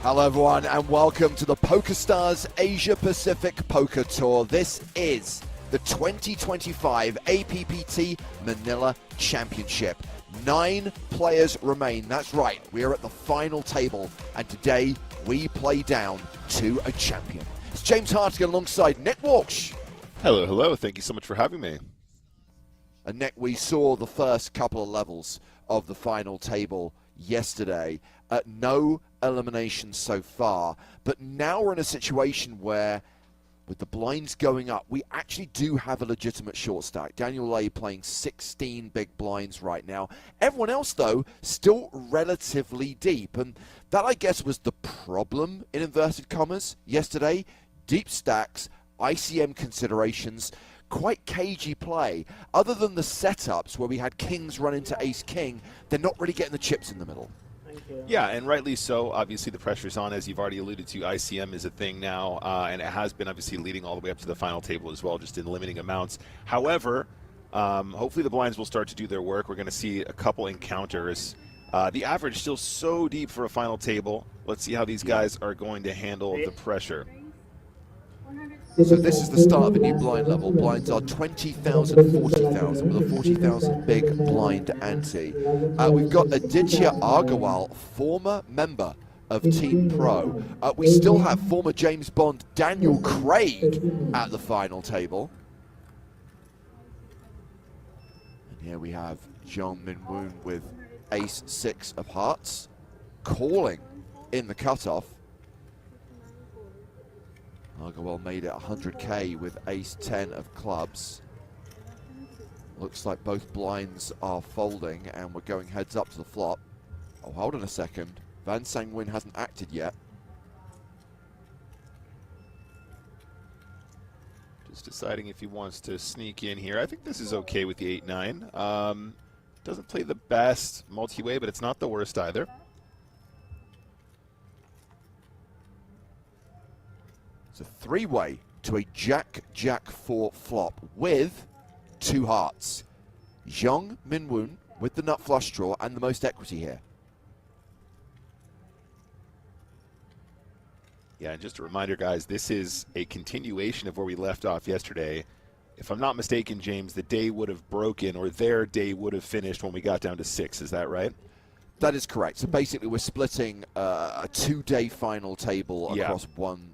Hello everyone and welcome to the PokerStars Asia Pacific Poker Tour. This is the 2025 APPT Manila Championship. 9 players remain, that's right, we are at the final table and today we play down to a champion. It's James Hartigan alongside Nick Walsh. Hello, hello, thank you so much for having me. And Nick, we saw the first couple of levels of the final table yesterday. No eliminations so far, but now we're in a situation where, with the blinds going up, we actually do have a legitimate short stack. Daniel Lay playing 16 big blinds right now. Everyone else, though, still relatively deep, and that, I guess, was the problem, in inverted commas, yesterday. Deep stacks, ICM considerations, quite cagey play. Other than the setups where we had kings run into ace-king, they're not really getting the chips in the middle. Yeah, and rightly so. Obviously, the pressure's on, as you've already alluded to. ICM is a thing now, and it has been obviously leading all the way up to the final table as well, just in limiting amounts. However, hopefully the blinds will start to do their work. We're going to see a couple encounters. The average still so deep for a final table. Let's see how these guys are going to handle the pressure. So this is the start of a new blind level. Blinds are 20,000, 40,000, with a 40,000 big blind ante. We've got Aditya Agarwal, former member of Team Pro. We still have former James Bond Daniel Craig at the final table. And here we have Jeong Min Woon with ace-6 of hearts, calling in the cutoff. Agarwal made it 100k with ace-10 of clubs. Looks like both blinds are folding and we're going heads up to the flop. Oh, hold on a second. Van Sang-Win hasn't acted yet. Just deciding if he wants to sneak in here. I think this is okay with the 8-9. Doesn't play the best multi-way, but it's not the worst either. It's a three-way to a Jack-4 flop with 2 hearts. Jeong Min Woon with the nut flush draw and the most equity here. Yeah, and just a reminder, guys, this is a continuation of where we left off yesterday. If I'm not mistaken, James, the day would have broken, or their day would have finished when we got down to 6. Is that right? That is correct. So basically we're splitting a 2-day final table across one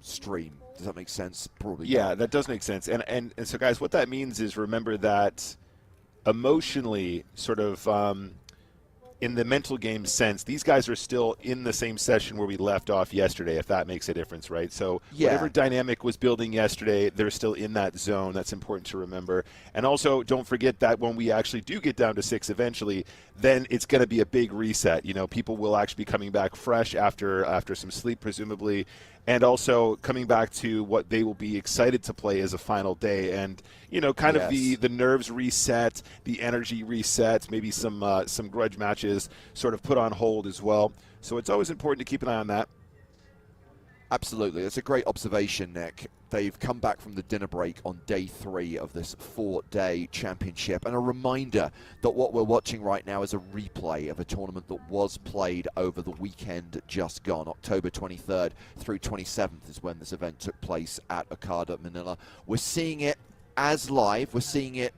stream. Does that make sense? Probably. Yeah, not. that does make sense. And so, guys, what that means is, remember that emotionally, sort of in the mental game sense, these guys are still in the same session where we left off yesterday, if that makes a difference, right? So whatever dynamic was building yesterday, they're still in that zone. That's important to remember. And also, don't forget that when we actually do get down to 6 eventually, then it's going to be a big reset. You know, people will actually be coming back fresh after some sleep, presumably, and also coming back to what they will be excited to play as a final day. And, you know, kind of the nerves reset, the energy reset, maybe some grudge matches sort of put on hold as well. So it's always important to keep an eye on that. Absolutely. That's a great observation, Nick. They've come back from the dinner break on day 3 of this 4-day championship. And a reminder that what we're watching right now is a replay of a tournament that was played over the weekend just gone. October 23rd through 27th is when this event took place at APPT Manila. We're seeing it as live. We're seeing it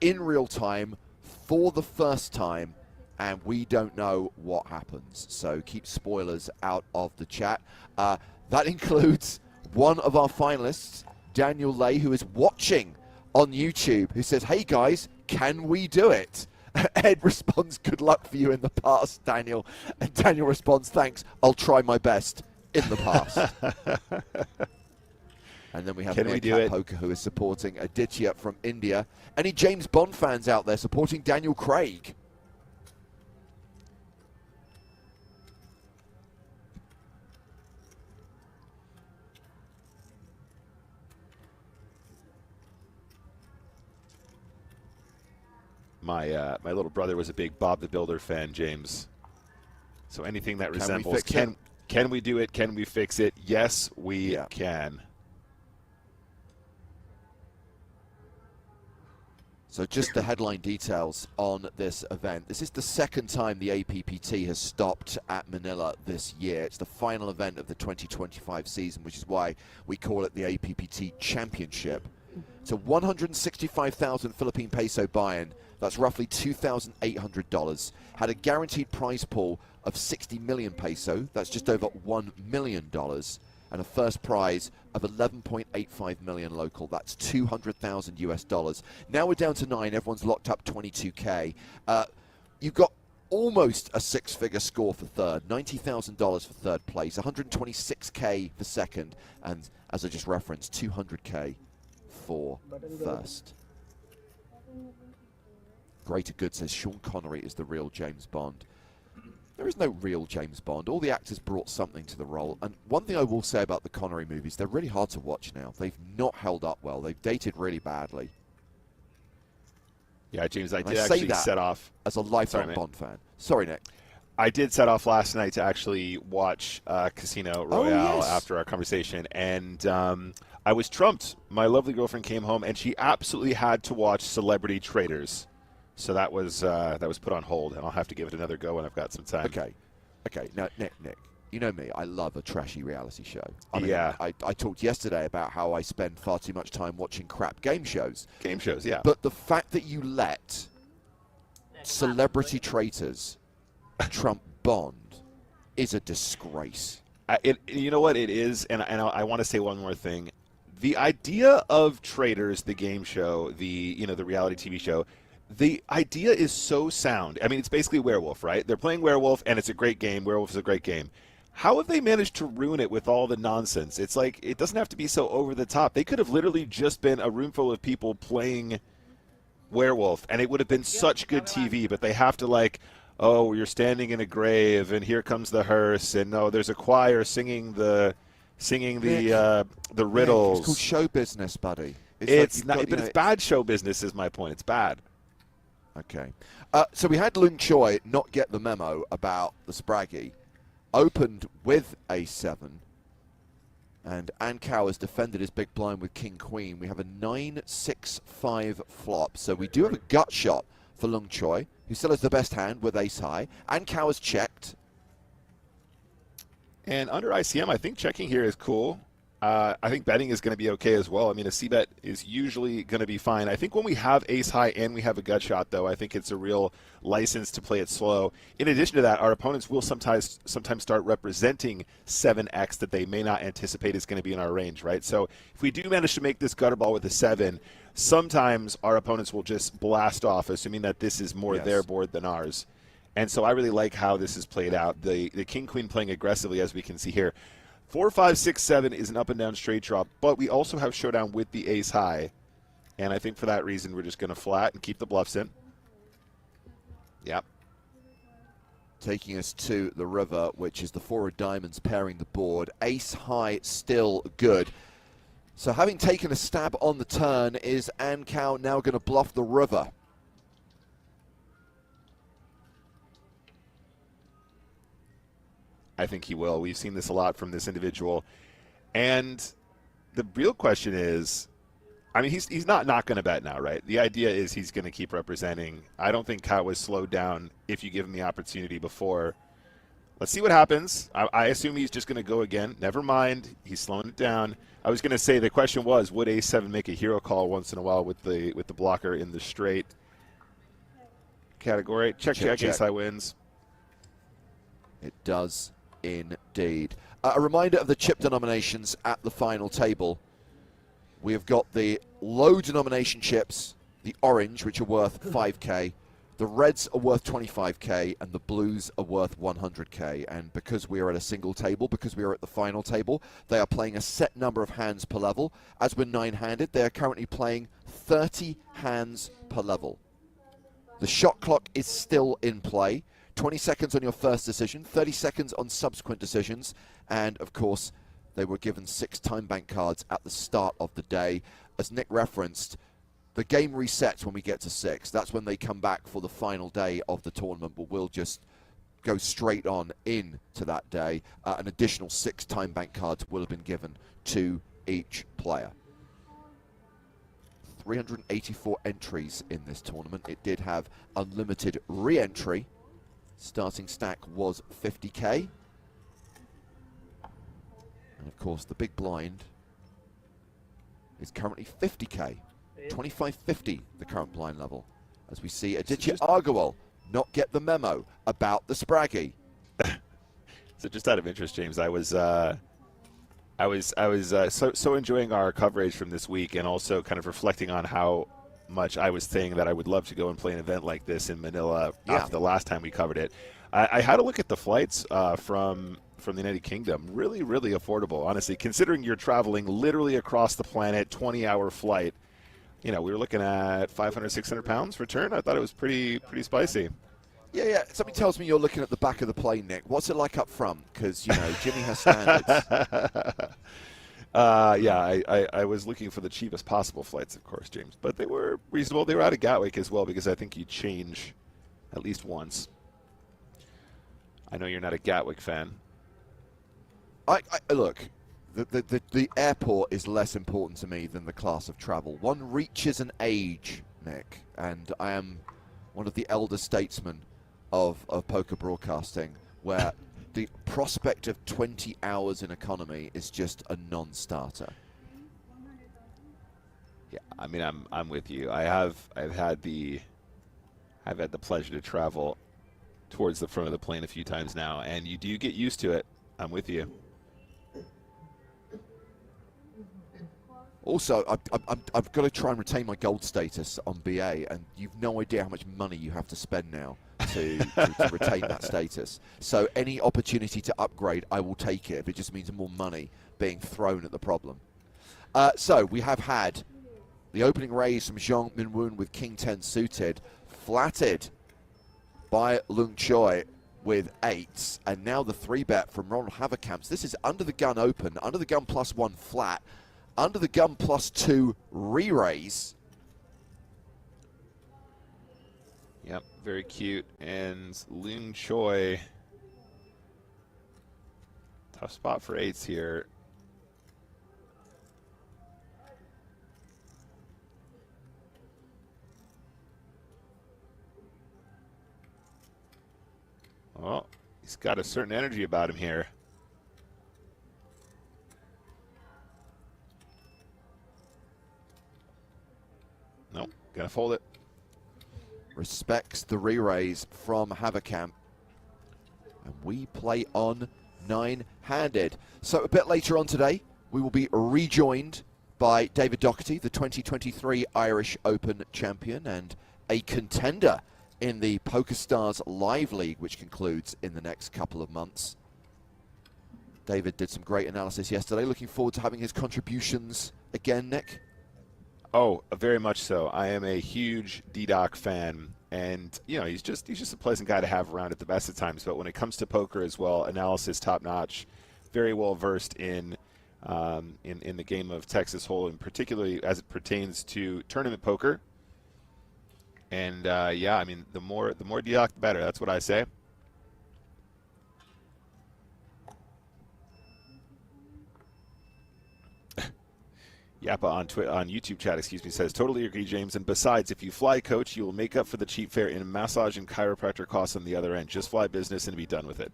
in real time for the first time. And we don't know what happens. So keep spoilers out of the chat. That includes one of our finalists, Daniel Lay, who is watching on YouTube, who says, hey guys, can we do it? Ed responds, good luck for you in the past, Daniel. And Daniel responds, thanks, I'll try my best in the past. And then we have Meerkat Poker, who is supporting Aditya from India. Any James Bond fans out there supporting Daniel Craig? My little brother was a big Bob the Builder fan, James. So anything that resembles, can we do it? Can we fix it? Yes, we can. So just the headline details on this event. This is the second time the APPT has stopped at Manila this year. It's the final event of the 2025 season, which is why we call it the APPT Championship. It's a 165,000 Philippine peso buy-in. That's roughly $2,800. Had a guaranteed prize pool of 60 million peso. That's just over $1 million. And a first prize of 11.85 million local. That's 200,000 US dollars. Now we're down to 9. Everyone's locked up 22K. You've got almost a six-figure score for third. $90,000 for third place. 126K for second. And as I just referenced, 200K for first. Greater Good says Sean Connery is the real James Bond. There is no real James Bond. All the actors brought something to the role. And one thing I will say about the Connery movies, they're really hard to watch now. They've not held up well. They've dated really badly. Yeah, James, I did actually set off. As a lifelong Bond fan. Sorry, Nick. I did set off last night to actually watch Casino Royale after our conversation. And I was trumped. My lovely girlfriend came home, and she absolutely had to watch Celebrity Traders. So that was put on hold, and I'll have to give it another go when I've got some time. Okay. Now, Nick, you know me. I love a trashy reality show. I mean, yeah. I talked yesterday about how I spend far too much time watching crap game shows. Game shows, yeah. But the fact that you let Celebrity Traitors trump Bond is a disgrace. You know what it is, and I want to say one more thing. The idea of Traitors, the game show, the reality TV show. The idea is so sound. I mean, it's basically Werewolf, right? They're playing Werewolf, and it's a great game. Werewolf is a great game. How have they managed to ruin it with all the nonsense? It's like, it doesn't have to be so over the top. They could have literally just been a room full of people playing Werewolf, and it would have been such good TV, but they have to, like, oh, you're standing in a grave, and here comes the hearse, and no, there's a choir singing the riddles. It's called show business, buddy. It's bad show business is my point. It's bad. Okay. So we had Lung Choi not get the memo about the Spraggy. Opened with a7. And Ankau has defended his big blind with King-Queen. We have a 9-6-5 flop. So we do have a gut shot for Lung Choi, who still has the best hand with ace-high. Ankau has checked. And under ICM, I think checking here is cool. I think betting is going to be okay as well. I mean, a C-bet is usually going to be fine. I think when we have ace-high and we have a gut shot, though, I think it's a real license to play it slow. In addition to that, our opponents will sometimes start representing 7x that they may not anticipate is going to be in our range, right? So if we do manage to make this gutter ball with a 7, sometimes our opponents will just blast off, assuming that this is more their board than ours. And so I really like how this is played out. The King-Queen playing aggressively, as we can see here. 4, 5, 6, 7 is an up and down straight drop, but we also have showdown with the ace high. And I think for that reason, we're just going to flat and keep the bluffs in. Yep. Taking us to the river, which is the 4 of diamonds pairing the board. Ace high still good. So having taken a stab on the turn, is Ankau now going to bluff the river? I think he will. We've seen this a lot from this individual. And the real question is, I mean, he's not going to bet now, right? The idea is he's going to keep representing. I don't think Kao was slowed down if you give him the opportunity before. Let's see what happens. I assume he's just going to go again. Never mind. He's slowing it down. I was going to say the question was, would ace-7 make a hero call once in a while with the blocker in the straight category? Check. Ace-high wins. It does indeed. A reminder of the chip denominations at the final table. We have got the low denomination chips, the orange, which are worth 5k, the reds are worth 25k, and the blues are worth 100k. And because we are at a single table, because we are at the final table, they are playing a set number of hands per level. As we're 9-handed, they are currently playing 30 hands per level. The shot clock is still in play. 20 seconds on your first decision, 30 seconds on subsequent decisions, and of course they were given 6 time bank cards at the start of the day. As Nick referenced, the game resets when we get to 6. That's when they come back for the final day of the tournament, but we'll just go straight on into that day. An additional 6 time bank cards will have been given to each player. 384 entries in this tournament. It did have unlimited re-entry. Starting stack was 50k. And of course, the big blind is currently 50k. 2550, the current blind level. As we see Aditya Agarwal not get the memo about the Spraggy. So just out of interest, James, I was so enjoying our coverage from this week, and also kind of reflecting on how much I was saying that I would love to go and play an event like this in Manila after the last time we covered it. I had a look at the flights from the United Kingdom. Really, really affordable, honestly, considering you're traveling literally across the planet, 20-hour flight. You know, we were looking at 500, 600 pounds return. I thought it was pretty spicy. Yeah. Something tells me you're looking at the back of the plane, Nick. What's it like up front? Because, you know, Jimmy has standards. I was looking for the cheapest possible flights, of course, James. But they were reasonable. They were out of Gatwick as well, because I think you change at least once. I know you're not a Gatwick fan. Look, the airport is less important to me than the class of travel. One reaches an age, Nick, and I am one of the elder statesmen of poker broadcasting, where the prospect of 20 hours in economy is just a non-starter. Yeah, I mean, I'm with you. I've had the pleasure to travel towards the front of the plane a few times now, and you do get used to it. I'm with you. Also, I've got to try and retain my gold status on BA, and you've no idea how much money you have to spend now to retain that status. So any opportunity to upgrade, I will take it if it just means more money being thrown at the problem. So we have had the opening raise from Zhang Minwun with King 10 suited, flatted by Lung Choi with 8s, and now the 3-bet from Ronald Haverkamp. This is under the gun open, under the gun +1 flat, under the gun +2 re-raise. Yep, very cute. And Lung Choi, tough spot for 8s here. Oh, he's got a certain energy about him here. Nope, gotta fold it. Respects the re-raise from Haverkamp. And we play on 9-handed. So a bit later on today, we will be rejoined by David Doherty, the 2023 Irish Open champion and a contender in the PokerStars Live League, which concludes in the next couple of months. David did some great analysis yesterday. Looking forward to having his contributions again, Nick. Oh, very much so. I am a huge D-Doc fan, and you know he's just a pleasant guy to have around at the best of times. But when it comes to poker as well, analysis top notch, very well versed in the game of Texas Hold'em, particularly as it pertains to tournament poker. And yeah, I mean the more D-Doc, the better. That's what I say. Yappa on YouTube chat, excuse me, says, totally agree, James. And besides, if you fly coach, you will make up for the cheap fare in massage and chiropractor costs on the other end. Just fly business and be done with it.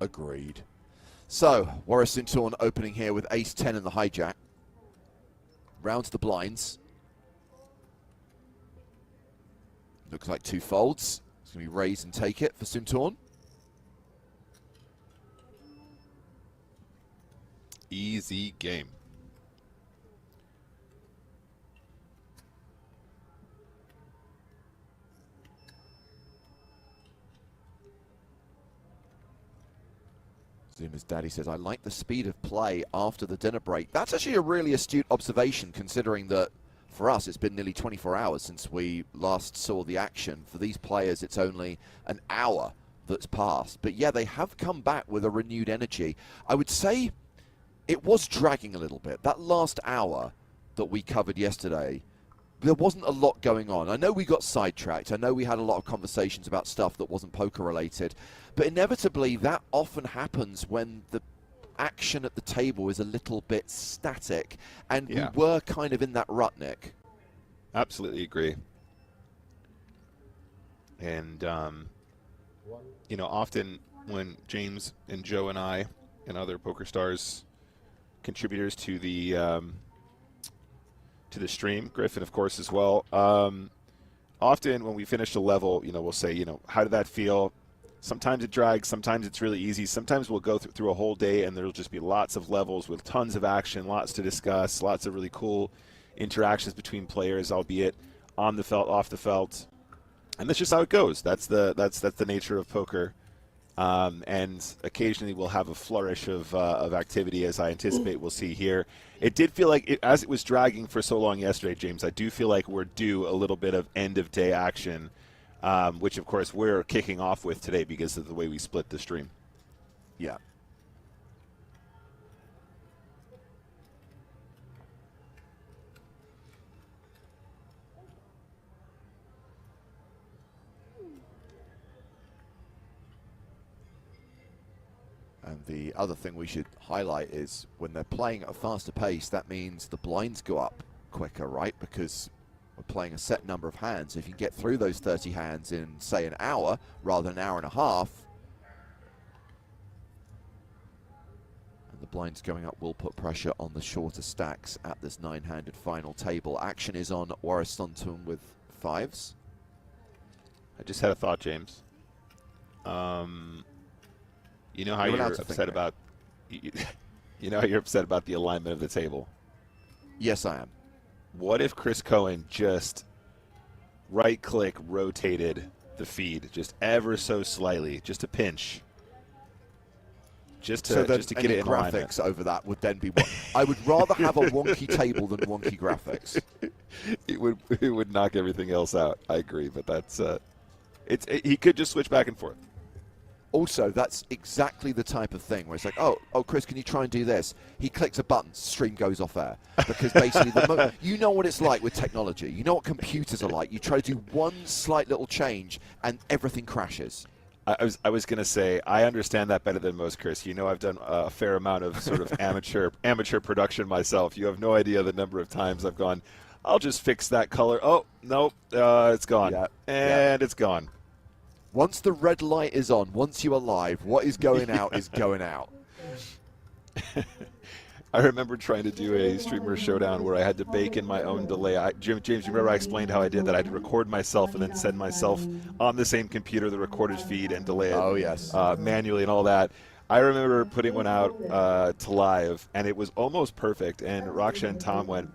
Agreed. So, Warren Torn opening here with ace-10 in the hijack. Rounds the blinds. Looks like 2 folds. It's going to be raise and take it for Suntorn. Easy game. Zuma's daddy says, I like the speed of play after the dinner break. That's actually a really astute observation, considering that for us it's been nearly 24 hours since we last saw the action. For these players, it's only an hour that's passed. But yeah, they have come back with a renewed energy. I would say it was dragging a little bit. That last hour that we covered yesterday, there wasn't a lot going on. I know we got sidetracked. I know we had a lot of conversations about stuff that wasn't poker related. But inevitably, that often happens when the action at the table is a little bit static, and Yeah. we were kind of in that rut, Nick. Absolutely agree. And, often when James and Joe and I and other PokerStars contributors to the stream, Griffin, of course, as well, often when we finish a level, we'll say, how did that feel? Sometimes it drags, sometimes it's really easy. Sometimes we'll go through a whole day and there'll just be lots of levels with tons of action, lots to discuss, lots of really cool interactions between players, albeit on the felt, off the felt. And that's just how it goes. That's the nature of poker. And occasionally we'll have a flourish of activity, as I anticipate we'll see here. It did feel like, as it was dragging for so long yesterday, James, I do feel like we're due a little bit of end-of-day action, which, of course, we're kicking off with today because of the way we split the stream. Yeah. And the other thing we should highlight is when they're playing at a faster pace, that means the blinds go up quicker, right? Because we're playing a set number of hands. If you get through those 30 hands in, say, an hour rather than an hour and a half, and the blinds going up will put pressure on the shorter stacks at this 9-handed final table. Action is on Warristonton with 5s. I just had a thought, James. You know how you're upset about how you're upset about the alignment of the table? Yes, I am. What if Chris Cohen just right-click rotated the feed just ever so slightly, just a pinch, just to get it in graphics over that would then be what I would rather have a wonky table than wonky graphics. It would knock everything else out. I agree, but that's he could just switch back and forth. Also, that's exactly the type of thing where it's like, oh, Chris, can you try and do this? He clicks a button, stream goes off air. Because basically, you know what it's like with technology. You know what computers are like. You try to do one slight little change, and everything crashes. I was going to say, I understand that better than most, Chris. I've done a fair amount of sort of amateur production myself. You have no idea the number of times I've gone, I'll just fix that color. Oh, nope, it's gone. Yeah. And it's gone. Once the red light is on, once you are live, what is going out is going out. I remember trying to do a streamer showdown where I had to bake in my own delay. James, you remember I explained how I did that? I had to record myself and then send myself on the same computer the recorded feed and delay it manually and all that. I remember putting one out to live, and it was almost perfect. And Raksha and Tom went,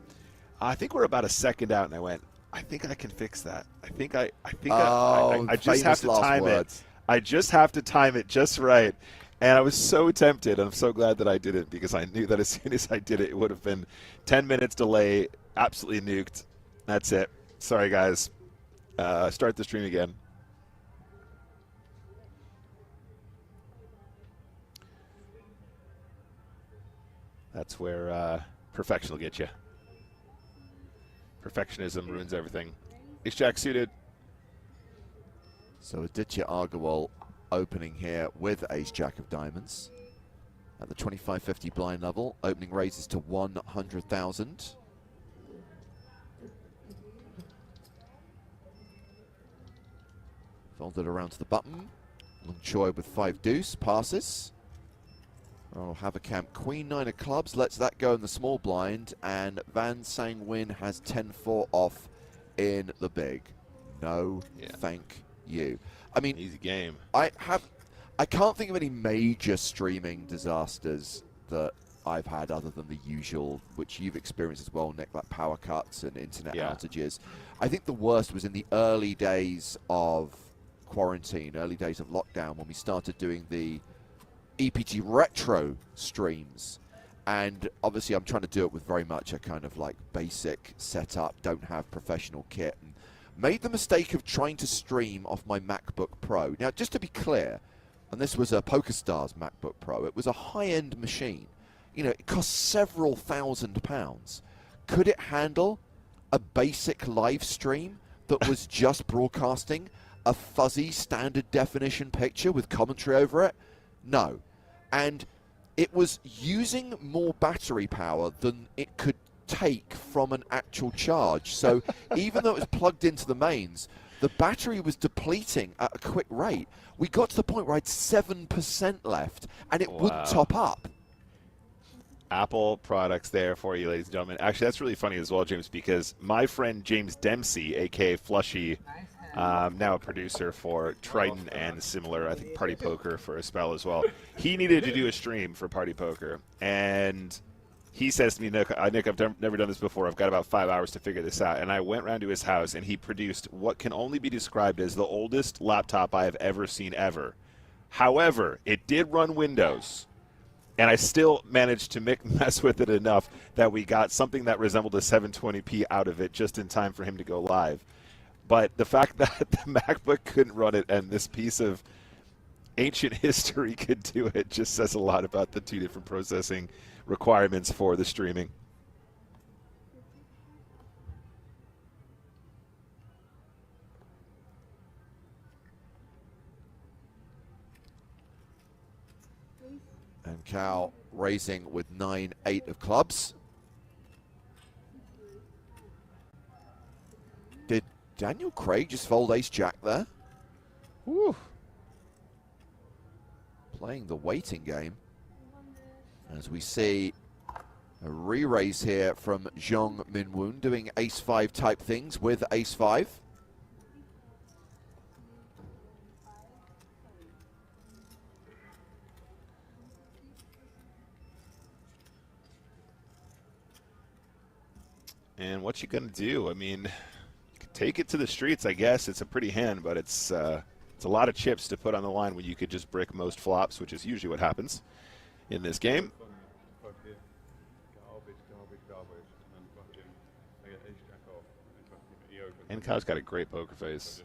I think we're about a second out, and I went, I think I can fix that. I just have to time it. I just have to time it just right. And I was so tempted, and I'm so glad that I did it because I knew that as soon as I did it, it would have been 10 minutes delay, absolutely nuked. That's it. Sorry, guys. Start the stream again. That's where perfection will get you. Perfectionism ruins everything. Ace-Jack suited. So Aditya Agarwal opening here with Ace-Jack of diamonds. At the 25-50 blind level, opening raises to 100,000. Folded around to the button. Long Choi with 5 deuce, passes. Oh, Haverkamp, Queen 9 of clubs, lets that go in the small blind, and Van Sang Win has 10-4 off in the big. No, thank you. I mean, easy game. I can't think of any major streaming disasters that I've had other than the usual, which you've experienced as well, Nick, like power cuts and internet outages. I think the worst was in the early days of quarantine, early days of lockdown, when we started doing the EPT retro streams, and obviously I'm trying to do it with very much a kind of like basic setup, don't have professional kit, and made the mistake of trying to stream off my MacBook Pro. Now, just to be clear, and this was a PokerStars MacBook Pro, it was a high-end machine. It cost several £1,000s. Could it handle a basic live stream that was just broadcasting a fuzzy standard definition picture with commentary over it? No. And it was using more battery power than it could take from an actual charge. So even though it was plugged into the mains, the battery was depleting at a quick rate. We got to the point where I had 7% left, and it wouldn't top up. Apple products there for you, ladies and gentlemen. Actually, that's really funny as well, James, because my friend James Dempsey, a.k.a. Flushy, now a producer for Triton and similar, I think, Party Poker for a spell as well. He needed to do a stream for Party Poker, and he says to me, Nick, I've never done this before. I've got about 5 hours to figure this out. And I went round to his house, and he produced what can only be described as the oldest laptop I have ever seen ever. However, it did run Windows, and I still managed to mess with it enough that we got something that resembled a 720p out of it just in time for him to go live. But the fact that the MacBook couldn't run it and this piece of ancient history could do it just says a lot about the two different processing requirements for the streaming. And Cal raising with 9-8 of clubs. Did Daniel Craig just fold ace-jack there? Whew. Playing the waiting game. As we see a re-raise here from Zhong Minwoon doing ace-5 type things with ace-5. And what you gonna do? I mean, you could take it to the streets, I guess. It's a pretty hand, but it's a lot of chips to put on the line when you could just brick most flops, which is usually what happens in this game. And Kyle's got a great poker face.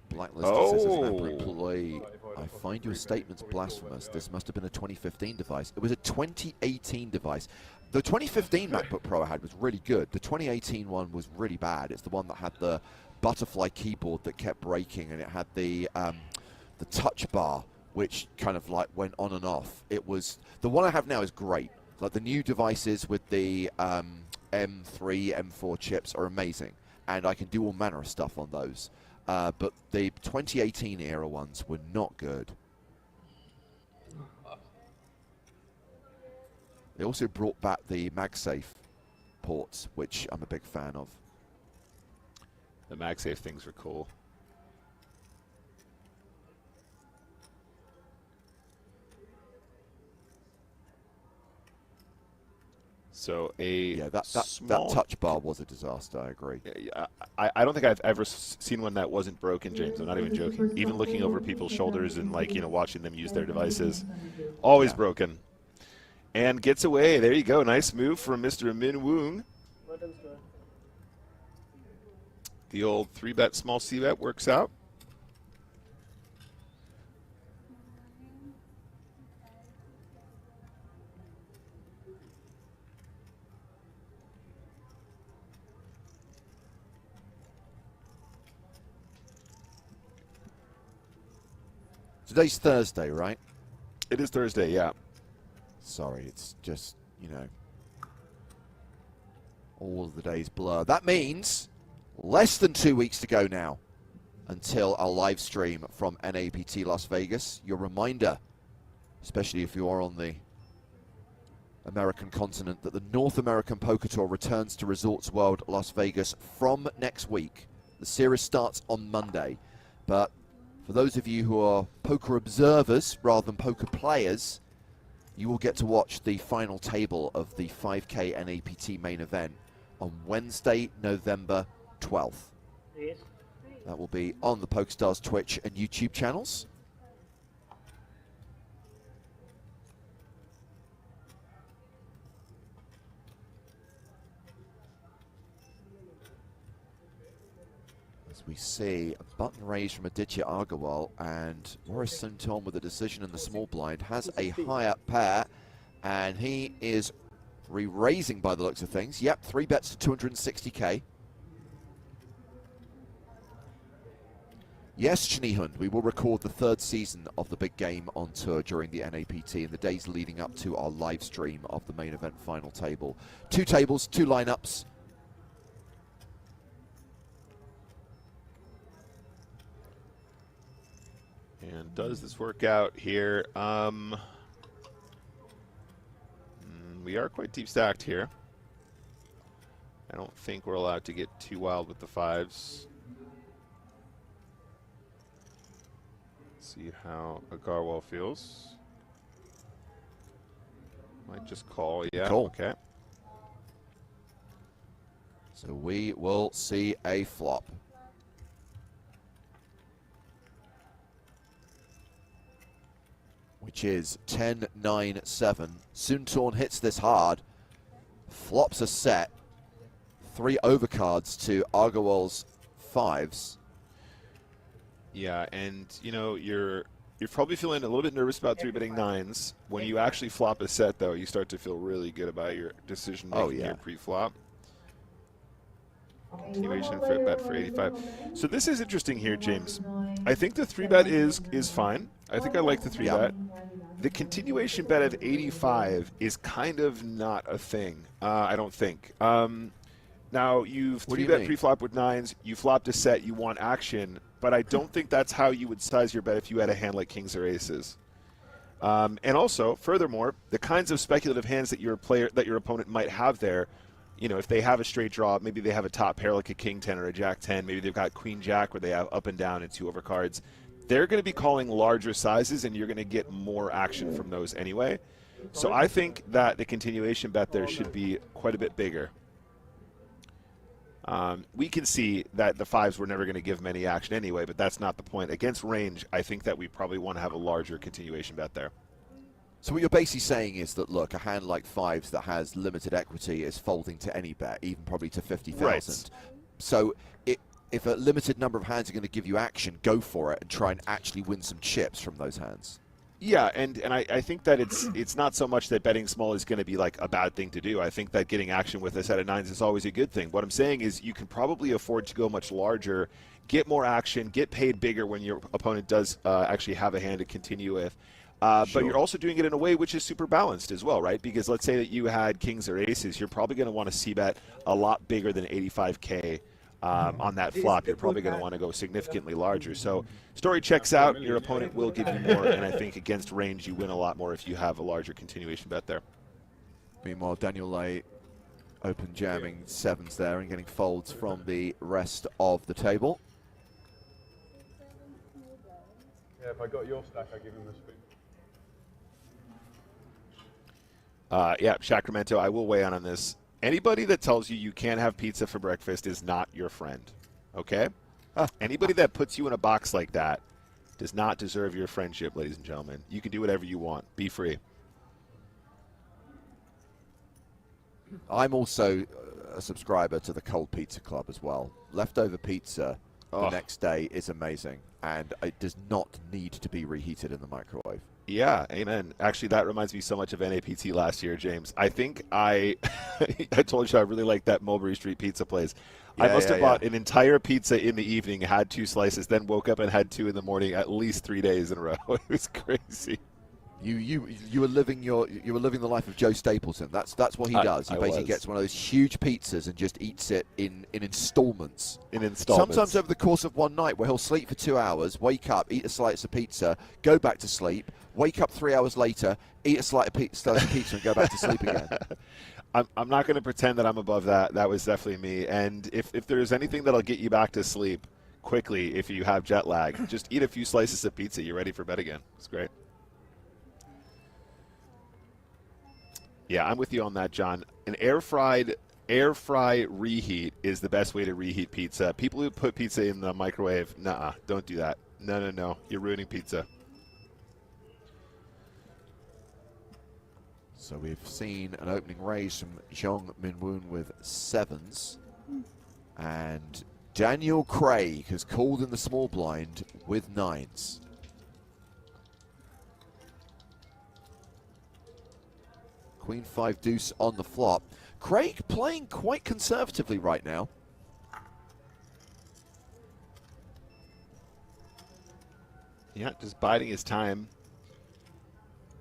Blacklisted says, as an Apple employee, I find your statements blasphemous. This must have been a 2015 device. It was a 2018 device. The 2015 MacBook Pro I had was really good. The 2018 one was really bad. It's the one that had the butterfly keyboard that kept breaking, and it had the touch bar, which kind of like went on and off. It was, the one I have now is great. Like the new devices with the M3, M4 chips are amazing, and I can do all manner of stuff on those. But the 2018 era ones were not good. They also brought back the MagSafe ports, which I'm a big fan of. The MagSafe things were cool. So that touch bar was a disaster. I agree. I don't think I've ever seen one that wasn't broken, James. I'm not even joking. Even looking over people's shoulders and watching them use their devices, always broken. And gets away. There you go. Nice move from Mr. Min Woon. The old 3-bet small c-bet works out. Today's Thursday, right? It is Thursday, yeah. Sorry, it's just, all of the days blur. That means less than 2 weeks to go now until our live stream from NAPT Las Vegas. Your reminder, especially if you are on the American continent, that the North American Poker Tour returns to Resorts World Las Vegas from next week. The series starts on Monday, but for those of you who are poker observers rather than poker players, you will get to watch the final table of the 5K NAPT main event on Wednesday, November 12th. Yes. That will be on the PokerStars Twitch and YouTube channels. As we see a button raised from Aditya Agarwal, and Maurice St-Tom with a decision in the small blind has a high-up pair, and he is re-raising by the looks of things. Yep, 3 bets to 260k. Yes, Schnehund, we will record the 3rd season of the big game on tour during the NAPT in the days leading up to our live stream of the main event final table. 2 tables, 2 lineups. And does this work out here? We are quite deep stacked here. I don't think we're allowed to get too wild with the 5s. See how Agarwal feels. Might just call, yeah. Call. Okay. So we will see a flop. Which is 10-9-7. Soontorn hits this hard. Flops a set. 3 overcards to Agarwal's 5s. Yeah, and you know you're probably feeling a little bit nervous about 3-betting 9s. When you actually flop a set, though, you start to feel really good about your decision making here pre-flop. Continuation for bet for 85. So this is interesting here, James. I think the 3-bet is fine. I think I like the 3-bet. The continuation bet of 85 is kind of not a thing. I don't think. Now you've 3-bet pre-flop with 9s. You flopped a set. You want action. But I don't think that's how you would size your bet if you had a hand like kings or aces. And also, furthermore, the kinds of speculative hands that your opponent might have there, you know, if they have a straight draw, maybe they have a top pair like a king 10 or a jack 10, maybe they've got queen jack where they have up and down and 2 overcards. They're going to be calling larger sizes, and you're going to get more action from those anyway. So I think that the continuation bet there should be quite a bit bigger. We can see that the 5s were never going to give many action anyway, but that's not the point. Against range, I think that we probably want to have a larger continuation bet there. So what you're basically saying is that, look, a hand like 5s that has limited equity is folding to any bet, even probably to 50,000. Right. So if a limited number of hands are going to give you action, go for it and try and actually win some chips from those hands. Yeah, and I think that it's not so much that betting small is going to be like a bad thing to do. I think that getting action with a set of 9s is always a good thing. What I'm saying is you can probably afford to go much larger, get more action, get paid bigger when your opponent does actually have a hand to continue with. But you're also doing it in a way which is super balanced as well, right? Because let's say that you had kings or aces, you're probably going to want to c-bet a lot bigger than 85K. On that flop, you're probably going to want to go significantly larger. So story checks out, your opponent will give you more, and I think against range you win a lot more if you have a larger continuation bet there. Meanwhile, Daniel Lay open jamming 7s there and getting folds from the rest of the table. Yeah, if I got your stack, I'd give him a spoon. Yeah, Sacramento, I will weigh in on this. Anybody that tells you you can't have pizza for breakfast is not your friend, okay? Anybody that puts you in a box like that does not deserve your friendship, ladies and gentlemen. You can do whatever you want. Be free. I'm also a subscriber to the Cold Pizza Club as well. Leftover pizza the next day is amazing, and it does not need to be reheated in the microwave. Yeah, amen. Actually, that reminds me so much of NAPT last year, James. I think I told you I really like that Mulberry Street pizza place. I must have bought an entire pizza in the evening, had 2 slices, then woke up and had 2 in the morning at least 3 days in a row. It was crazy. You were living the life of Joe Stapleton. That's what he does. He basically gets one of those huge pizzas and just eats it in installments. Sometimes over the course of one night, where he'll sleep for 2 hours, wake up, eat a slice of pizza, go back to sleep, wake up 3 hours later, eat a slice of pizza, and go back to sleep again. I'm not going to pretend that I'm above that. That was definitely me. And if there's anything that'll get you back to sleep quickly if you have jet lag, just eat a few slices of pizza. You're ready for bed again. It's great. Yeah, I'm with you on that, John. An air fry reheat is the best way to reheat pizza. People who put pizza in the microwave, nuh-uh, don't do that. No. You're ruining pizza. So we've seen an opening raise from Zhong Minwoon with 7s. And Daniel Craig has called in the small blind with 9s. Queen 5 deuce on the flop. Craig playing quite conservatively right now. Yeah, just biding his time.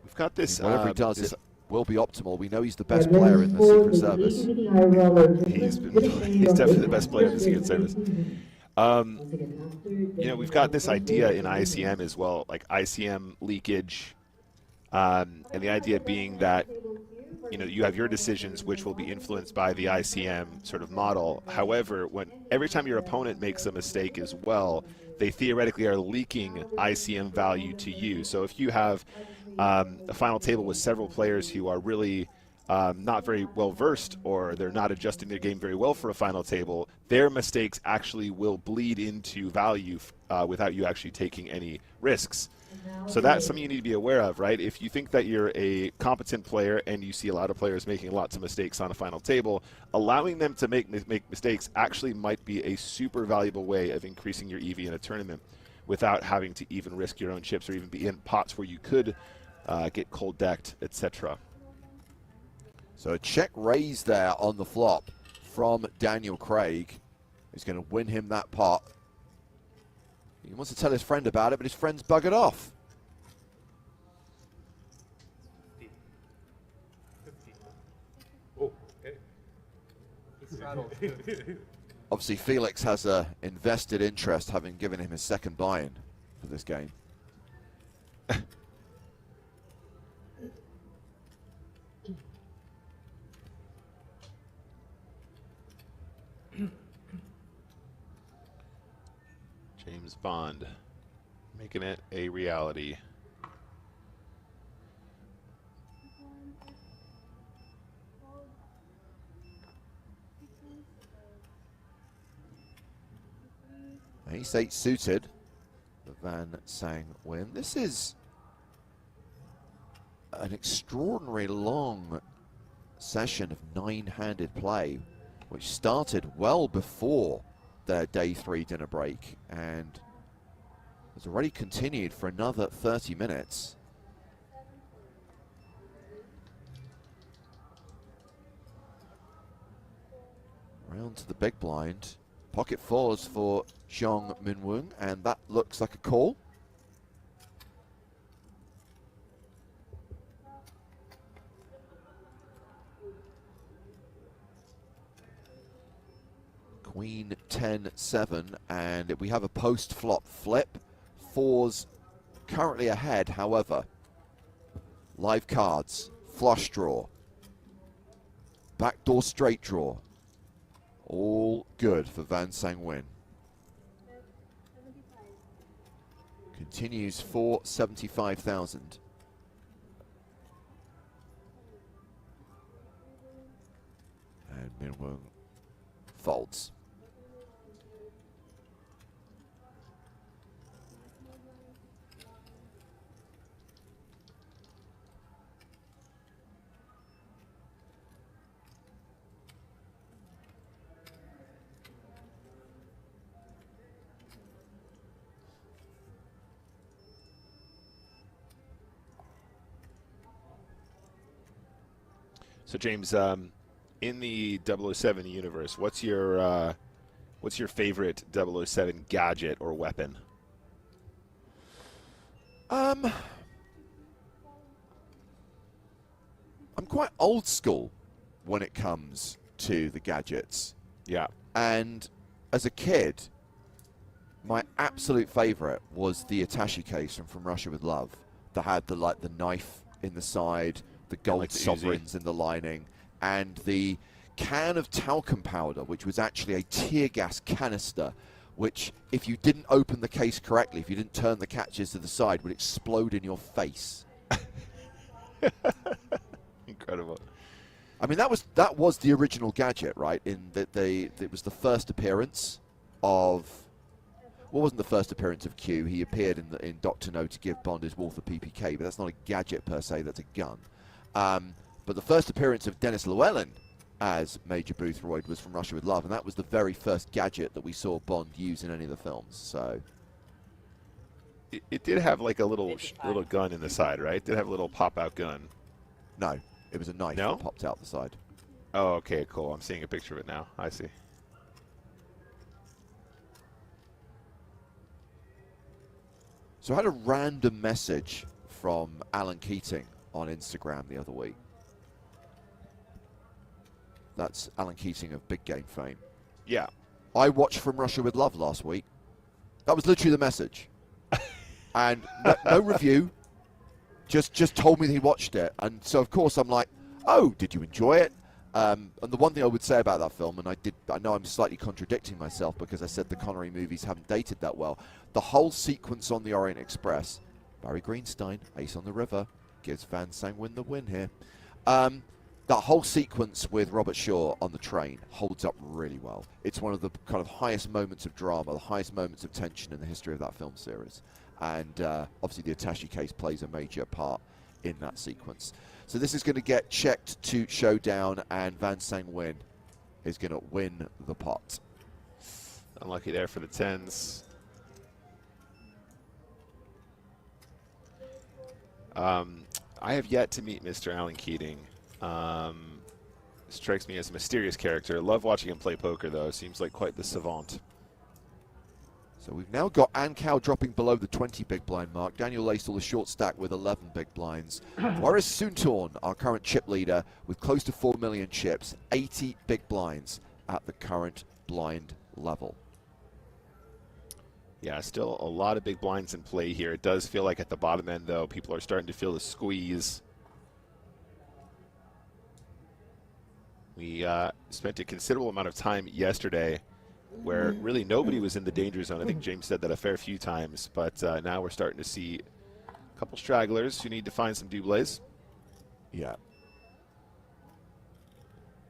We've got this. Whatever he does, this it will be optimal. We know he's the best player in the Secret Service. he's definitely the best player in the Secret Service. You know, we've got this idea in ICM as well, like ICM leakage, and the idea being that, you know, you have your decisions which will be influenced by the ICM sort of model. However, every time your opponent makes a mistake as well, they theoretically are leaking ICM value to you. So if you have a final table with several players who are really not very well versed, or they're not adjusting their game very well for a final table, their mistakes actually will bleed into value without you actually taking any risks. So that's something you need to be aware of, right? If you think that you're a competent player and you see a lot of players making lots of mistakes on a final table, allowing them to make mistakes actually might be a super valuable way of increasing your EV in a tournament without having to even risk your own chips or even be in pots where you could get cold decked, etc. So a check raise there on the flop from Daniel Craig. He's going to win him that pot. He wants to tell his friend about it, but his friend's buggered off. Oh, okay. Obviously, Felix has a invested interest, having given him his second buy-in for this game. James Bond, making it a reality. Ace-8 suited, the Van Sang win. This is an extraordinary long session of nine-handed play, which started well before their day 3 dinner break and has already continued for another 30 minutes. Round to the big blind. Pocket fours for Xiong Minwoo, and that looks like a call. Queen 10-7, and we have a post-flop flip. Fours currently ahead, however. Live cards, flush draw, backdoor straight draw. All good for Van Sang Nguyen. Continues for 75,000. And Minwoo folds. So James, in the 007 universe, what's your favorite 007 gadget or weapon? I'm quite old school when it comes to the gadgets. Yeah. And as a kid, my absolute favorite was the attaché case from Russia with Love that had the knife in the side, the gold like the sovereigns in the lining, and the can of talcum powder, which was actually a tear gas canister, which, if you didn't open the case correctly, if you didn't turn the catches to the side, would explode in your face. Incredible. I mean, that was the original gadget, right? In that it was the first appearance of. Well, wasn't the first appearance of Q. He appeared in Dr. No to give Bond his Wolf of PPK, but that's not a gadget per se, that's a gun. But the first appearance of Dennis Llewellyn as Major Boothroyd was from Russia with Love, and that was the very first gadget that we saw Bond use in any of the films. So it did have like a little gun in the side, right? It did have a little pop-out gun. No, it was a knife No? that popped out the side. Oh, okay, cool. I'm seeing a picture of it now. I see. So I had a random message from Alan Keating on Instagram the other week. That's Alan Keating of Big Game fame. Yeah. I watched From Russia with Love last week. That was literally the message. And no review. Just told me that he watched it. And so, of course, I'm like, oh, did you enjoy it? And the one thing I would say about that film, and I know I'm slightly contradicting myself because I said the Connery movies haven't dated that well. The whole sequence on the Orient Express, Barry Greenstein, Ace on the River, gives Van Sangwin the win here. That whole sequence with Robert Shaw on the train holds up really well. It's one of the kind of highest moments of drama, the highest moments of tension in the history of that film series. And obviously the attaché case plays a major part in that sequence. So this is going to get checked to showdown, and Van Sangwin is going to win the pot. Unlucky there for the tens. I have yet to meet Mr. Alan Keating. Strikes me as a mysterious character. Love watching him play poker, though. Seems like quite the savant. So we've now got Ankow dropping below the 20 big blind mark. Daniel Lacel, the short stack with 11 big blinds. Whereas Soontorn, our current chip leader, with close to 4 million chips, 80 big blinds at the current blind level. Yeah, still a lot of big blinds in play here. It does feel like at the bottom end, though, people are starting to feel the squeeze. We spent a considerable amount of time yesterday where really nobody was in the danger zone. I think James said that a fair few times, but now we're starting to see a couple stragglers who need to find some doublés. Yeah.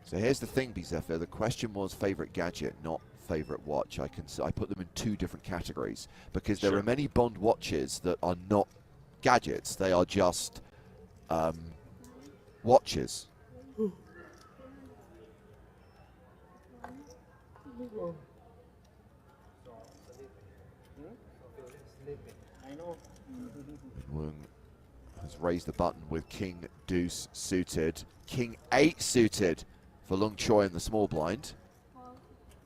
So here's the thing, Bizeffa. The question was favorite gadget, not favorite watch. I put them in two different categories because there are many Bond watches that are not gadgets. They are just watches. Wung has raised the button with King Deuce suited, King 8 suited for Lung Choi in the small blind.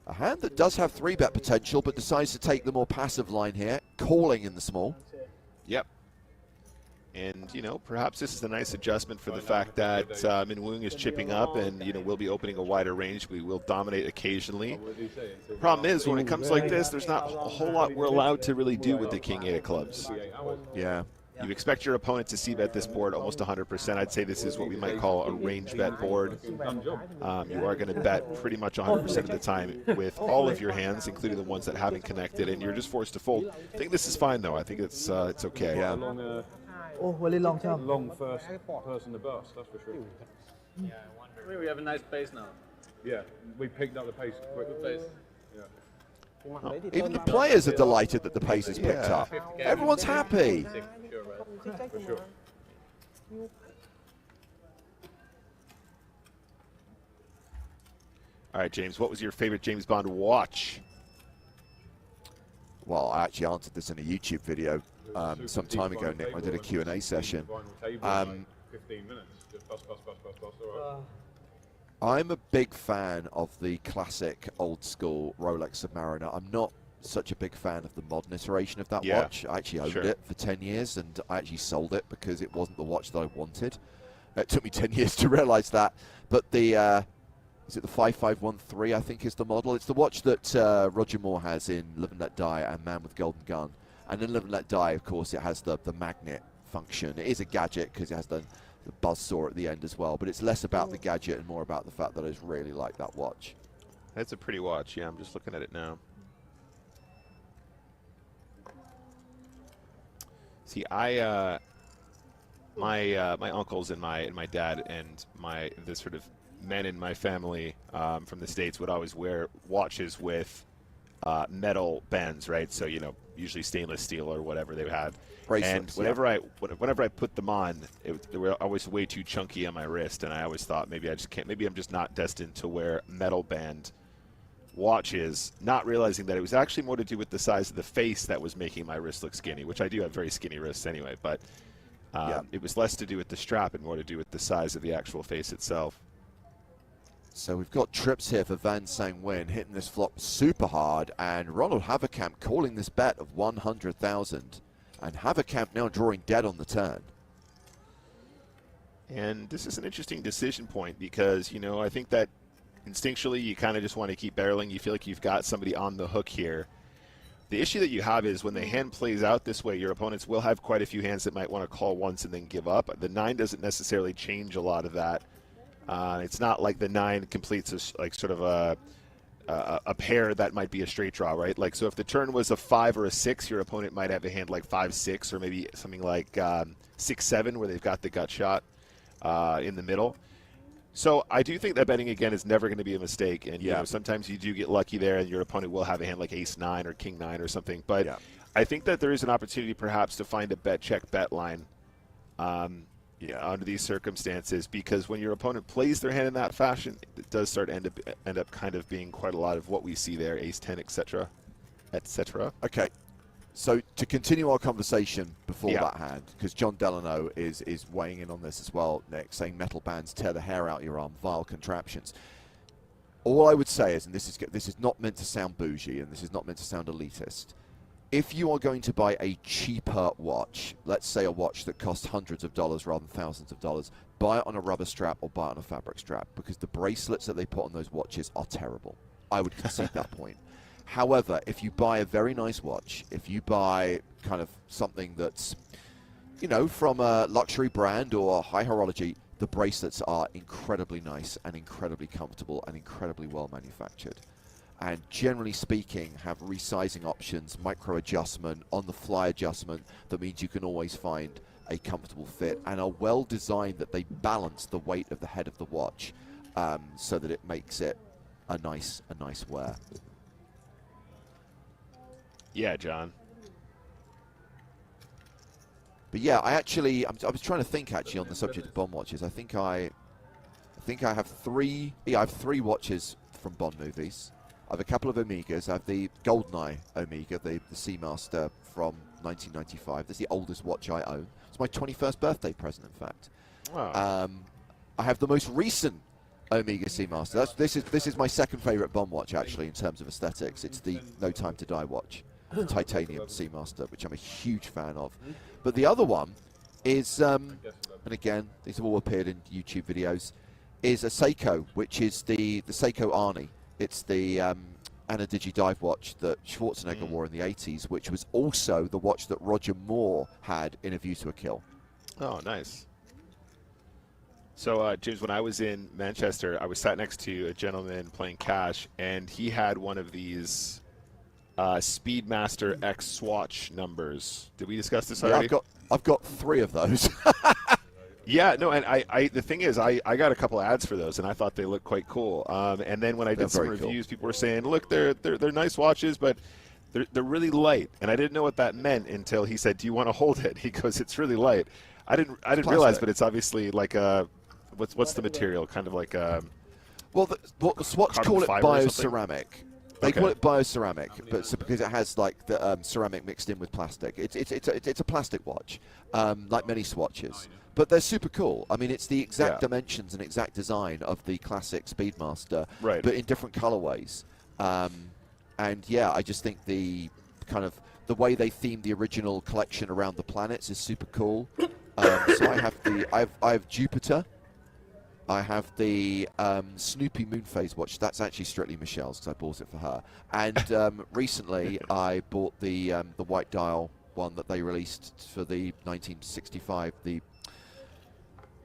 A hand that does have 3-bet potential but decides to take the more passive line here, calling in the small. Yep. And, you know, perhaps this is a nice adjustment for the fact that Min Woong is chipping up and, you know, we'll be opening a wider range. We will dominate occasionally. Problem is, when it comes like this, there's not a whole lot we're allowed to really do with the King 8 of clubs. Yeah. You expect your opponent to c-bet this board almost 100%. I'd say this is what we might call a range bet board. You are going to bet pretty much 100% of the time with all of your hands, including the ones that haven't connected, and you're just forced to fold. I think this is fine, though. I think it's okay. Yeah. Long first person to bust, that's for sure. Yeah, I mean, we have a nice pace now. Yeah, we picked up the pace quick. Good pace. Yeah. Oh, even the players are delighted that the pace is picked up. Everyone's happy. For sure. All right, James, what was your favorite James Bond watch? Well, I actually answered this in a YouTube video some time ago, Nick. I did a Q&A session. 15 minutes, just bust, all right. I'm a big fan of the classic old school Rolex Submariner. I'm not such a big fan of the modern iteration of that watch. I actually owned it for 10 years and I actually sold it because it wasn't the watch that I wanted. It took me 10 years to realize that. But the, is it the 5513, I think is the model? It's the watch that Roger Moore has in Live and Let Die and Man with Golden Gun. And in Live and Let Die, of course, it has the magnet function. It is a gadget because it has the buzz saw at the end as well. But it's less about the gadget and more about the fact that I just really like that watch. That's a pretty watch. Yeah, I'm just looking at it now. See, my uncles and my dad and the sort of men in my family from the States would always wear watches with metal bands, right? So, you know, usually stainless steel or whatever they had. Bracelets, and whenever I put them on, they were always way too chunky on my wrist, and I always thought maybe I just can't. Maybe I'm just not destined to wear metal band watches, not realizing that it was actually more to do with the size of the face that was making my wrist look skinny, which I do have very skinny wrists anyway, but it was less to do with the strap and more to do with the size of the actual face itself. So we've got trips here for Van Sangwin, hitting this flop super hard, and Ronald Haverkamp calling this bet of 100,000. And Haverkamp now drawing dead on the turn. And this is an interesting decision point because, you know, I think that instinctually you kind of just want to keep barreling. You feel like you've got somebody on the hook here. The issue that you have is when the hand plays out this way, your opponents will have quite a few hands that might want to call once and then give up. The 9 doesn't necessarily change a lot of that. It's not like the 9 completes like sort of a pair that might be a straight draw, right? Like, so if the turn was a 5 or a 6, your opponent might have a hand like 5-6 or maybe something like 6-7 where they've got the gut shot in the middle. So I do think that betting again is never going to be a mistake, and you know, sometimes you do get lucky there, and your opponent will have a hand like Ace-9 or King-9 or something. But I think that there is an opportunity perhaps to find a bet check bet line under these circumstances, because when your opponent plays their hand in that fashion, it does start end up kind of being quite a lot of what we see there, Ace-10, etc., etc. Okay. So to continue our conversation before that hand, because John Delano is weighing in on this as well, Nick, saying metal bands tear the hair out your arm, vile contraptions. All I would say is, and this is not meant to sound bougie, and this is not meant to sound elitist, if you are going to buy a cheaper watch, let's say a watch that costs hundreds of dollars rather than thousands of dollars, buy it on a rubber strap or buy it on a fabric strap, because the bracelets that they put on those watches are terrible. I would concede that point. However, if you buy a very nice watch, if you buy kind of something that's, you know, from a luxury brand or high horology, the bracelets are incredibly nice and incredibly comfortable and incredibly well manufactured. And generally speaking, have resizing options, micro adjustment, on-the-fly adjustment, that means you can always find a comfortable fit, and are well designed that they balance the weight of the head of the watch so that it makes it a nice wear. Yeah, John. But yeah, I was trying to think actually on the subject of Bond watches. I think I have 3. Yeah, I have 3 watches from Bond movies. I have a couple of Omegas. I have the GoldenEye Omega, the Seamaster from 1995. That's the oldest watch I own. It's my 21st birthday present, in fact. Wow. I have the most recent Omega Seamaster. This is my second favorite Bond watch actually in terms of aesthetics. It's the No Time to Die watch, the titanium Seamaster, which I'm a huge fan of. But the other one is, and again, these have all appeared in YouTube videos, is a Seiko, which is the Seiko Arnie. It's the Anna Digi dive watch that Schwarzenegger wore in the 80s, which was also the watch that Roger Moore had in A View to a Kill. Oh, nice. So, James, when I was in Manchester, I was sat next to a gentleman playing cash, and he had one of these Speedmaster X Swatch numbers. Did we discuss this already? Yeah, I've got 3 of those. Yeah, no, and I the thing is, I got a couple ads for those, and I thought they looked quite cool. And then when I did some reviews, people were saying, look, they're nice watches, but they're really light. And I didn't know what that meant until he said, do you want to hold it? He goes, it's really light. I didn't realize, but it's obviously like a, what's the material? Kind of like a... Well, the Swatch call it bioceramic. They call it bioceramic, but because it has like the ceramic mixed in with plastic. It's a plastic watch, like many Swatches. But they're super cool. I mean, it's the exact dimensions and exact design of the classic Speedmaster, but in different colorways. And yeah, I just think the kind of the way they themed the original collection around the planets is super cool. So I have Jupiter. I have the Snoopy Moonphase watch. That's actually strictly Michelle's because I bought it for her. And recently I bought the white dial one that they released for the 1965.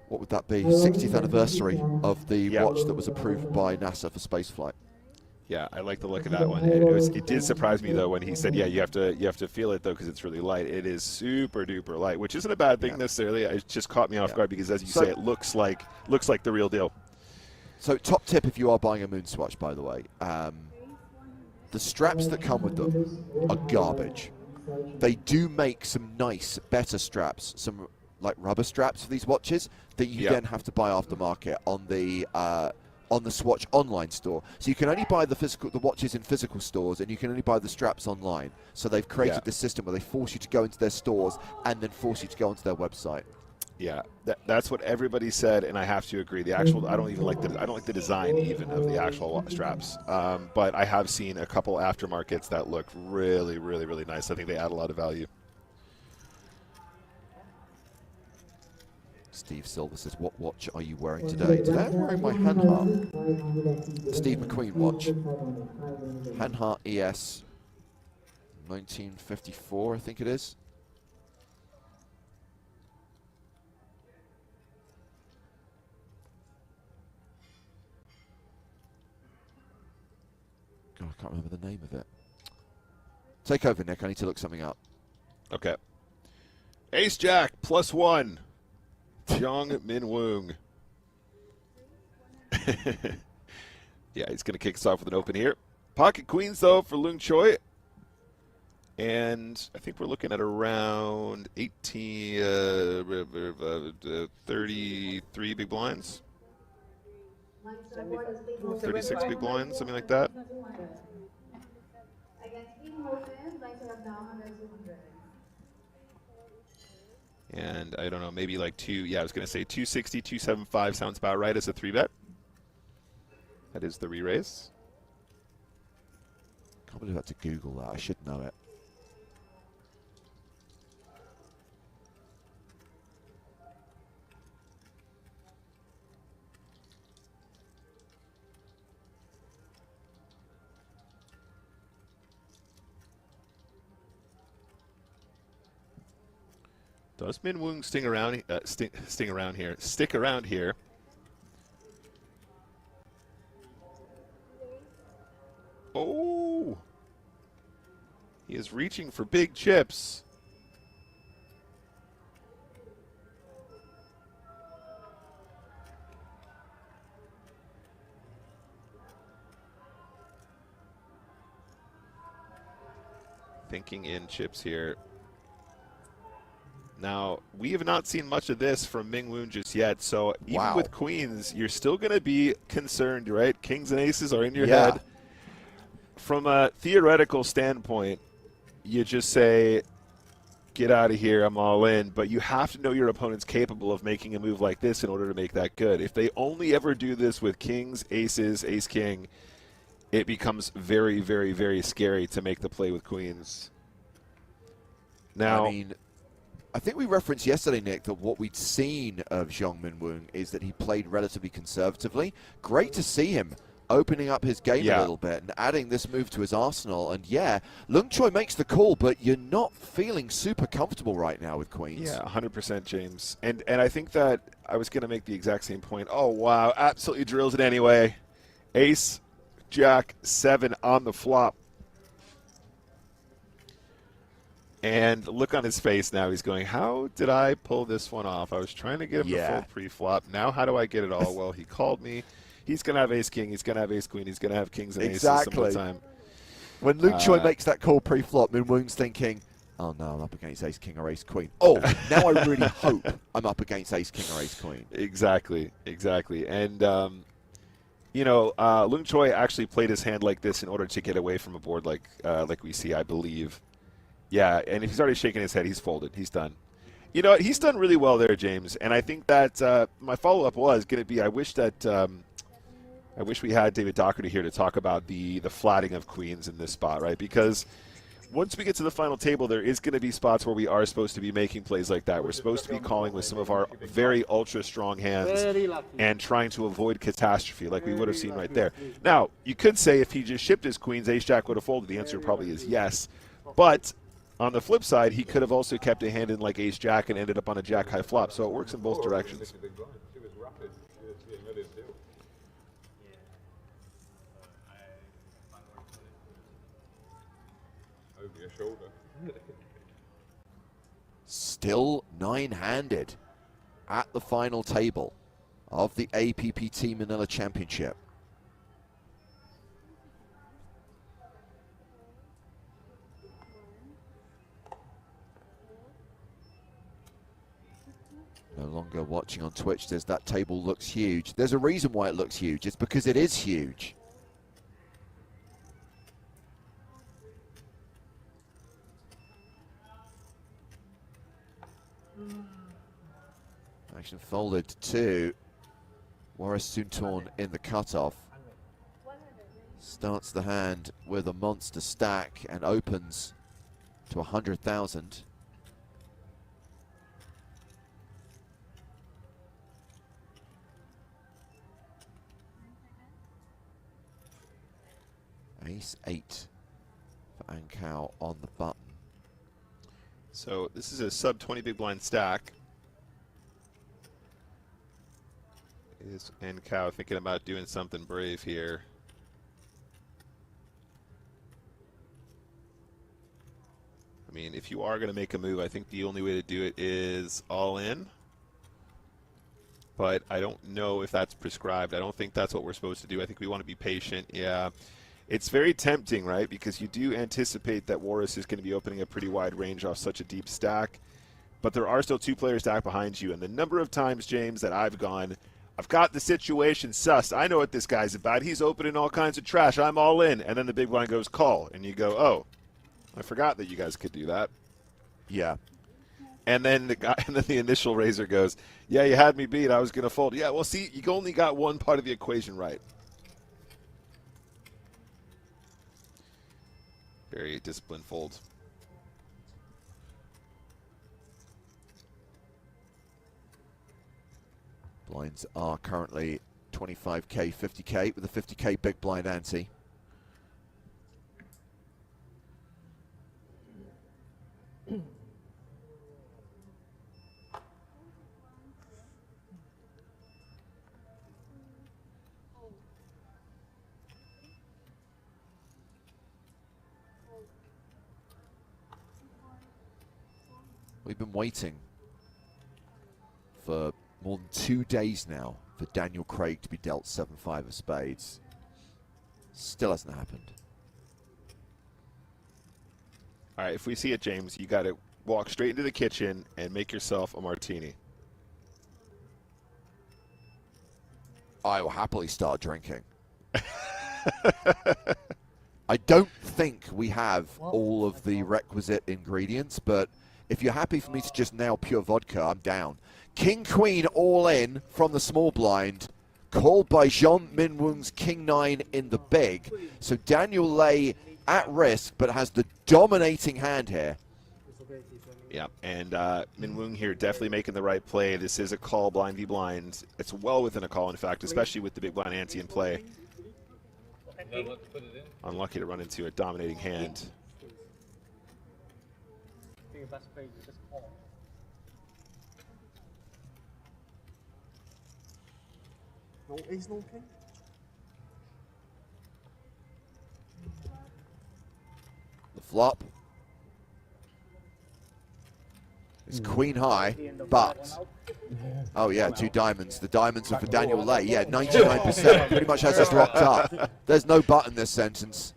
What would that be? 60th anniversary of the watch that was approved by NASA for spaceflight. Yeah, I like the look of that one. It did surprise me though when he said, "Yeah, you have to feel it though because it's really light." It is super duper light, which isn't a bad thing necessarily. It just caught me off guard because, as you say, it looks like the real deal. So, top tip if you are buying a Moon Swatch, by the way, the straps that come with them are garbage. They do make some nice, better straps, some like rubber straps for these watches that you then have to buy aftermarket on the Swatch online store. So you can only buy the watches in physical stores, and you can only buy the straps online. So they've created this system where they force you to go into their stores and then force you to go onto their website. Yeah, that's what everybody said, and I have to agree. The actual, I don't like the design even of the actual straps. But I have seen a couple aftermarkets that look really, really, really nice. I think they add a lot of value. Steve Silver says, what watch are you wearing today? Today I'm wearing my Hanhart Steve McQueen watch. Hanhart ES 1954, I think it is. God, I can't remember the name of it. Take over, Nick. I need to look something up. Okay. Ace Jack +1. Jong Min Woong. Yeah, he's going to kick us off with an open here. Pocket queens, though, for Leung Choi. And I think we're looking at around 33 big blinds. 36 big blinds, something like that. And I don't know, maybe like I was going to say 260, 275 sounds about right as a 3-bet. That is the re-raise. Can't believe I had to Google that. I should know it. Does Min Woong stick around here? Oh! He is reaching for big chips. Thinking in chips here. Now, we have not seen much of this from Ming Woon just yet, so even with queens, you're still going to be concerned, right? Kings and aces are in your head. From a theoretical standpoint, you just say, get out of here, I'm all in, but you have to know your opponent's capable of making a move like this in order to make that good. If they only ever do this with kings, aces, ace-king, it becomes very, very, very scary to make the play with queens. Now, I mean, I think we referenced yesterday, Nick, that what we'd seen of Jong Min Woong is that he played relatively conservatively. Great to see him opening up his game a little bit and adding this move to his arsenal. And yeah, Leung Choi makes the call, but you're not feeling super comfortable right now with queens. Yeah, 100%, James. And I think that I was going to make the exact same point. Oh, wow, absolutely drills it anyway. Ace, Jack, 7 on the flop. And look on his face now. He's going, how did I pull this one off? I was trying to get him to full pre-flop. Now how do I get it all? Well, he called me. He's going to have ace-king. He's going to have ace-queen. He's going to have kings and aces some of the time. When Leung Choi makes that call pre-flop, Min Woong's thinking, oh, no, I'm up against ace-king or ace-queen. Oh, now I really hope I'm up against ace-king or ace-queen. Exactly, exactly. And, you know, Leung Choi actually played his hand like this in order to get away from a board like we see, I believe. Yeah, and if he's already shaking his head, he's folded. He's done. You know what? He's done really well there, James. And I think that my follow-up was going to be, I wish we had David Doherty here to talk about the flatting of queens in this spot, right? Because once we get to the final table, there is going to be spots where we are supposed to be making plays like that. We're supposed to be calling with some of our very ultra-strong hands and trying to avoid catastrophe like we would have seen right there. Now, you could say if he just shipped his queens, ace-jack would have folded. The answer probably is yes. But on the flip side, he could have also kept a hand in like ace-jack and ended up on a jack-high flop. So it works in both directions. Still 9-handed at the final table of the APPT Manila Championship. No longer watching on Twitch says that table looks huge. There's a reason why it looks huge. It's because it is huge. Action folded to Waris Suntorn in the cutoff. Starts the hand with a monster stack and opens to 100,000. Ace 8 for Ankau on the button. So this is a sub 20 big blind stack. Is Ankau thinking about doing something brave here? I mean, if you are going to make a move, I think the only way to do it is all in. But I don't know if that's prescribed. I don't think that's what we're supposed to do. I think we want to be patient. Yeah. It's very tempting, right? Because you do anticipate that Walrus is going to be opening a pretty wide range off such a deep stack. But there are still 2 players stacked behind you. And the number of times, James, that I've gone, I've got the situation sussed. I know what this guy's about. He's opening all kinds of trash. I'm all in. And then the big blind goes call. And you go, oh, I forgot that you guys could do that. Yeah. And then the initial raiser goes, yeah, you had me beat. I was going to fold. Yeah, well, see, you only got one part of the equation right. Very disciplined fold. Blinds are currently 25k, 50k with a 50k big blind ante. We've been waiting for more than 2 days now for Daniel Craig to be dealt 7-5 of spades. Still hasn't happened. All right, if we see it, James, you got to walk straight into the kitchen and make yourself a martini. I will happily start drinking. I don't think we have all of the requisite ingredients, but if you're happy for me to just nail pure vodka, I'm down. King Queen all in from the small blind, called by Jean Minwoong's King 9 in the big. So Daniel Lay at risk, but has the dominating hand here. Yeah, and Minwoong here definitely making the right play. This is a call blind v blind. It's well within a call, in fact, especially with the big blind ante in play. Unlucky to run into a dominating hand. No ace, no king. The flop is queen high, but oh yeah, 2 diamonds. The diamonds are for Daniel Lay. Yeah, 99%. Pretty much has us locked up. There's no but in this sentence.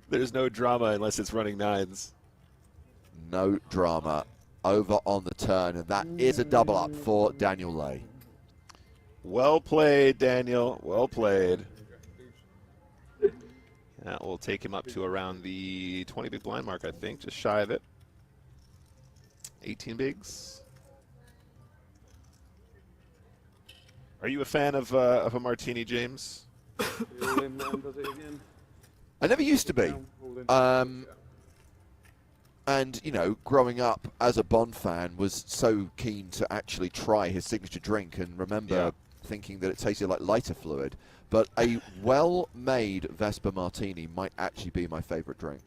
There's no drama unless it's running 9s. No drama over on the turn, and that is a double up for Daniel Lay. Well played, Daniel. Well played. That will take him up to around the 20 big blind mark, I think, just shy of it. 18 bigs. Are you a fan of a martini, James? I never used to be. And, you know, growing up as a Bond fan was so keen to actually try his signature drink and remember thinking that it tasted like lighter fluid. But a well-made Vespa Martini might actually be my favorite drink.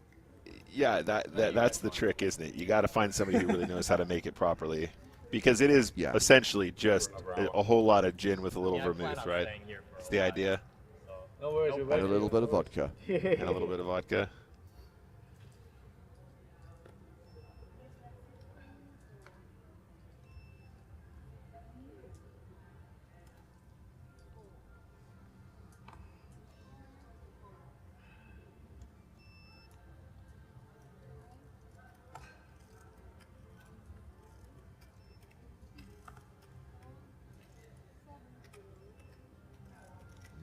Yeah, that's the trick, isn't it? You got to find somebody who really knows how to make it properly. Because it is essentially just a whole lot of gin with a little vermouth, right? It's the idea. And a little bit of vodka. And a little bit of vodka.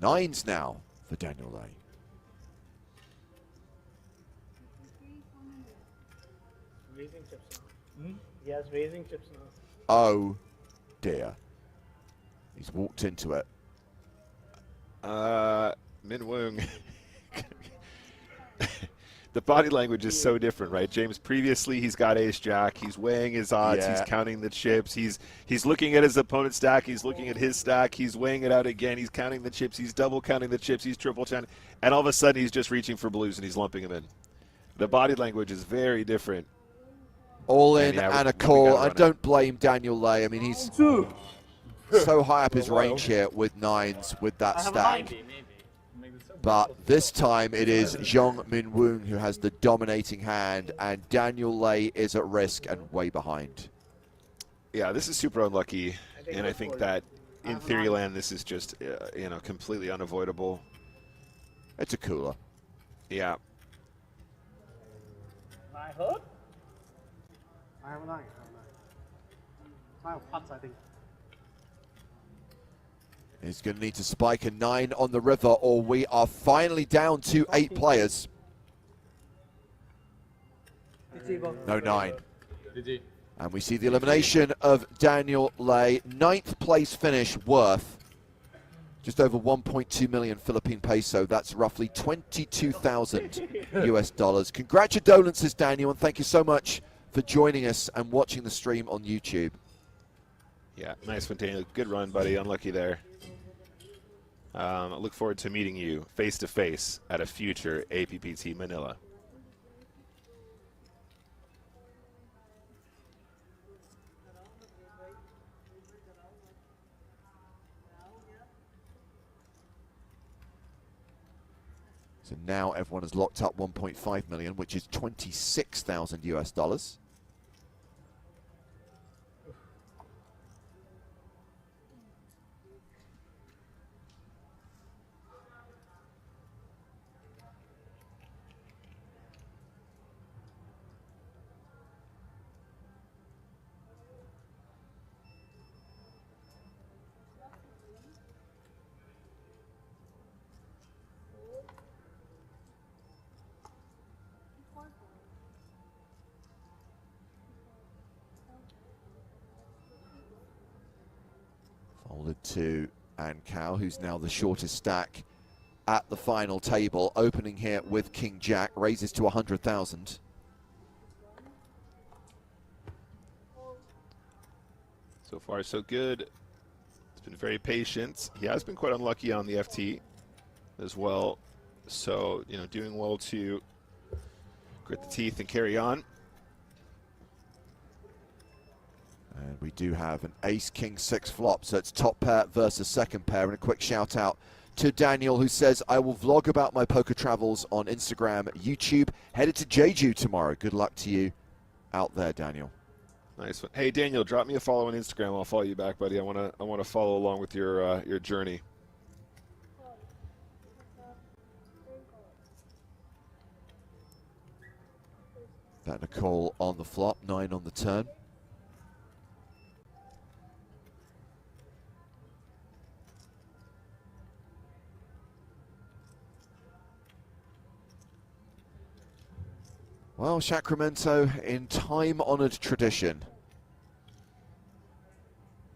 Nines now for Daniel Lay. Raising chips now. He has raising chips now. Oh dear. He's walked into it. Minwoong. The body language is so different, right, James? Previously, he's got ace-jack. He's weighing his odds. Yeah. He's counting the chips. He's looking at his opponent's stack. He's looking at his stack. He's weighing it out again. He's counting the chips. He's double counting the chips. He's triple counting. And all of a sudden, he's just reaching for blues and he's lumping them in. The body language is very different. All in yeah, and a we call. gotta I run it. don't blame Daniel Lay. I mean, he's so high up his range here with nines with that stack. Maybe. Make it so But this time it is Zhong Minwoong who has the dominating hand, and Daniel Lay is at risk and way behind. Yeah, this is super unlucky, and I think that in theory land, this is just completely unavoidable. It's a cooler. Yeah. I heard. I have a nine. I have putts, I think. He's going to need to spike a 9 on the river, or we are finally down to 8 players. No 9. GG. And we see the elimination of Daniel Lay. 9th place finish worth just over 1.2 million Philippine peso. That's roughly 22,000 US dollars. Congratulations, Daniel, and thank you so much for joining us and watching the stream on YouTube. Yeah, nice one, Daniel. Good run, buddy. Unlucky there. I look forward to meeting you face-to-face at a future APPT Manila. So now everyone has locked up 1.5 million, which is 26,000 US dollars. Folded to Ankau, who's now the shortest stack at the final table. Opening here with King Jack, raises to 100,000. So far, so good. He's been very patient. He has been quite unlucky on the FT as well. So, doing well to grit the teeth and carry on. And we do have an ace-king-6 flop, so it's top pair versus second pair. And a quick shout out to Daniel, who says, I will vlog about my poker travels on Instagram, YouTube. Headed to Jeju tomorrow. Good luck to you out there, Daniel. Nice one. Hey, Daniel, drop me a follow on Instagram. I'll follow you back, buddy. I wanna follow along with your journey. That a call on the flop, 9 on the turn. Well, Sacramento, in time-honored tradition,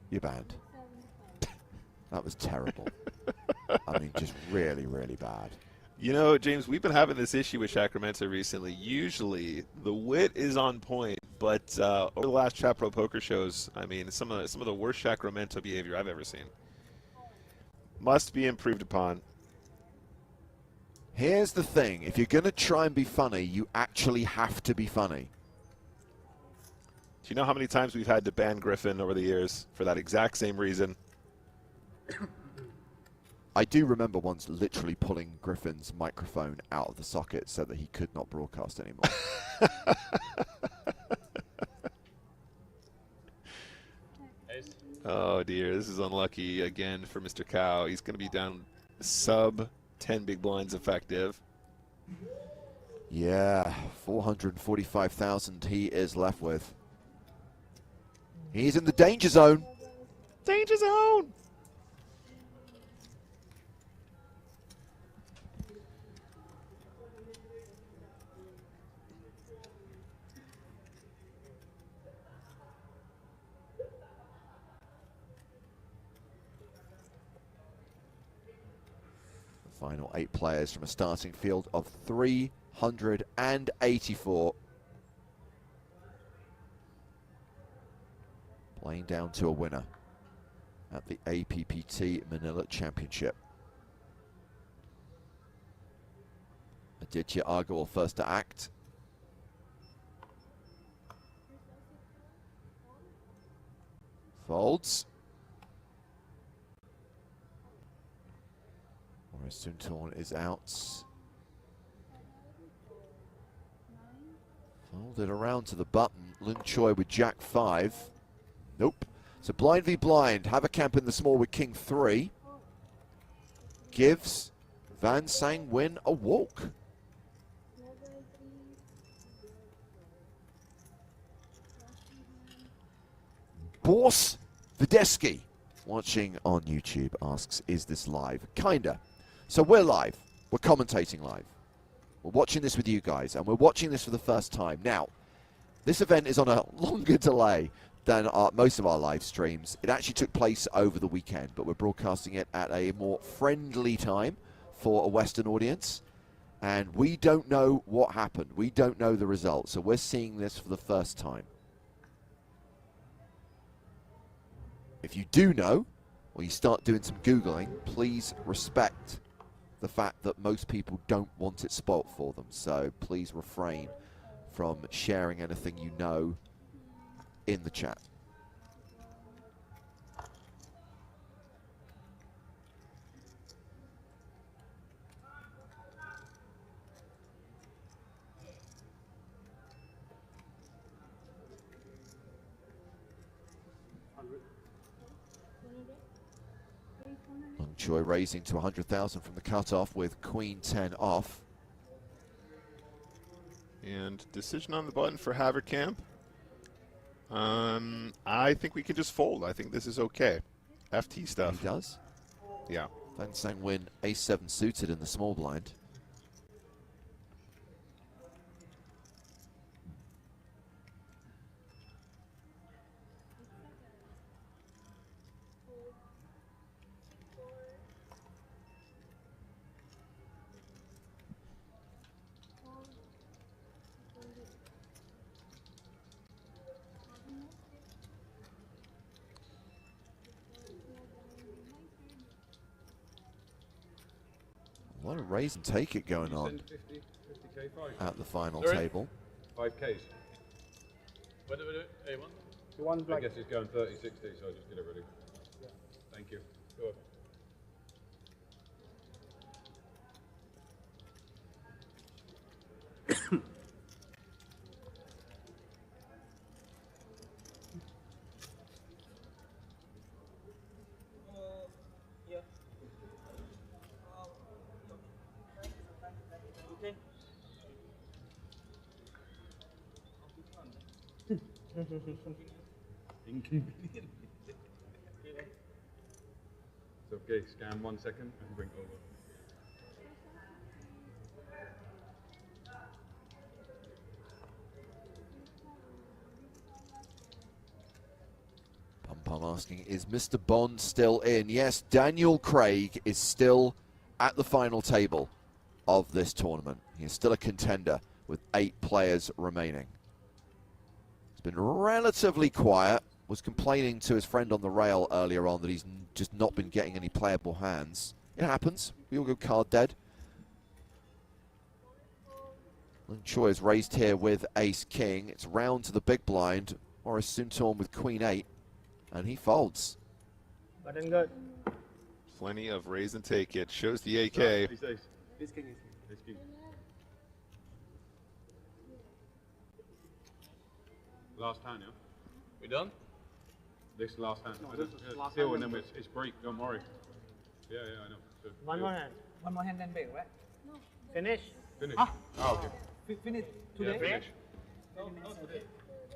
you're banned. That was terrible. I mean, just really, really bad. James, we've been having this issue with Sacramento recently. Usually, the wit is on point, but over the last Chat Pro Poker shows, I mean, some of the worst Sacramento behavior I've ever seen. Must be improved upon. Here's the thing. If you're going to try and be funny, you actually have to be funny. Do you know how many times we've had to ban Griffin over the years for that exact same reason? I do remember once literally pulling Griffin's microphone out of the socket so that he could not broadcast anymore. Oh, dear. This is unlucky again for Mr. Cow. He's going to be down sub 10 big blinds effective. Yeah, 445,000 he is left with. He's in the danger zone. Danger zone! Final 8 players from a starting field of 300. 184. Playing down to a winner at the APPT Manila Championship. Aditya Agarwal first to act. Folds. Suntorn is out. Folded around to the button. Lung Choi with Jack 5. Nope. So blind v blind. Haverkamp in the small with King 3. Gives Van Sang Win a walk. Boris Videski, watching on YouTube, asks, is this live? Kinda. So we're live. We're commentating live. We're watching this with you guys, and we're watching this for the first time. Now, this event is on a longer delay than most of our live streams. It actually took place over the weekend, but we're broadcasting it at a more friendly time for a Western audience. And we don't know what happened. We don't know the results. So we're seeing this for the first time. If you do know, or you start doing some Googling, please respect the fact that most people don't want it spoilt for them. So please refrain from sharing anything you know in the chat. Lung Choi raising to 100,000 from the cutoff with Queen 10 off. And decision on the button for Haverkamp. I think we can just fold. I think this is okay. FT stuff. He does. Yeah. Van Sang Win A7 suited in the small blind. A lot of raise and take it going on 50k, 5. at the final Sorry? table. 5k's. What do we do? A1? You want I black? guess it's going 30, 60, so I'll just get it ready. Thank you. Go on. Inconvenient. So, okay, scan 1 second and bring it over. Pum Pum asking, is Mr. Bond still in? Yes, Daniel Craig is still at the final table of this tournament. He is still a contender with 8 players remaining. He's been relatively quiet. Was complaining to his friend on the rail earlier on that he's just not been getting any playable hands. It happens. We all go card dead. Lung Choi is raised here with Ace King. It's round to the big blind. Morris Suntorn with Queen 8. And he folds. Button good. Plenty of raise and take it. Shows the AK. Ace, ace. This king is. Ace, king. Last hand, yeah? We done? This last hand. No, this is last Still, hand. and then it's break, don't worry. Yeah, I know. So, One more hand. One more hand then break, right? Finish. Finish. Ah. Oh, okay. Finish Yeah, today? finish.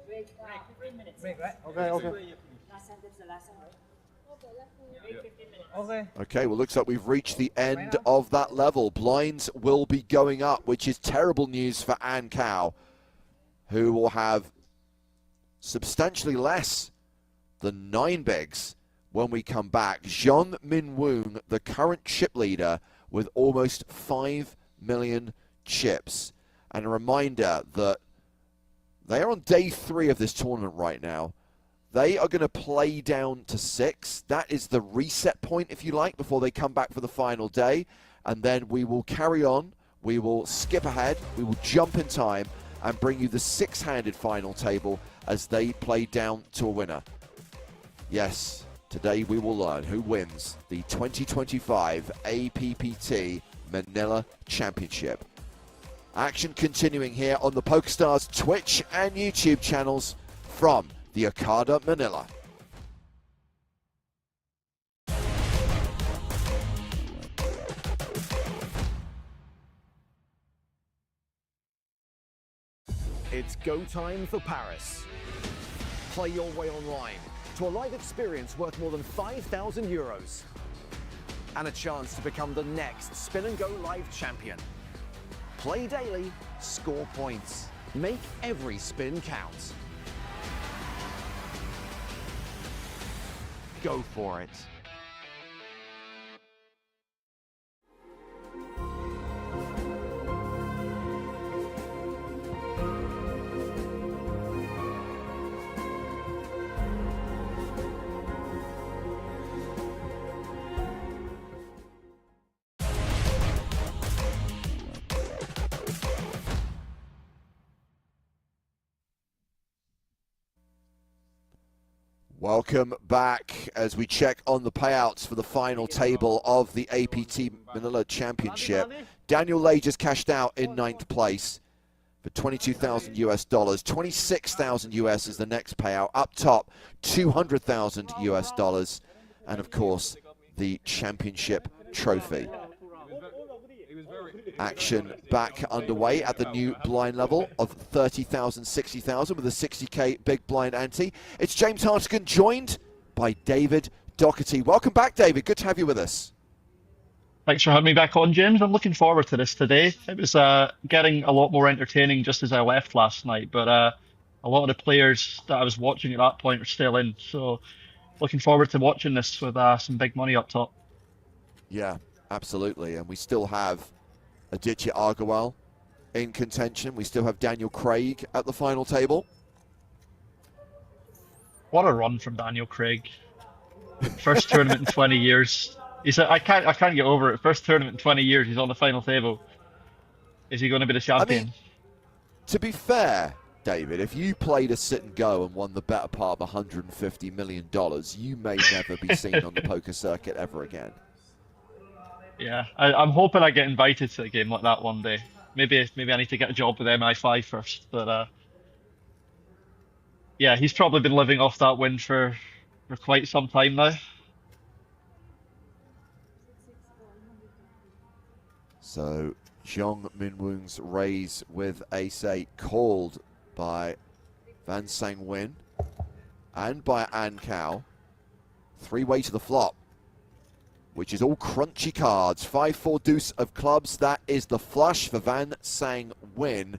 Break, 15 minutes. Break, right? Okay, okay. Last hand, that's the last hand, right? Yeah. Okay. Okay, well, looks like we've reached the end of that level. Blinds will be going up, which is terrible news for Ann Cow, who will have substantially less than 9 bigs when we come back. Jean Min Woong, the current chip leader, with almost 5 million chips. And a reminder that they are on day 3 of this tournament right now. They are going to play down to 6. That is the reset point, if you like, before they come back for the final day. And then we will carry on. We will skip ahead. We will jump in time and bring you the 6-handed final table as they play down to a winner. Yes, today we will learn who wins the 2025 APPT Manila Championship. Action continuing here on the PokerStars Twitch and YouTube channels from the APPT Manila. It's go time for Paris. Play your way online to a live experience worth more than 5,000 euros. And a chance to become the next Spin and Go Live champion. Play daily, score points. Make every spin count. Go for it. Welcome back as we check on the payouts for the final table of the APT Manila Championship. Daniel Lay just cashed out in 9th place for 22,000 US dollars. 26,000 US is the next payout. Up top, 200,000 US dollars. And of course, the championship trophy. Action back underway at the new blind level of 30,000, 60,000 with a 60k big blind ante. It's James Hartigan joined by David Doherty. Welcome back, David. Good to have you with us. Thanks for having me back on, James. I'm looking forward to this today. It was getting a lot more entertaining just as I left last night, but a lot of the players that I was watching at that point are still in. So looking forward to watching this with some big money up top. Yeah, absolutely. And we still have Aditya Agarwal in contention. We still have Daniel Craig at the final table. What a run from Daniel Craig. First tournament in 20 years. He said, I can't get over it. First tournament in 20 years, he's on the final table. Is he going to be the champion? I mean, to be fair, David, if you played a sit and go and won the better part of $150 million, you may never be seen on the poker circuit ever again. Yeah, I'm hoping I get invited to a game like that one day. Maybe I need to get a job with MI5 first. But yeah, he's probably been living off that win for quite some time now. So Zhong Minwoong's raise with ace-8 called by Van Sang Win and by An Cao. 3-way to the flop, which is all crunchy cards. 5-4 deuce of clubs. That is the flush for Van Sang Win.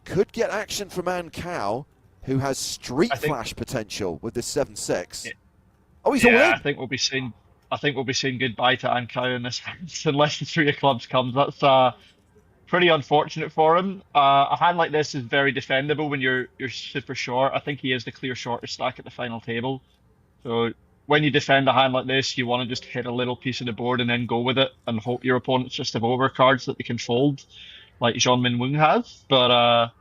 Could get action from An Cao, who has street flash potential with this 7-6. Oh, he's all in. I think we'll be saying goodbye to An Cao in this unless the 3 of clubs comes. That's pretty unfortunate for him. A hand like this is very defendable when you're super short. I think he is the clear shortest stack at the final table. So when you defend a hand like this, you want to just hit a little piece of the board and then go with it and hope your opponents just have overcards that they can fold, like Zhong Minwoong has. But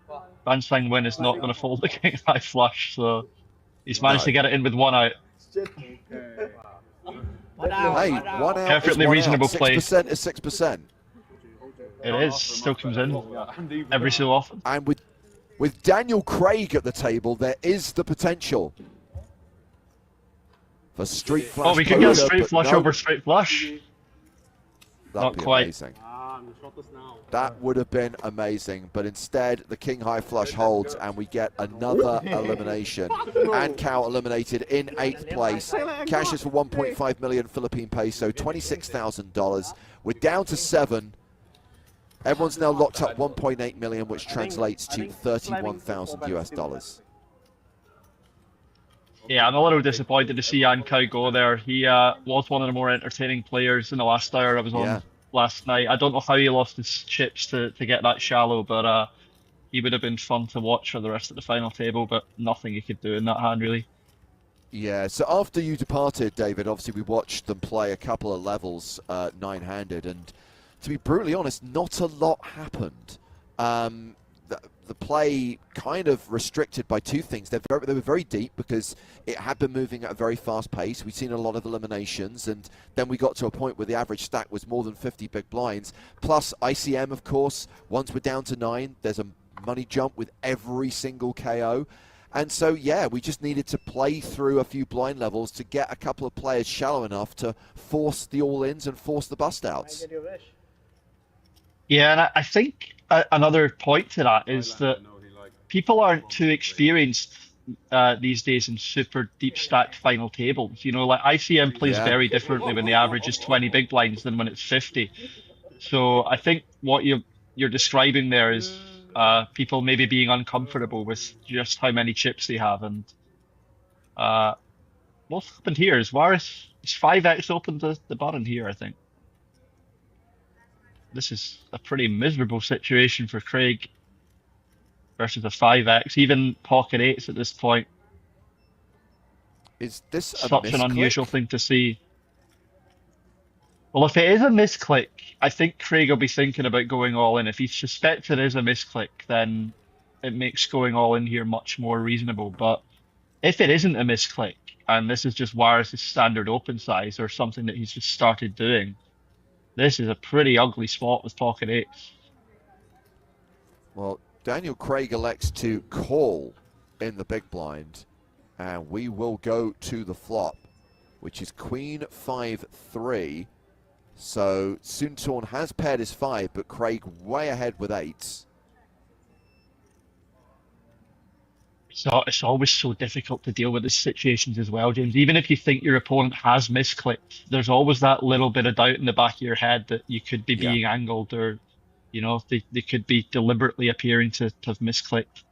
Van Sang Win is not going to fold the king high flush, so he's managed to get it in with 1 out. Hey, 1 out. Perfectly reasonable play. 6% is 6%. It is. Still comes in every so often. And with Daniel Craig at the table, there is the potential for street flush. Oh, we can get a straight flush over straight flush. Not quite. Amazing. That would have been amazing, but instead the king high flush holds and we get another elimination. An Cao eliminated in 8th place. Cashes for 1.5 million Philippine peso, $26,000. We're down to 7. Everyone's now locked up 1.8 million, which translates to 31,000 US dollars. Yeah, I'm a little disappointed to see An Cao go there. He was one of the more entertaining players in the last hour I was on last night. I don't know how he lost his chips to get that shallow, but he would have been fun to watch for the rest of the final table, but nothing he could do in that hand, really. Yeah, so after you departed, David, obviously we watched them play a couple of levels nine-handed, and to be brutally honest, not a lot happened. The play kind of restricted by two things. They were very deep because it had been moving at a very fast pace. We'd seen a lot of eliminations, and then we got to a point where the average stack was more than 50 big blinds. Plus ICM, of course, once we're down to 9, there's a money jump with every single KO. And so, yeah, we just needed to play through a few blind levels to get a couple of players shallow enough to force the all-ins and force the bust-outs. Yeah, and I think another point to that is that people aren't too experienced these days in super deep stacked final tables. You know, like ICM plays very differently when the average is 20 big blinds than when it's 50. So I think what you're describing there is people maybe being uncomfortable with just how many chips they have. And what's happened here is Varus is 5x opened the button here, I think. This is a pretty miserable situation for Craig versus a 5x, even pocket 8s at this point. Is this such an unusual thing to see? Well, if it is a misclick, I think Craig will be thinking about going all in. If he suspects it is a misclick, then it makes going all in here much more reasonable. But if it isn't a misclick, and this is just Warris's standard open size or something that he's just started doing, this is a pretty ugly spot with pocket 8s. Well, Daniel Craig elects to call in the big blind, and we will go to the flop, which is Queen 5-3. So Soontorn has paired his 5, but Craig way ahead with 8s. So it's always so difficult to deal with these situations as well, James. Even if you think your opponent has misclicked, there's always that little bit of doubt in the back of your head that you could be being angled, or, you know, they could be deliberately appearing to have misclicked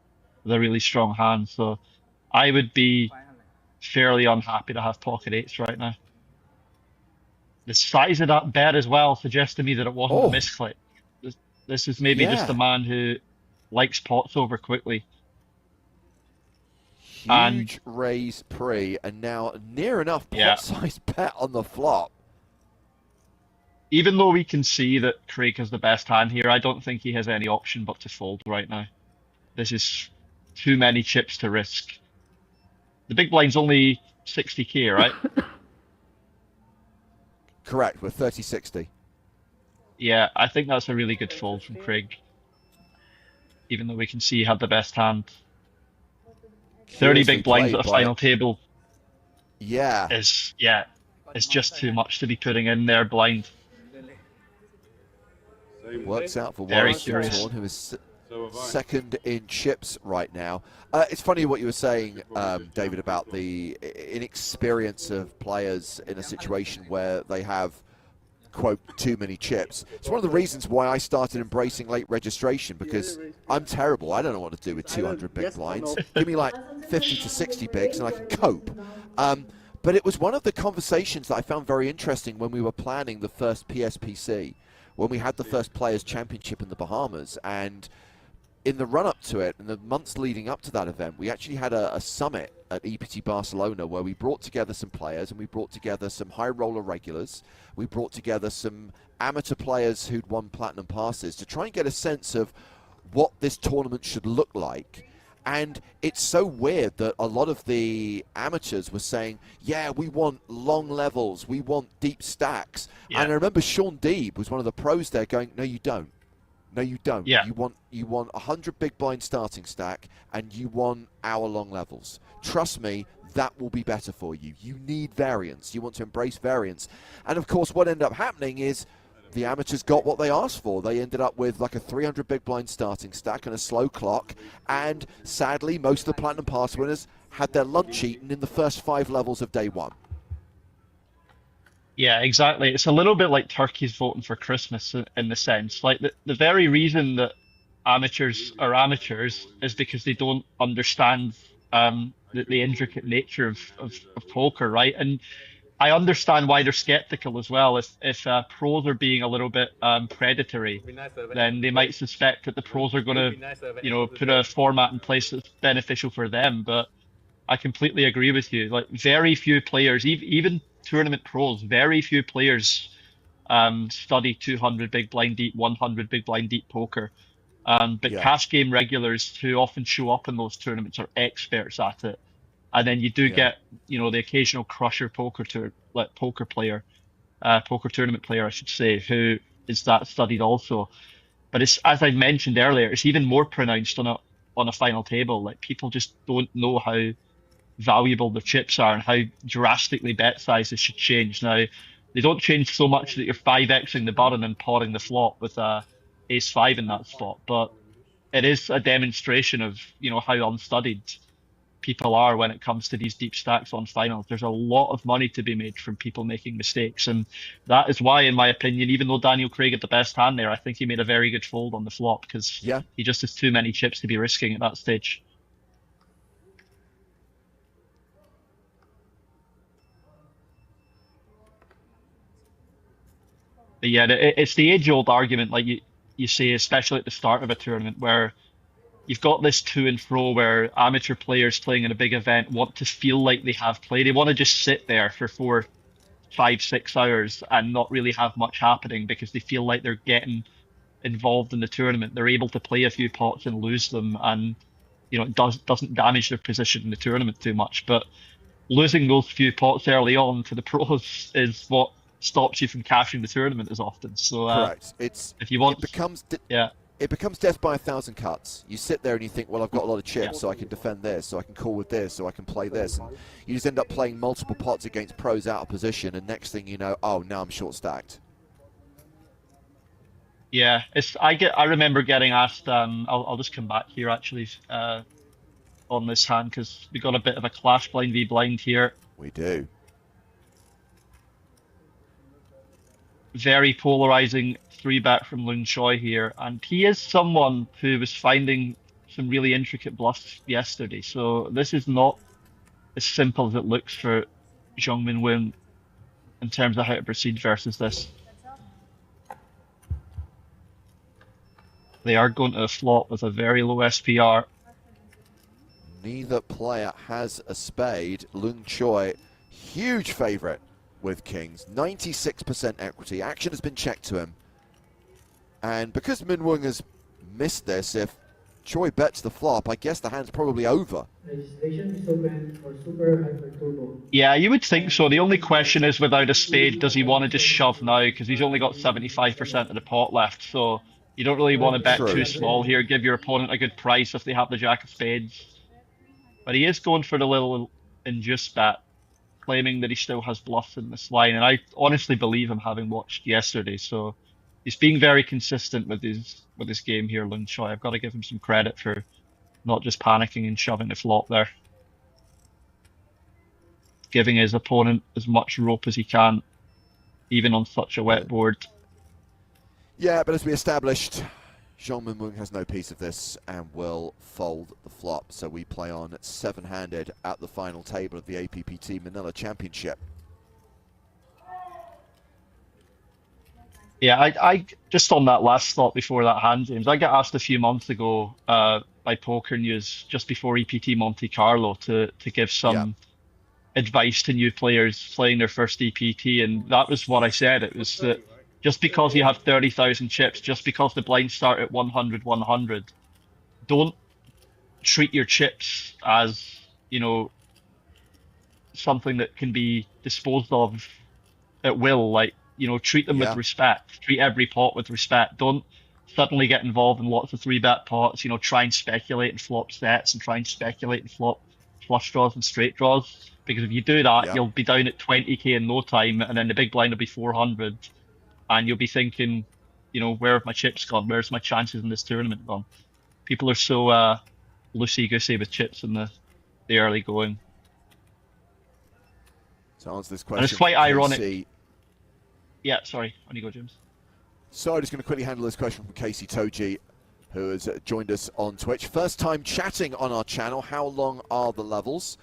with a really strong hand. So I would be fairly unhappy to have pocket 8s right now. The size of that bet as well suggests to me that it wasn't a misclick. This is maybe just a man who likes pots over quickly. Huge raise pre, and now near enough pot-size bet on the flop. Even though we can see that Craig has the best hand here, I don't think he has any option but to fold right now. This is too many chips to risk. The big blind's only 60k, right? Correct, we're 30-60. Yeah, I think that's a really good fold from Craig. Even though we can see he had the best hand. 30 big blinds at a final table. Yeah. It's just too much to be putting in there blind. Works out for Very Warren curious. Soontorn, who is second in chips right now. It's funny what you were saying, David, about the inexperience of players in a situation where they have, quote, too many chips. It's one of the reasons why I started embracing late registration, because I'm terrible. I don't know what to do with 200 big blinds. Give me like 50 to 60 bigs and I can cope. But it was one of the conversations that I found very interesting when we were planning the first PSPC, when we had the first Players' Championship in the Bahamas. And in the run-up to it, in the months leading up to that event, we actually had a summit at APPT Barcelona where we brought together some players, and we brought together some high-roller regulars. We brought together some amateur players who'd won Platinum Passes to try and get a sense of what this tournament should look like. And it's so weird that a lot of the amateurs were saying, yeah, we want long levels, we want deep stacks. And I remember Sean Deeb was one of the pros there going, no, you don't. No, you don't. Yeah. You want 100 big blind starting stack, and you want hour-long levels. Trust me, that will be better for you. You need variance. You want to embrace variance. And, of course, what ended up happening is the amateurs got what they asked for. They ended up with like a 300 big blind starting stack and a slow clock. And, sadly, most of the Platinum Pass winners had their lunch eaten in the first 5 levels of day 1. Yeah, exactly. It's a little bit like turkeys voting for Christmas in the sense. Like the very reason that amateurs are amateurs is because they don't understand the intricate nature of poker, right? And I understand why they're skeptical as well. If pros are being a little bit predatory, then they might suspect that the pros are going to, put a format in place that's beneficial for them. But I completely agree with you. Like very few players, even tournament pros, very few players study 200 big blind deep, 100 big blind deep poker. But cash game regulars who often show up in those tournaments are experts at it. And then you do get, the occasional crusher poker player, poker tournament player, I should say, who is that studied also. But it's, as I mentioned earlier, it's even more pronounced on a final table. Like people just don't know how valuable their chips are and how drastically bet sizes should change. Now, they don't change so much that you're 5xing the button and potting the flop with ace-5 in that spot, but it is a demonstration of, how unstudied people are when it comes to these deep stacks on finals. There's a lot of money to be made from people making mistakes, and that is why, in my opinion, even though Daniel Craig had the best hand there, I think he made a very good fold on the flop because he just has too many chips to be risking at that stage. But yeah, it's the age-old argument, like you say, especially at the start of a tournament, where you've got this to and fro where amateur players playing in a big event want to feel like they have play. They want to just sit there for 4, 5, 6 hours and not really have much happening because they feel like they're getting involved in the tournament. They're able to play a few pots and lose them, and it doesn't damage their position in the tournament too much. But losing those few pots early on to the pros is what stops you from cashing the tournament as often. So correct. If you want, it becomes death by 1,000 cuts. You sit there and you think, well, I've got a lot of chips, so I can defend this, so I can call with this, so I can play this. And you just end up playing multiple pots against pros out of position, and next thing you know, oh, now I'm short stacked. Yeah, I remember getting asked. I'll just come back here actually on this hand because we got a bit of a clash blind v blind here. We do. Very polarizing 3-bet from Lung Choi here, and he is someone who was finding some really intricate bluffs yesterday. So this is not as simple as it looks for Jungmin Won in terms of how to proceed versus this. They are going to a flop with a very low SPR. Neither player has a spade. Lung Choi, huge favorite with kings, 96% equity. Action has been checked to him. And because Min Won has missed this, if Choi bets the flop, I guess the hand's probably over. Yeah, you would think so. The only question is, without a spade, does he want to just shove now? Because he's only got 75% of the pot left. So you don't really want to bet too small here. Give your opponent a good price if they have the jack of spades. But he is going for the little induced bet, claiming that he still has bluffs in this line, and I honestly believe him, having watched yesterday. So he's being very consistent with his game here, Lung Choi. I've got to give him some credit for not just panicking and shoving the flop there, giving his opponent as much rope as he can, even on such a wet board. Yeah, but as we established, Jungmin Won has no piece of this and will fold the flop. So we play on 7-handed at the final table of the APPT Manila Championship. Yeah, I just on that last thought before that hand, James, I got asked a few months ago by Poker News, just before EPT Monte Carlo, to give some advice to new players playing their first EPT, and that was what I said. It was that just because you have 30,000 chips, just because the blinds start at 100, don't treat your chips as, something that can be disposed of at will. Like, treat them with respect. Treat every pot with respect. Don't suddenly get involved in lots of 3-bet pots, try and speculate and flop sets and try and speculate and flop flush draws and straight draws. Because if you do that, you'll be down at 20k in no time, and then the big blind will be 400. And you'll be thinking, where have my chips gone? Where's my chances in this tournament gone? People are so loosey-goosey with chips in the early going. To answer this question, and it's quite ironic. Yeah, sorry. On you go, James. So I'm just going to quickly handle this question from Casey Toji, who has joined us on Twitch. First time chatting on our channel. How long are the levels?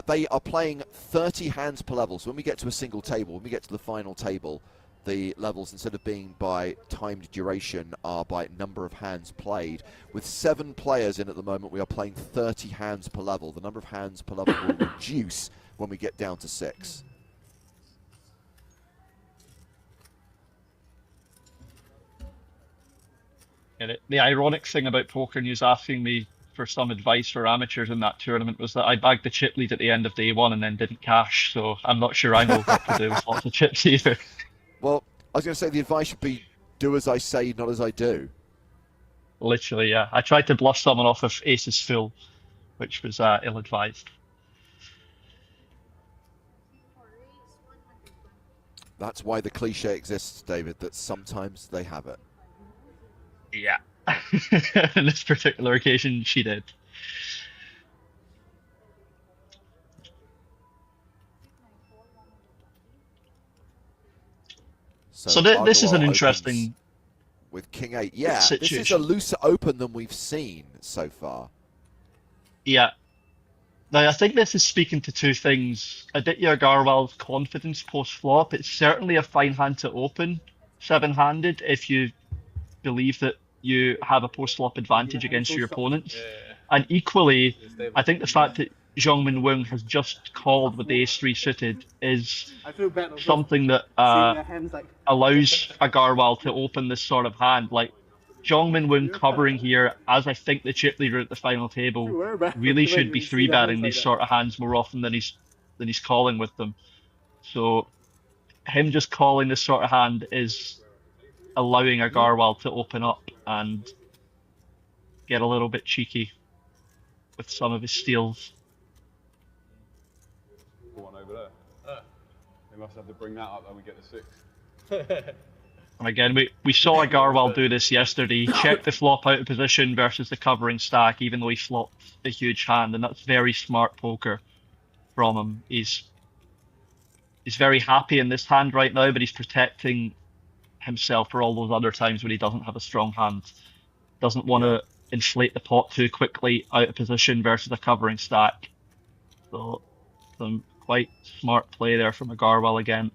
They are playing 30 hands per level. So when we get to a single table, when we get to the final table, the levels, instead of being by timed duration, are by number of hands played. With 7 players in at the moment, we are playing 30 hands per level. The number of hands per level will reduce when we get down to 6. Yeah, the ironic thing about Poker News asking me for some advice for amateurs in that tournament was that I bagged the chip lead at the end of day 1 and then didn't cash, so I'm not sure I know what to do with lots of chips either. Well, I was going to say the advice should be do as I say, not as I do. Literally, yeah. I tried to bluff someone off of aces full, which was ill-advised. That's why the cliche exists, David, that sometimes they have it. Yeah. In this particular occasion, she did. So this is an Agarwal interesting with King 8. Yeah, situation. This is a looser open than we've seen so far. Yeah. Now, I think this is speaking to two things. Aditya Agarwal's confidence post-flop. It's certainly a fine hand to open 7-handed if you believe that you have a post-flop advantage against your opponents. And equally, I think the fact that Zhongmin Weng has just called with the ace-3 suited is something that allows Agarwal to open this sort of hand. Like, Zhongmin Weng covering here, as I think the chip leader at the final table, really should be 3-betting these sort of hands more often than he's calling with them. So him just calling this sort of hand is allowing Agarwal to open up and get a little bit cheeky with some of his steals. The one over there. They must have to bring that up when we get to 6. And again, we saw Agarwal do this yesterday. He checked the flop out of position versus the covering stack, even though he flopped a huge hand, and that's very smart poker from him. He's very happy in this hand right now, but he's protecting himself for all those other times when he doesn't have a strong hand. Doesn't want to inflate the pot too quickly out of position versus a covering stack. So some quite smart play there from Agarwal again.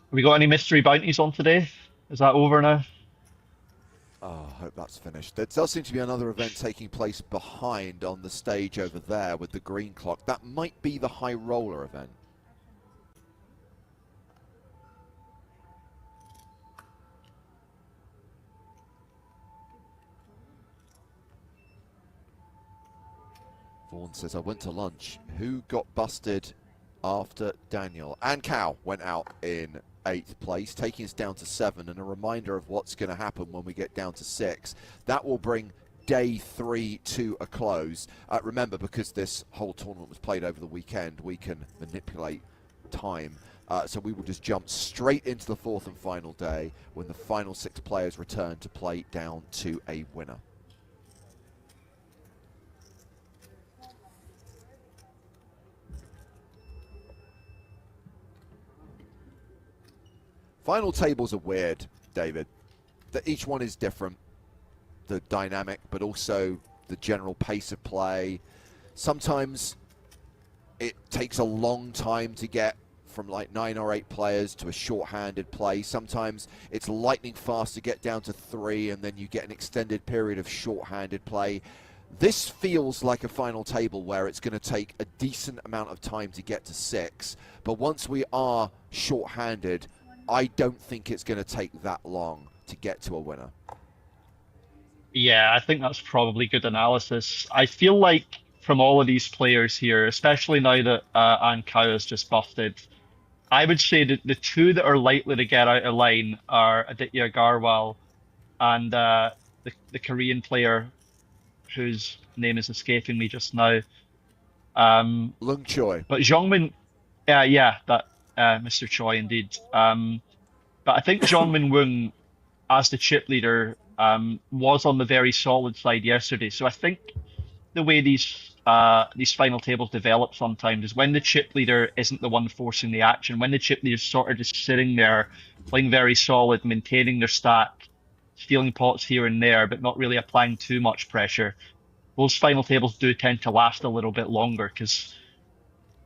Have we got any mystery bounties on today? Is that over now? Oh, I hope that's finished. There does seem to be another event taking place behind on the stage over there with the green clock. That might be the high roller event. Vaughan says, I went to lunch. Who got busted after Daniel? And Cow went out in 8th place, taking us down to 7, and a reminder of what's going to happen when we get down to 6. That will bring day 3 to a close. Remember, because this whole tournament was played over the weekend, we can manipulate time. So we will just jump straight into the 4th and final day when the final 6 players return to play down to a winner. Final tables are weird, David. Each one is different. The dynamic, but also the general pace of play. Sometimes it takes a long time to get from like 9 or 8 players to a short-handed play. Sometimes it's lightning fast to get down to 3, and then you get an extended period of short-handed play. This feels like a final table where it's going to take a decent amount of time to get to 6, but once we are short-handed, I don't think it's going to take that long to get to a winner. Yeah, I think that's probably good analysis. I feel like from all of these players here, especially now that Ankau has just busted, I would say that the two that are likely to get out of line are Aditya Agarwal and the Korean player whose name is escaping me just now. Lung Choi. But Zhongmin, Mr. Choi indeed. But I think Zhongmin Weng, as the chip leader, was on the very solid side yesterday. So I think the way these final tables develop sometimes is when the chip leader isn't the one forcing the action, when the chip leader's sort of just sitting there, playing very solid, maintaining their stack, stealing pots here and there, but not really applying too much pressure. Those final tables do tend to last a little bit longer because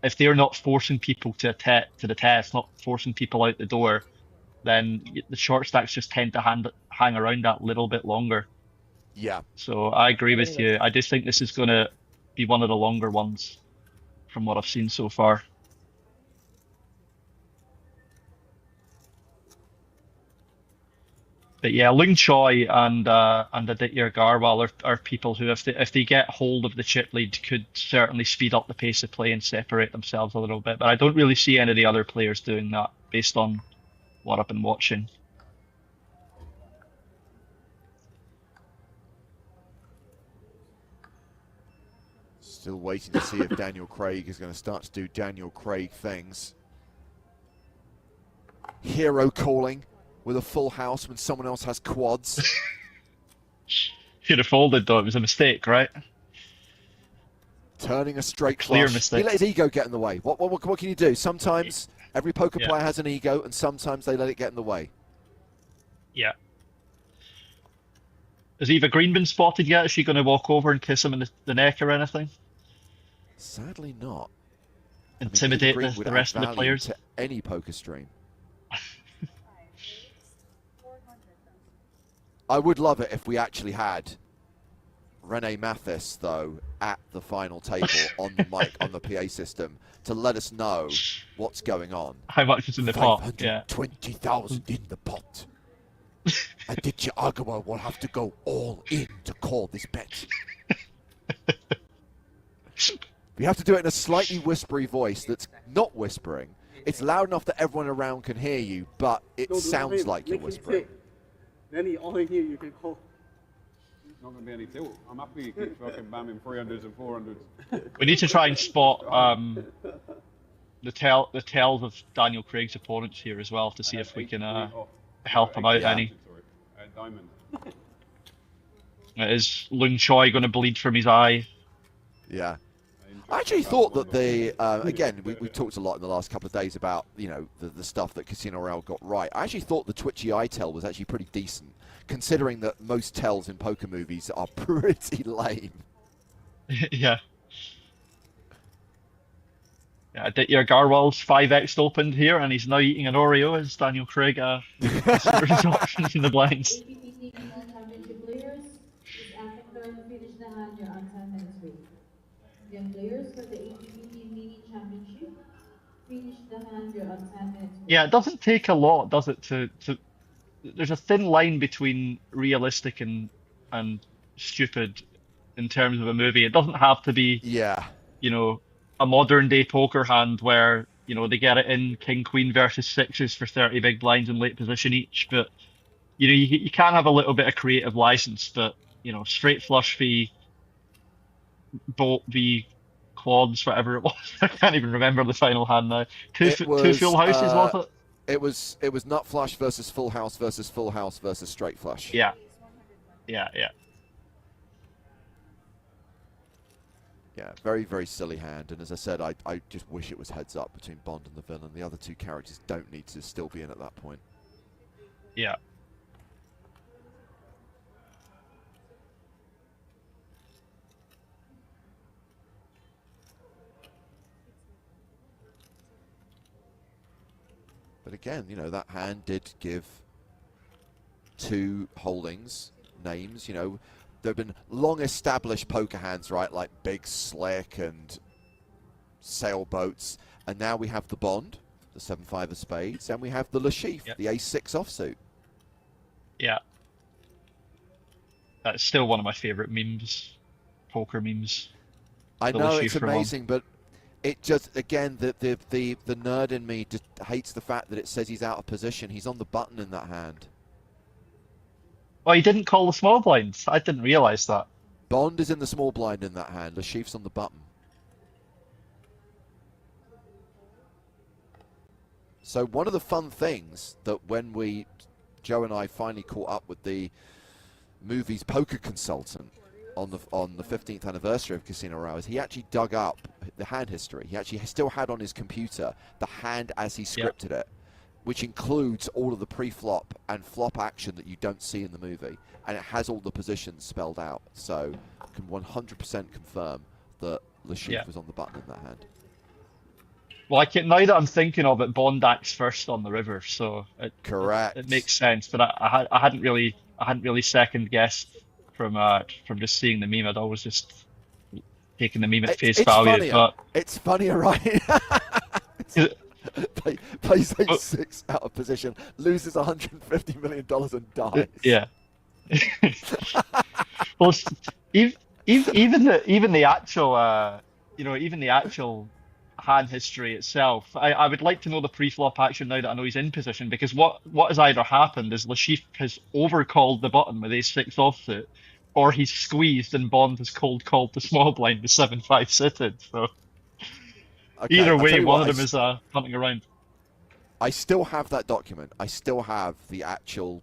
if they're not forcing people to the test, not forcing people out the door, then the short stacks just tend to hang around that little bit longer. Yeah. So I agree with you. I just think this is going to be one of the longer ones from what I've seen so far. But yeah, Lung Choi and Aditya Garwal are people who, if they get hold of the chip lead, could certainly speed up the pace of play and separate themselves a little bit. But I don't really see any of the other players doing that based on what I've been watching. Still waiting to see if Daniel Craig is going to start to do Daniel Craig things. Hero calling with a full house when someone else has quads. Should have folded though, it was a mistake, right? Turning a straight Clear flush. mistake. He let his ego get in the way. What can you do? Sometimes every poker player has an ego, and sometimes they let it get in the way. Yeah. Has Eva Green been spotted yet? Is she going to walk over and kiss him in the neck or anything? Sadly not. Intimidate I mean, Eva Green would the rest add of the value players? to any poker stream. I would love it if we actually had Renee Mathis, though, at the final table on the mic, on the PA system, to let us know what's going on. How much is in the pot? Yeah. 520,000 in the pot. Aditya Agarwal will have to go all in to call this bet. We have to do it in a slightly whispery voice that's not whispering. It's loud enough that everyone around can hear you, but it sounds like you're whispering. Then he only hear you can call. Not going to be any tilt. I'm happy you keep fucking bamming 300s and 400s. We need to try and spot the tells of Daniel Craig's opponents here as well to see if we can help him out any. Diamond. Is Lung Choi going to bleed from his eye? Yeah. I actually thought that again, we've talked a lot in the last couple of days about, you know, the stuff that Casino Royale got right. I actually thought the twitchy eye tell was actually pretty decent, considering that most tells in poker movies are pretty lame. Yeah. Yeah, Aditya Garwal's 5x opened here, and he's now eating an Oreo as Daniel Craig considers his options in the blinds. APPT Manila Championship players, please after finish the hand, you're on 10 minutes wait. Again, players for the APPT Mini Championship, finish the hand, you're on 10 minutes wait. Yeah, it doesn't take a lot, does it? There's a thin line between realistic and stupid in terms of a movie. It doesn't have to be, you know, a modern day poker hand where, you know, they get it in king queen versus sixes for 30 big blinds in late position each, but you know, you can have a little bit of creative license. But you know, straight flush v bolt v quads, whatever it was. I can't even remember the final hand now. Two full houses, was it? It was nut flush versus full house versus straight flush. Yeah. Yeah, very, very silly hand, and as I said, I just wish it was heads up between Bond and the villain. The other two characters don't need to still be in at that point. Yeah. But again, you know, that hand did give two holdings names, you know. There have been long-established poker hands, right, like Big Slick and Sailboats, and now we have the Bond, the 7-5 of spades, and we have the Lashif, the Ace-6 offsuit. Yeah. That's still one of my favourite memes, poker memes. I know, it's amazing, but it just, again, the nerd in me just hates the fact that it says he's out of position. He's on the button in that hand. Oh, he didn't call the small blinds. I didn't realise that. Bond is in the small blind in that hand. Lashif's on the button. So one of the fun things that when Joe and I finally caught up with the movie's poker consultant on the 15th anniversary of Casino Royale is he actually dug up the hand history. He actually still had on his computer the hand as he scripted it, which includes all of the pre-flop and flop action that you don't see in the movie, and it has all the positions spelled out. So I can 100% confirm that Lashif was on the button in that hand. Well, now that I'm thinking of it, Bond acts first on the river, so Correct. It makes sense. But I hadn't really second guessed from just seeing the meme. I'd always just taken the meme at face value. Funnier. But it's funnier, right? Plays a 6 out of position, loses $150 million and dies. Yeah. Well, even the actual even the actual hand history itself, I would like to know the pre-flop action now that I know he's in position, because what has either happened is Lashif has overcalled the button with ace-6 offsuit, or he's squeezed and Bond has cold called the small blind with 7-5 sitted. So okay, either way, one of them is hunting around. I still have that document. I still have the actual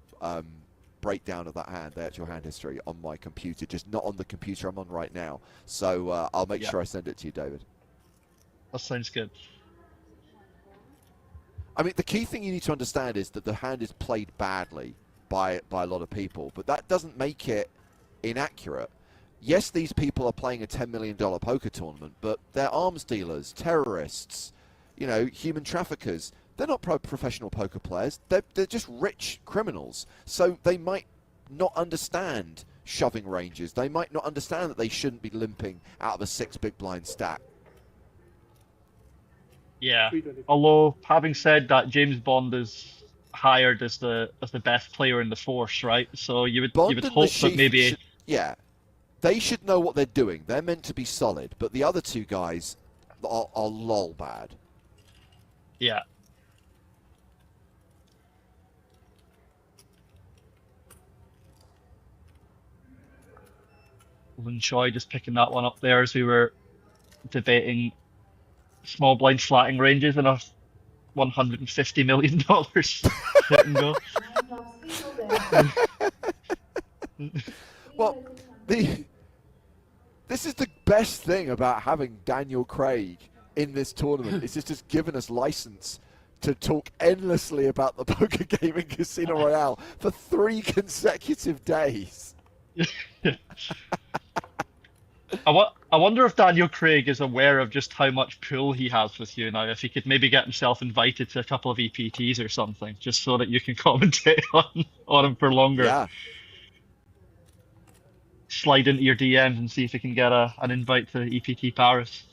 breakdown of that hand, the actual hand history on my computer, just not on the computer I'm on right now. So I'll make sure I send it to you, David. That sounds good. I mean, the key thing you need to understand is that the hand is played badly by a lot of people, but that doesn't make it inaccurate. Yes, these people are playing a $10 million poker tournament, but they're arms dealers, terrorists, human traffickers. They're not professional poker players. They're just rich criminals. So they might not understand shoving ranges. They might not understand that they shouldn't be limping out of a 6 big blind stack. Yeah. Although, having said that, James Bond is hired as the best player in the force, right? So you would hope that maybe they should know what they're doing. They're meant to be solid, but the other two guys are lol bad. Yeah. Lin Choi just picking that one up there as we were debating small blind flatting ranges and a $150 million hit and go. Well, this is the best thing about having Daniel Craig in this tournament. It's just given us license to talk endlessly about the poker game in Casino Royale for 3 consecutive days. I wonder if Daniel Craig is aware of just how much pull he has with you now, if he could maybe get himself invited to a couple of EPTs or something, just so that you can commentate on him for longer. Yeah. Slide into your DMs and see if you can get an invite to EPT Paris.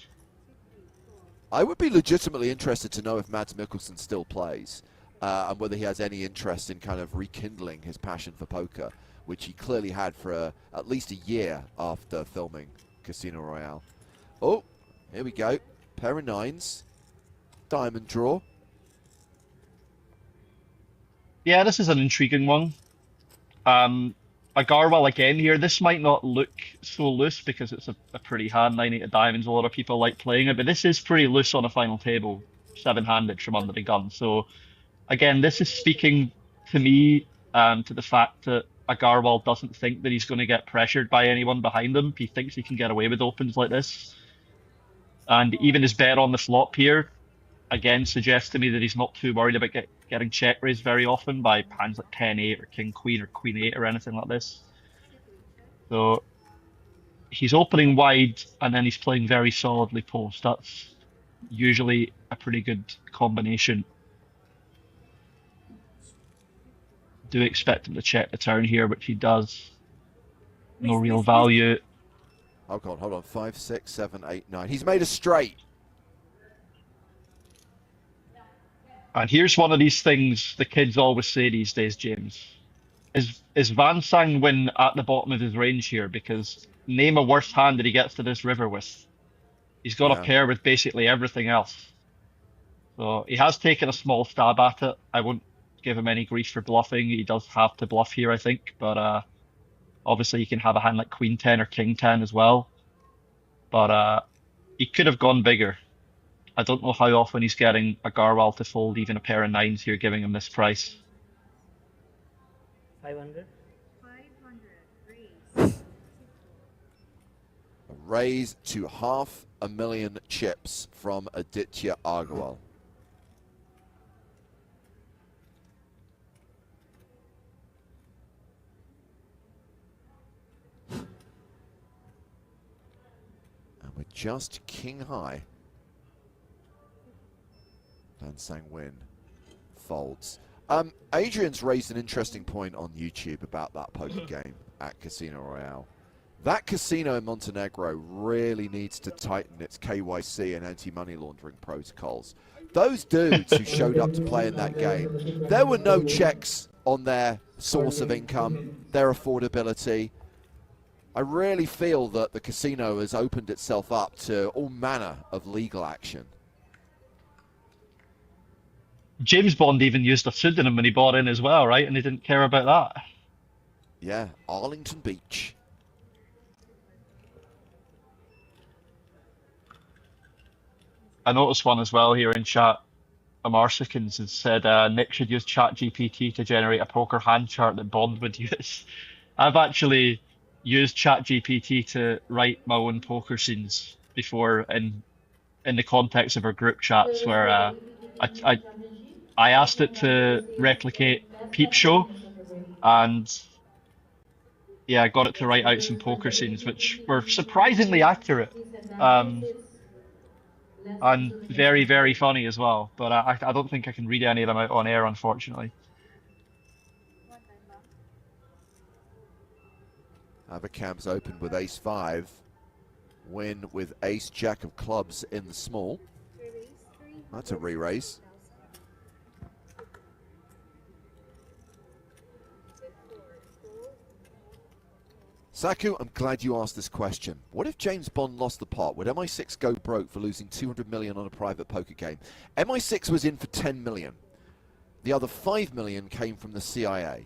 I would be legitimately interested to know if Mads Mikkelsen still plays, and whether he has any interest in kind of rekindling his passion for poker, which he clearly had for at least a year after filming Casino Royale. Oh, here we go. Pair of 9s. Diamond draw. Yeah, this is an intriguing one. Agarwal again here. This might not look so loose because it's a pretty hand, 9-8 of diamonds. A lot of people like playing it, but this is pretty loose on a final table, 7-handed from under the gun. So again, this is speaking to me to the fact that Agarwal doesn't think that he's going to get pressured by anyone behind him. He thinks he can get away with opens like this. And even his bet on the flop here, again, suggests to me that he's not too worried about getting check raised very often by hands like 10-8 or King-Queen or Queen-8 or anything like this. So he's opening wide and then he's playing very solidly post. That's usually a pretty good combination. Do expect him to check the turn here, which he does. No real value. Oh God, hold on. 5, 6, 7, 8, 9. He's made a straight. And here's one of these things the kids always say these days, James. Is Van Sang win at the bottom of his range here? Because name a worse hand that he gets to this river with. He's got a pair with basically everything else. So he has taken a small stab at it. I won't give him any grief for bluffing. He does have to bluff here, I think. But obviously, you can have a hand like Queen 10 or King 10 as well. But he could have gone bigger. I don't know how often he's getting Agarwal to fold even a pair of 9s here, giving him this price. 500. Raise to 500,000 chips from Aditya Agarwal. And we're just king high. Dan Sang Win folds. Adrian's raised an interesting point on YouTube about that poker game at Casino Royale. That casino in Montenegro really needs to tighten its KYC and anti-money laundering protocols. Those dudes who showed up to play in that game, there were no checks on their source of income, their affordability. I really feel that the casino has opened itself up to all manner of legal action. James Bond even used a pseudonym when he bought in as well, right? And he didn't care about that. Yeah, Arlington Beach. I noticed one as well here in chat. Amarsikins has said Nick should use ChatGPT to generate a poker hand chart that Bond would use. I've actually used ChatGPT to write my own poker scenes before in the context of our group chats where I asked it to replicate Peep Show, and yeah, I got it to write out some poker scenes, which were surprisingly accurate, and very, very funny as well. But I don't think I can read any of them out on air, unfortunately. Abercam's opened with ace-5. Win with ace-jack of clubs in the small. That's a re-raise. Saku, I'm glad you asked this question. What if James Bond lost the pot? Would MI6 go broke for losing 200 million on a private poker game? MI6 was in for 10 million. The other 5 million came from the CIA.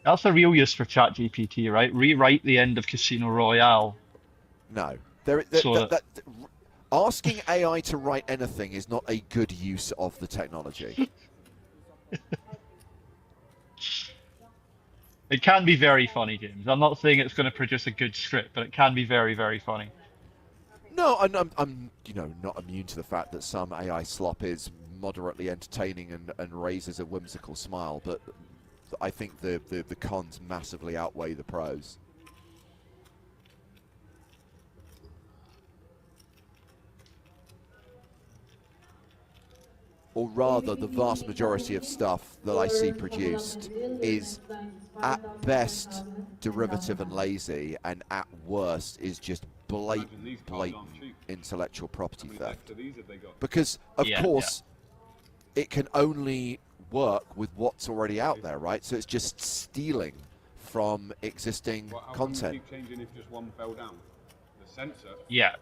That's a real use for ChatGPT, right? Rewrite the end of Casino Royale. No. Asking AI to write anything is not a good use of the technology. It can be very funny, James. I'm not saying it's going to produce a good script, but it can be very, very funny. No, I'm not immune to the fact that some AI slop is moderately entertaining and raises a whimsical smile, but I think the cons massively outweigh the pros. Or rather, the vast majority of stuff that I see produced is at best derivative and lazy, and at worst is just blatant intellectual property theft. Because, of course, it can only work with what's already out there, right? So it's just stealing from existing content. Keep changing if just one fell down. The sensor. Yeah.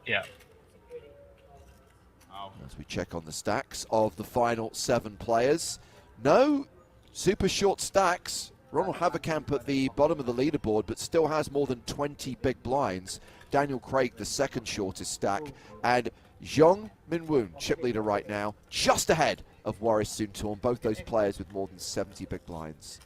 As we check on the stacks of the final 7 players. No super short stacks. Ronald Haverkamp at the bottom of the leaderboard, but still has more than 20 big blinds. Daniel Craig, the second shortest stack. And Jeong Min-woon, chip leader right now, just ahead of Waris Soontorn. Both those players with more than 70 big blinds.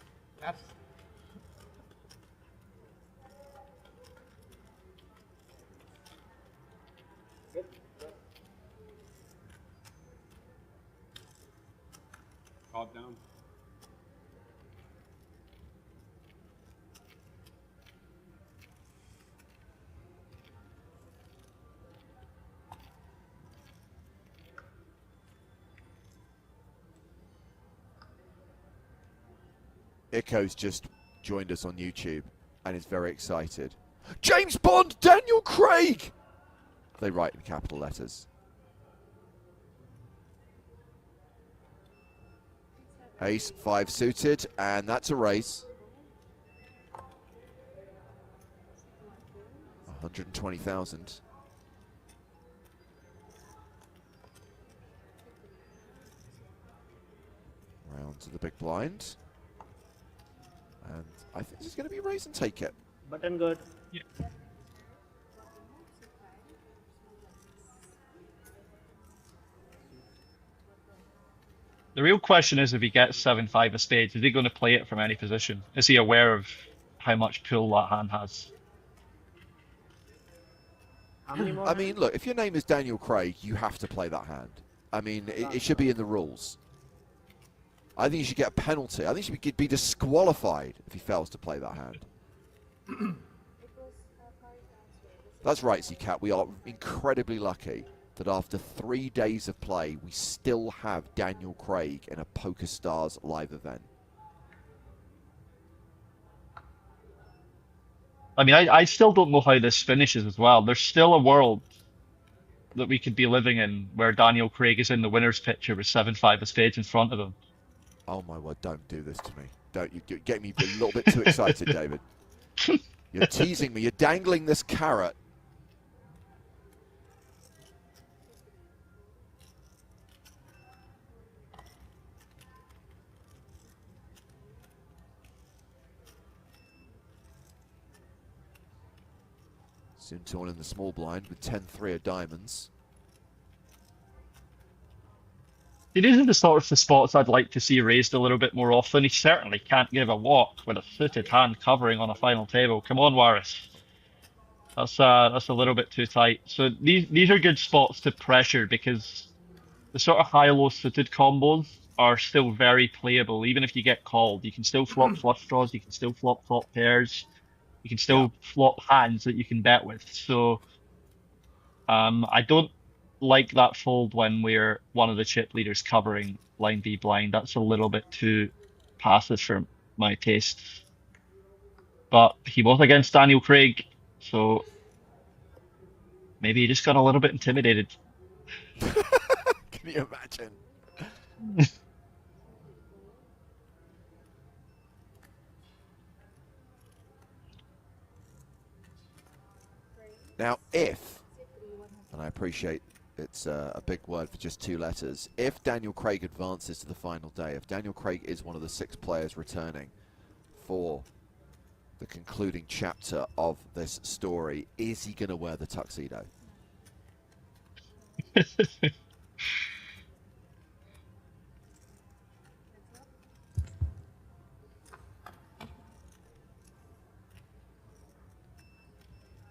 Card down. Iko's just joined us on YouTube and is very excited. James Bond, Daniel Craig! They write in capital letters. Ace 5 suited, and that's a raise. 120,000. Round to the big blind. And I think this is going to be raise and take it. Button good. Yeah. The real question is if he gets 7-5 of spades, is he going to play it from any position? Is he aware of how much pull that hand has? How many more I mean, look, if your name is Daniel Craig, you have to play that hand. I mean, it should be in the rules. I think he should get a penalty. I think he should be disqualified if he fails to play that hand. That's right, Z-Cat. We are incredibly lucky that after 3 days of play, we still have Daniel Craig in a PokerStars live event. I mean, I still don't know how this finishes as well. There's still a world that we could be living in where Daniel Craig is in the winner's picture with 7-5 of spades in front of him. Oh my word, don't do this to me. Don't you get me a little bit too excited, David. You're teasing me. You're dangling this carrot. Soon torn in the small blind with 10-3 of diamonds. These are the sorts of spots I'd like to see raised a little bit more often. He certainly can't give a walk with a suited hand covering on a final table. Come on, Waris. That's a little bit too tight. So these are good spots to pressure because the sort of high-low suited combos are still very playable. Even if you get called, you can still flop flush draws, you can still flop top pairs, you can still flop hands that you can bet with. So I don't like that fold when we're one of the chip leaders covering line B blind. That's a little bit too passive for my tastes. But he was against Daniel Craig, so maybe he just got a little bit intimidated. Can you imagine? Now, if, and I appreciate it's a big word for just 2 letters, if Daniel Craig advances to the final day, if Daniel Craig is one of the 6 players returning for the concluding chapter of this story, is he going to wear the tuxedo?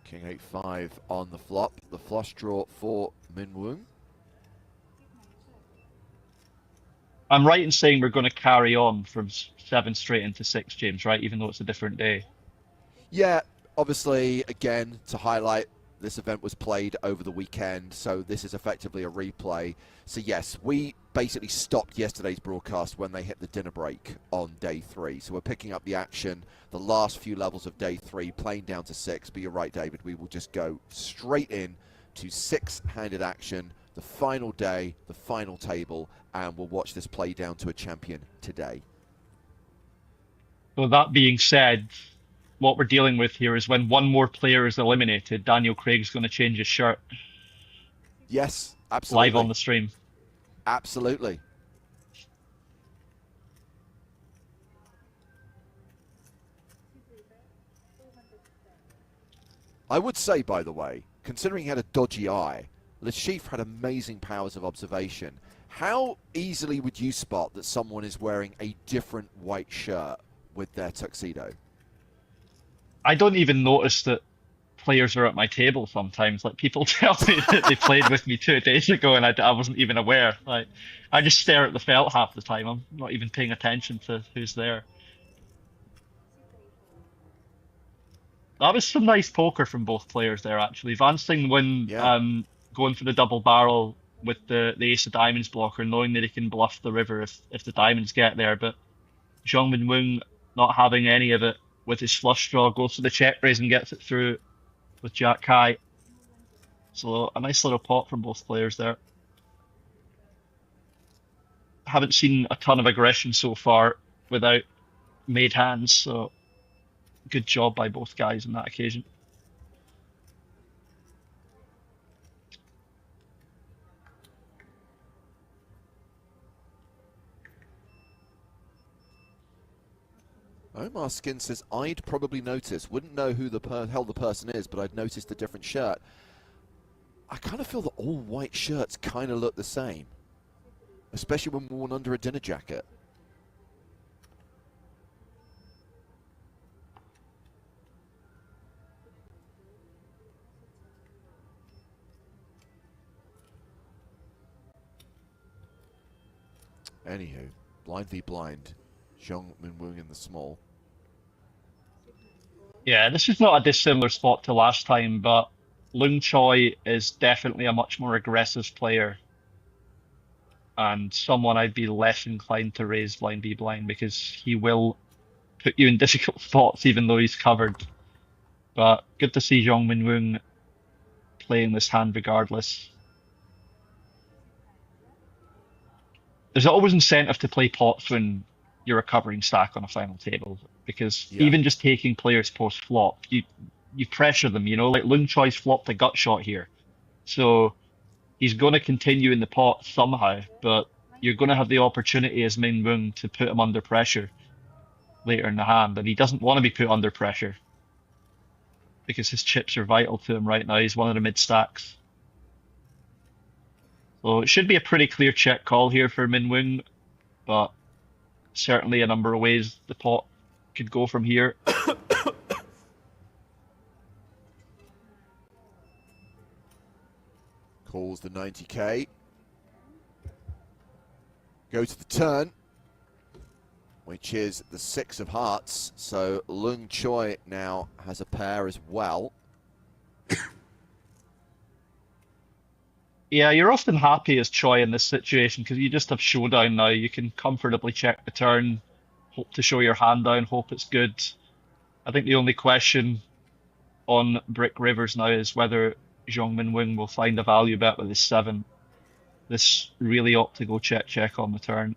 King 8-5 on the flop. The flush draw for Minwoo. I'm right in saying we're going to carry on from 7 straight into 6, James, right? Even though it's a different day. Yeah, obviously, again, to highlight, this event was played over the weekend, so this is effectively a replay. So yes, we basically stopped yesterday's broadcast when they hit the dinner break on day 3. So we're picking up the action, the last few levels of day 3, playing down to 6. But you're right, David, we will just go straight in to 6-handed action, the final day, the final table, and we'll watch this play down to a champion today. So that being said, what we're dealing with here is when one more player is eliminated, Daniel Craig's going to change his shirt. Yes, absolutely. Live on the stream. Absolutely. I would say, by the way, considering he had a dodgy eye, Lashif had amazing powers of observation. How easily would you spot that someone is wearing a different white shirt with their tuxedo? I don't even notice that players are at my table sometimes. Like, people tell me that they played with me 2 days ago and I wasn't even aware. Like, I just stare at the felt half the time. I'm not even paying attention to who's there. That was some nice poker from both players there, actually. Van Sting going for the double barrel with the ace of diamonds blocker, knowing that he can bluff the river if the diamonds get there. But Zhong Minwoo not having any of it with his flush draw, goes to the check raise and gets it through with Jack high. So a nice little pot from both players there. Haven't seen a ton of aggression so far without made hands, so good job by both guys on that occasion. Omar Skin says, I'd probably notice. Wouldn't know who the hell the person is, but I'd noticed a different shirt. I kind of feel that all white shirts kind of look the same. especially when worn under a dinner jacket. Anywho, blind v blind. Zhong Minwoo in the small. Yeah, this is not a dissimilar spot to last time, but Lung Choi is definitely a much more aggressive player and someone I'd be less inclined to raise blind v blind because he will put you in difficult spots even though he's covered. But good to see Zhong Minwoo playing this hand regardless. There's always incentive to play pots when you're a covering stack on a final table because even just taking players post flop, you pressure them, you know, like Lung Choi's flopped a gut shot here. So he's going to continue in the pot somehow, but you're going to have the opportunity as Min Woong to put him under pressure later in the hand, and he doesn't want to be put under pressure because his chips are vital to him right now. He's one of the mid stacks. So it should be a pretty clear check call here for Min Woong, but certainly a number of ways the pot could go from here. Calls the 90k. Go to the turn, which is the 6 of hearts. So Lung Choi now has a pair as well. Yeah, you're often happy as Choi in this situation because you just have showdown now. You can comfortably check the turn, hope to show your hand down, hope it's good. I think the only question on Brick Rivers now is whether Zhong Minwoo will find a value bet with his 7. This really ought to go check on the turn.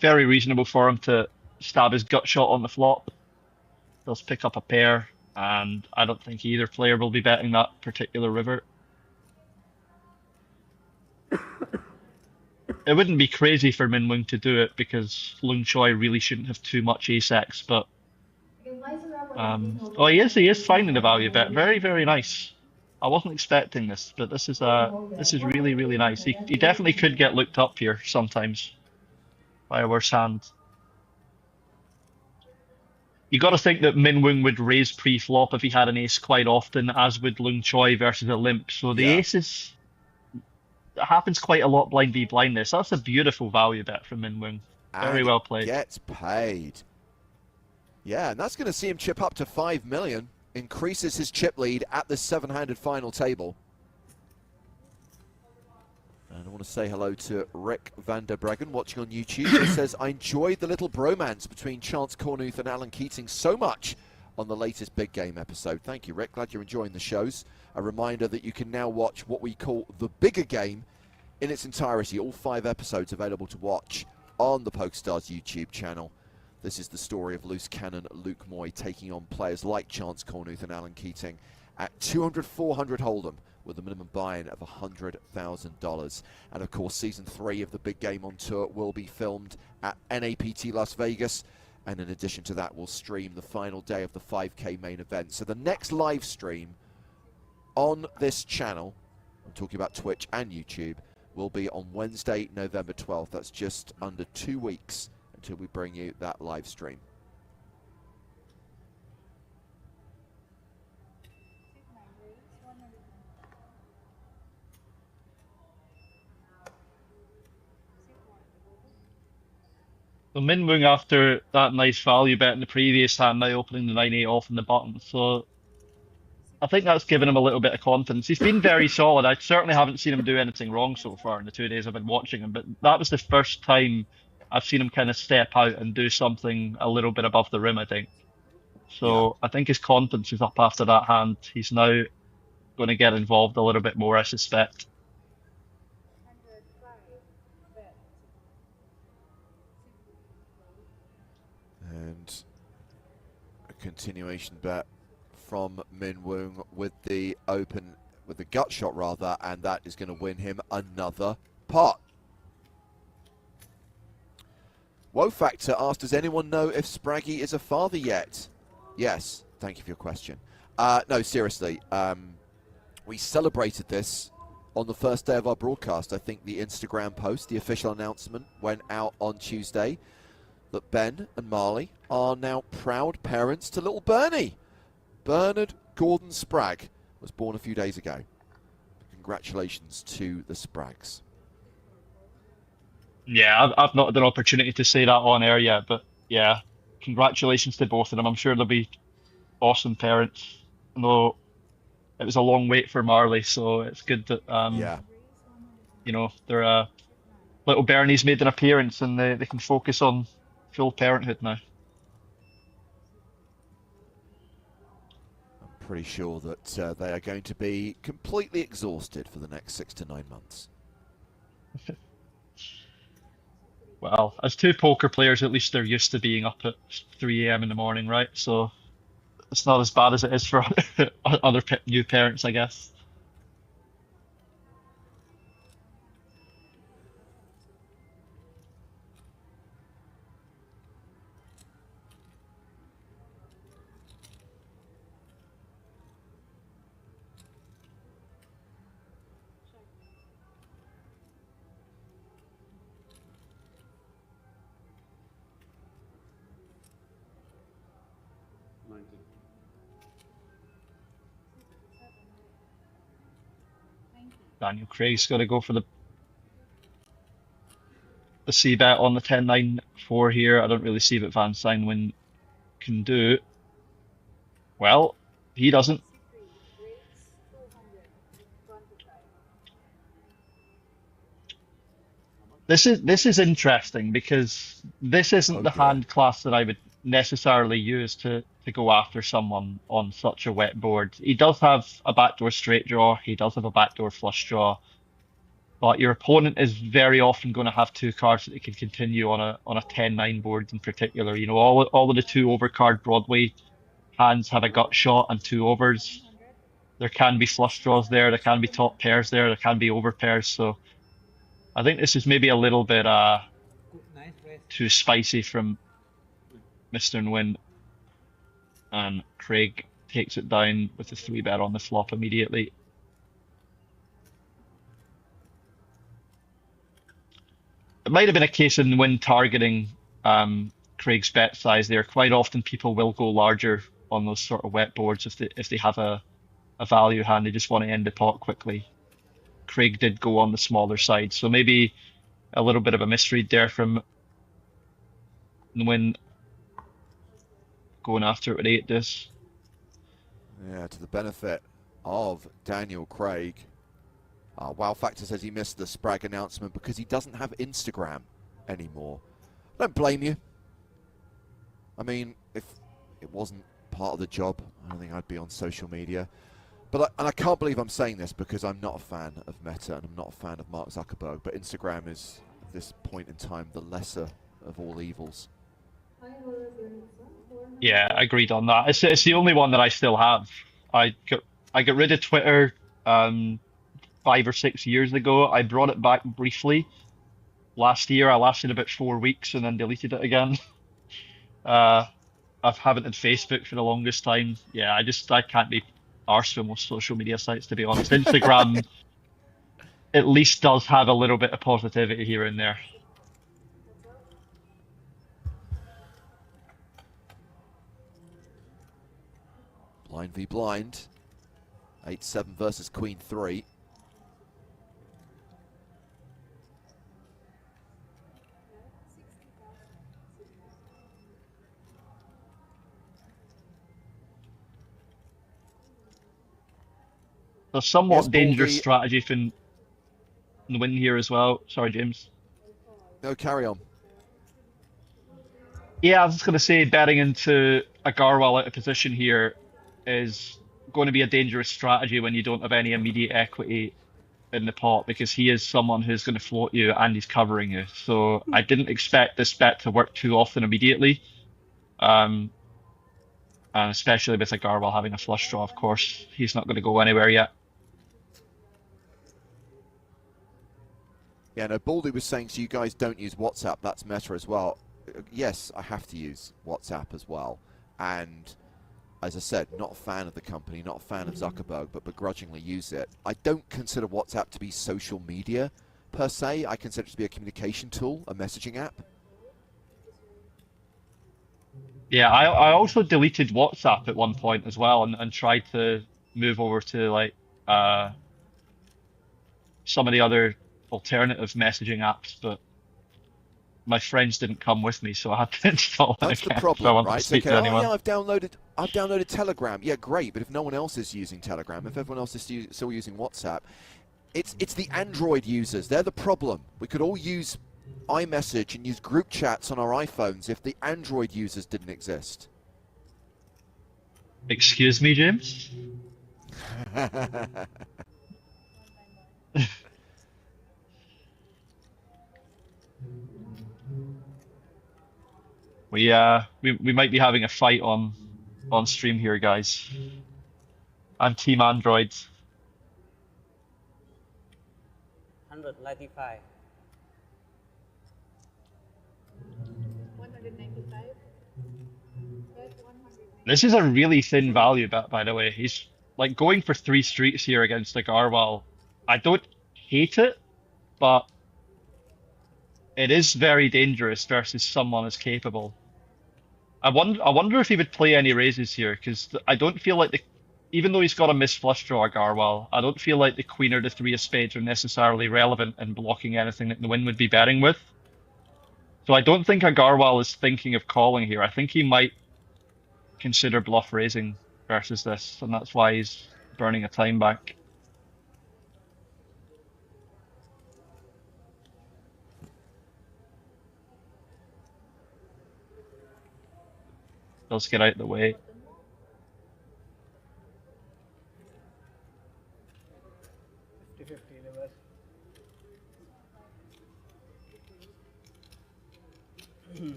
Very reasonable for him to stab his gut shot on the flop. Does pick up a pair, and I don't think either player will be betting that particular river. It wouldn't be crazy for Min Woong to do it because Lung Choi really shouldn't have too much ace-x, but oh, he is finding the value bet. Very, very nice. I wasn't expecting this, but this is really, really nice. He definitely could get looked up here sometimes by a worse hand. You got to think that Min Woong would raise pre-flop if he had an ace quite often, as would Lung Choi versus a limp. So the aces, it happens quite a lot blind v blind this. That's a beautiful value bet from Min Woong. Very well played. Gets paid. Yeah, and that's going to see him chip up to 5 million. Increases his chip lead at the 7-handed final table. And I want to say hello to Rick van der Breggen watching on YouTube. He says, I enjoyed the little bromance between Chance Cornuth and Alan Keating so much on the latest Big Game episode. Thank you, Rick. Glad you're enjoying the shows. A reminder that you can now watch what we call the Bigger Game in its entirety. All 5 episodes available to watch on the PokerStars YouTube channel. This is the story of loose cannon Luke Moy taking on players like Chance Cornuth and Alan Keating at 200-400 Hold'em with a minimum buy-in of $100,000. And of course, season 3 of the Big Game on Tour will be filmed at NAPT Las Vegas. And in addition to that, we'll stream the final day of the 5K main event. So the next live stream on this channel, I'm talking about Twitch and YouTube, will be on Wednesday, November 12th. That's just under 2 weeks until we bring you that live stream. So Min Woong, after that nice value bet in the previous hand, now opening the 9-8 off in the button. So I think that's given him a little bit of confidence. He's been very solid. I certainly haven't seen him do anything wrong so far in the 2 days I've been watching him, but that was the first time I've seen him kind of step out and do something a little bit above the rim, I think. So I think his confidence is up after that hand. He's now going to get involved a little bit more, I suspect. And a continuation bet from Min Woong with the gut shot rather, and that is going to win him another pot. Woe Factor asked, does anyone know if Spraggy is a father yet? Yes, thank you for your question. No, seriously. We celebrated this on the first day of our broadcast. I think the Instagram post, the official announcement, went out on Tuesday that Ben and Marley are now proud parents to little Bernie. Bernard Gordon Spragg was born a few days ago. Congratulations to the Spraggs. Yeah, I've not had an opportunity to say that on air yet, but yeah, congratulations to both of them. I'm sure they'll be awesome parents. Though it was a long wait for Marley, so it's good that you know, they're little Bernie's made an appearance and they can focus on full parenthood now. I'm pretty sure that they are going to be completely exhausted for the next 6 to 9 months. Well, as two poker players, at least they're used to being up at 3 a.m. in the morning, right? So it's not as bad as it is for other new parents, I guess. Daniel Craig's got to go for the C bet on the 10-9-4 here. I don't really see what Van Steinwin can do. Well, he doesn't. This is interesting because this isn't the hand class that I would necessarily use to go after someone on such a wet board. He does have a backdoor straight draw, he does have a backdoor flush draw, but your opponent is very often going to have two cards that they can continue on a 10-9 board in particular. You know, all of the two overcard Broadway hands have a gut shot and two overs. There can be flush draws there can be top pairs there can be over pairs, so I think this is maybe a little bit too spicy from Mr. Nguyen. And Craig takes it down with a 3-bet on the flop immediately. It might have been a case in Nguyen targeting Craig's bet size there. Quite often people will go larger on those sort of wet boards if they have a value hand. They just want to end the pot quickly. Craig did go on the smaller side, so maybe a little bit of a misread there from Nguyen going after it with 8 this. Yeah, to the benefit of Daniel Craig. Wow Factor says he missed the Spragg announcement because he doesn't have Instagram anymore. I don't blame you. I mean, if it wasn't part of the job, I don't think I'd be on social media. But I can't believe I'm saying this because I'm not a fan of Meta and I'm not a fan of Mark Zuckerberg. But Instagram is, at this point in time, the lesser of all evils. Yeah, agreed on that. It's the only one that I still have. I got rid of Twitter 5 or 6 years ago. I brought it back briefly last year. I lasted about 4 weeks and then deleted it again. I haven't had Facebook for the longest time. Yeah, I can't be arsed with most social media sites, to be honest. Instagram at least does have a little bit of positivity here and there. Blind v blind. 8-7 versus Queen 3. A somewhat Yes, dangerous Baldy. strategy from the win here as well. Sorry, James. No, carry on. Yeah, I was just going to say betting into a Garwal out of position here is going to be a dangerous strategy when you don't have any immediate equity in the pot, because he is someone who's going to float you and he's covering you. So I didn't expect this bet to work too often immediately. And especially with a Garwal having a flush draw, of course, he's not going to go anywhere yet. Yeah, no, Baldy was saying, so you guys don't use WhatsApp, that's Meta as well. Yes, I have to use WhatsApp as well. And as I said, not a fan of the company, not a fan of Zuckerberg, but begrudgingly use it. I don't consider WhatsApp to be social media per se. I consider it to be a communication tool, a messaging app. Yeah, I also deleted WhatsApp at one point as well, and tried to move over to like some of the other alternative messaging apps, but my friends didn't come with me, so I had to install it That's the again if I problem, wanted right? to It's speak okay. to Oh anyone. yeah, I've downloaded Telegram. Yeah, great. But if no one else is using Telegram, if everyone else is still using WhatsApp, it's the Android users. They're the problem. We could all use iMessage and use group chats on our iPhones if the Android users didn't exist. Excuse me, James? We might be having a fight on stream here, guys. I'm Team Android. 195. 195. This is a really thin value bet, by the way. He's like going for 3 streets here against the Garwal. I don't hate it, but it is very dangerous versus someone as capable. I wonder if he would play any raises here, because I don't feel like even though he's got a missed flush draw, Garwal, I don't feel like the queen or the 3 of spades are necessarily relevant in blocking anything that the win would be betting with. So I don't think a Garwal is thinking of calling here. I think he might consider bluff raising versus this, and that's why he's burning a time back. Let's get out of the way.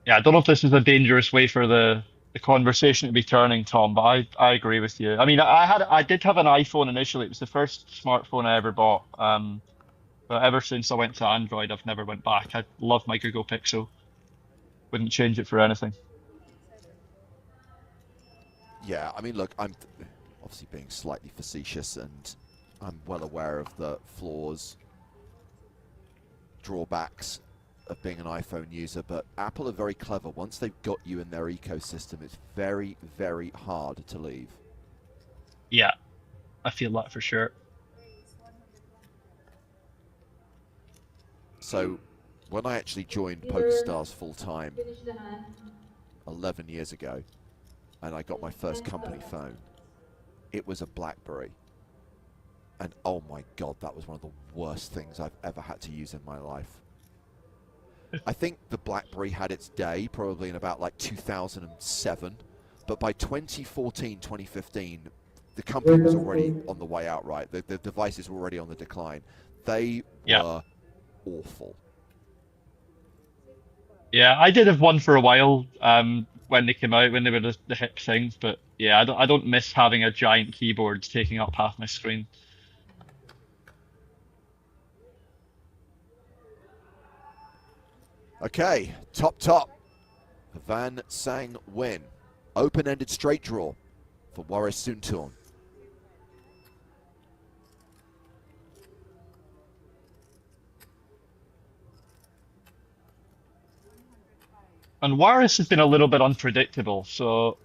Yeah, I don't know if this is a dangerous way for the conversation to be turning, Tom, but I agree with you. I mean, I did have an iPhone initially. It was the first smartphone I ever bought. But ever since I went to Android, I've never went back. I love my Google Pixel. Wouldn't change it for anything. Yeah, I mean, look, I'm obviously being slightly facetious, and I'm well aware of the flaws, drawbacks of being an iPhone user, but Apple are very clever. Once they've got you in their ecosystem, it's very, very hard to leave. Yeah, I feel that for sure. So when I actually joined PokerStars full-time 11 years ago, and I got my first company phone, it was a BlackBerry. And oh my God, that was one of the worst things I've ever had to use in my life. I think the BlackBerry had its day probably in about like 2007, but by 2014, 2015, the company was already on the way out, right? The devices were already on the decline. They were awful. Yeah, I did have one for a while when they came out, when they were the hip things, but yeah, I don't miss having a giant keyboard taking up half my screen. Okay, top. Van Sang win. Open-ended straight draw for Waris Suntorn. And Waris has been a little bit unpredictable, so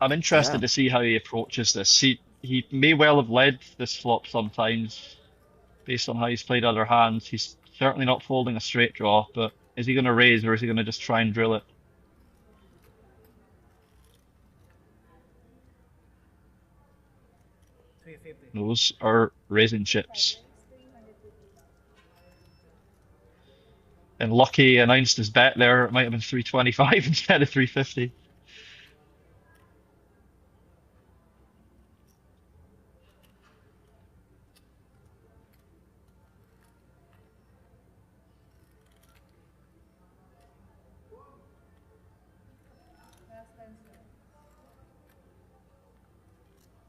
I'm interested to see how he approaches this. He may well have led this flop sometimes, based on how he's played other hands. He's certainly not folding a straight draw, but is he going to raise or is he going to just try and drill it? Those are raising chips. And Lucky announced his bet there. It might have been 325 instead of 350.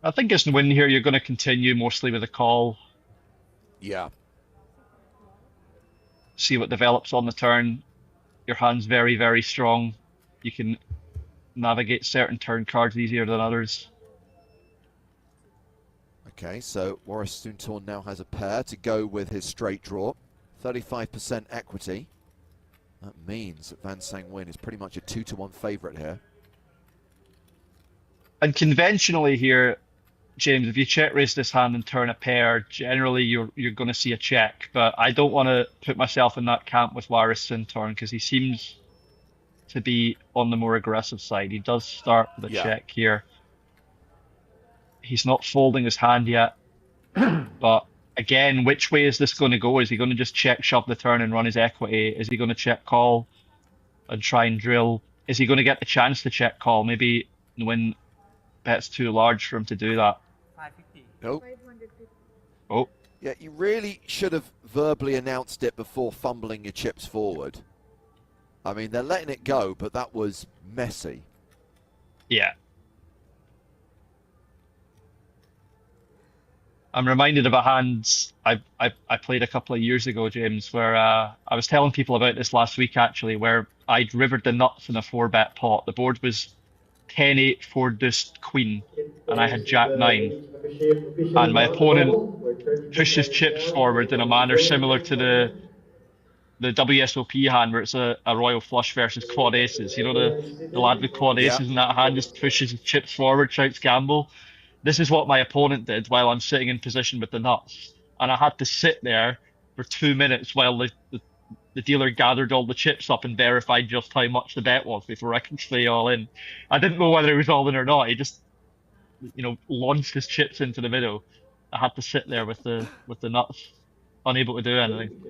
I think as the win here, you're going to continue mostly with a call, Yeah. see what develops on the turn. Your hand's very, very strong. You can navigate certain turn cards easier than others. Okay, so Warris Soontorn now has a pair to go with his straight draw. 35% equity. That means that Van Sang Win is pretty much a 2-to-1 favourite here. And conventionally here, James, if you check raise this hand and turn a pair, generally you're going to see a check. But I don't want to put myself in that camp with Warris Soontorn because he seems to be on the more aggressive side. He does start with a check here. He's not folding his hand yet. But again, which way is this going to go? Is he going to just check shove the turn and run his equity? Is he going to check call and try and drill? Is he going to get the chance to check call? Maybe when bet's too large for him to do that. 550. Nope. 550. Oh. Yeah, you really should have verbally announced it before fumbling your chips forward. I mean, they're letting it go, but that was messy. Yeah. I'm reminded of a hand I played a couple of years ago, James, where I was telling people about this last week, actually, where I'd rivered the nuts in a 4-bet pot. The board was 10-8, 4-deuce, queen, and I had jack-9. And my opponent pushed his chips forward in a manner similar to the WSOP hand, where it's a royal flush versus quad aces. You know, the lad with quad aces in that hand just pushes his chips forward, shouts gamble. This is what my opponent did while I'm sitting in position with the nuts. And I had to sit there for 2 minutes while the dealer gathered all the chips up and verified just how much the bet was before I could say all in. I didn't know whether it was all in or not. He just, launched his chips into the middle. I had to sit there with the nuts, unable to do anything.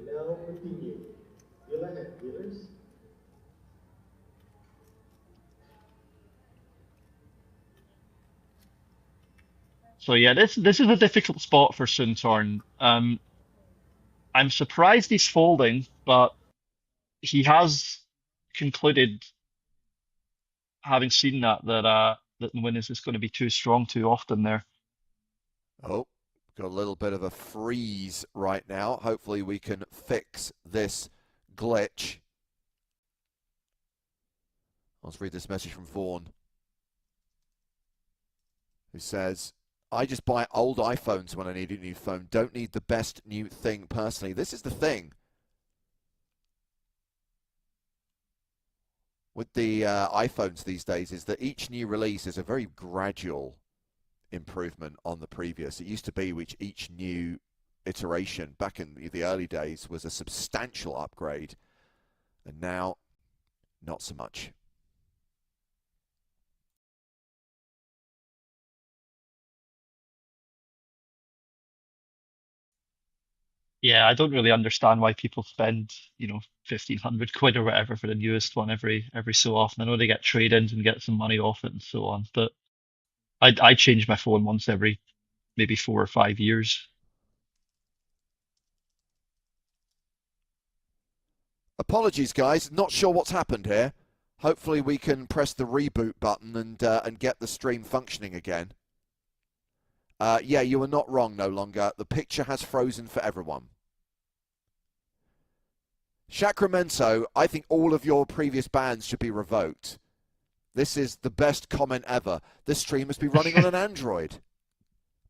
So yeah, this is a difficult spot for Soontorn. I'm surprised he's folding, but he has concluded, having seen that the win is just going to be too strong too often there. Oh, got a little bit of a freeze right now. Hopefully we can fix this glitch. Let's read this message from Vaughan, who says, I just buy old iPhones when I need a new phone. Don't need the best new thing personally. This is the thing with the iPhones these days, is that each new release is a very gradual improvement on the previous. It used to be which each new iteration back in the early days was a substantial upgrade, and now not so much. Yeah, I don't really understand why people spend, 1,500 quid or whatever for the newest one every so often. I know they get trade-ins and get some money off it and so on, but I change my phone once every maybe 4 or 5 years. Apologies, guys. Not sure what's happened here. Hopefully we can press the reboot button and get the stream functioning again. Yeah, you are not wrong no longer. The picture has frozen for everyone. Sacramento, I think all of your previous bans should be revoked. This is the best comment ever. This stream must be running on an Android.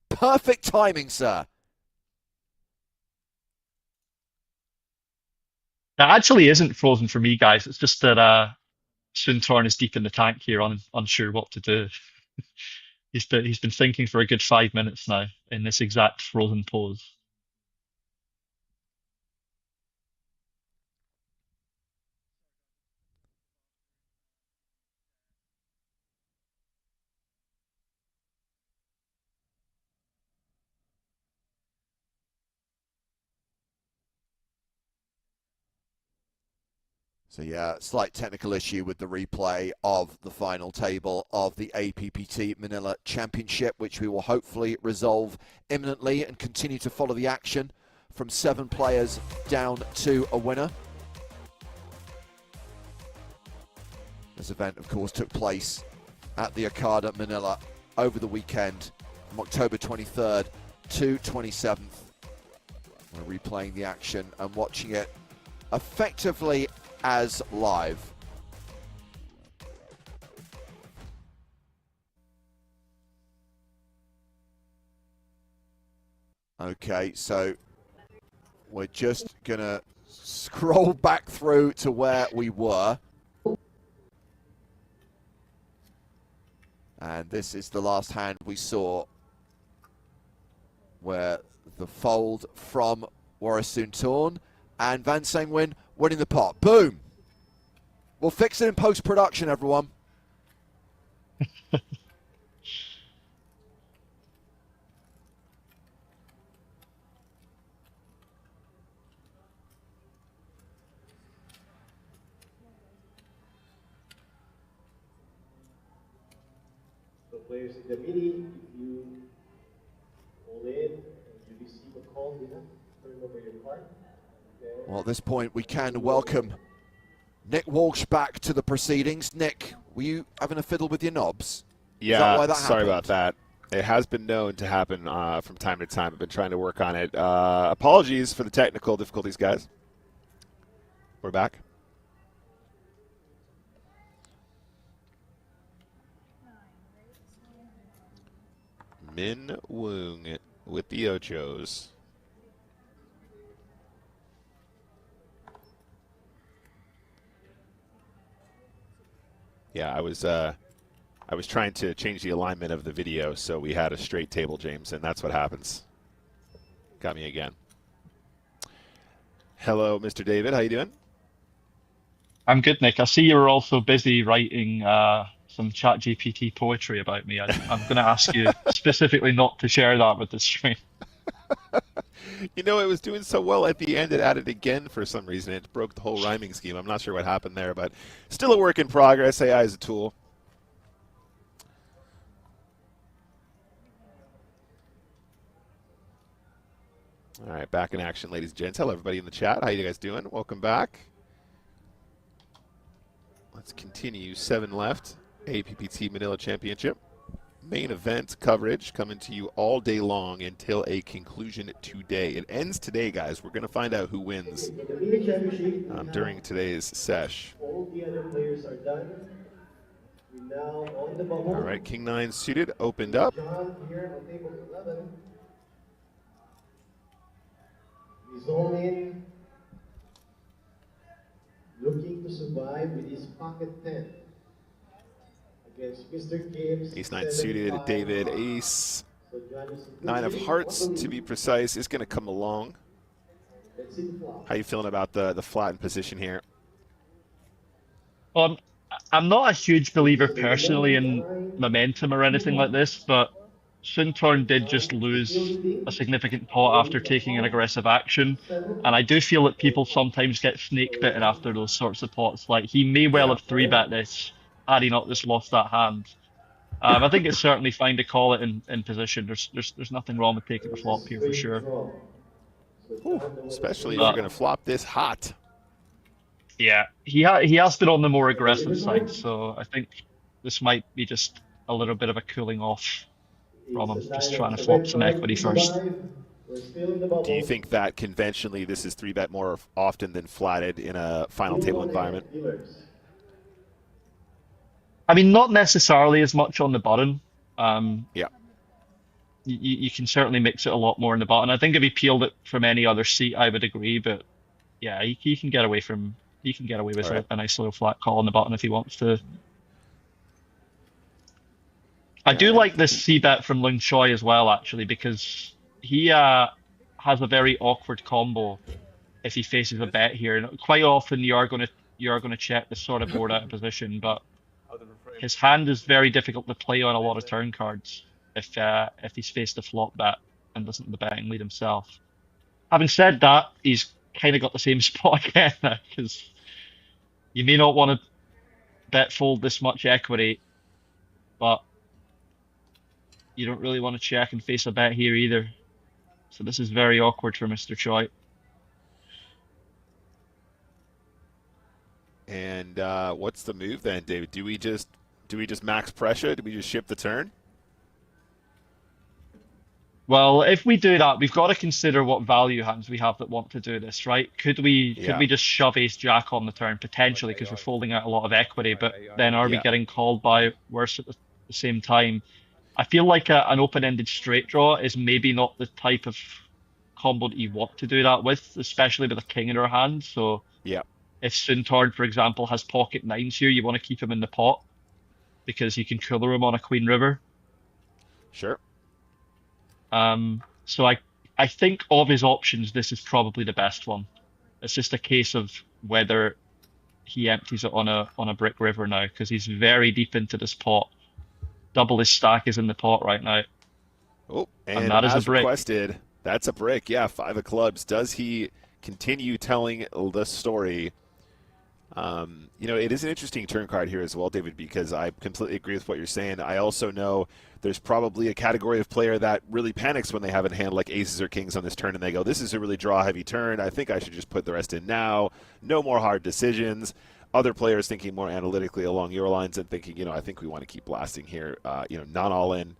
Perfect timing, sir. That actually isn't frozen for me, guys. It's just that Soontorn is deep in the tank here, unsure what to do. He's been thinking for a good 5 minutes now in this exact frozen pose. So yeah, slight technical issue with the replay of the final table of the APPT Manila Championship, which we will hopefully resolve imminently and continue to follow the action from 7 players down to a winner. This event, of course, took place at the Arcada Manila over the weekend. from October 23rd to 27th. We're replaying the action and watching it effectively as live. Okay, so we're just gonna scroll back through to where we were. And this is the last hand we saw, where the fold from Warassoon and Van Sangwin winning the pot. Boom! We'll fix it in post-production, everyone. So players in the mini, if you hold in and you receive a call, you have to turn over your card. Okay. Well, at this point, we can welcome Nick Walsh back to the proceedings. Nick, were you having a fiddle with your knobs? Yeah, sorry about that. It has been known to happen from time to time. I've been trying to work on it. Apologies for the technical difficulties, guys. We're back. Min Woong with the Ochos. Yeah, I was trying to change the alignment of the video so we had a straight table, James, and that's what happens. Got me again. Hello, Mr. David. How you doing? I'm good, Nick. I see you were also busy writing some ChatGPT poetry about me. I'm going to ask you specifically not to share that with the stream. You know, it was doing so well at the end, it added again for some reason. It broke the whole rhyming scheme. I'm not sure what happened there, but still a work in progress. AI is a tool. All right, back in action, ladies and gents. Hello, everybody in the chat. How you guys doing? Welcome back. Let's continue. 7 left. APPT Manila Championship. Main event coverage coming to you all day long until a conclusion today. It ends today, guys. We're going to find out who wins during today's sesh. All the other players are done. We're now on the bubble. All right, King 9 suited, opened up. John here on table 11. He's all in, looking to survive with his pocket 10 against Mr. Gibbs. Ace 9 suited, David, ace 9 of hearts to be precise, is going to come along. How you feeling about the flattened position here? Well, I'm not a huge believer personally in momentum or anything like this, but Suntorn did just lose a significant pot after taking an aggressive action, and I do feel that people sometimes get snake bitten after those sorts of pots. Like, he may well have 3-bet this had he not just lost that hand. I think it's certainly fine to call it in position. There's nothing wrong with taking the flop here for sure. Ooh, especially if you're going to flop this hot. Yeah, he has been on the more aggressive side, so I think this might be just a little bit of a cooling off from him, just trying to flop some equity first. Do you think that conventionally this is 3-bet more often than flatted in a final table environment? I mean, not necessarily as much on the button. Yeah. You can certainly mix it a lot more in the button. I think if he peeled it from any other seat, I would agree. But yeah, he can get away with a nice little flat call on the button if he wants to. I do like this C-bet from Lung Choi as well, actually, because he has a very awkward combo if he faces a bet here. And quite often you are going to check this sort of board out of position, but his hand is very difficult to play on a lot of turn cards if he's faced a flop bet and doesn't have the betting lead himself. Having said that, he's kind of got the same spot again now, because you may not want to bet fold this much equity, but you don't really want to check and face a bet here either. So this is very awkward for Mr. Choi. And what's the move then, David? Do we just max pressure? Do we just ship the turn? Well, if we do that, we've got to consider what value hands we have that want to do this, right? Could we Yeah. just shove ace jack on the turn potentially because we're folding out a lot of equity, but then are we Yeah. getting called by worse at the same time? I feel like an open-ended straight draw is maybe not the type of combo that you want to do that with, especially with a king in our hand. So Yeah. if Suntorn, for example, has pocket nines here, you want to keep him in the pot because you can cooler him on a queen river. Sure. So I think of his options, this is probably the best one. It's just a case of whether he empties it on a brick river now, because he's very deep into this pot. Double his stack is in the pot right now. Oh, And that is a as brick. requested, that's a brick. Yeah, 5 of clubs. Does he continue telling the story? You know, it is an interesting turn card here as well, David, because I completely agree with what you're saying. I also know there's probably a category of player that really panics when they have in hand like aces or kings on this turn, and they go, this is a really draw-heavy turn. I think I should just put the rest in now. No more hard decisions. Other players thinking more analytically along your lines and thinking, you know, I think we want to keep blasting here, you know, not all in.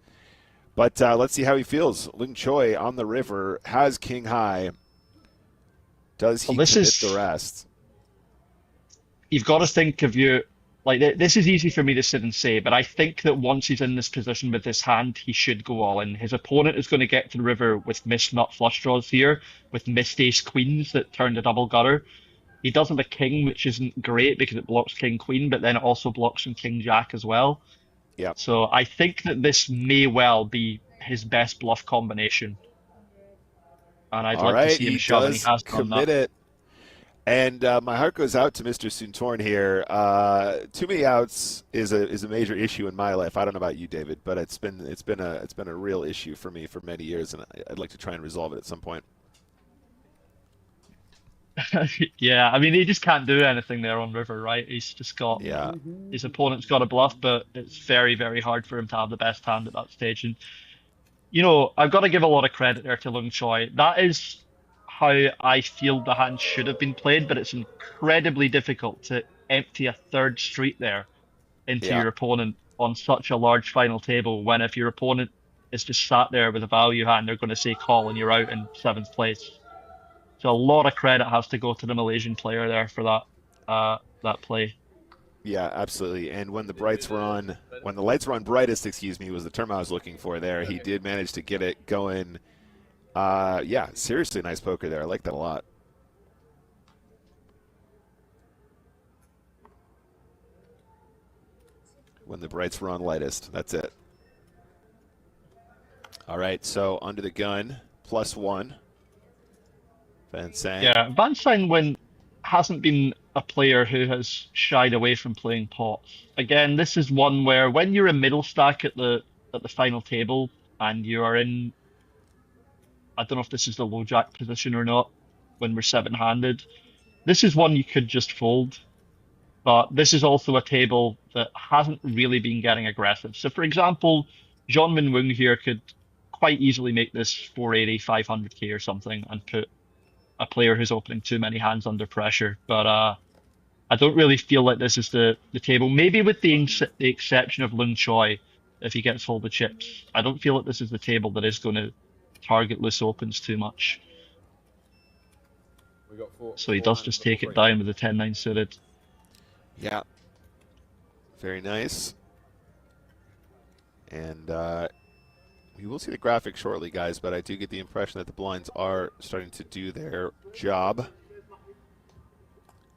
But let's see how he feels. Ling Choi on the river has king high. Does he Well, commit the rest? You've got to think of you like this is easy for me to sit and say, but I think that once he's in this position with this hand, he should go all in. His opponent is going to get to the river with missed nut flush draws here, with missed ace queens that turn to double gutter. He does have a king, which isn't great because it blocks king queen, but then it also blocks some king jack as well. Yeah. So I think that this may well be his best bluff combination, and I'd like to see him shove, and he has done commit that. it. And my heart goes out to Mr. Suntorn here. Too many outs is a major issue in my life. I don't know about you, David, but it's been a real issue for me for many years, and I'd like to try and resolve it at some point. Yeah, I mean, he just can't do anything there on river, right? He's just got his opponent's got a bluff, but it's very, very hard for him to have the best hand at that stage. And you know, I've got to give a lot of credit there to Lung Choi. That is how I feel the hand should have been played, but it's incredibly difficult to empty a third street there into your opponent on such a large final table, when if your opponent is just sat there with a value hand, they're going to say call and you're out in 7th place. So a lot of credit has to go to the Malaysian player there for that play. Yeah, absolutely. And when the lights were on brightest, was the term I was looking for there. He did manage to get it going. Yeah, seriously nice poker there. I like that a lot. When the brights were on lightest, that's it. All right, so under the gun, +1. Van Sang. Yeah, Van Sang hasn't been a player who has shied away from playing pots. Again, this is one where when you're a middle stack at the final table and you are in, I don't know if this is the low jack position or not, when we're 7-handed, this is one you could just fold. But this is also a table that hasn't really been getting aggressive. So for example, Jean Min Woong here could quite easily make this 480, 500k or something and put a player who's opening too many hands under pressure. But I don't really feel like this is the table. Maybe with the exception of Lung Choi, if he gets all the chips. I don't feel like this is the table that is going to target loose opens too much. So he does just take it down with the 10-9 suited. Yeah. Very nice. And we will see the graphic shortly, guys, but I do get the impression that the blinds are starting to do their job. A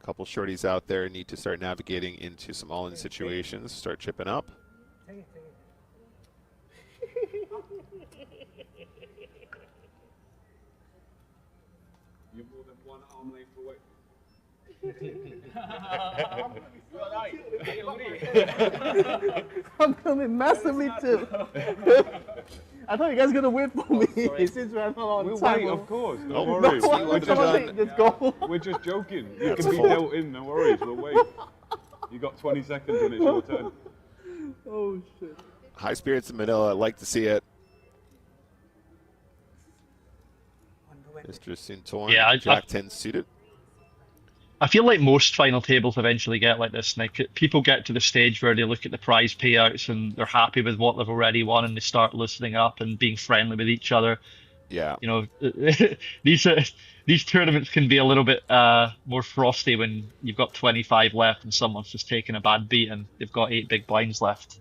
couple shorties out there need to start navigating into some all-in situations, start chipping up. You're more than one arm length away. I'm coming massively too. I thought you guys were gonna wait for me since we're not on We'll time. wait, of course. Oh, Don't worry. No, We're just go. we're just joking. You That's can be a fold. dealt in, no worries. We'll wait. You got 20 seconds and it's your turn. Oh shit. High spirits in Manila, I'd like to see it. Mr. Suntorn, Yeah, Jack 10 suited. I feel like most final tables eventually get like this, Nick. People get to the stage where they look at the prize payouts and they're happy with what they've already won, and they start loosening up and being friendly with each other. Yeah. You know, these these tournaments can be a little bit more frosty when you've got 25 left and someone's just taken a bad beat and they've got 8 big blinds left.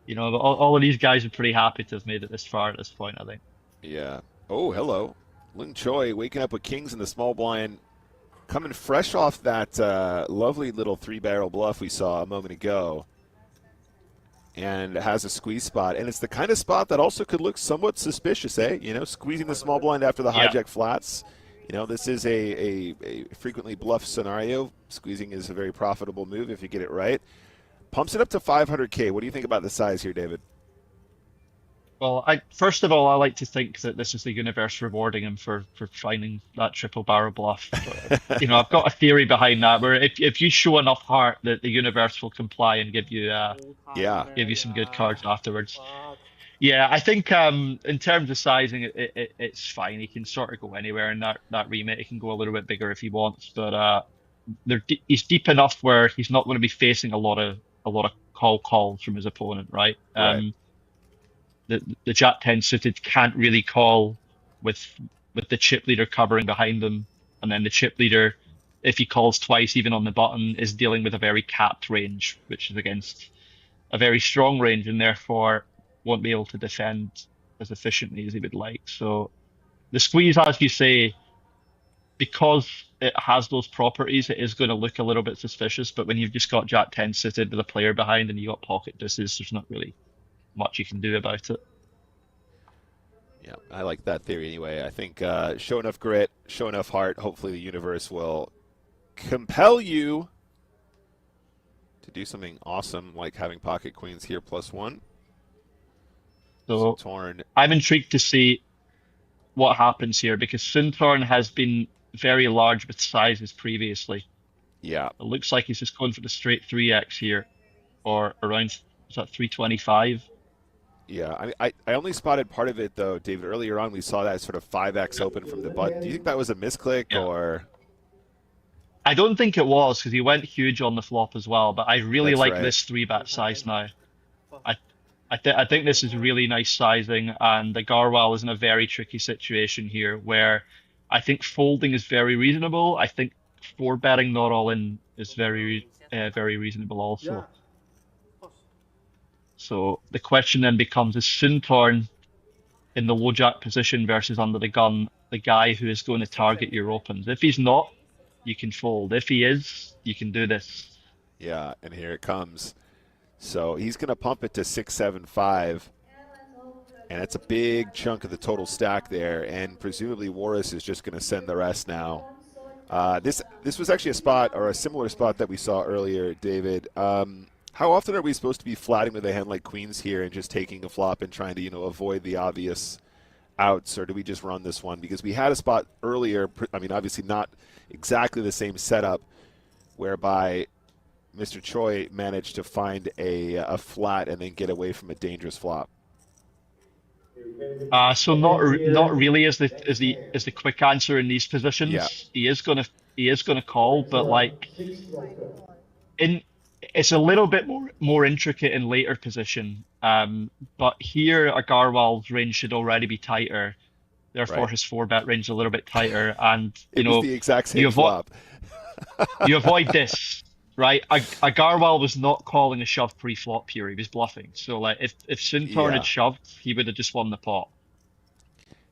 You know, but all of these guys are pretty happy to have made it this far at this point, I think. Yeah. Oh, hello. Lung Choi waking up with kings in the small blind, coming fresh off that lovely little 3-barrel bluff we saw a moment ago. And has a squeeze spot. And it's the kind of spot that also could look somewhat suspicious, eh? You know, squeezing the small blind after the hijack flats. You know, this is a frequently bluff scenario. Squeezing is a very profitable move if you get it right. Pumps it up to 500K. What do you think about the size here, David? Well, first of all, I like to think that this is the universe rewarding him for finding that triple barrel bluff. But, you know, I've got a theory behind that where if you show enough heart, that the universe will comply and give you some good cards afterwards. Yeah, I think in terms of sizing, it's fine. He can sort of go anywhere in that remit. He can go a little bit bigger if he wants, but he's deep enough where he's not going to be facing a lot of calls from his opponent, right? Right. The Jack 10 suited can't really call with the chip leader covering behind them, and then the chip leader, if he calls twice even on the button, is dealing with a very capped range, which is against a very strong range, and therefore won't be able to defend as efficiently as he would like. So the squeeze, as you say, because it has those properties, it is going to look a little bit suspicious, but when you've just got Jack 10 suited with a player behind and you got pocket deuces, there's not really much you can do about it. Yeah, I like that theory anyway. I think show enough grit, show enough heart, hopefully the universe will compel you to do something awesome like having pocket queens here +1. So Torn. I'm intrigued to see what happens here because Suntorn has been very large with sizes previously. Yeah. It looks like he's just going for the straight 3x here, or around, is that 325? Yeah, I mean, I only spotted part of it, though, David. Earlier on, we saw that sort of 5x open from the button. Do you think that was a misclick, or...? I don't think it was, because he went huge on the flop as well, but I really like this 3-bet size now. I think this is really nice sizing, and the Garwal is in a very tricky situation here, where I think folding is very reasonable. I think 4-betting not all in is very reasonable also. So the question then becomes, is Suntorn in the low jack position versus under the gun the guy who is going to target your opens? If he's not, you can fold. If he is, you can do this. Yeah, and here it comes. So he's going to pump it to 675, and it's a big chunk of the total stack there, and presumably Warris is just going to send the rest now. This was actually a spot, or a similar spot that we saw earlier, David. How often are we supposed to be flatting with a hand like queens here and just taking a flop and trying to, you know, avoid the obvious outs, or do we just run this one? Because we had a spot earlier, I mean, obviously not exactly the same setup, whereby Mr. Choi managed to find a flat and then get away from a dangerous flop. So not really is the quick answer in these positions. Yeah. He is gonna call, but like it's a little bit more intricate in later position. But here a Garwal's range should already be tighter. Therefore, his 4-bet range is a little bit tighter, and you know, was the exact same flop. You avoid this, right? A Garwal was not calling a shove pre-flop here; he was bluffing. So, like, if Suntorn had shoved, he would have just won the pot.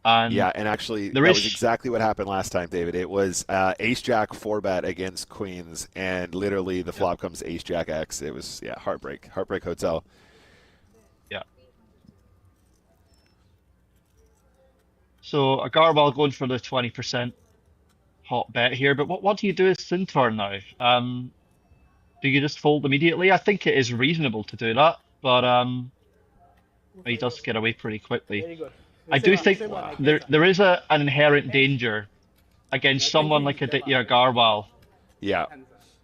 And yeah, and actually, that was exactly what happened last time, David. It was Ace-Jack 4-bet against Queens, and literally the flop comes Ace-Jack X. It was, heartbreak hotel. Yeah. So a Garwal going for the 20% hot bet here, but what do you do with Suntorn now? Do you just fold immediately? I think it is reasonable to do that, but he does get away pretty quickly. I do think there is an inherent danger against someone like Aditya Garwal. Yeah.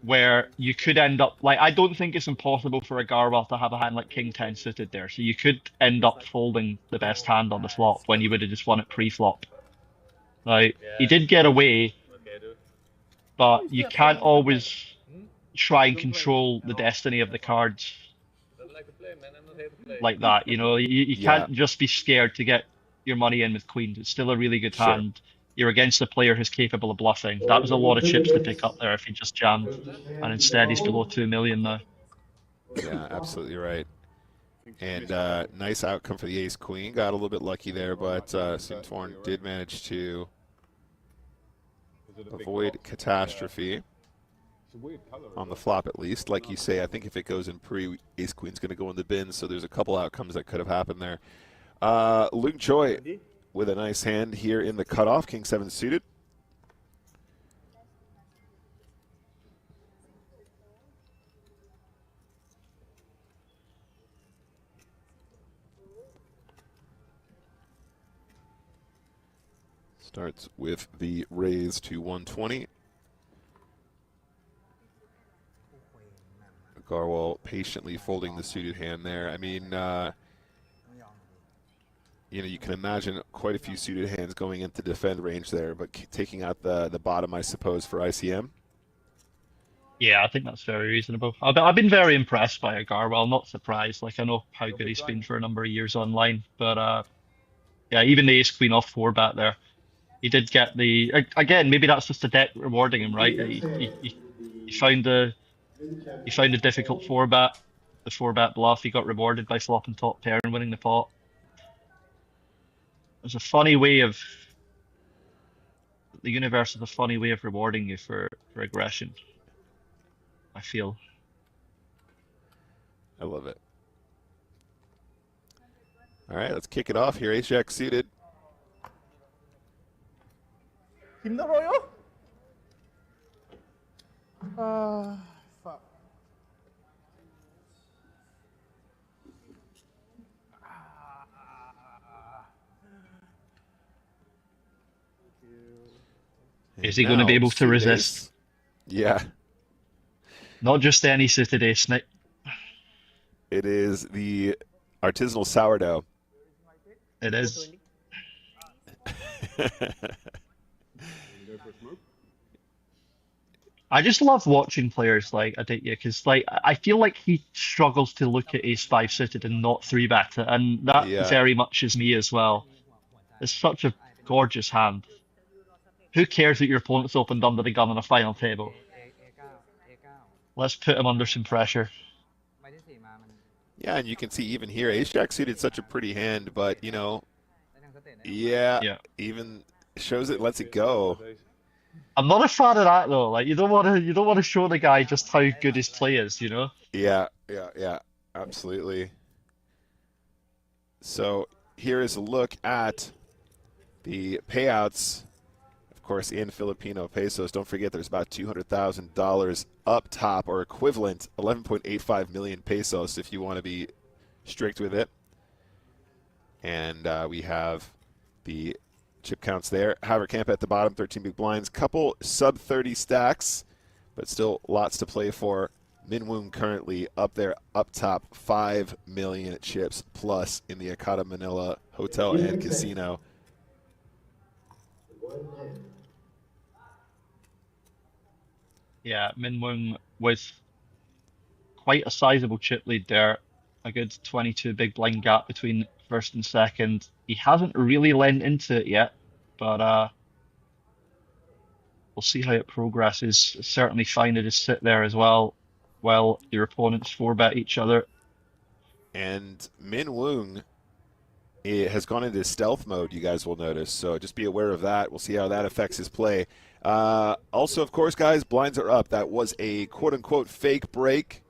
Where you could end up, like, I don't think it's impossible for a Garwal to have a hand like King 10 suited there. So you could end up folding the best hand on the flop when you would have just won it pre-flop. Now, he did get away, but you can't always try and control the destiny of the cards Don't like to play, man. I'm not here to play. like that. You know, you Yeah. can't just be scared to get your money in with queens. It's still a really good Sure. hand. You're against a player who's capable of bluffing. That was a lot of chips to pick up there if he just jammed, and instead he's below 2 million now. Yeah, absolutely right. And nice outcome for the ace queen. Got a little bit lucky there, but Simtorn did manage to avoid catastrophe It's a weird colour. on the flop, at least. Like you say, I think if it goes in pre, ace queen's going to go in the bin, so there's a couple outcomes that could have happened there. Luke Choi with a nice hand here in the cutoff, king 7 suited. Starts with the raise to 120. Garwal patiently folding the suited hand there. I mean, you know, you can imagine quite a few suited hands going into defend range there, but taking out the bottom, I suppose, for ICM. Yeah, I think that's very reasonable. I've been very impressed by Agarwal, not surprised. Like, I know how good he's been for a number of years online, but yeah, even the ace queen off 4-bet there, he did get the, again, maybe that's just the deck rewarding him, right? He found a difficult 4-bet, the 4-bet bluff. He got rewarded by flopping top pair and winning the pot. It's a funny way of, the universe is a funny way of rewarding you for aggression, I feel. I love it. All right, let's kick it off here. Ace Jack suited. Kinder Royo? Fuck. Is he going to be able to Suited resist? ace. Yeah. Not just any suited ace, Nick. It is the artisanal sourdough. It is. I just love watching players like Aditya because, like, I feel like he struggles to look at ace 5 suited and not 3-bet it, and that Yeah. very much is me as well. It's such a gorgeous hand. Who cares that your opponent's opened under the gun on a final table? Let's put him under some pressure. Yeah, and you can see even here, Ace Jack suited such a pretty hand, but you know, yeah, even shows it, lets it go. I'm not a fan of that though. Like, you don't want to show the guy just how good his play is, you know? Yeah, absolutely. So here is a look at the payouts, of course, in Filipino pesos. Don't forget there's about $200,000 up top, or equivalent, 11.85 million pesos if you want to be strict with it. And we have the chip counts there. Haverkamp at the bottom, 13 big blinds. Couple sub 30 stacks, but still lots to play for. Minwoong currently up there, up top, 5 million chips plus in the APPT Manila Hotel and Casino. Yeah, Minwoong with quite a sizable chip lead there. A good 22 big blind gap between first and second. He hasn't really lent into it yet, but we'll see how it progresses. It's certainly fine to just sit there as well while your opponents 4-bet each other. And Minwoong has gone into stealth mode, you guys will notice, so just be aware of that. We'll see how that affects his play. Also, of course, guys, blinds are up. That was a quote-unquote fake break.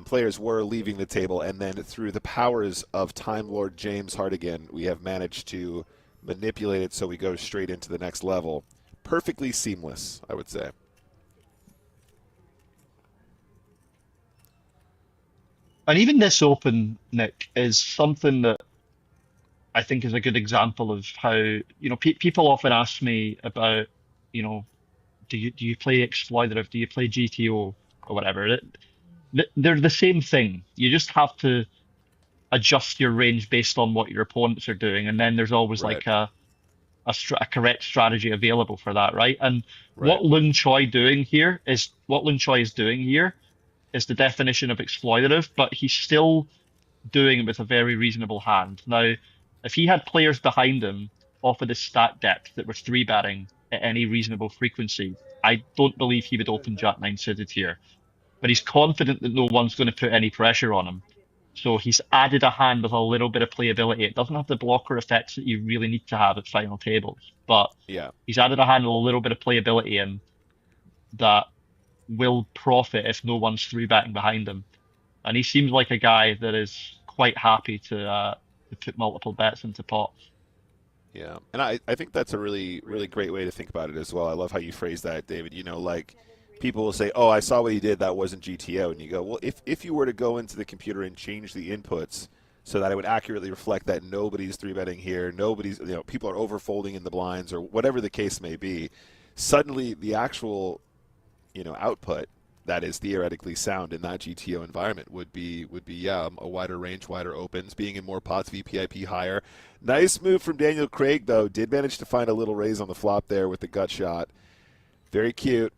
Players were leaving the table, and then through the powers of Time Lord James Hartigan, we have managed to manipulate it so we go straight into the next level. Perfectly seamless, I would say. And even this open, Nick, is something that I think is a good example of how, you know, people often ask me about, you know, do you play exploitative? Do you play GTO or whatever? They're the same thing. You just have to adjust your range based on what your opponents are doing, and then there's always Right. like a a correct strategy available for that, right? And Right. what Lung Choi is doing here is the definition of exploitative, but he's still doing it with a very reasonable hand. Now, if he had players behind him off of the stat depth that were three betting at any reasonable frequency, I don't believe he would open Jack 9 suited here. But he's confident that no one's going to put any pressure on him. So he's added a hand with a little bit of playability. It doesn't have the blocker effects that you really need to have at final tables, but Yeah. he's added a hand with a little bit of playability in that will profit if no one's three betting behind him. And he seems like a guy that is quite happy to put multiple bets into pots. Yeah, and I think that's a really great way to think about it as well. I love how you phrase that, David. You know, like people will say, "Oh, I saw what he did. That wasn't GTO," and you go, "Well, if you were to go into the computer and change the inputs so that it would accurately reflect that nobody's three betting here, people are overfolding in the blinds or whatever the case may be, suddenly the actual, output that is theoretically sound in that GTO environment would be a wider range, wider opens, being in more pots, VPIP higher. Nice move from Daniel Craig, though. Did manage to find a little raise on the flop there with the gut shot. Very cute.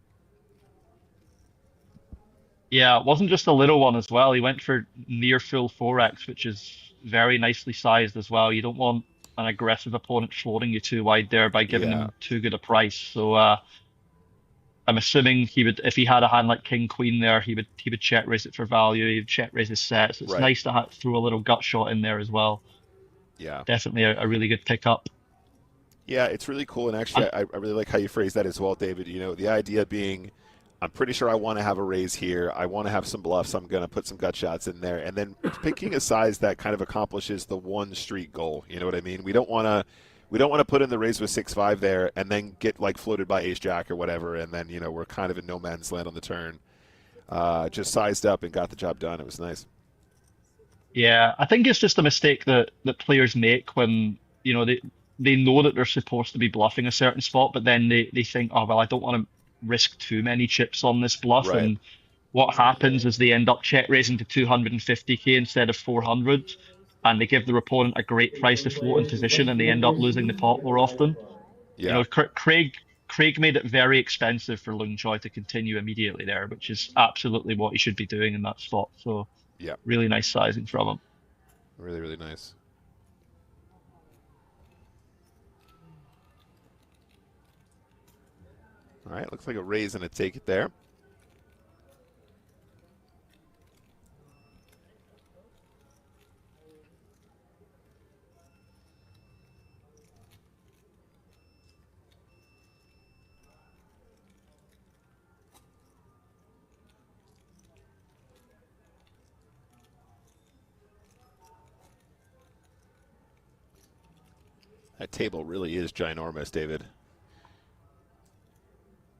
Yeah, it wasn't just a little one as well. He went for near full 4x, which is very nicely sized as well. You don't want an aggressive opponent floating you too wide there by giving him too good a price. So I'm assuming he would, if he had a hand like King Queen there, he would check raise it for value. He would check raise his sets. It's nice to throw a little gut shot in there as well. Yeah, definitely a really good pickup. Yeah, it's really cool, and actually, I really like how you phrase that as well, David. The idea being, I'm pretty sure I want to have a raise here. I want to have some bluffs. I'm going to put some gut shots in there, and then picking a size that kind of accomplishes the one street goal. You know what I mean? We don't want to put in the raise with 6-5 there and then get like floated by ace jack or whatever, and then we're kind of in no man's land on the turn. Just sized up and got the job done. It was nice. Yeah, I think it's just a mistake that players make when they know that they're supposed to be bluffing a certain spot, but then they think, oh well, I don't want to risk too many chips on this bluff, and what happens is they end up check raising to 250k instead of 400, and they give their opponent a great price to float in position, and they end up losing the pot more often. Yeah. Craig made it very expensive for Lung Choi to continue immediately there, which is absolutely what he should be doing in that spot. So yeah, really nice sizing from him. Really, really nice. All right, looks like a raise and a take it there. That table really is ginormous, David.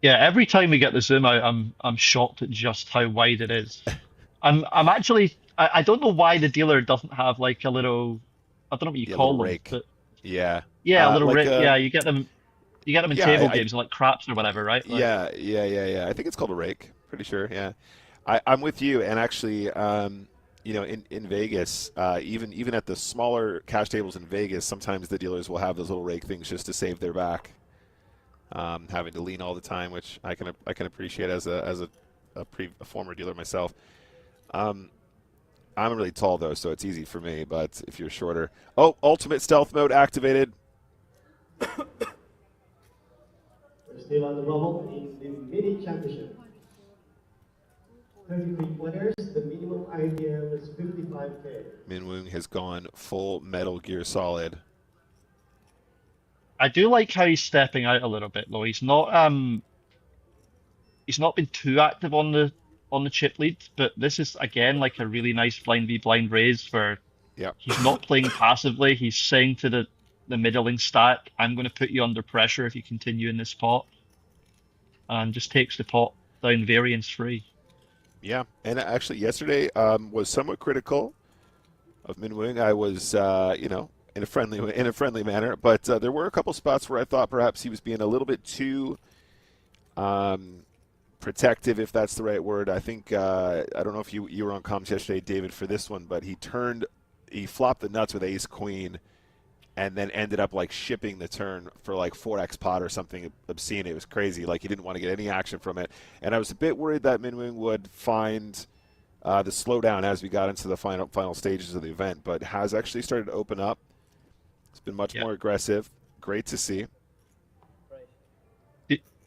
Yeah, every time we get the zoom out, I'm shocked at just how wide it is. I'm actually I don't know why the dealer doesn't have like a little, I don't know what you call them, rake. but yeah, a little rake. Yeah, you get them in table games like craps or whatever, right? Like, yeah. I think it's called a rake. Pretty sure. Yeah, I'm with you. And actually, in Vegas, even at the smaller cash tables in Vegas, sometimes the dealers will have those little rake things just to save their back. Having to lean all the time, which I can appreciate as a former dealer myself. I'm really tall though, so it's easy for me. But if you're shorter, ultimate stealth mode activated. We're still on the bubble in the mini championship. 33 players. The minimum IPM is 55k. Minwoong has gone full Metal Gear Solid. I do like how he's stepping out a little bit though. He's not been too active on the chip lead, but this is again like a really nice blind v blind raise where he's not playing passively. He's saying to the middling stack, I'm going to put you under pressure if you continue in this pot, and just takes the pot down variance free. Yeah, and actually yesterday was somewhat critical of Minwoong. I was in a friendly manner, but there were a couple spots where I thought perhaps he was being a little bit too protective, if that's the right word. I think I don't know if you were on comms yesterday, David, for this one, but he flopped the nuts with ace queen, and then ended up like shipping the turn for like 4x pot or something obscene. It was crazy. Like he didn't want to get any action from it. And I was a bit worried that Minwoo would find the slowdown as we got into the final stages of the event, but has actually started to open up. It's been much more aggressive. Great to see.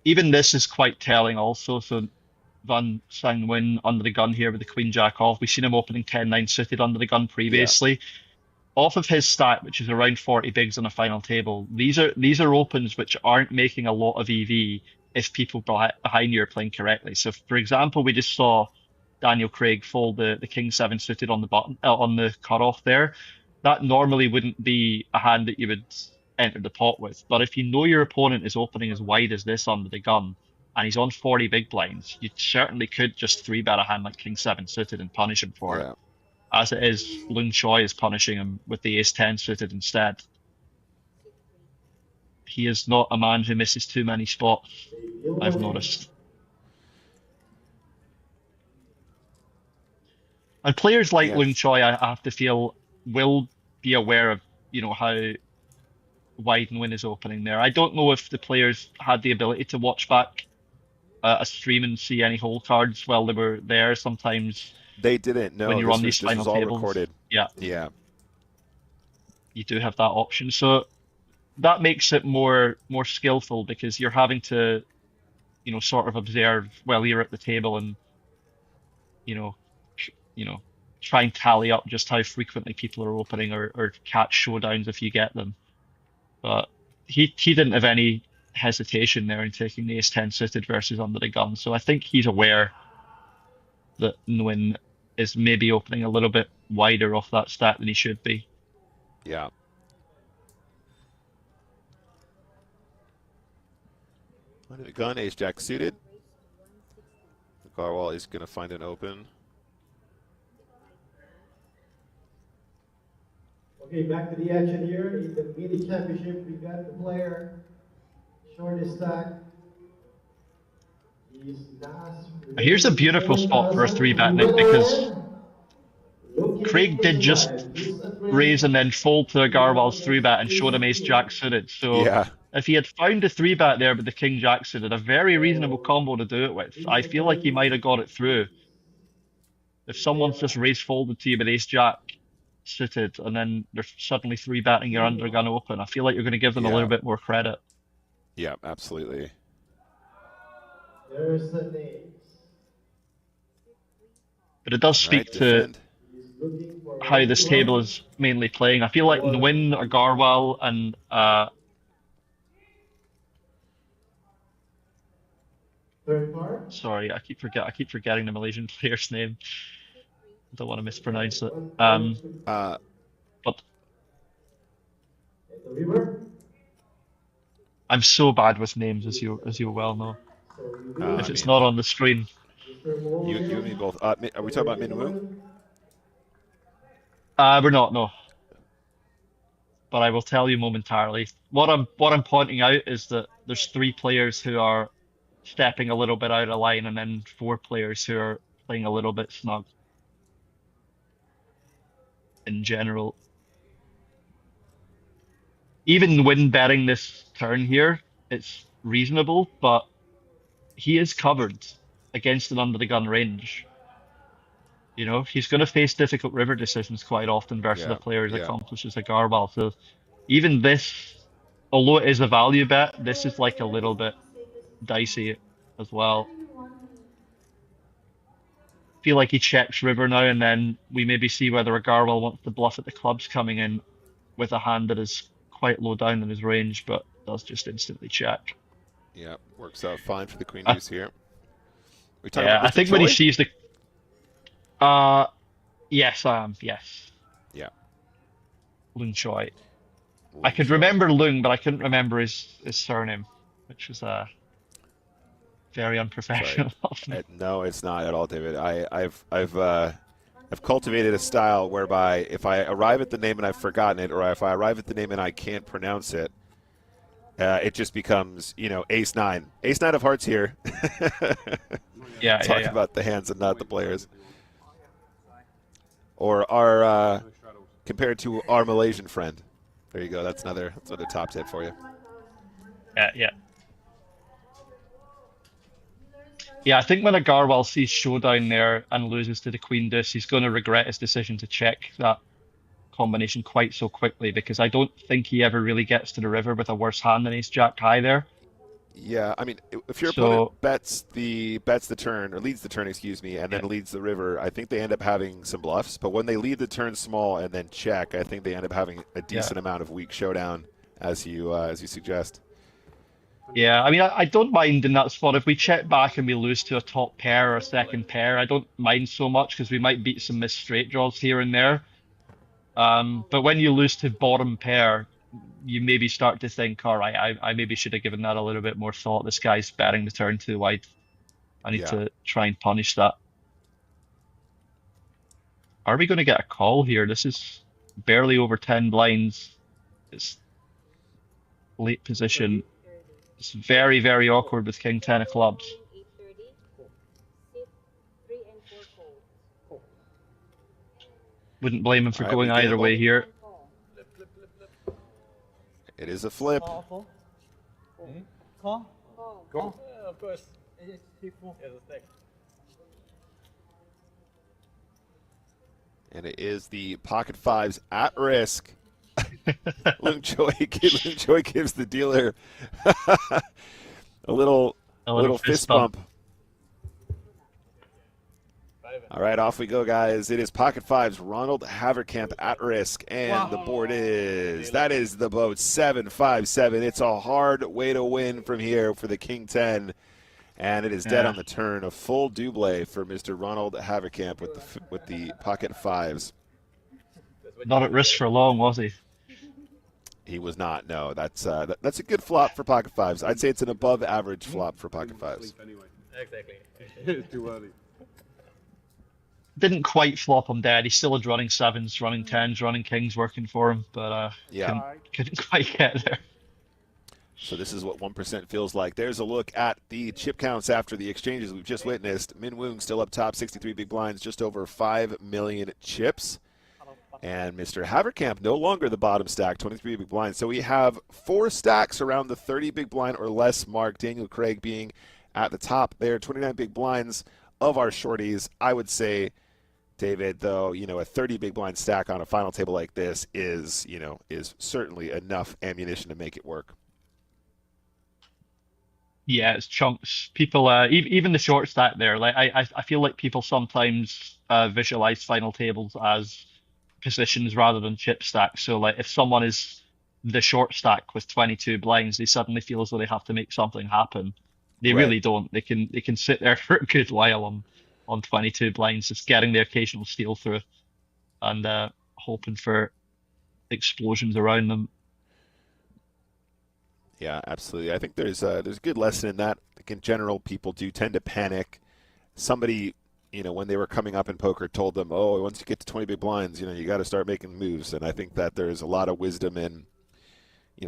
Even this is quite telling also. So Van Sang Nguyen under the gun here with the Queen Jack off. We've seen him opening 10-9 suited under the gun previously. Off of his stat, which is around 40 bigs on a final table, these are opens which aren't making a lot of EV if people behind you are playing correctly. So, for example, we just saw Daniel Craig fold the King 7 suited on the button on the cutoff there. That normally wouldn't be a hand that you would enter the pot with. But if you know your opponent is opening as wide as this under the gun, and he's on 40 big blinds, you certainly could just 3-bet a hand like King 7 suited and punish him for it. As it is, Lung Choi is punishing him with the Ace 10 suited instead. He is not a man who misses too many spots, I've noticed. And players like Lung Choi, I have to feel, will be aware of, how wide Nguyen is opening there. I don't know if the players had the ability to watch back a stream and see any hole cards while they were there. Sometimes they didn't. No, when you're on these final all tables, recorded. Yeah, you do have that option. So that makes it more skillful because you're having to, sort of observe while you're at the table and, try and tally up just how frequently people are opening or catch showdowns if you get them. But he didn't have any hesitation there in taking the Ace 10 suited versus under the gun. So I think he's aware that Nguyen is maybe opening a little bit wider off that stat than he should be. Yeah. Under the gun, Ace Jack suited. Garwal is going to find an open. Okay, back to the action here. In the mini championship, we got the player shortest stack. Here's a beautiful spot for a 3-bet, Nick, because Craig did just raise and then fold to Garwal's 3-bet and showed him Ace Jack suited. So if he had found a 3-bet there with the King Jack suited, a very reasonable combo to do it with, I feel like he might have got it through. If someone's just raise folded to you with Ace Jack suited and then they're suddenly 3-betting your under gun open, I feel like you're going to give them a little bit more credit. Yeah, absolutely. There's the names. But it does speak to how this table is mainly playing. I feel like Nguyen or Garwal and sorry, I keep forgetting the Malaysian player's name. I don't want to mispronounce it. But I'm so bad with names, as you well know. If it's not on the screen. You and me both. Are we talking about Minwoo? We're not, no. But I will tell you momentarily. What I'm pointing out is that there's 3 players who are stepping a little bit out of line, and then 4 players who are playing a little bit snug. In general, even when betting this turn here, it's reasonable, but he is covered against an under the gun range. He's going to face difficult river decisions quite often versus a player as accomplished as a Garwal. So even this, although it is a value bet, this is like a little bit dicey as well. Feel like he checks river now, and then we maybe see whether a Garwal wants to bluff at the clubs coming in with a hand that is quite low down in his range, but does just instantly check. Yeah, works out fine for the queen deuce here. I think Choi? When he sees the yes, I am. Yes. Yeah. Lung Choi. I could remember Lung, but I couldn't remember his surname, which was very unprofessional. No, it's not at all, David. I've cultivated a style whereby if I arrive at the name and I've forgotten it, or if I arrive at the name and I can't pronounce it, it just becomes, ace 9. Ace 9 of hearts here. Talk about the hands and not the players. Or our compared to our Malaysian friend. There you go. That's another top tip for you. Yeah. Yeah, I think when a Garwal sees showdown there and loses to the Queen Deuce, he's going to regret his decision to check that combination quite so quickly, because I don't think he ever really gets to the river with a worse hand than Ace Jack High there. Yeah, I mean, if your So opponent bets the turn, or leads the turn, excuse me, and then leads the river, I think they end up having some bluffs. But when they lead the turn small and then check, I think they end up having a decent amount of weak showdown, as you suggest. yeah, I mean, I don't mind in that spot. If we check back and we lose to a top pair or a second pair, I don't mind so much, because we might beat some missed straight draws here and there. But when you lose to bottom pair, you maybe start to think, all right, I maybe should have given that a little bit more thought. This guy's betting the turn too wide. I need to try and punish that. Are we going to get a call here? This is barely over 10 blinds. It's late position. It's very, very awkward with King 10 of clubs. Wouldn't blame him for going either way here. It is a flip. Call? Call? Yeah, of course. Yes, a stack. And it is the pocket fives at risk. Lung Choi gives the dealer a little fist bump. All right, off we go, guys. It is pocket fives, Ronald Haverkamp at risk, and the board that is the boat, 7-5-7. It's a hard way to win from here for the King 10, and it is dead on the turn. A full double for Mr. Ronald Haverkamp with the pocket fives. Not at risk for long, was he? He was not. No, that's a good flop for pocket fives. I'd say it's an above average flop for pocket fives. Exactly. It's too early. Didn't quite flop him dead. He still had running sevens, running tens, running kings working for him, but couldn't quite get there. So this is what 1% feels like. There's a look at the chip counts after the exchanges we've just witnessed. Min Woong still up top, 63 big blinds, just over 5 million chips. And Mr. Haverkamp no longer the bottom stack, 23 big blinds. So we have 4 stacks around the 30 big blind or less mark. Daniel Craig being at the top there, 29 big blinds of our shorties. I would say, David, though, a 30 big blind stack on a final table like this is certainly enough ammunition to make it work. Yeah, it's chunks. People, even the short stack there, like I feel like people sometimes visualize final tables as positions rather than chip stacks. So like if someone is the short stack with 22 blinds, they suddenly feel as though they have to make something happen. They really don't. They can sit there for a good while on 22 blinds, just getting the occasional steal through and hoping for explosions around them. Yeah, absolutely. I think there's a good lesson in that. I think in general, people do tend to panic. Somebody, when they were coming up in poker, told them, "Oh, once you get to 20 big blinds, you got to start making moves." And I think that there's a lot of wisdom in,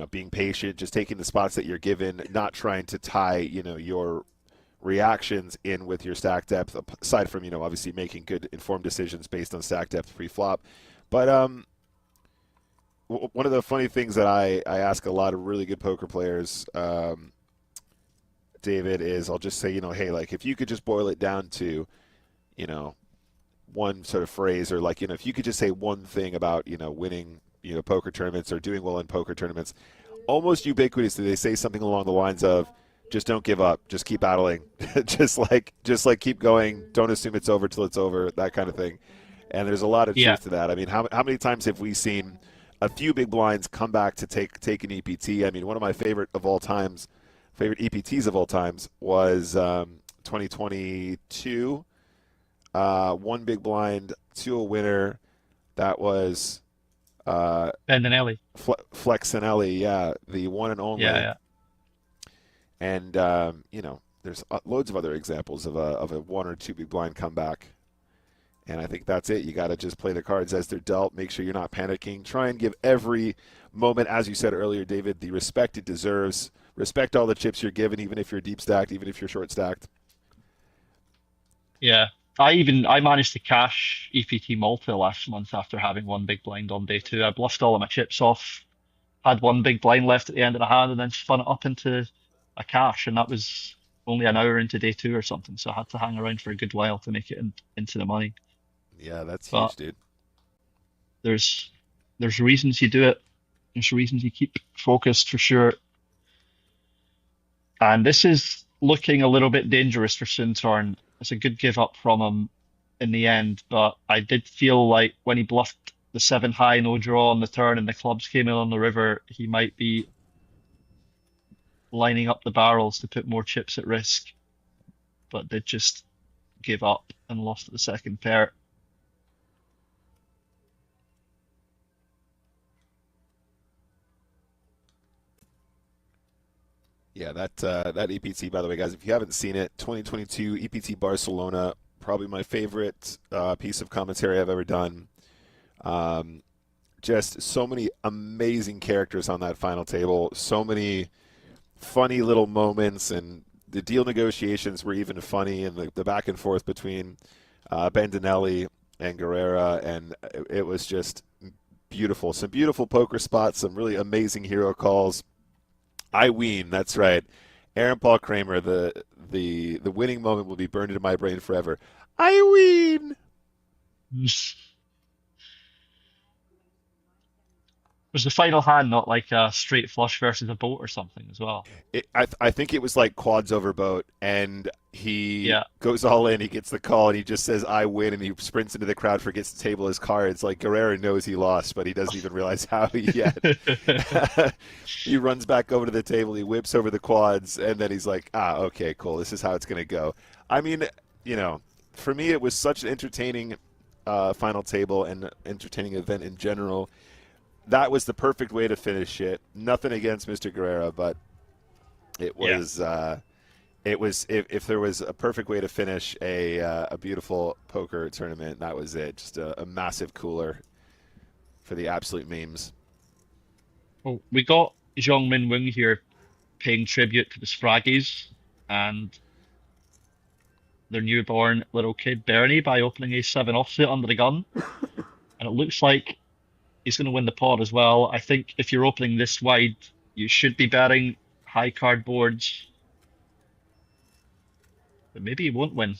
being patient, just taking the spots that you're given, not trying to tie, your reactions in with your stack depth. Aside from, obviously making good informed decisions based on stack depth pre-flop, but one of the funny things that I ask a lot of really good poker players, David, is I'll just say, hey, like if you could just boil it down to, one sort of phrase, or like, if you could just say one thing about, winning, poker tournaments or doing well in poker tournaments, almost ubiquitously they say something along the lines of, just don't give up, just keep battling, just like keep going, don't assume it's over till it's over, that kind of thing. And there's a lot of truth to that. I mean, how many times have we seen a few big blinds come back to take an EPT? I mean, one of my favorite EPTs of all times was 2022. One big blind to a winner. That was Bendinelli. Flexinelli, the one and only. Yeah. And there's loads of other examples of a one or two big blind comeback. And I think that's it. You got to just play the cards as they're dealt. Make sure you're not panicking. Try and give every moment, as you said earlier, David, the respect it deserves. Respect all the chips you're given, even if you're deep stacked, even if you're short stacked. Yeah. I managed to cash EPT Malta last month after having one big blind on day 2. I bluffed all of my chips off had one big blind left at the end of the hand and then spun it up into a cash, and that was only an hour into day 2 or something, so I had to hang around for a good while to make it into the money. Yeah, that's But huge, dude. there's reasons you do it. There's reasons you keep focused for sure. And this is looking a little bit dangerous for Suntorn. It's a good give up from him in the end, but I did feel like when he bluffed the 7 high no draw on the turn and the clubs came in on the river, he might be lining up the barrels to put more chips at risk, but did just give up and lost at the second pair. Yeah, that APT, by the way, guys, if you haven't seen it, 2022 APT Barcelona, probably my favorite piece of commentary I've ever done. Just so many amazing characters on that final table, so many funny little moments, and the deal negotiations were even funny, and the back and forth between Bandinelli and Guerrera, and it was just beautiful. Some beautiful poker spots, some really amazing hero calls. I ween, that's right. Aaron Paul Kramer, the winning moment will be burned into my brain forever. I ween. Was the final hand not like a straight flush versus a boat or something as well? I think it was like quads over boat, and he goes all in, he gets the call, and he just says, I win, and he sprints into the crowd, forgets to table his cards. Like, Guerrero knows he lost, but he doesn't even realize how yet. He runs back over to the table, he whips over the quads, and then he's like, okay, cool, this is how it's going to go. I mean, you know, for me, it was such an entertaining final table and entertaining event in general. That was the perfect way to finish it. Nothing against Mr. Guerrera, but it was if there was a perfect way to finish a beautiful poker tournament, that was it. Just a massive cooler for the absolute memes. Well, we got Zhong Min Wing here paying tribute to the Spraggies and their newborn little kid Bernie by opening a 7 offsuit under the gun, and it looks like he's going to win the pot as well. I think if you're opening this wide, you should be betting high card boards. But maybe he won't win.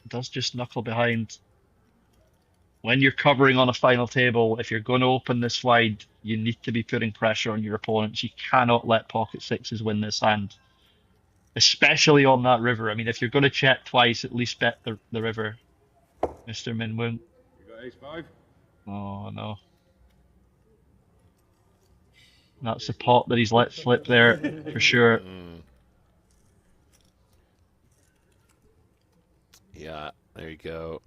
He does just knuckle behind. When you're covering on a final table, if you're going to open this wide, you need to be putting pressure on your opponents. You cannot let pocket sixes win this hand, especially on that river. I mean, if you're going to check twice, at least bet the river, Mr. Min Wung. You got ace-5? Oh no. That's the pot that he's let slip there for sure. Yeah, there you go.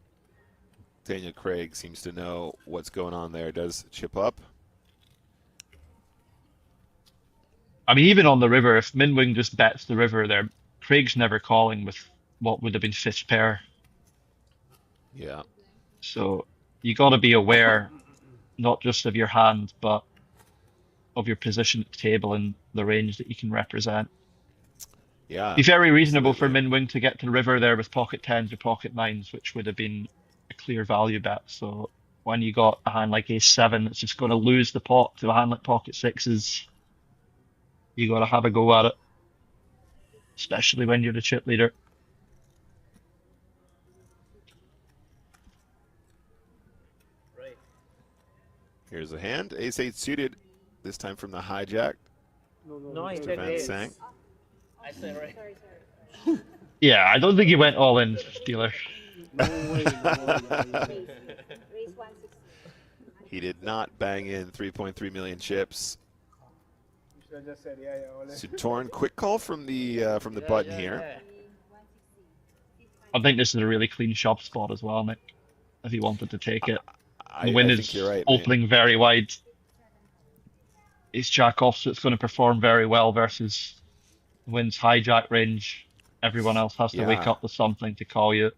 Daniel Craig seems to know what's going on there. Does chip up? I mean, even on the river, if Min Wing just bets the river there, Craig's never calling with what would have been 5th pair. Yeah. So you got to be aware, not just of your hand, but of your position at the table and the range that you can represent. Yeah. Be very reasonable for Min Wing to get to the river there with pocket 10s or pocket 9s, which would have been a clear value bet. So when you got a hand like ace 7 that's just going to lose the pot to a hand like pocket 6s, you got to have a go at it, especially when you're the chip leader. Here's a hand. Ace-8 suited, this time from the hijack. No, I Mr. said Van ace. Sang. I said right. Sorry. Yeah, I don't think he went all in, dealer. No way, Raise 160. He did not bang in 3.3 million chips. You should have just said, yeah, Ole. Sutorn, quick call from the button here. I think this is a really clean shove spot as well, Nick, if he wanted to take it. The win think is you're right, man. opening very wide. It's jack off, so it's going to perform very well versus the win's hijack range. Everyone else has to wake up with something to call you.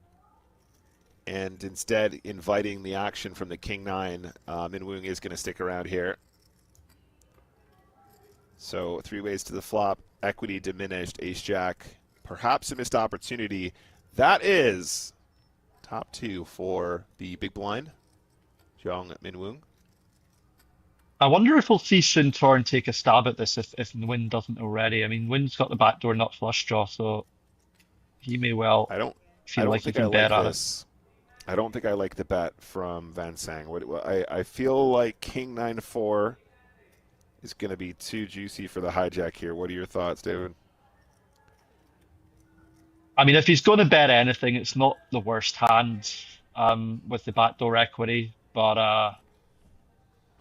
And instead, inviting the action from the King-9, Min Wung is going to stick around here. So 3 ways to the flop, equity diminished, ace-jack, perhaps a missed opportunity. That is top 2 for the big blind, Zhong Min Wung. I wonder if we'll see Suntorn take a stab at this if Nguyen doesn't already. I mean, Nguyen's got the backdoor nut flush draw, so he may well I don't feel like he think I can bet like at it. this. I don't think I like the bet from Van Sang. I feel like King 9-4 is going to be too juicy for the hijack here. What are your thoughts, David? I mean, if he's going to bet anything, it's not the worst hand with the backdoor equity. But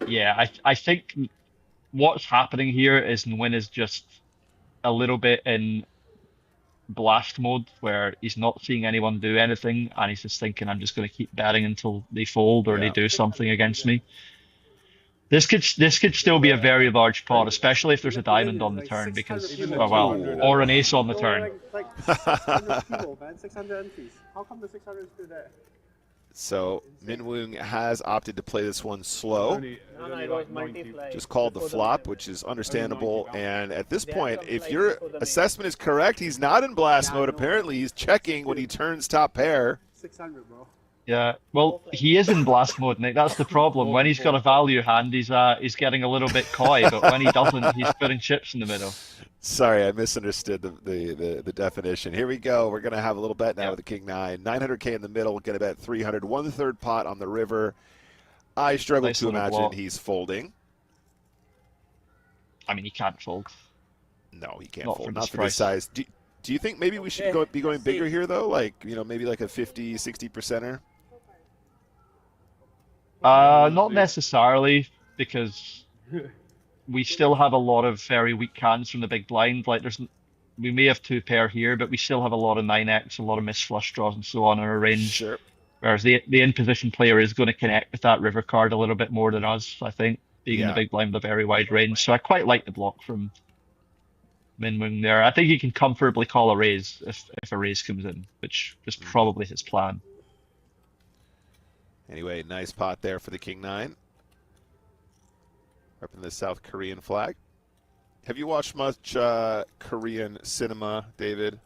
yeah, I think what's happening here is Nguyen is just a little bit in blast mode where he's not seeing anyone do anything and he's just thinking, I'm just going to keep betting until they fold or they do something against me. This could still be a very large pot, especially if there's a diamond on the turn, because or an ace on the turn. Like 600 people, man. 600 entries. How come the 600 is still there? So Minwoong has opted to play this one slow. Only it was multiply. Just called the flop, which is understandable. And at this point, if your assessment is correct, he's not in blast mode. Apparently, he's checking when he turns top pair. 600, bro. Yeah, well, he is in blast mode, Nick. That's the problem. When he's got a value hand, he's getting a little bit coy, but when he doesn't, he's putting chips in the middle. Sorry, I misunderstood the definition. Here we go. We're going to have a little bet now with the King 9. 900K in the middle, going to bet 300. 1/3 pot on the river. I struggle to imagine he's folding. I mean, he can't fold. No, he can't Not fold. for Not this for this price. size. Do you think maybe we should be going bigger here, though? Like, maybe like a 50, 60%er? Not necessarily, because we still have a lot of very weak hands from the big blind. Like we may have 2 pair here, but we still have a lot of 9x, a lot of missed flush draws and so on in our range. Sure. Whereas the in position player is going to connect with that river card a little bit more than us, I think, being in the big blind with a very wide range. So I quite like the block from Minwoong there. I think he can comfortably call a raise if a raise comes in, which is probably his plan. Anyway, nice pot there for the King 9. Up in the South Korean flag. Have you watched much Korean cinema, David?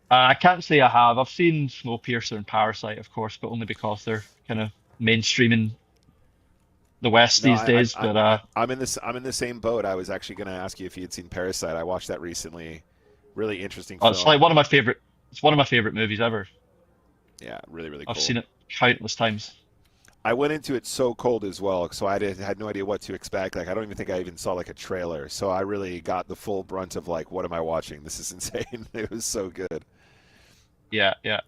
I can't say I have. I've seen Snowpiercer and Parasite, of course, but only because they're kind of mainstreaming the West these days. I'm in the same boat. I was actually going to ask you if you had seen Parasite. I watched that recently. Really interesting film. It's like one of my favorite. It's one of my favorite movies ever. Yeah, really, really cool. I've seen it countless times. I went into it so cold as well, so I had no idea what to expect. Like, I don't even think I even saw like a trailer. So I really got the full brunt of like, what am I watching? This is insane. It was so good. Yeah, yeah.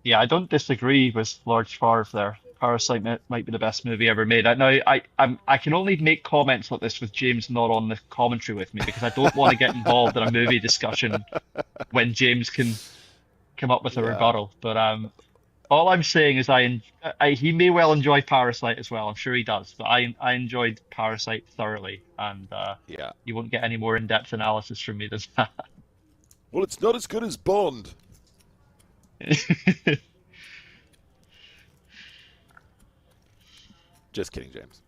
Yeah, I don't disagree with Lord Favre there. Parasite might be the best movie ever made. I can only make comments like this with James not on the commentary with me, because I don't want to get involved in a movie discussion when James can come up with a rebuttal. But all I'm saying is he may well enjoy Parasite as well. I'm sure he does. But I enjoyed Parasite thoroughly, and you won't get any more in-depth analysis from me than that. Well, it's not as good as Bond. Just kidding, James.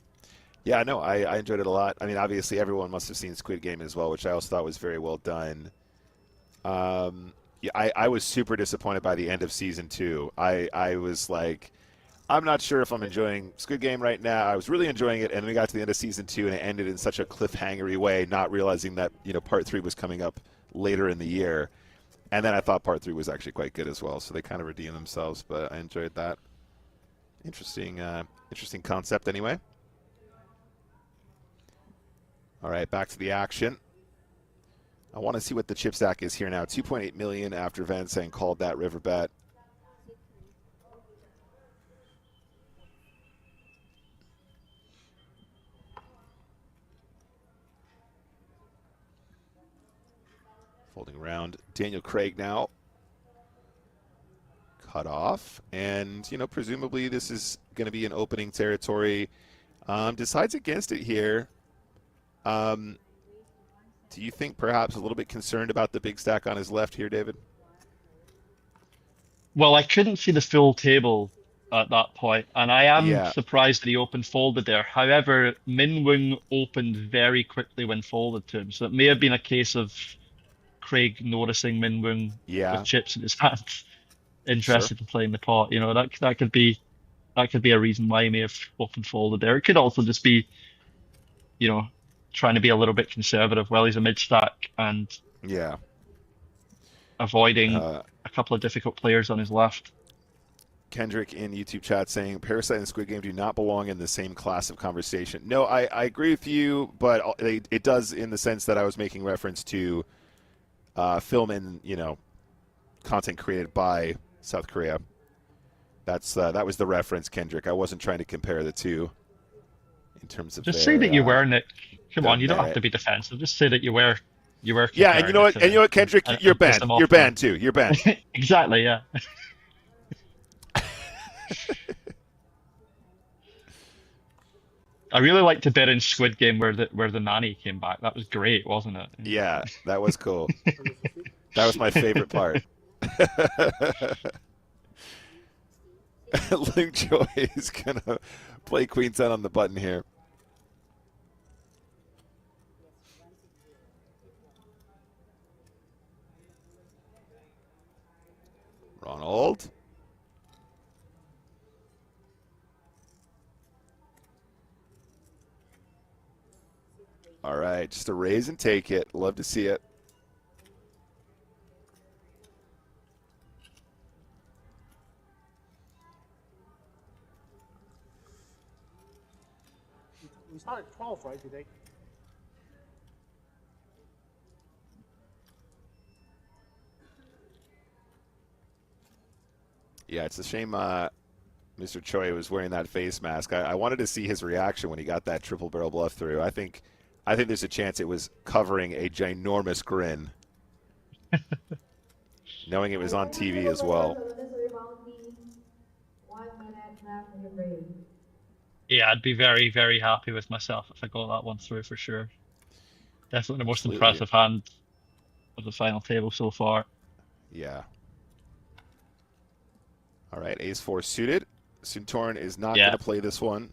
Yeah, no, I enjoyed it a lot. I mean, obviously, everyone must have seen Squid Game as well, which I also thought was very well done. Yeah, I was super disappointed by the end of season 2. I was like, I'm not sure if I'm enjoying Squid Game right now. I was really enjoying it, and then we got to the end of season 2, and it ended in such a cliffhangery way, not realizing that part 3 was coming up later in the year. And then I thought part 3 was actually quite good as well, so they kind of redeemed themselves. But I enjoyed that. Interesting concept anyway. All right, back to the action. I want to see what the chip stack is here now. 2.8 million after Van Sang called that river bet. Folding around. Daniel Craig now. Cut off. And, presumably this is going to be an opening territory. Decides against it here. Do you think perhaps a little bit concerned about the big stack on his left here, David? Well, I couldn't see the full table at that point, and I am surprised that he opened folded there. However, Minwoong opened very quickly when folded to him, so it may have been a case of Craig noticing Min Woong Yeah. with chips in his hand, interested in playing the pot. You know, that could be a reason why he may have open folded there. It could also just be, you know, trying to be a little bit conservative while he's a mid stack and Yeah. avoiding a couple of difficult players on his left. Kendrick in YouTube chat saying Parasite and Squid Game do not belong in the same class of conversation. No, I agree with you, but it does in the sense that I was making reference to film and, you know, content created by South Korea. That was the reference, Kendrick. I wasn't trying to compare the two in terms of Just say that you were, Nick. Come on, you don't have merit. to be defensive. Just say that you were. Yeah, and you know what, Kendrick, you're banned. You're banned too. You're banned. Exactly, yeah. I really liked the bit in Squid Game where the nanny came back. That was great, wasn't it? Yeah, that was cool. That was my favorite part. Luke Joy is gonna play Queen 10 on the button here. Ronald. All right, just a raise and take it. Love to see it. We started 12, right, today? Yeah, it's a shame Mr. Choi was wearing that face mask. I wanted to see his reaction when he got that triple barrel bluff through. I think there's a chance it was covering a ginormous grin, knowing it was on TV as well. Yeah, I'd be very, very happy with myself if I got that one through for sure. Definitely the most Absolutely. impressive hand of the final table so far. Yeah. All right, ace-4 suited. Suntorin is not Yeah. going to play this one.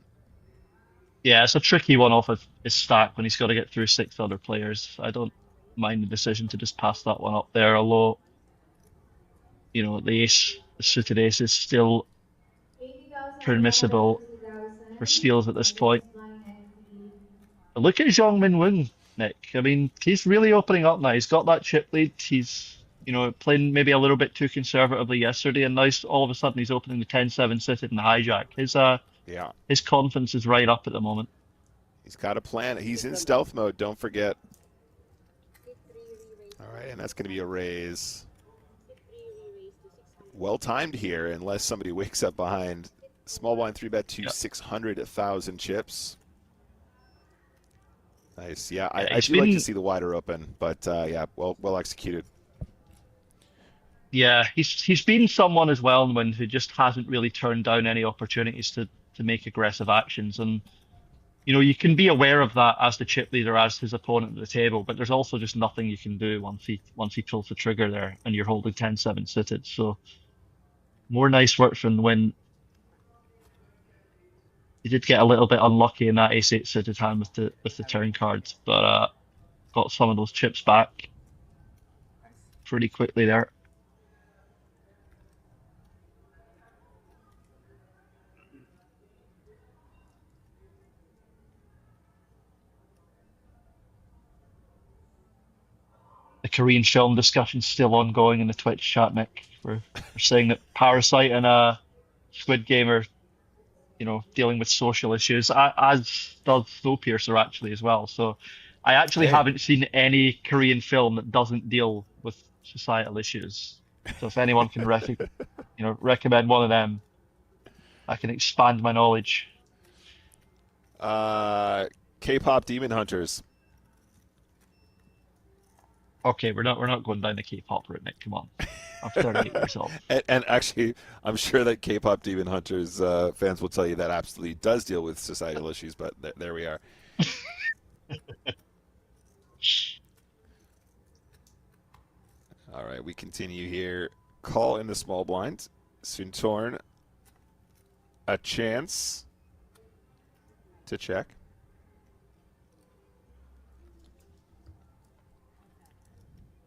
Yeah, it's a tricky one off of his stack when he's got to get through 6 other players. I don't mind the decision to just pass that one up there, although, you know, the suited ace is still permissible for steals at this point. But look at Zhong Min Woong, Nick. I mean, he's really opening up now. He's got that chip lead. He's, you know, playing maybe a little bit too conservatively yesterday, and now all of a sudden he's opening the 10-7 suited and hijack. His confidence is right up at the moment. He's got a plan. He's in stealth mode, don't forget. All right, and that's going to be a raise. Well timed here, unless somebody wakes up behind. Small blind 3-bet to 600,000 chips. Nice. Yeah, I do like to see the wider open, but yeah, well executed. Yeah, he's been someone as well, who just hasn't really turned down any opportunities to make aggressive actions. And, you know, you can be aware of that as the chip leader, as his opponent at the table, but there's also just nothing you can do once he pulls the trigger there and you're holding 10-7 suited. So more nice work from when he did get a little bit unlucky in that ace-8 suited hand with the turn cards, but got some of those chips back pretty quickly there. The Korean film discussion's still ongoing in the Twitch chat, Nick. We're saying that Parasite and Squid Game are, you know, dealing with social issues, as does Snowpiercer actually as well. So I actually haven't seen any Korean film that doesn't deal with societal issues. So if anyone can recommend one of them, I can expand my knowledge. K-pop Demon Hunters. Okay, we're not going down the K-pop route, Nick. Come on, I'm 38 years old. And actually, I'm sure that K-pop Demon Hunters fans will tell you that absolutely does deal with societal issues. But there we are. All right, we continue here. Call in the small blind. Suntorin, a chance to check.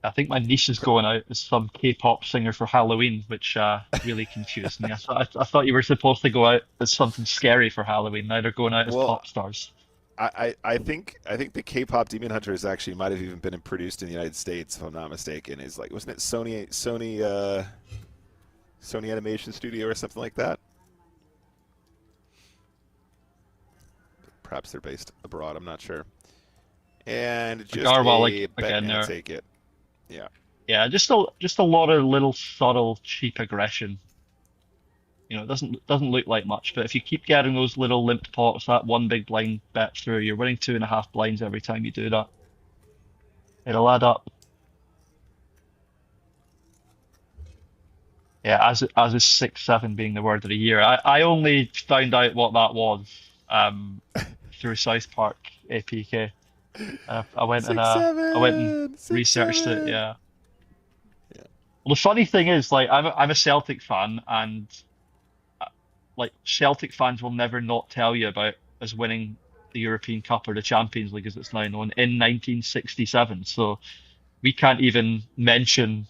I think my niece is going out as some K-pop singer for Halloween, which really confused me. I thought you were supposed to go out as something scary for Halloween. Now they're going out as Well, pop stars. I think the K-pop Demon Hunters actually might have even been produced in the United States, if I'm not mistaken. Is like, wasn't it Sony Animation Studio or something like that? Perhaps they're based abroad. I'm not sure. And just Garwal, like, a bet again, and there. take it. Yeah. Yeah, just a lot of little subtle cheap aggression. You know, it doesn't look like much, but if you keep getting those little limped pots, that one big blind bet through, you're winning 2.5 blinds every time you do that. It'll add up. Yeah, as is 6-7 being the word of the year. I only found out what that was through South Park APK. I went and researched it. Yeah. Yeah. Well, the funny thing is, like, I'm a Celtic fan, and like Celtic fans will never not tell you about us winning the European Cup or the Champions League, as it's now known, in 1967. So we can't even mention,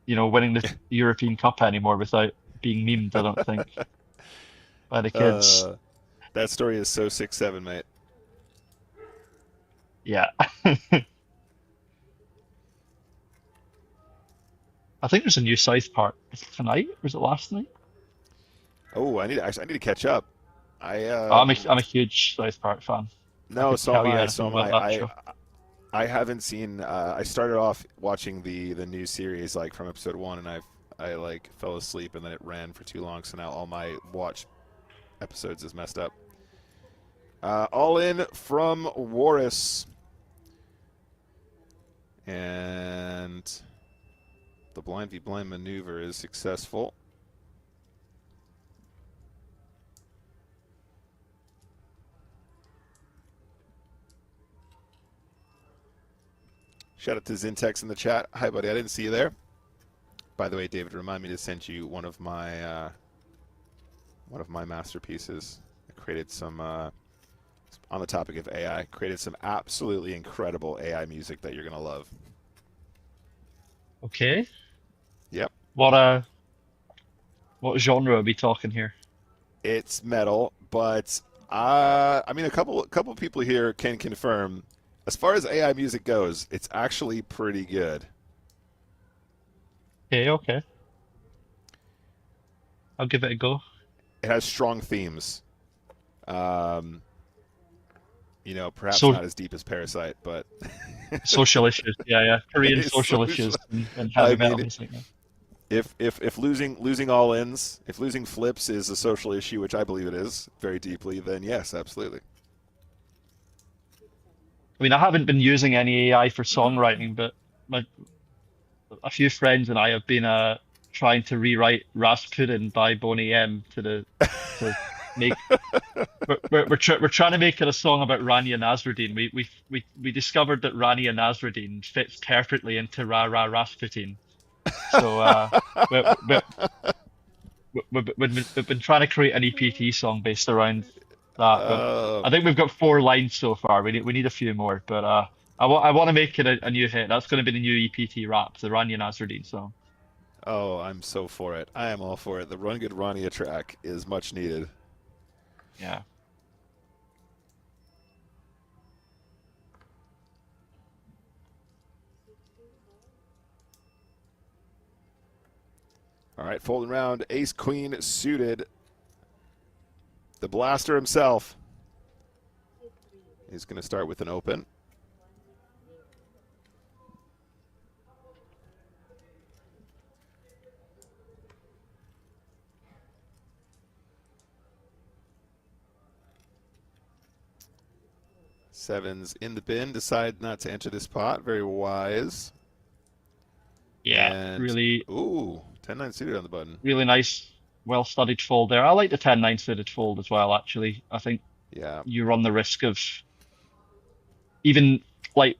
winning the European Cup anymore without being memed, I don't think, by the kids. That story is so 6-7, mate. Yeah. I think there's a new South Park. Is it tonight or is it last night? Oh, I need to catch up. I'm a huge South Park fan. No, so am I. So am about that I. show. I haven't seen. I started off watching the new series like from episode 1, and I like fell asleep, and then it ran for too long. So now all my watch episodes is messed up. All in from Warris, and the blind v blind maneuver is successful. Shout out to Zintex in the chat. Hi, buddy. I didn't see you there. By the way, David, remind me to send you one of my masterpieces. I created some on the topic of AI. Created some absolutely incredible AI music that you're gonna love. Okay. Yep. What genre are we talking here? It's metal, but I mean, a couple people here can confirm. As far as AI music goes, it's actually pretty good. Okay. I'll give it a go. It has strong themes. Perhaps So- not as deep as Parasite, but Social issues, yeah. Korean social issues and heavy metal music. Yeah. if losing all ins, if losing flips is a social issue, which I believe it is very deeply, then yes, absolutely. I mean, I haven't been using any AI for songwriting, but a few friends and I have been trying to rewrite Rasputin by Boney M to make. We're trying to make it a song about Rania Nasruddin. We discovered that Rania Nasruddin fits perfectly into Ra Ra Rasputin. So we've been trying to create an EPT song based around that. But I think we've got 4 lines so far. We need a few more, but I want to make it a new hit. That's going to be the new EPT rap, the Rania Nasruddin song. Oh, I'm so for it. I am all for it. The Run Good Rania track is much needed. Yeah. All right, folding round, ace queen suited. The blaster himself. He's going to start with an open. Sevens in the bin. Decide not to enter this pot. Very wise. Yeah, And, really. Ooh, 10-9 suited on the button. Really nice, well-studied fold there. I like the 10-9 suited fold as well, actually. I think you run the risk of even like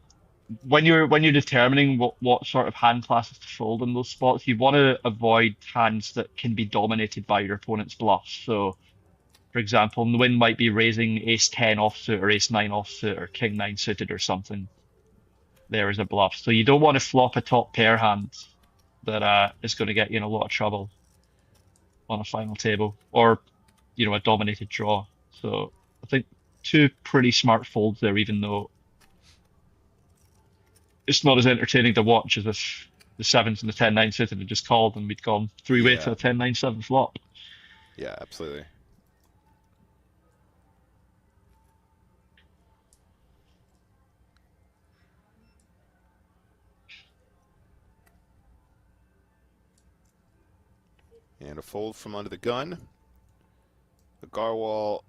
when you're determining what sort of hand classes to fold in those spots, you want to avoid hands that can be dominated by your opponent's bluffs. So, for example, the win might be raising ace 10 offsuit or ace 9 offsuit or king 9 suited or something. there as a bluff. So you don't want to flop a top pair hand that is going to get you in a lot of trouble on a final table, or a dominated draw. So I think two pretty smart folds there, even though it's not as entertaining to watch as if the sevens and the 10-9 suited had just called and we'd gone three-way to a 10-9-7 flop. Yeah, absolutely. And a fold from under the gun. The Garwal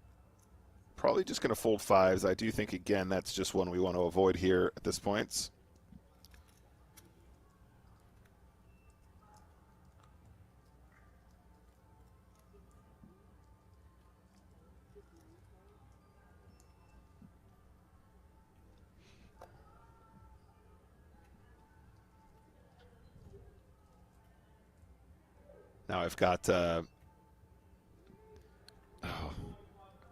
probably just going to fold fives. I do think, again, that's just one we want to avoid here at this point. Now I've got I've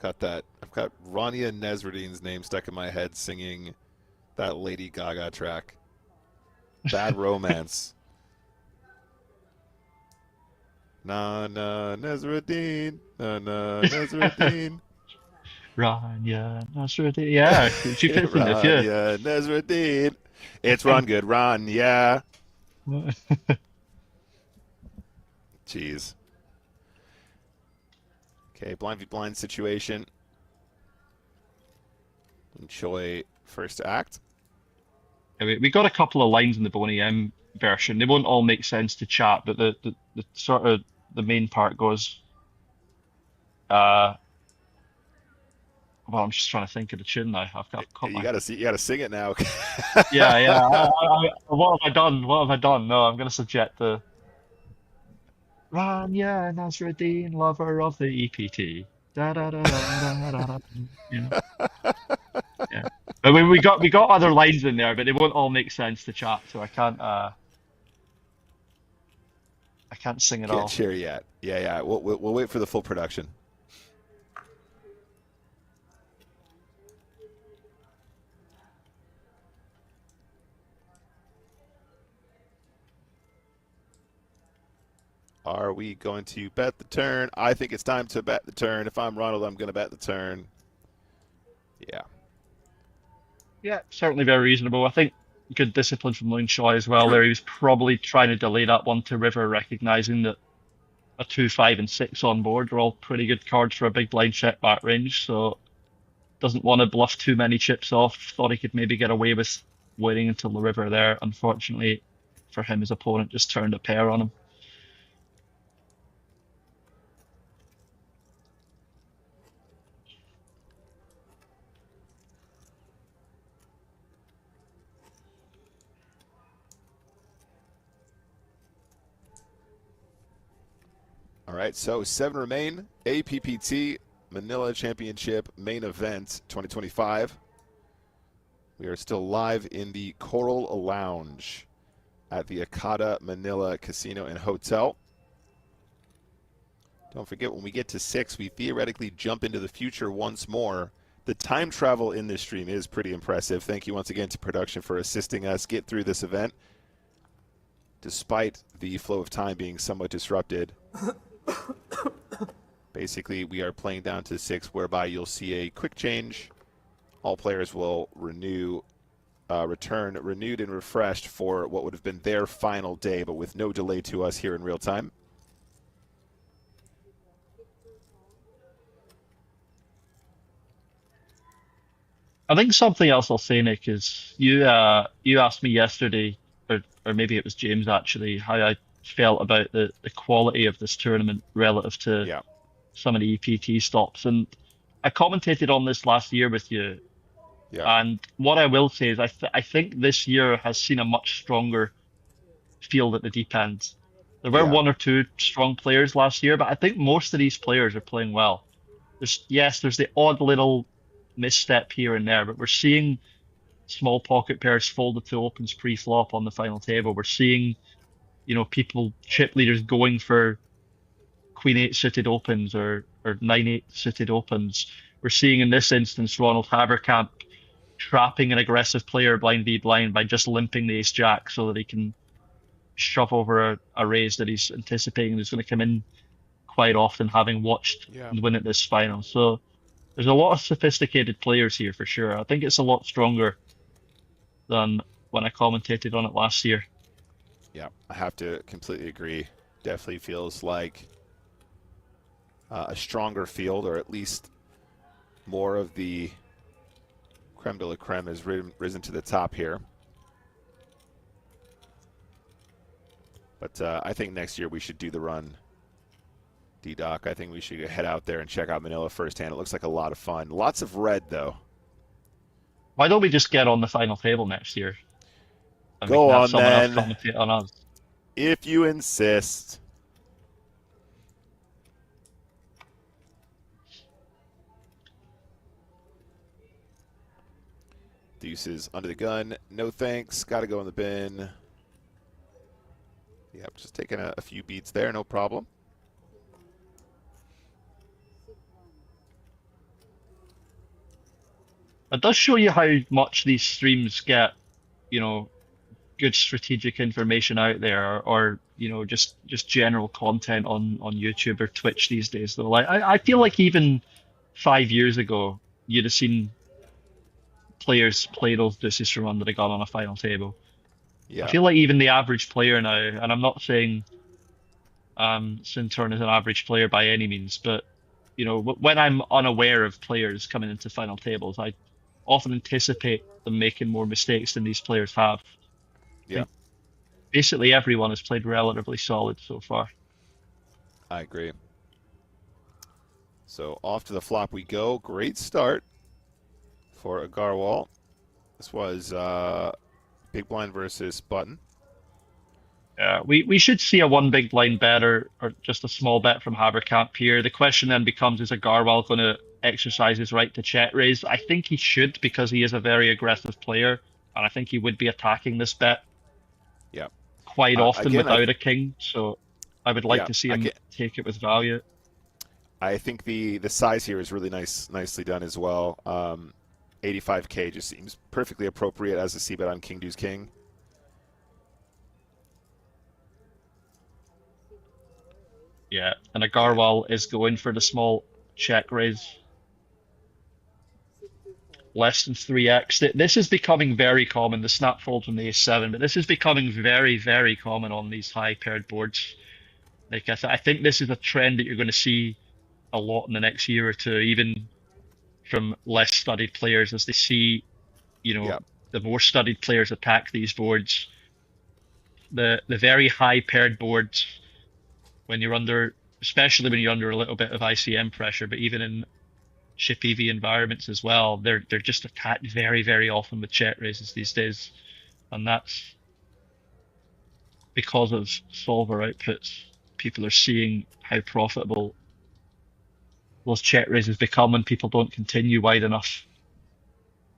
got Rania Nesruddin's name stuck in my head singing that Lady Gaga track. Bad Romance. Na na Nesruddin, na na Nesruddin. Rania Nasruddin. Yeah, she fits in this, yeah. Rania Nesruddin. It's run good, run, yeah. Jeez. Okay, blind v blind situation. Enjoy first act. Yeah, we got a couple of lines in the Boney M version. They won't all make sense to chat, but the sort of the main part goes. Well, I'm just trying to think of the tune now. You gotta sing it now. Yeah. What have I done? What have I done? No, I'm gonna subject the. Rania Nasruddin, lover of the EPT. Da da da da da da. Yeah. Yeah. I mean, we got other lines in there, but they won't all make sense to chat, so I can't sing it all. Can't share yet. Yeah. We'll wait for the full production. Are we going to bet the turn? I think it's time to bet the turn. If I'm Ronald, I'm going to bet the turn. Yeah. Yeah, certainly very reasonable. I think good discipline from Loonshaw as well there. He was probably trying to delay that one to river, recognizing that a 2, 5, and 6 on board are all pretty good cards for a big blind check back range, so doesn't want to bluff too many chips off. Thought he could maybe get away with waiting until the river there. Unfortunately for him, his opponent just turned a pair on him. All right, so 7 remain. APPT Manila Championship main event 2025. We are still live in the Coral Lounge at the APPT Manila Casino and Hotel. Don't forget, when we get to 6, we theoretically jump into the future once more. The time travel in this stream is pretty impressive. Thank you once again to production for assisting us get through this event, despite the flow of time being somewhat disrupted. Basically, we are playing down to 6, whereby you'll see a quick change. All players will return renewed and refreshed for what would have been their final day, but with no delay to us here in real time. I think something else I'll say, Nick, is you asked me yesterday, or maybe it was James actually, how I felt about the quality of this tournament relative to some of the EPT stops. And I commentated on this last year with you. Yeah. And what I will say is I think this year has seen a much stronger field at the deep end. There were one or two strong players last year, but I think most of these players are playing well. There's the odd little misstep here and there, but we're seeing small pocket pairs folded to opens pre-flop on the final table. We're seeing people, chip leaders, going for Queen 8 suited opens or 9-8 suited opens. We're seeing in this instance Ronald Haverkamp trapping an aggressive player blind v blind by just limping the ace jack so that he can shove over a raise that he's anticipating is going to come in quite often, having watched and win at this final. So there's a lot of sophisticated players here for sure. I think it's a lot stronger than when I commentated on it last year. Yeah, I have to completely agree. Definitely feels like a stronger field, or at least more of the creme de la creme has risen to the top here. But I think next year we should do the run, D-Doc. I think we should head out there and check out Manila firsthand. It looks like a lot of fun. Lots of red, though. Why don't we just get on the final table next year? And Go we can have on, someone else then. commentate on us. If you insist. Deuces under the gun. No thanks. Got to go in the bin. Yep, just taking a few beats there. No problem. It does show you how much these streams get, you know, good strategic information out there, or you know, just general content on YouTube or Twitch these days. Though, like I feel like even 5 years ago, you'd have seen players play those deuces from under the gun on a final table. Yeah. I feel like even the average player now, and I'm not saying Sinturn is an average player by any means, but you know, when I'm unaware of players coming into final tables, I often anticipate them making more mistakes than these players have. Yeah. Basically, everyone has played relatively solid so far. I agree. So off to the flop we go. Great start for Agarwal. This was big blind versus button. We should see a one big blind bet or just a small bet from Haberkamp here. The question then becomes, is Agarwal going to exercise his right to check raise? I think he should, because he is a very aggressive player, and I think he would be attacking this bet quite often again, without a king. So I would like to see him take it with value. I think the size here is really nicely done as well. 85K just seems perfectly appropriate as a c-bet on King Deuce King. Yeah, and Agarwal is going for the small check raise. Less than 3x. This is becoming very common, the snap fold from the ace-7, but this is becoming very, very common on these high paired boards. Like I think this is a trend that you're going to see a lot in the next year or two, even from less studied players, as they see, you know, the more studied players attack these boards. The very high paired boards, when you're under, especially when you're under a little bit of ICM pressure, but even in chip EV environments as well, they're just attacked very, very often with check raises these days, and that's because of solver outputs. People are seeing how profitable those check raises become when people don't continue wide enough.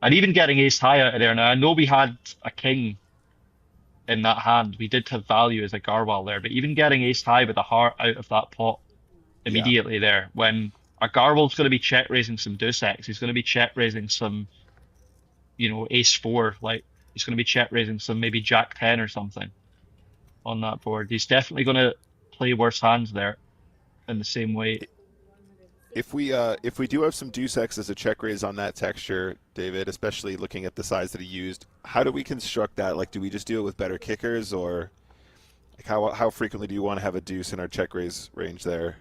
And even getting ace high out of there, now I know we had a king in that hand, we did have value as a Agarwal there, but even getting ace high with a heart out of that pot immediately there, when Agarwal's going to be check raising some deuce X, he's going to be check raising some, you know, ace 4, like he's going to be check raising some maybe jack 10 or something on that board. He's definitely going to play worse hands there in the same way. If we do have some deuce X as a check raise on that texture, David, especially looking at the size that he used, how do we construct that? Like, do we just do it with better kickers, or like how frequently do you want to have a deuce in our check raise range there?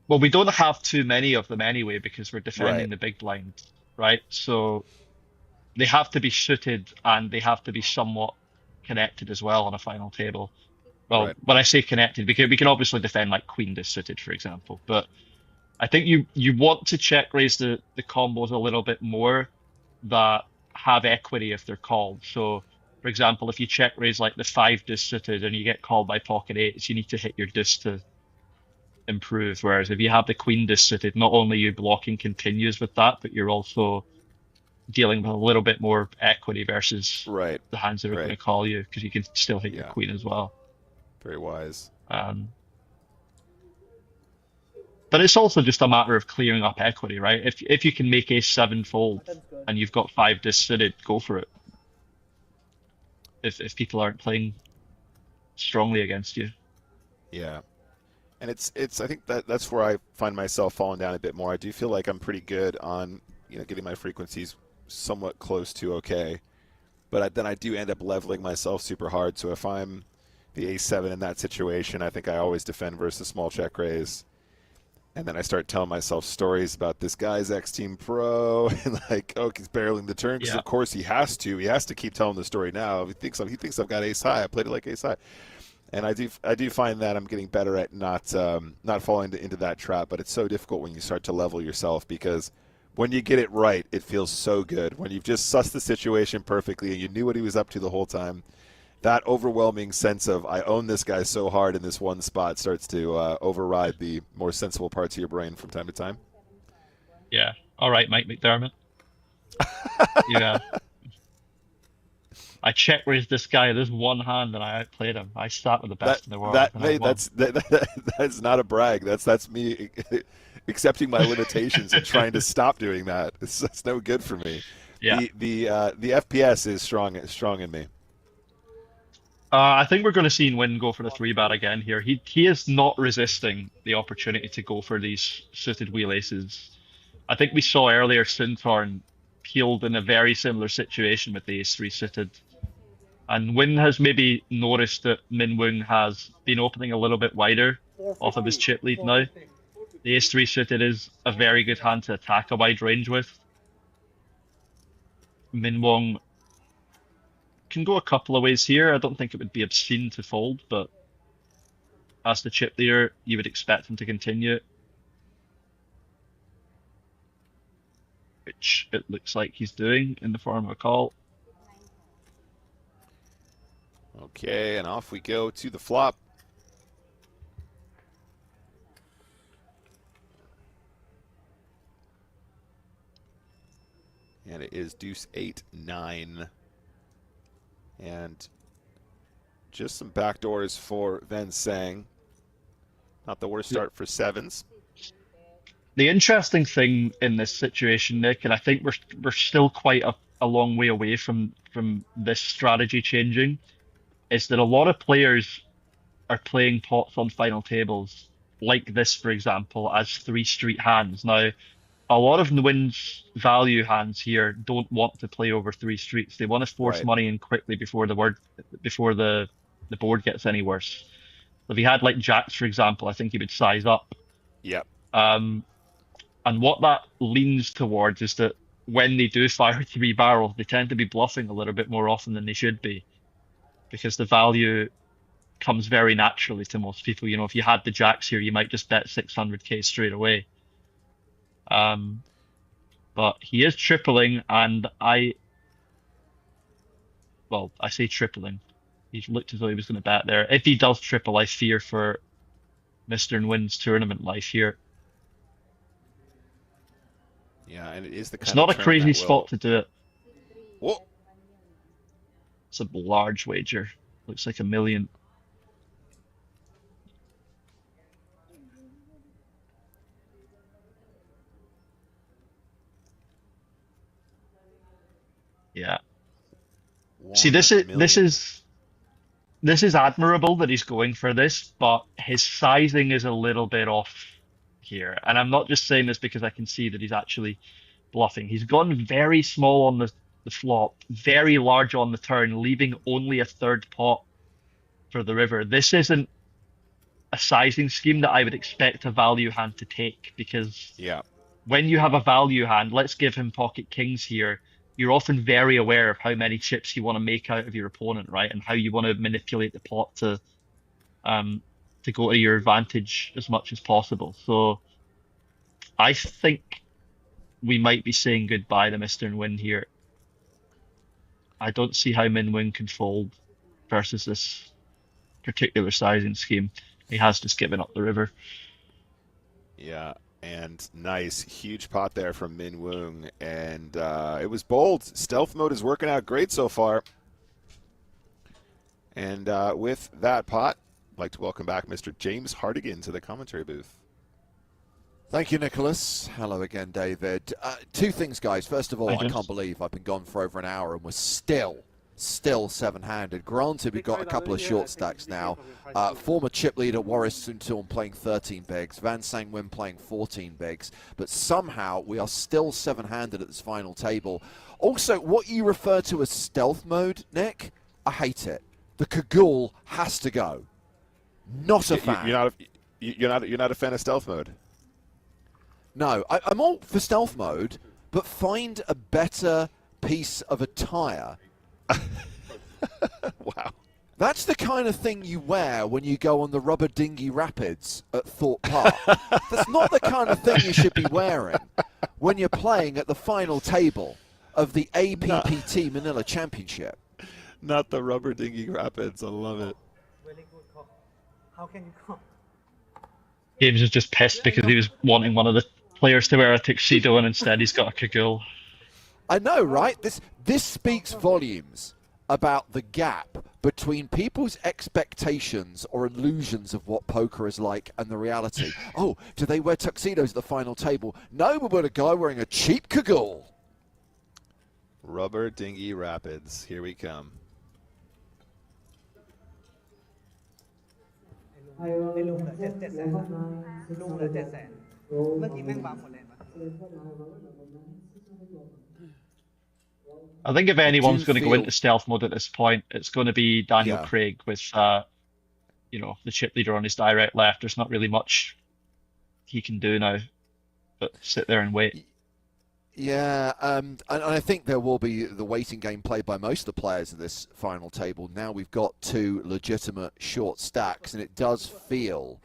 Well, we don't have too many of them anyway, because we're defending the big blind, right? So they have to be suited, and they have to be somewhat connected as well on a final table. Well, when I say connected, because we can obviously defend like queen dissuited, for example, but I think you want to check raise the combos a little bit more that have equity if they're called. So, for example, if you check raise like the 5 dissuited and you get called by pocket 8s, you need to hit your deuce to improve. Whereas if you have the queen dissuited, not only are you blocking continues with that, but you're also dealing with a little bit more equity versus the hands that are going to call you, because you can still hit your queen as well. Very wise. But it's also just a matter of clearing up equity, right? If you can make ace-7 fold and you've got 5 disc-suited, go for it. If people aren't playing strongly against you. Yeah. And it's I think that's where I find myself falling down a bit more. I do feel like I'm pretty good on, getting my frequencies somewhat close to okay. But then I do end up leveling myself super hard. So if I'm the ace-7 in that situation, I think I always defend versus small check raise. And then I start telling myself stories about this guy's X-Team Pro and like, oh, he's barreling the turn because of course he has to. He has to keep telling the story now. He thinks I've got ace high. I played it like ace high. And I do find that I'm getting better at not falling into that trap. But it's so difficult when you start to level yourself, because when you get it right, it feels so good. When you've just sussed the situation perfectly and you knew what he was up to the whole time, that overwhelming sense of I own this guy so hard in this one spot starts to override the more sensible parts of your brain from time to time. Yeah. All right, Mike McDermott. Yeah. I check raised this guy this one hand and I outplayed him. I sat with the best in the world. That's not a brag. That's me accepting my limitations and trying to stop doing that. It's no good for me. Yeah. The FPS is strong in me. I think we're going to see Nguyen go for the 3-bet again here. He is not resisting the opportunity to go for these suited wheel aces. I think we saw earlier Sintorn peeled in a very similar situation with the ace-3 suited. And Nguyen has maybe noticed that Min Woong has been opening a little bit wider off of his chip lead now. The ace-3 suited is a very good hand to attack a wide range with. Min Woong can go a couple of ways here. I don't think it would be obscene to fold, but as the chip leader, you would expect him to continue, which it looks like he's doing in the form of a call. Okay, and off we go to the flop. And it is deuce 8-9. And just some backdoors for Ven Sang. Not the worst start for sevens. The interesting thing in this situation, Nick, and I think we're still quite a long way away from this strategy changing, is that a lot of players are playing pots on final tables, like this, for example, as 3-street hands. Now, a lot of Nguyen's value hands here don't want to play over 3 streets. They want to force money in quickly before the board gets any worse. If he had like jacks, for example, I think he would size up. Yep. And what that leans towards is that when they do fire 3 barrels, they tend to be bluffing a little bit more often than they should be, because the value comes very naturally to most people. If you had the jacks here, you might just bet 600k straight away. But he is tripling, and I say tripling. He looked as though he was going to bet there. If he does triple, I fear for Mr. Nguyen's tournament life here. Yeah, and it is the kind It's not of a crazy spot to do it. Whoa. It's a large wager. Looks like $1 million. Yeah. See, this is admirable that he's going for this, but his sizing is a little bit off here. And I'm not just saying this because I can see that he's actually bluffing. He's gone very small on the flop, very large on the turn, leaving only a third pot for the river. This isn't a sizing scheme that I would expect a value hand to take, because when you have a value hand, let's give him pocket kings here, you're often very aware of how many chips you want to make out of your opponent, right? And how you want to manipulate the pot to go to your advantage as much as possible. So I think we might be saying goodbye to Mr. Nguyen here. I don't see how Min Nguyen can fold versus this particular sizing scheme. He has just given up the river. Yeah. And nice, huge pot there from Min Woong. And it was bold. Stealth mode is working out great so far. And with that pot, I'd like to welcome back Mr. James Hardigan to the commentary booth. Thank you, Nicholas. Hello again, David. Two things, guys. First of all, Hi, I James. can't believe I've been gone for over an hour and we're still seven-handed. Granted, we've got a couple of short stacks now. Former chip leader Warris Suntorn playing 13 bigs, Van Sang Win playing 14 bigs, but somehow we are still seven-handed at this final table. Also, what you refer to as stealth mode, Nick, I hate it. The Kagul has to go. Not a fan. You're not a fan of stealth mode. No, I'm all for stealth mode, but find a better piece of attire. Wow. That's the kind of thing you wear when you go on the rubber dinghy rapids at Thorpe Park. That's not the kind of thing you should be wearing when you're playing at the final table of the APPT Manila Championship. Not the rubber dinghy rapids. I love it. Very good call. How can you call? James is just pissed because he was wanting one of the players to wear a tuxedo and instead he's got a Kagul. I know, right? This speaks volumes about the gap between people's expectations or illusions of what poker is like and the reality. Oh, do they wear tuxedos at the final table? No, we've got a guy wearing a cheap Kagul. Rubber dinghy rapids. Here we come. ไอ้ลุงเหลือ700,000ลุงเหลือ700,000เมื่อกี้แม่งบัฟหมดเลยมั้ย I think if anyone's going to go into stealth mode at this point, it's going to be Daniel Craig with, you know, the chip leader on his direct left. There's not really much he can do now, but sit there and wait. Yeah, and I think there will be the waiting game played by most of the players of this final table. Now we've got two legitimate short stacks, and it does feel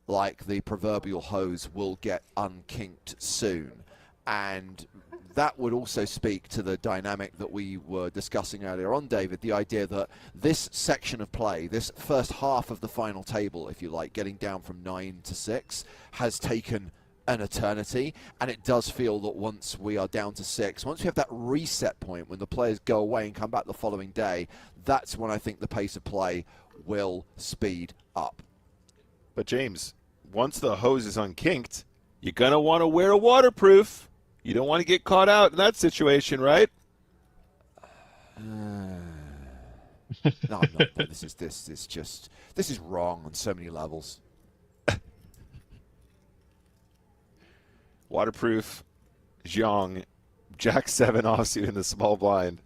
like the proverbial hose will get unkinked soon. And that would also speak to the dynamic that we were discussing earlier on, David, the idea that this section of play, this first half of the final table, if you like, getting down from 9 to 6, has taken an eternity, and it does feel that once we are down to 6, once we have that reset point when the players go away and come back the following day, that's when I think the pace of play will speed up. But James, once the hose is unkinked, you're going to want to wear a waterproof. You don't want to get caught out in that situation, right? No, I'm not. This is wrong on so many levels. Waterproof, Zhang, Jack 7 offsuit in the small blind.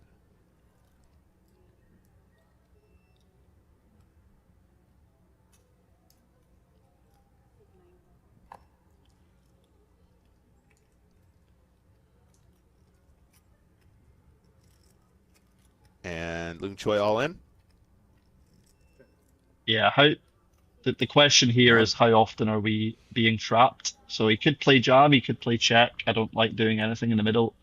And Lung Choi all in? Yeah, the question here is how often are we being trapped? So he could play jam, he could play check. I don't like doing anything in the middle.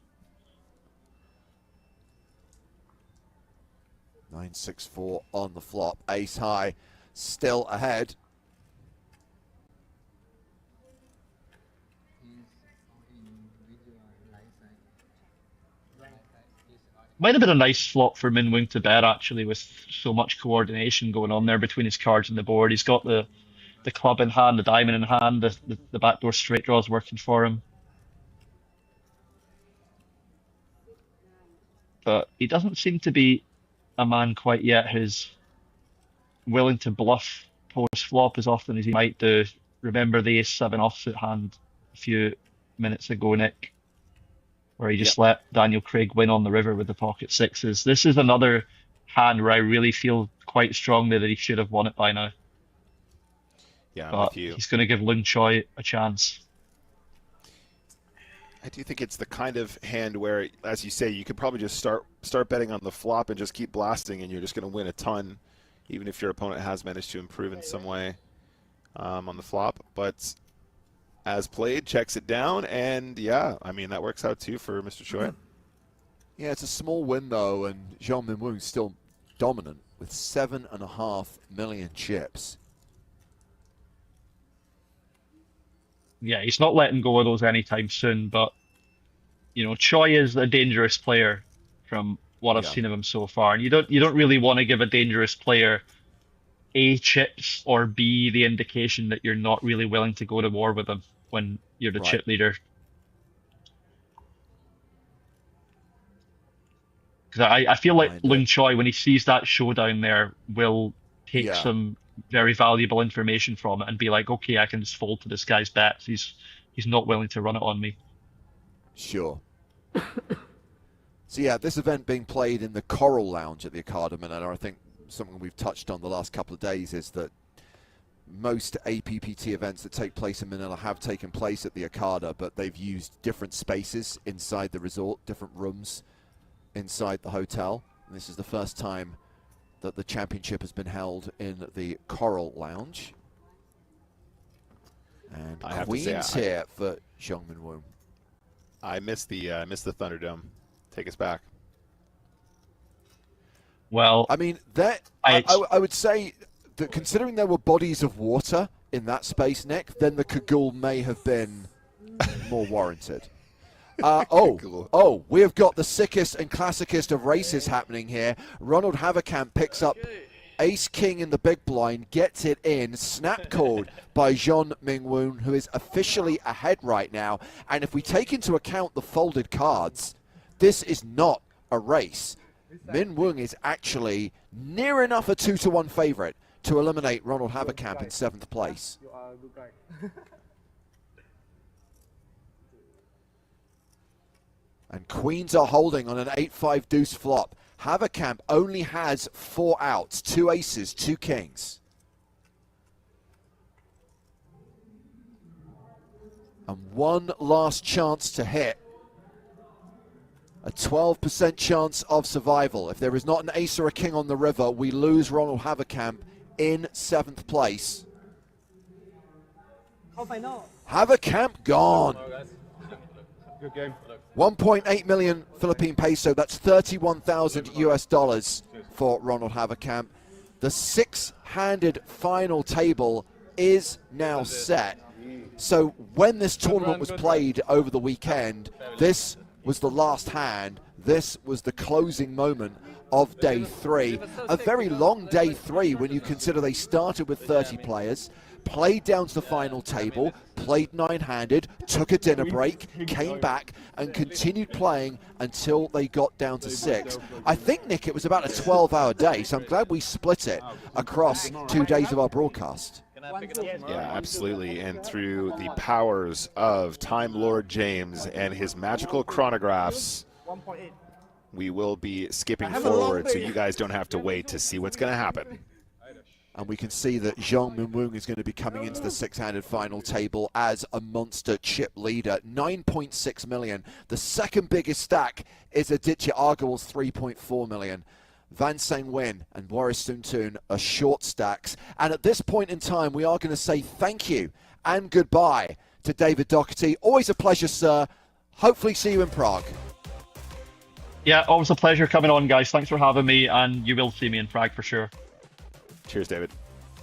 9-6-4 on the flop. Ace high, still ahead. Might have been a nice flop for Min Wing to bet, actually, with so much coordination going on there between his cards and the board. He's got the club in hand, the diamond in hand, the backdoor straight draw is working for him. But he doesn't seem to be a man quite yet who's willing to bluff post-flop as often as he might do. Remember the ace-7 offsuit hand a few minutes ago, Nick, where he just let Daniel Craig win on the river with the pocket sixes. This is another hand where I really feel quite strongly that he should have won it by now. Yeah, but with you. He's going to give Lung Choi a chance. I do think it's the kind of hand where, as you say, you could probably just start betting on the flop and just keep blasting, and you're just going to win a ton, even if your opponent has managed to improve in some way on the flop. But as played, checks it down, and yeah, I mean, that works out too for Mr. Choi. Yeah, it's a small win, though, and Jean Min Woo's still dominant with 7.5 million chips. Yeah, he's not letting go of those anytime soon, but, you know, Choi is a dangerous player from what I've seen of him so far, and you don't really want to give a dangerous player A, chips, or B, the indication that you're not really willing to go to war with him. when you're the Right. chip leader. Because I feel like Mind it. Lung Choi, when he sees that showdown there, will take Yeah. some very valuable information from it and be like, okay, I can just fold to this guy's bets. He's not willing to run it on me. Sure. So yeah, this event being played in the Coral Lounge at the APPT Manila, I think something we've touched on the last couple of days is that most APPT events that take place in Manila have taken place at the APPT, but they've used different spaces inside the resort, different rooms inside the hotel. And this is the first time that the championship has been held in the Coral Lounge. And I have to Queen's say, here for Zhong Minwoo. I missed the Thunderdome. Take us back. Well, I mean, that I would say that considering there were bodies of water in that space, Nick, then the Cagoule may have been more warranted. We have got the sickest and classicest of races happening here. Ronald Haverkamp picks up Ace-King in the big blind, gets it in, snap called by Zhong Minwoo, who is officially ahead right now. And if we take into account the folded cards, this is not a race. Minwoo is actually near enough a 2-1 favorite to eliminate Ronald Haverkamp in 7th place. You are a good guy. And Queens are holding on an 8-5 deuce flop. Haverkamp only has 4 outs, 2 aces, 2 kings. And one last chance to hit. A 12% chance of survival. If there is not an ace or a king on the river, we lose Ronald Haverkamp in 7th place. Haverkamp gone. Good game. 1.8 million Philippine peso, that's 31,000 US dollars for Ronald Haverkamp. The 6-handed final table is now set. So when this tournament was played over the weekend, this was the last hand. This was the closing moment of day 3. A very long day 3 when you consider they started with 30 players, played down to the final table, played 9-handed, took a dinner break, came back and continued playing until they got down to 6. I think, Nick, it was about a 12-hour day, so I'm glad we split it across 2 days of our broadcast. Yeah, absolutely. And through the powers of Time Lord James and his magical chronographs, we will be skipping forward so you guys don't have to wait to see what's going to happen. And we can see that Zhong Minwoo is going to be coming into the 6-handed final table as a monster chip leader. 9.6 million. The second biggest stack is Aditya Agarwal's 3.4 million. Van Sang Win and Boris Soon are short stacks. And at this point in time, we are going to say thank you and goodbye to David Doherty. Always a pleasure, sir. Hopefully see you in Prague. Yeah, always a pleasure coming on, guys. Thanks for having me, and you will see me in Prague for sure. Cheers, David.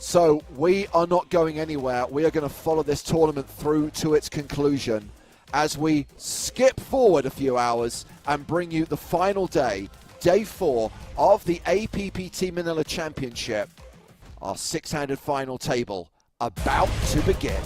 So we are not going anywhere. We are going to follow this tournament through to its conclusion as we skip forward a few hours and bring you the final day, day 4 of the APPT Manila Championship. Our 6-handed final table about to begin.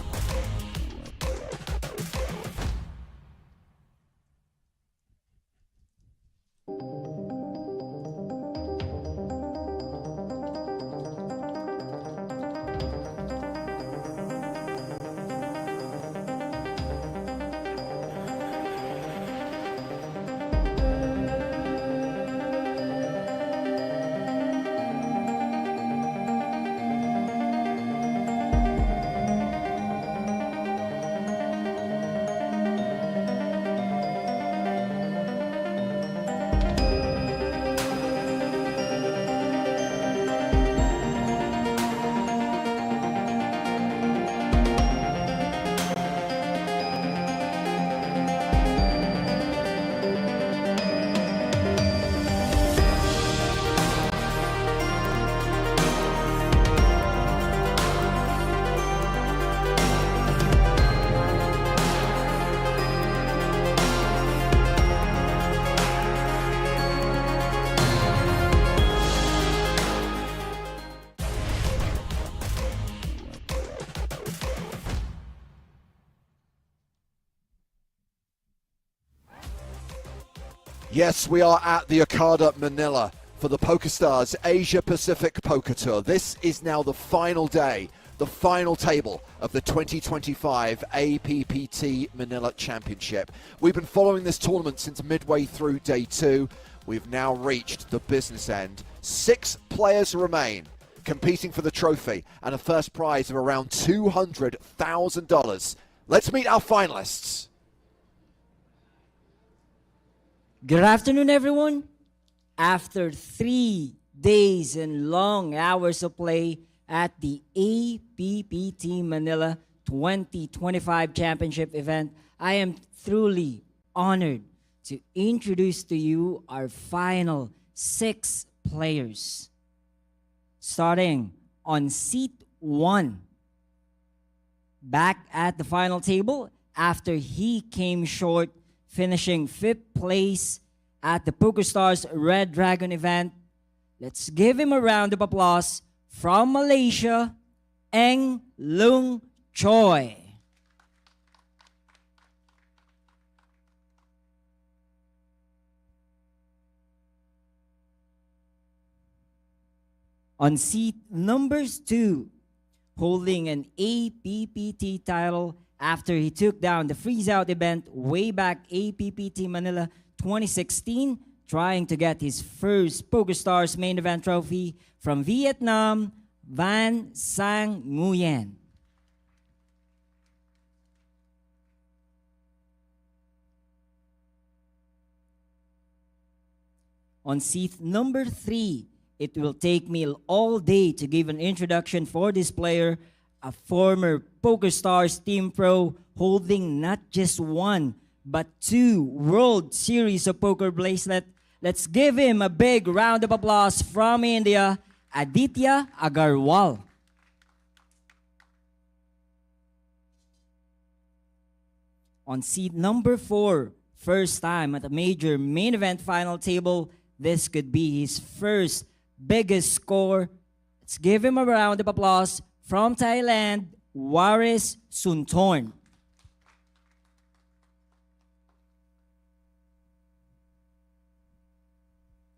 Yes, we are at the APPT Manila for the PokerStars Asia Pacific Poker Tour. This is now the final day, the final table of the 2025 APPT Manila Championship. We've been following this tournament since midway through day 2. We've now reached the business end. 6 players remain competing for the trophy and a first prize of around $200,000. Let's meet our finalists. Good afternoon, everyone. After 3 days and long hours of play at the APPT Manila 2025 Championship event, I am truly honored to introduce to you our final 6 players. Starting on seat 1, back at the final table after he came short, finishing 5th place at the PokerStars Red Dragon event. Let's give him a round of applause from Malaysia, Eng Lung Choi. On seat number 2, holding an APPT title after he took down the freeze-out event way back APPT Manila 2016, trying to get his first PokerStars main event trophy from Vietnam, Van Sang Nguyen. On seat number 3, it will take me all day to give an introduction for this player, a former PokerStars team pro holding not just 1 but 2 World Series of Poker bracelet. Let's give him a big round of applause from India, Aditya Agarwal. On seat number 4, first time at a major main event final table, this could be his first biggest score. Let's give him a round of applause from Thailand, Waris Suntorn.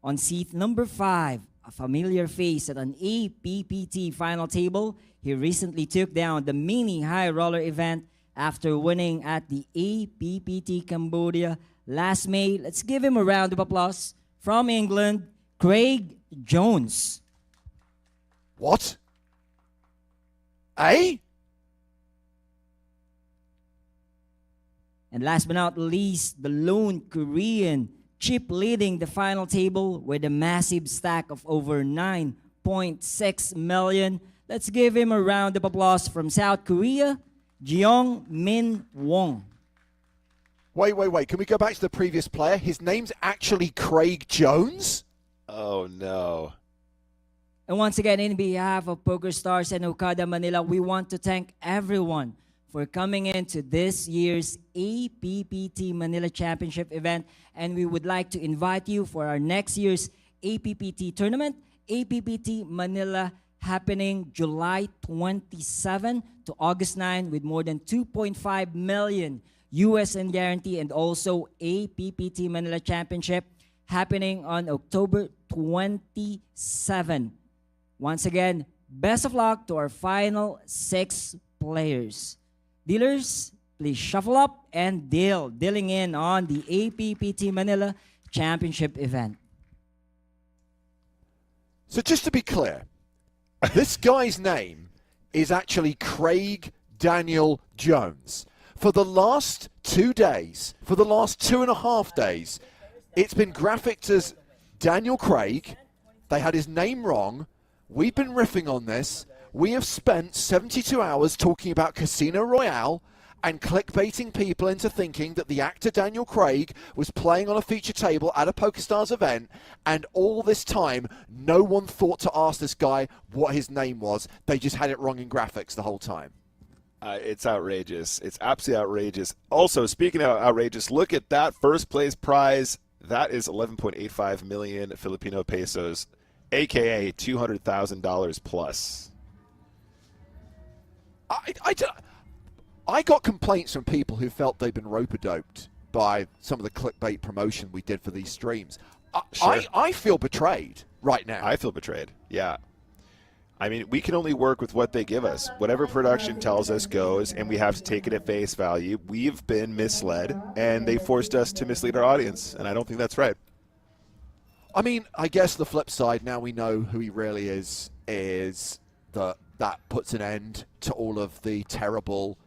On seat number 5, a familiar face at an APPT final table. He recently took down the mini high roller event after winning at the APPT Cambodia last May. Let's give him a round of applause from England, Craig Jones. What? Eh? And last but not least, the lone Korean chip leading the final table with a massive stack of over 9.6 million. Let's give him a round of applause from South Korea, Jeong Min Wong. Wait. Can we go back to the previous player? His name's actually Craig Jones? Oh, no. And once again, in behalf of PokerStars and APPT Manila, we want to thank everyone for coming into this year's APPT Manila Championship event. And we would like to invite you for our next year's APPT tournament, APPT Manila, happening July 27 to August 9 with more than 2.5 million US in guarantee, and also APPT Manila Championship happening on October 27. Once again, best of luck to our final 6 players. Dealers, please shuffle up and dealing in on the APPT Manila Championship event. So just to be clear, this guy's name is actually Craig Daniel Jones. For the last 2 days, for the last 2.5 days, it's been graphicked as Daniel Craig. They had his name wrong. We've been riffing on this. We have spent 72 hours talking about Casino Royale and clickbaiting people into thinking that the actor Daniel Craig was playing on a feature table at a PokerStars event, and all this time, no one thought to ask this guy what his name was. They just had it wrong in graphics the whole time. It's outrageous. It's absolutely outrageous. Also, speaking of outrageous, look at that first place prize. That is 11.85 million Filipino pesos, aka $200,000 plus. I got complaints from people who felt they'd been rope-a-doped by some of the clickbait promotion we did for these streams. Sure. I feel betrayed right now. I feel betrayed. Yeah. I mean, we can only work with what they give us. Whatever production tells us goes, and we have to take it at face value. We've been misled, and they forced us to mislead our audience, and I don't think that's right. I mean, I guess the flip side, now we know who he really is that puts an end to all of the terrible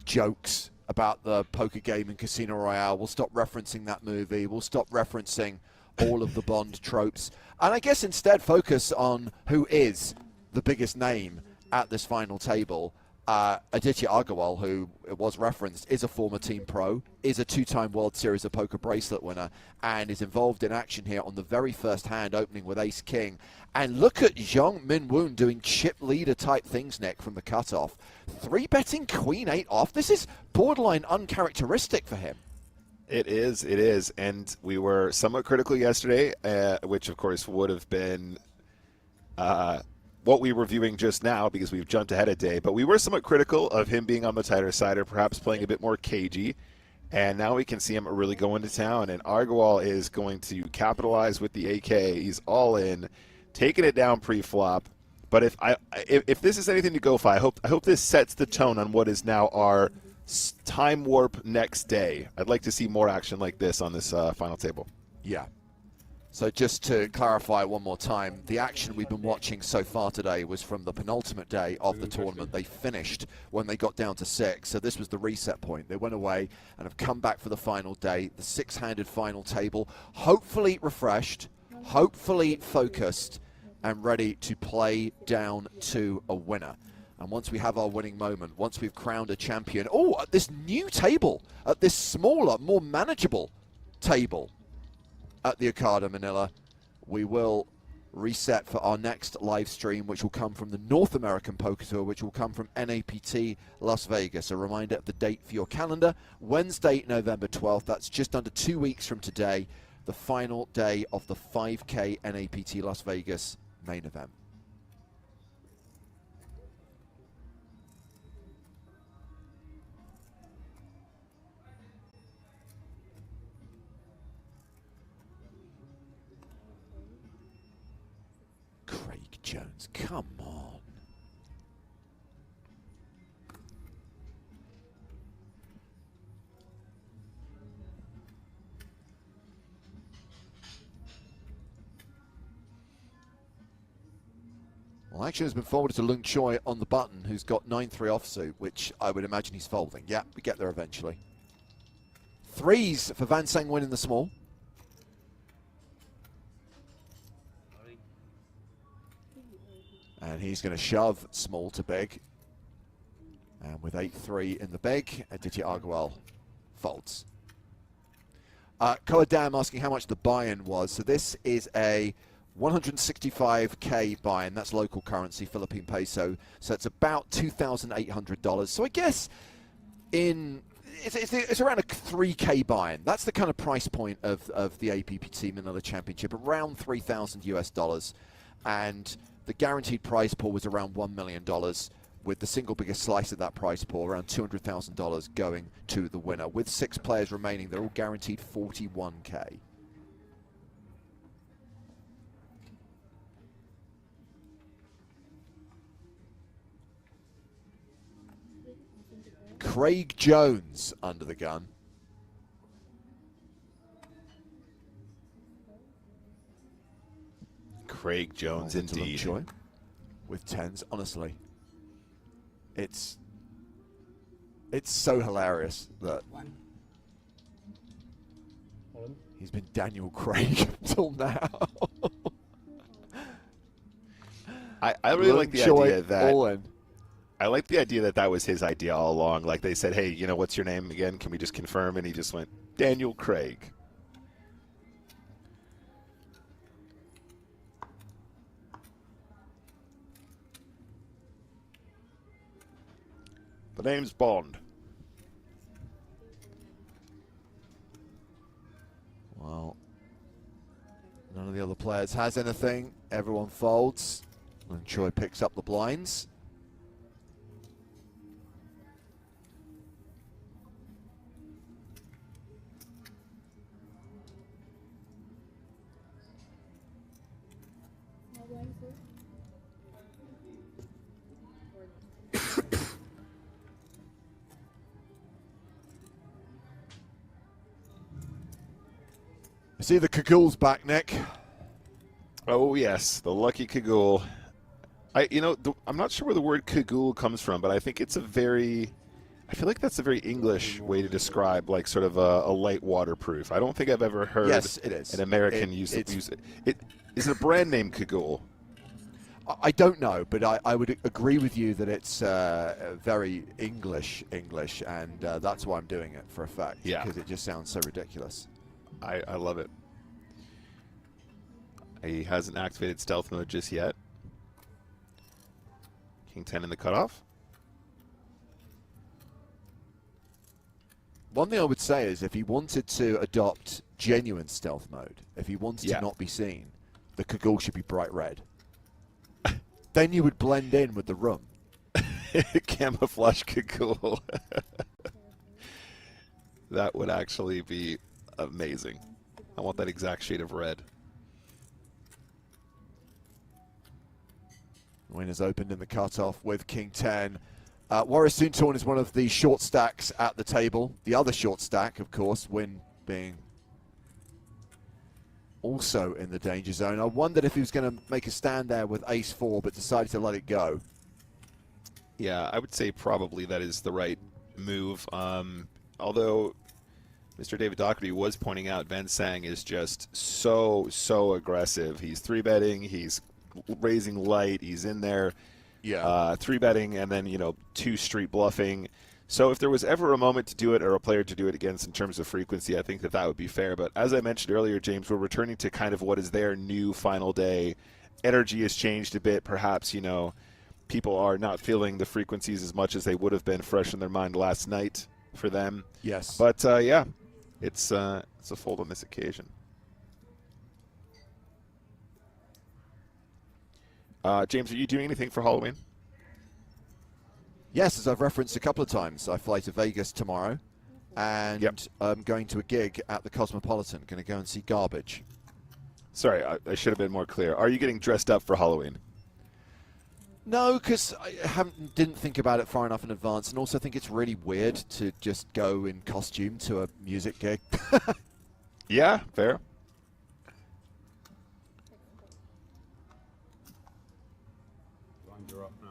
jokes about the poker game and Casino Royale. We'll stop referencing that movie. We'll stop referencing all of the Bond tropes. And I guess instead focus on who is the biggest name at this final table. Aditya Agarwal, who was referenced, is a former team pro, is a two-time World Series of Poker bracelet winner, and is involved in action here on the very first hand, opening with Ace-King. And look at Zhong Min-Woon doing chip leader type things, Nick, from the cutoff. 3-betting Queen-8 off. This is borderline uncharacteristic for him. It is. And we were somewhat critical yesterday, which, of course, would have been what we were viewing just now because we've jumped ahead a day. But we were somewhat critical of him being on the tighter side or perhaps playing a bit more cagey. And now we can see him really go into town. And Agarwal is going to capitalize with the AK. He's all in, taking it down pre-flop. But if this is anything to go for, I hope this sets the tone on what is now our time warp next day. I'd like to see more action like this on this final table. Yeah. So just to clarify one more time, the action we've been watching so far today was from the penultimate day of the tournament. They finished when they got down to 6, so this was the reset point. They went away and have come back for the final day, the 6-handed final table, hopefully refreshed, hopefully focused, and ready to play down to a winner. And once we have our winning moment, once we've crowned a champion, at this new table, at this smaller, more manageable table, at the APPT Manila, we will reset for our next live stream, which will come from the North American Poker Tour, which will come from NAPT Las Vegas. A reminder of the date for your calendar, Wednesday, November 12th. That's just under 2 weeks from today, the final day of the 5K NAPT Las Vegas main event. Craig Jones, come on. Well, action has been forwarded to Lung Choi on the button, who's got 9-3 offsuit, which I would imagine he's folding. Yeah, we get there eventually. 3s for Van Sang Win in the small. And he's going to shove small to big. And with 8-3 in the big, Aditya Agarwal folds. Koa Dam asking how much the buy-in was. So this is a 165K buy-in. That's local currency, Philippine peso. So it's about $2,800. So I guess it's around a 3K buy-in. That's the kind of price point of the APPT Manila Championship, around $3,000 US. And the guaranteed prize pool was around $1 million, with the single biggest slice of that prize pool, around $200,000, going to the winner. With 6 players remaining, they're all guaranteed 41K. Craig Jones under the gun. Craig Jones, indeed. With 10s, honestly. It's so hilarious that he's been Daniel Craig until now. I really like the idea that all in. I like the idea that that was his idea all along. Like they said, hey, you know, what's your name again? Can we just confirm? And he just went, Daniel Craig. The name's Bond. Well, none of the other players has anything. Everyone folds. And Choi picks up the blinds. See the Kagul's back, Nick. Oh yes, the lucky Kagul. I'm not sure where the word Kagul comes from, but I think it's I feel like that's a very English way to describe like sort of a light waterproof. I don't think I've ever heard Yes, it is. an American use it. Is it a brand name Kagul? I don't know, but I would agree with you that it's very English, and that's why I'm doing it for a fact. Yeah. Because it just sounds so ridiculous. I love it. He hasn't activated stealth mode just yet. King 10 in the cutoff. One thing I would say is if he wanted to adopt genuine stealth mode, if he wanted Yeah. to not be seen, the Kagul should be bright red. Then you would blend in with the room. Camouflage Kagul. That would actually be amazing. I want that exact shade of red. Winners opened in the cutoff with King 10. Warrior Soontorn is one of the short stacks at the table. The other short stack, of course, Win being also in the danger zone. I wondered if he was going to make a stand there with ace-4, but decided to let it go. Yeah, I would say probably that is the right move. Although Mr. David Doherty was pointing out Van Sang is just so aggressive. He's 3-betting, he's raising light, he's in there. Yeah. 3-betting and then, 2 street bluffing. So if there was ever a moment to do it or a player to do it against in terms of frequency, I think that would be fair. But as I mentioned earlier, James, we're returning to kind of what is their new final day. Energy has changed a bit. Perhaps, people are not feeling the frequencies as much as they would have been fresh in their mind last night for them. Yes. But, yeah, it's a fold on this occasion. James, are you doing anything for Halloween? Yes, as I've referenced a couple of times, I fly to Vegas tomorrow, and I'm going to a gig at the Cosmopolitan. Going to go and see Garbage. Sorry, I should have been more clear. Are you getting dressed up for Halloween? No, because I didn't think about it far enough in advance, and also think it's really weird to just go in costume to a music gig. Yeah, fair. Lines are up now.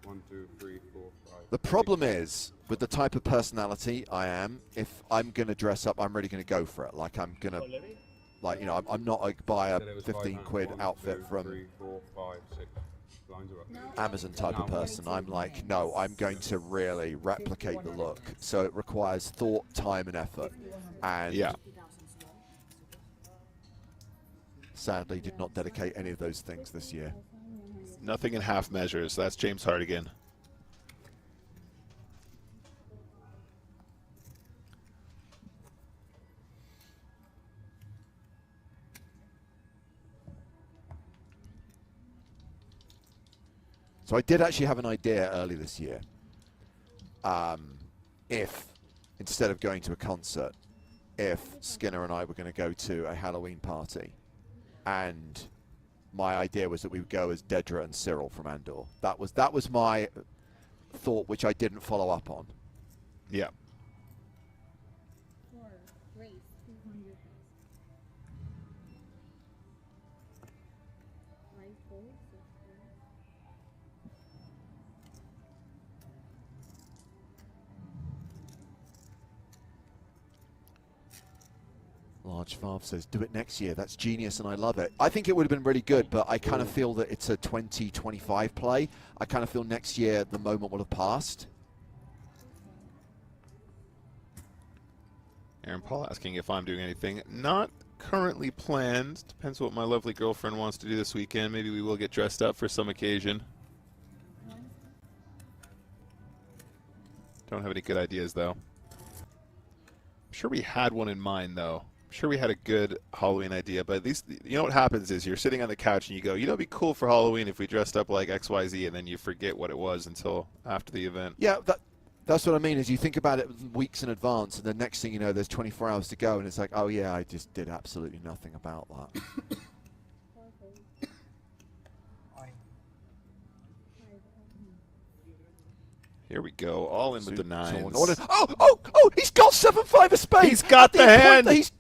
1, 2, 3, 4, 5. The problem is, with the type of personality I am, if I'm going to dress up, I'm really going to go for it. Like, I'm going to, I'm not like buy a 15 quid outfit from 3, 4, 5, 6. Lines are up. Amazon type of person. I'm like, no, I'm going to really replicate the look. So it requires thought, time, and effort. And yeah. Sadly, did not dedicate any of those things this year. Nothing in half measures. That's James Hardigan. So I did actually have an idea early this year. If, instead of going to a concert, if Skinner and I were going to go to a Halloween party, and my idea was that we would go as Dedra and Cyril from Andor. That was my thought, which I didn't follow up on. Yeah. Large Fav says, do it next year. That's genius, and I love it. I think it would have been really good, but I kind of feel that it's a 2025 play. I kind of feel next year the moment will have passed. Aaron Paul asking if I'm doing anything. Not currently planned. Depends what my lovely girlfriend wants to do this weekend. Maybe we will get dressed up for some occasion. Don't have any good ideas, though. I'm sure we had one in mind, though. I'm sure we had a good Halloween idea, but at least, you know what happens is you're sitting on the couch and you go, it'd be cool for Halloween if we dressed up like XYZ, and then you forget what it was until after the event. Yeah, that's what I mean, is you think about it weeks in advance, and the next thing you know, there's 24 hours to go, and it's like, oh yeah, I just did absolutely nothing about that. Here we go. All in with the nines. Oh, he's got 7-5 of spades. He's got the hand.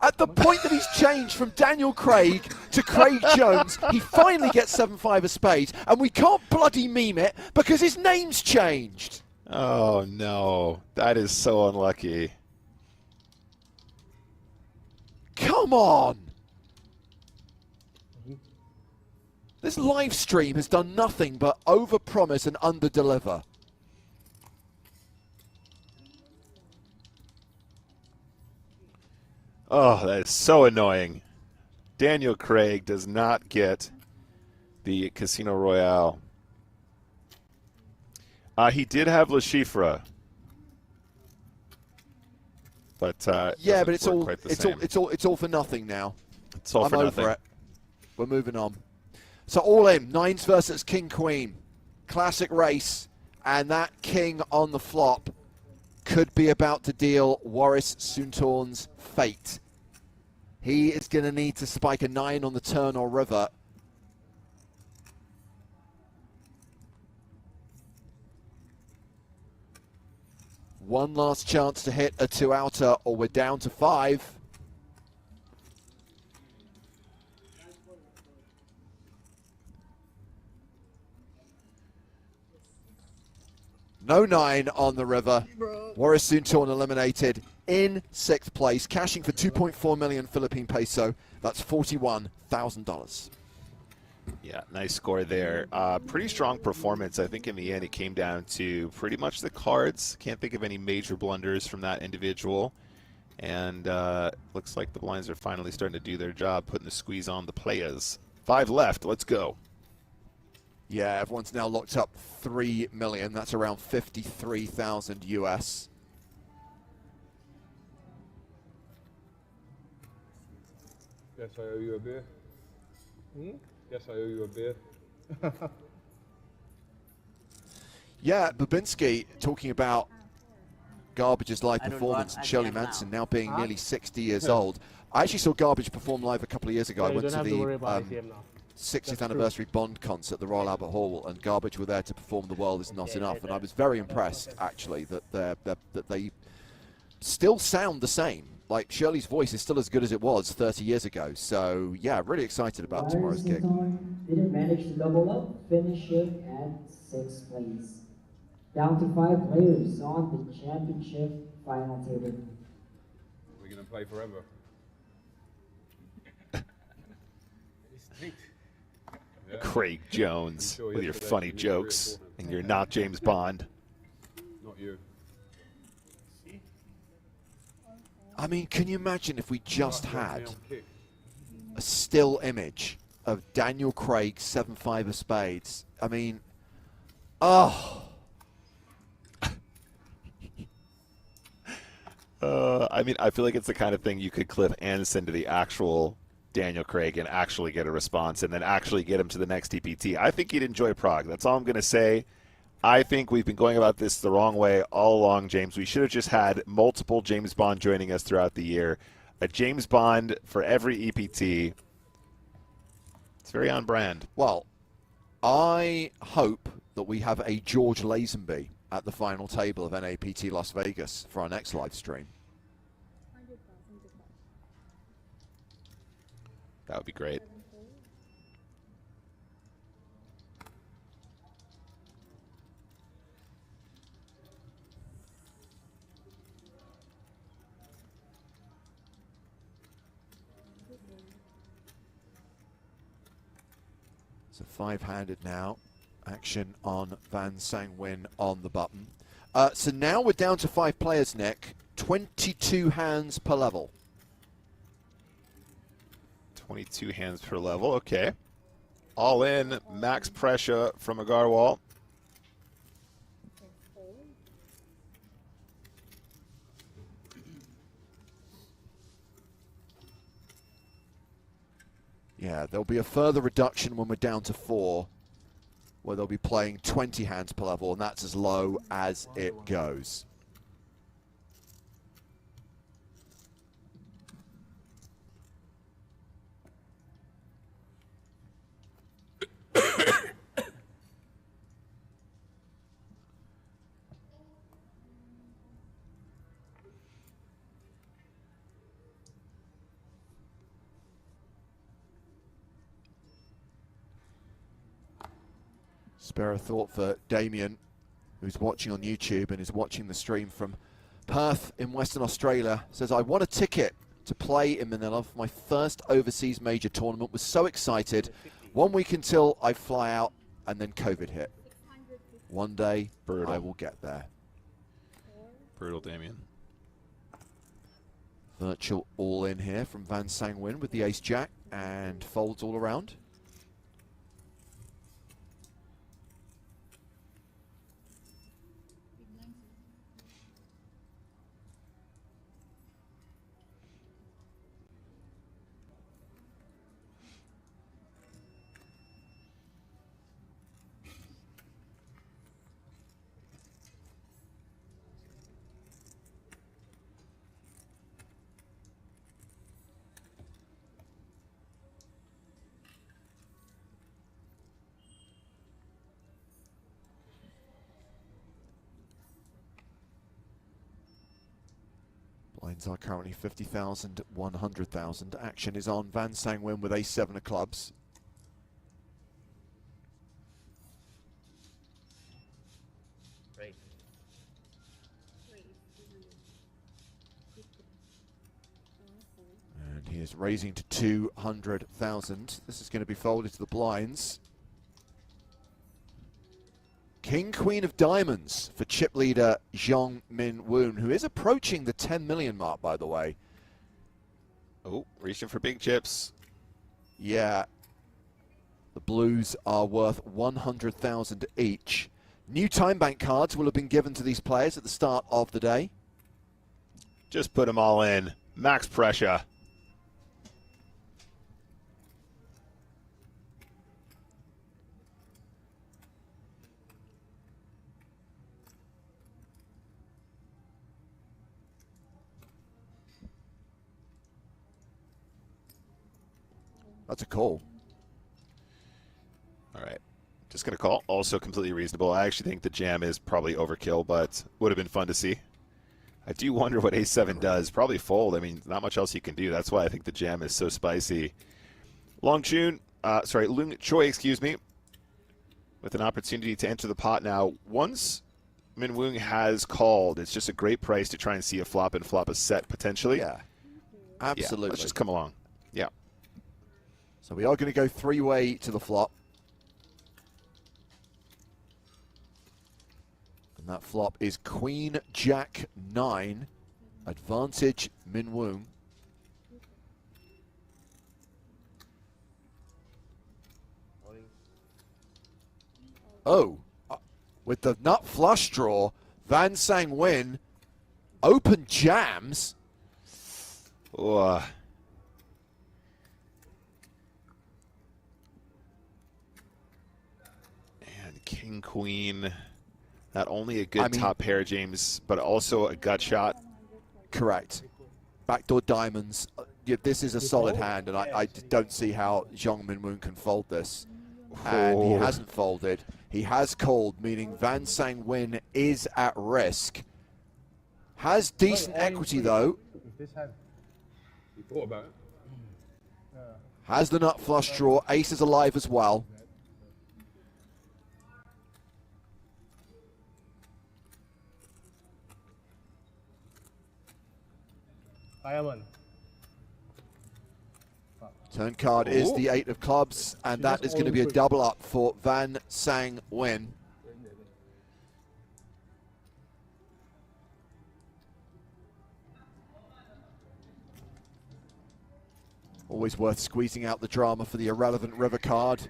At the point that he's changed from Daniel Craig to Craig Jones, he finally gets 7-5 of spades, and we can't bloody meme it because his name's changed. Oh, no. That is so unlucky. Come on. This live stream has done nothing but overpromise and underdeliver. Oh, that is so annoying. Daniel Craig does not get the Casino Royale. He did have Le Chiffre, but yeah, but it's all it's all for nothing now. It's all I'm for over nothing. it. We're moving on. So all in, nines versus king queen, classic race, and that king on the flop could be about to deal Warris Suntorn's fate. He is going to need to spike a 9 on the turn or river. One last chance to hit a 2-outer, or we're down to 5. No 9 on the river. Warris Suntorn eliminated in 6th place, cashing for 2.4 million Philippine peso. That's $41,000. Yeah, nice score there. Pretty strong performance. I think in the end it came down to pretty much the cards. Can't think of any major blunders from that individual. And looks like the blinds are finally starting to do their job, putting the squeeze on the players. 5 left. Let's go. Yeah, everyone's now locked up 3 million. That's around 53,000 US. Yes, I owe you a beer. Yes, I owe you a beer. Yeah, Babinski talking about Garbage's live performance and Shirley Manson now being nearly 60 years old. I actually saw Garbage perform live a couple of years ago. I went to the 60th anniversary Bond concert at the Royal Albert Hall, and Garbage were there to perform The World Is Not Enough, and I was very impressed, actually, that they still sound the same. Like, Shirley's voice is still as good as it was 30 years ago. So, yeah, really excited about tomorrow's gig. Didn't manage to double up, finishing at 6th place. Down to 5 players on the championship final table. We're going to play forever. Yeah. Craig Jones Sure with your funny jokes, and you're not James Bond. Not you. I mean, can you imagine if we just had a still image of Daniel Craig 7-5 of spades? I mean, oh. I mean, I feel like it's the kind of thing you could clip and send to the actual Daniel Craig and actually get a response and then actually get him to the next TPT. I think he'd enjoy Prague. That's all I'm going to say. I think we've been going about this the wrong way all along, James. We should have just had multiple James Bond joining us throughout the year. A James Bond for every EPT. It's very on brand. Well, I hope that we have a George Lazenby at the final table of NAPT Las Vegas for our next live stream. That would be great. So 5-handed now. Action on Van Sangwin on the button. So now we're down to 5 players, Nick. 22 hands per level. 22 hands per level. Okay. All in. Max pressure from Agarwal. Yeah, there'll be a further reduction when we're down to 4, where they'll be playing 20 hands per level, and that's as low as it goes. Spare a thought for Damien, who's watching on YouTube and is watching the stream from Perth in Western Australia. Says, I won a ticket to play in Manila for my first overseas major tournament. Was so excited. 1 week until I fly out, and then COVID hit. One day, Brutal. I will get there. Brutal, Damien. Virtual all-in here from Van Sang Win with the ace-jack, and folds all around. Blinds are currently 50,000, 100,000. Action is on. Van Sang Win with ace-7 of clubs. Right. And he is raising to 200,000. This is going to be folded to the blinds. King, Queen of Diamonds for chip leader Zhong Min Woon, who is approaching the 10 million mark, by the way. Oh, reaching for big chips. Yeah. The blues are worth 100,000 each. New time bank cards will have been given to these players at the start of the day. Just put them all in. Max pressure. That's a call. All right. Just going to call. Also completely reasonable. I actually think the jam is probably overkill, but would have been fun to see. I do wonder what ace-7 does. Probably fold. I mean, not much else you can do. That's why I think the jam is so spicy. Lung Choi, excuse me, with an opportunity to enter the pot now. Once Min Woon has called, it's just a great price to try and see a flop and flop a set potentially. Yeah, absolutely. Yeah, let's just come along. Yeah. So we are going to go three-way to the flop. And that flop is Queen Jack 9. Advantage Min Woon. Oh, with the nut flush draw, Van Sang Win open jams. Oh, and King Queen, not only a good top pair, James, but also a gut shot. Correct. Backdoor diamonds. Yeah, this is a solid hand, and I don't see how Zhong Min Woon can fold this. And he hasn't folded. He has called, meaning Van Sang Win is at risk. Has decent equity, though. You thought about it? Has the nut flush draw. Ace is alive as well. Diamond. Turn card is the 8 of clubs, and that is going to be a double up for Van Sang Win. Always worth squeezing out the drama for the irrelevant river card.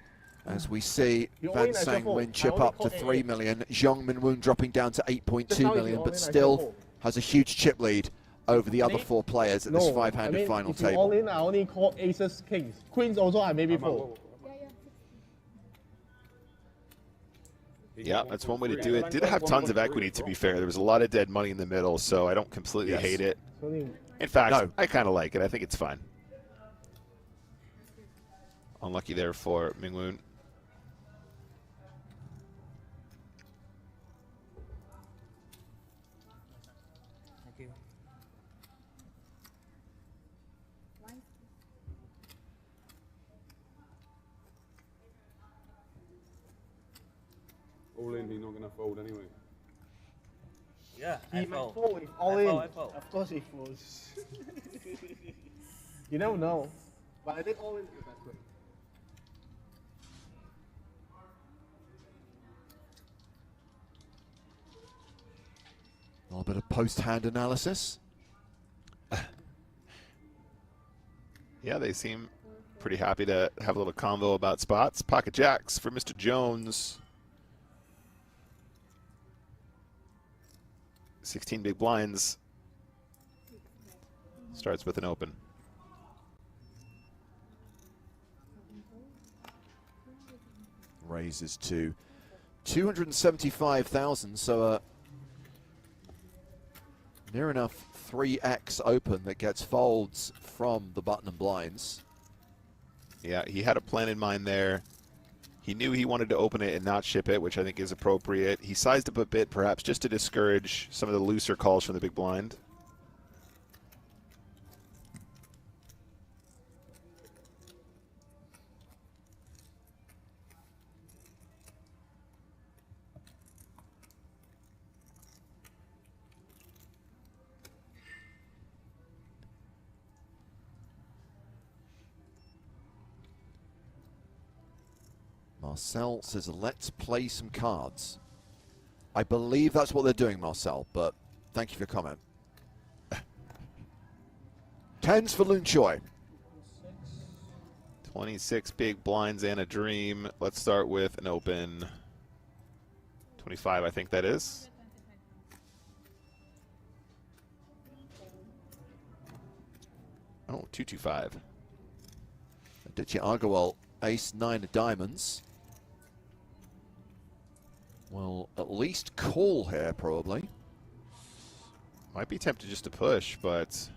As we see Van Sang Win chip up to 3 million. Zhong Min Woon dropping down to 8.2 million, but still has a huge chip lead over the other 4 players at this 5-handed final table. All in, I only call aces, kings. Queens also I maybe fold. Yeah, that's one way to do it. Did have tons of equity, to be fair. There was a lot of dead money in the middle, so I don't completely hate it. In fact, I kind of like it. I think it's fine. Unlucky there for Min Woon. Thank you. all in, he's not going to fold anyway. Yeah, He I might fold. fold if all I in. fold, I fold. Of course he folds. You don't know. But I think all in is the best way. A little bit of post-hand analysis. Yeah, they seem pretty happy to have a little convo about spots. Pocket jacks for Mr. Jones. 16 big blinds. Starts with an open. Raises to 275,000, so near enough 3x open that gets folds from the button and blinds. Yeah, he had a plan in mind there. He knew he wanted to open it and not ship it, which I think is appropriate. He sized up a bit, perhaps just to discourage some of the looser calls from the big blind. Marcel says, let's play some cards. I believe that's what they're doing, Marcel, but thank you for your comment. Tens for Lun Choi. 26 big blinds and a dream. Let's start with an open. 25, I think that is. Oh, 225. Adichie Agarwal, ace 9 of diamonds. Will at least call here, probably. Might be tempted just to push, but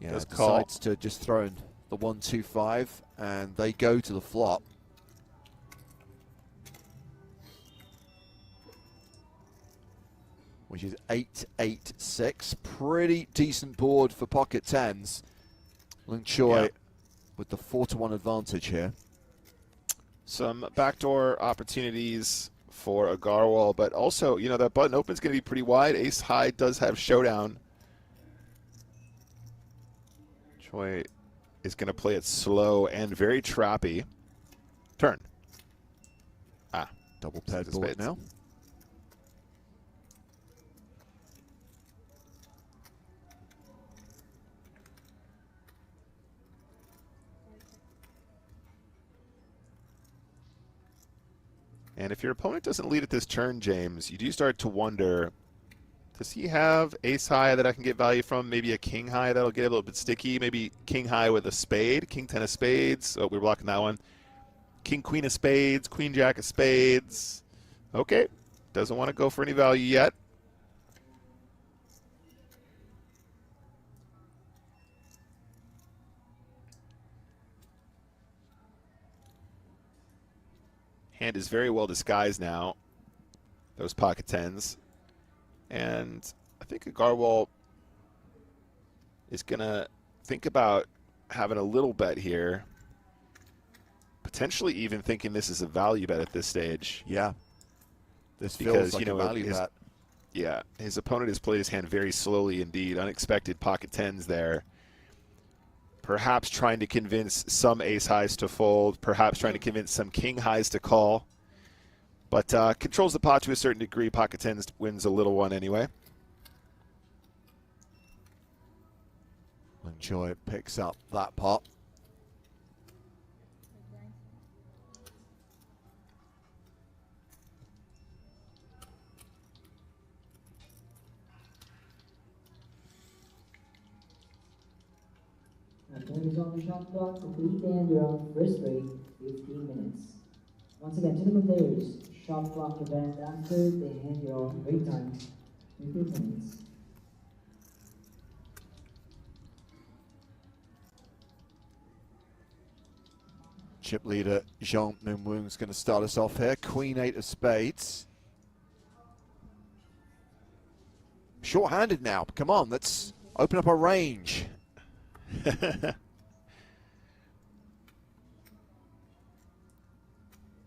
Yeah, does call. decides to just throw in the 1-2-5, and they go to the flop. Which is 8-8-6. Pretty decent board for pocket tens. Lung Choi Yeah. with the 4-1 advantage here. Some backdoor opportunities for Agarwal, but also, you know, that button open's going to be pretty wide. Ace high does have showdown. Choi is going to play it slow and very trappy. Turn. Ah, Double paired Six of board spades. now. And if your opponent doesn't lead at this turn, James, you do start to wonder, does he have ace high that I can get value from? Maybe a king high that'll get a little bit sticky. Maybe king high with a spade, king 10 of spades. Oh, we're blocking that one. King queen of spades, queen jack of spades. Okay, doesn't want to go for any value yet. Hand is very well disguised now. Those pocket tens. And I think Agarwal is going to think about having a little bet here. Potentially even thinking this is a value bet at this stage. Yeah. This Because, feels like you know, a value bet. Yeah, his opponent has played his hand very slowly indeed. Unexpected pocket tens there. Perhaps trying to convince some ace highs to fold. Perhaps trying to convince some king highs to call. But controls the pot to a certain degree. Pocket tens wins a little one anyway. Lung Choi picks up that pot. Time is on the shot clock. Complete the end round. First break, 15 minutes. Once again, gentlemen players, shot clock event after the hand draw. Break time, 15 minutes. Chip leader Jean Min-Woong is going to start us off here. Queen 8 of spades. Short-handed now. Come on, let's open up our range.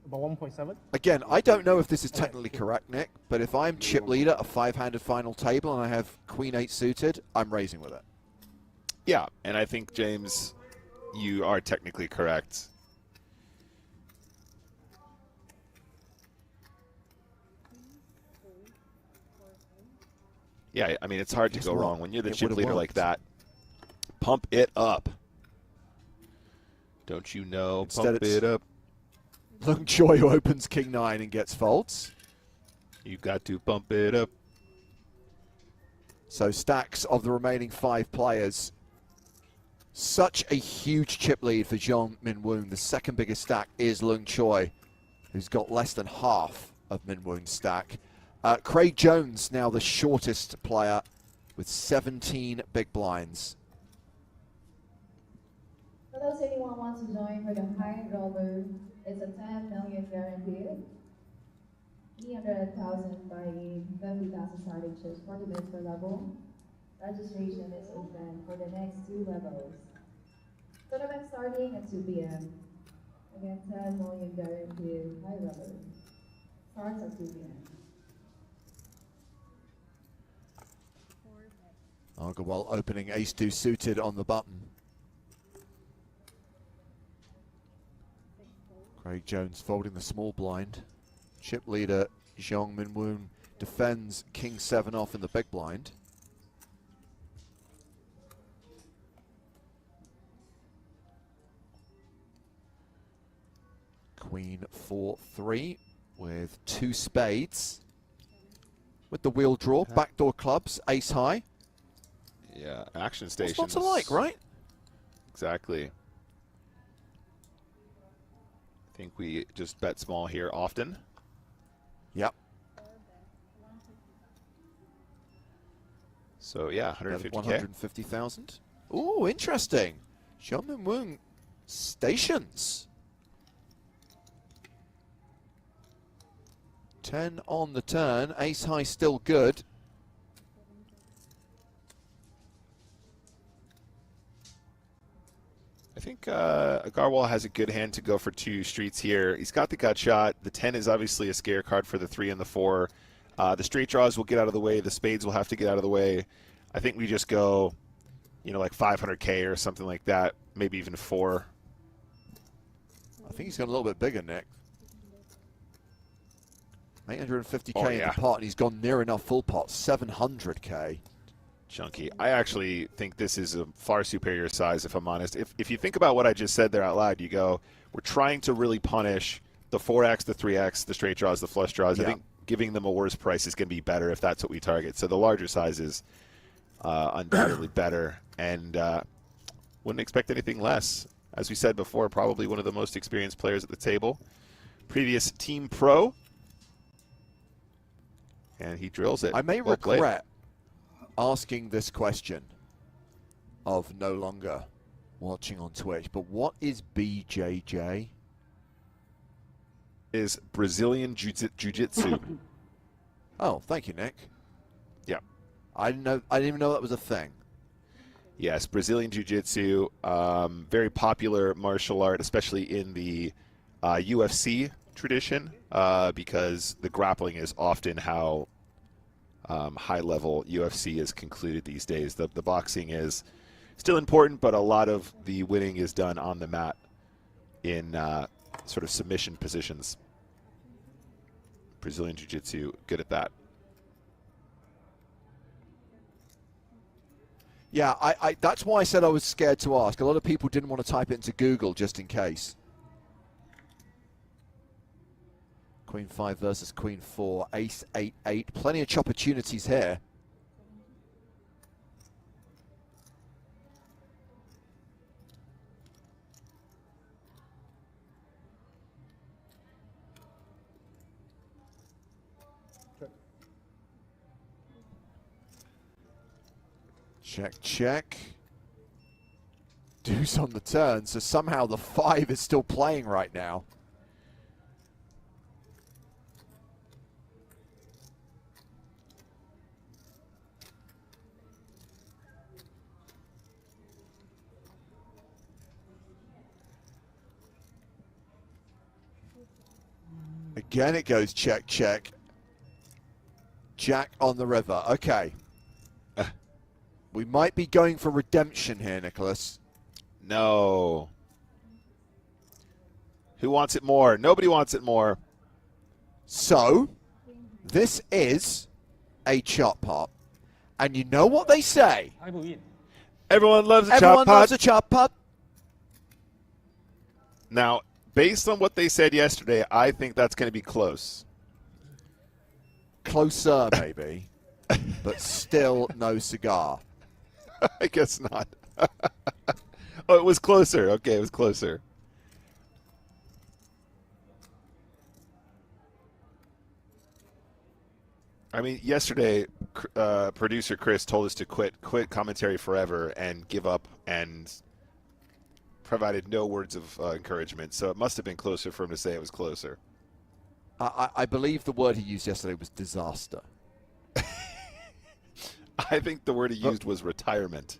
About 1.7. Again, I don't know if this is technically correct, Nick, but if I'm chip leader, a 5-handed final table, and I have Queen 8 suited, I'm raising with it. Yeah, and I think, James, you are technically correct. Yeah, I mean, it's hard to go wrong when you're the chip leader like that. Pump it up. Don't you know? Instead Pump it up. Lung Choi who opens King 9 and gets folds. You got to pump it up. So stacks of the remaining 5 players. Such a huge chip lead for Jeong Min Woon. The second biggest stack is Lung Choi, who's got less than half of Min Woon's stack. Craig Jones, now the shortest player, with 17 big blinds. For those anyone wants to join for the high roller, it's a 10 million guaranteed. 300,000 buying, 50,000 starting chips, 40 minutes per level. Registration is open for the next 2 levels. Tournament starting at 2 p.m. Again, 10 million guaranteed high roller. Starts at 2 p.m. Agarwal opening ace-2 suited on the button. Craig Jones folding the small blind. Chip leader Jeong Min Woon defends King 7 off in the big blind. Queen 4-3 with 2 spades. With the wheel draw, backdoor clubs, ace high. Yeah, action stations. What's not to like, right? Exactly. I think we just bet small here often. Yep. So yeah, 150K. 150,000. Ooh, interesting. Jeong Min Woon stations. 10 on the turn. Ace high still good. I think Agarwal has a good hand to go for 2 streets here. He's got the gut shot. The 10 is obviously a scare card for the 3 and the 4. The straight draws will get out of the way. The spades will have to get out of the way. I think we just go, you know, like 500K or something like that. Maybe even 4. I think he's gone a little bit bigger, Nick. 850K Oh, in yeah. the pot, and he's gone near enough full pot, 700K. Chunky. I actually think this is a far superior size, if I'm honest. If you think about what I just said there out loud, you go, we're trying to really punish the 4X, the 3X, the straight draws, the flush draws. Yeah. I think giving them a worse price is going to be better if that's what we target. So the larger size is undoubtedly better, and wouldn't expect anything less. As we said before, probably one of the most experienced players at the table. Previous team pro. And he drills it. I may Well played. regret asking this question of no longer watching on Twitch, but what is BJJ? Is Brazilian Jiu-Jitsu. Oh, thank you, Nick. Yeah. I didn't even know that was a thing. Yes, Brazilian Jiu-Jitsu, very popular martial art, especially in the UFC tradition, because the grappling is often how high-level UFC is concluded these days. The boxing is still important, but a lot of the winning is done on the mat in sort of submission positions. Brazilian Jiu-Jitsu, good at that. Yeah, I that's why I said I was scared to ask. A lot of people didn't want to type it into Google just in case. Queen 5 versus Queen 4, Ace 8-8. Plenty of opportunities here. Check, check. Deuce on the turn, so somehow the 5 is still playing right now. Again, it goes check, check. Jack on the river. Okay. We might be going for redemption here, Nicholas. No. Who wants it more? Nobody wants it more. So, this is a chop pot. And you know what they say? Everyone loves a chop pot. Everyone loves a chop pot. Now, based on what they said yesterday, I think that's going to be close. Closer, maybe. But still no cigar. I guess not. Oh, it was closer. Okay, it was closer. I mean, yesterday, producer Chris told us to quit commentary forever and give up, and provided no words of encouragement. So it must have been closer for him to say it was closer. I believe the word he used yesterday was disaster. I think the word he used was retirement.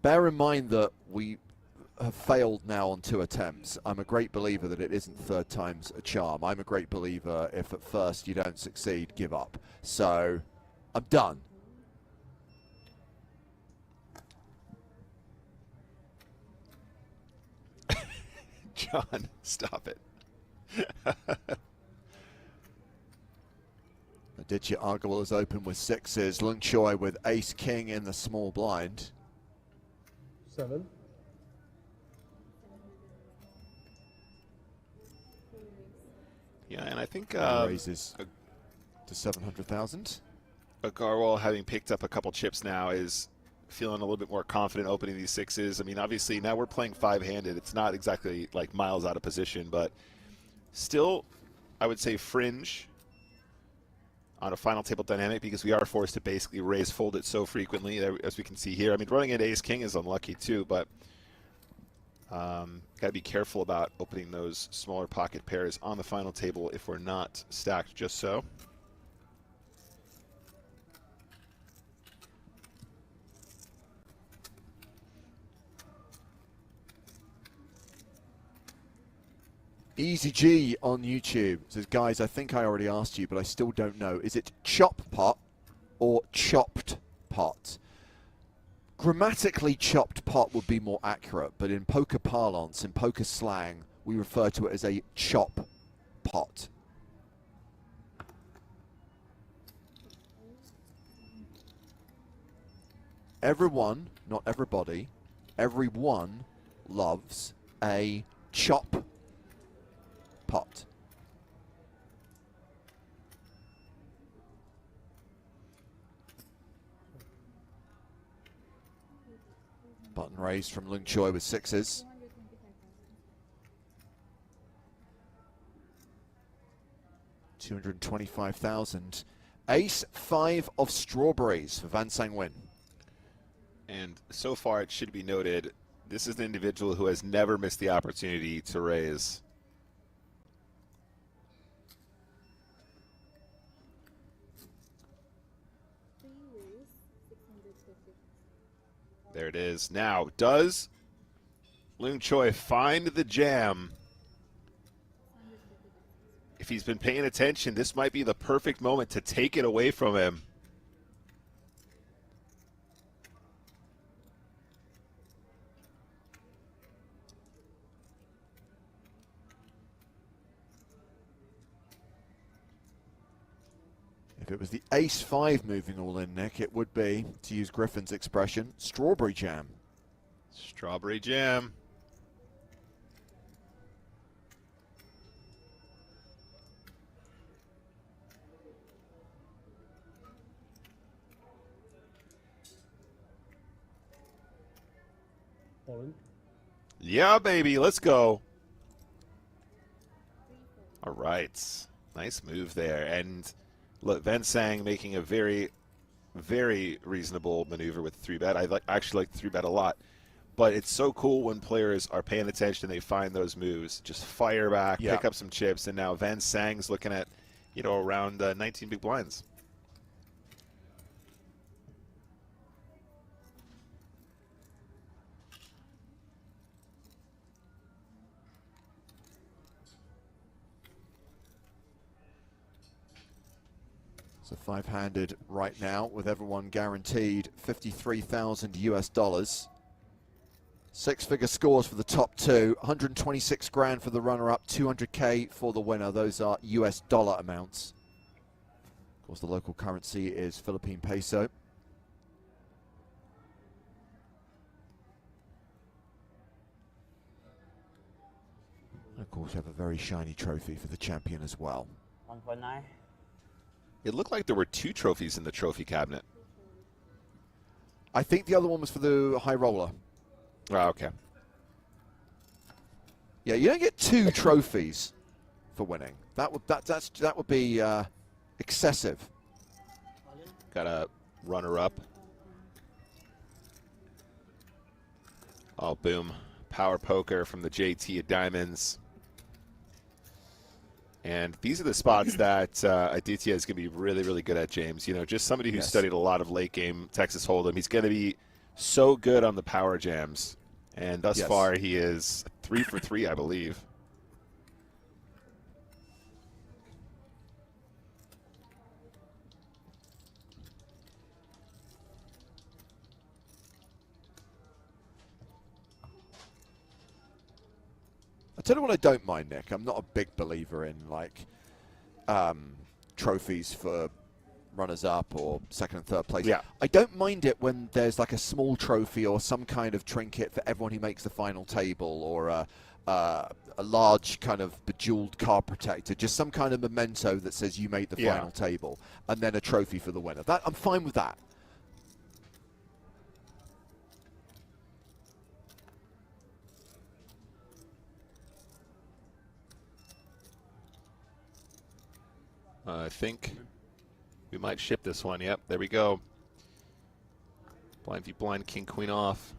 Bear in mind that we have failed now on 2 attempts. I'm a great believer that it isn't third time's a charm. I'm a great believer if at first you don't succeed, give up. So I'm done. John, stop it. Aditya Agarwal is open with 6s. Lung Choi with ace king in the small blind. 7. Yeah, and I think raises to 700,000. Agarwal, having picked up a couple chips now, is feeling a little bit more confident opening these 6s. I mean, obviously now we're playing 5-handed. It's not exactly like miles out of position, but still, I would say fringe on a final table dynamic, because we are forced to basically raise fold it so frequently, as we can see here. I mean, running into ace king is unlucky too, but got to be careful about opening those smaller pocket pairs on the final table if we're not stacked just so. Easy G on YouTube says, guys, I think I already asked you, but I still don't know. Is it chop pot or chopped pot? Grammatically, chopped pot would be more accurate, but in poker parlance, in poker slang, we refer to it as a chop pot. Everyone, not everybody, everyone loves a chop pot. Button raised from Lung Choi with 6s. $225,000. Ace 5 of strawberries for Van Sang Win. And so far, it should be noted, this is an individual who has never missed the opportunity to raise. There it is. Now, does Lung Choi find the jam? If he's been paying attention, this might be the perfect moment to take it away from him. If it was the ace 5 moving all in, Nick, it would be, to use Griffin's expression, strawberry jam. Strawberry jam. Yeah, baby, let's go. All right. Nice move there. And look, Van Sang making a very, very reasonable maneuver with 3-bet. I actually like 3-bet a lot. But it's so cool when players are paying attention, they find those moves. Just fire back, pick up some chips, and now Van Sang's looking at, around 19 big blinds. So 5-handed right now with everyone guaranteed 53,000 US dollars. 6-figure scores for the top two, 126 grand for the runner-up, 200K for the winner. Those are US dollar amounts. Of course, the local currency is Philippine peso. And of course, we have a very shiny trophy for the champion as well. 1.9. It looked like there were 2 trophies in the trophy cabinet. I think the other one was for the high roller. Oh, okay. Yeah, you don't get 2 trophies for winning. That would be excessive. Got a runner-up. Oh, boom. Power poker from the JT of diamonds. And these are the spots that Aditya is going to be really, really good at, James. You know, just somebody who studied a lot of late game Texas Hold'em. He's going to be so good on the power jams. And thus far, he is 3 for 3, I believe. I tell you what I don't mind, Nick. I'm not a big believer in like trophies for runners-up or second and third place. Yeah. I don't mind it when there's like a small trophy or some kind of trinket for everyone who makes the final table, or a large kind of bejeweled card protector, just some kind of memento that says you made the final table, and then a trophy for the winner. That I'm fine with that. I think we might ship this one. Yep, there we go. Blind v blind, king, queen off.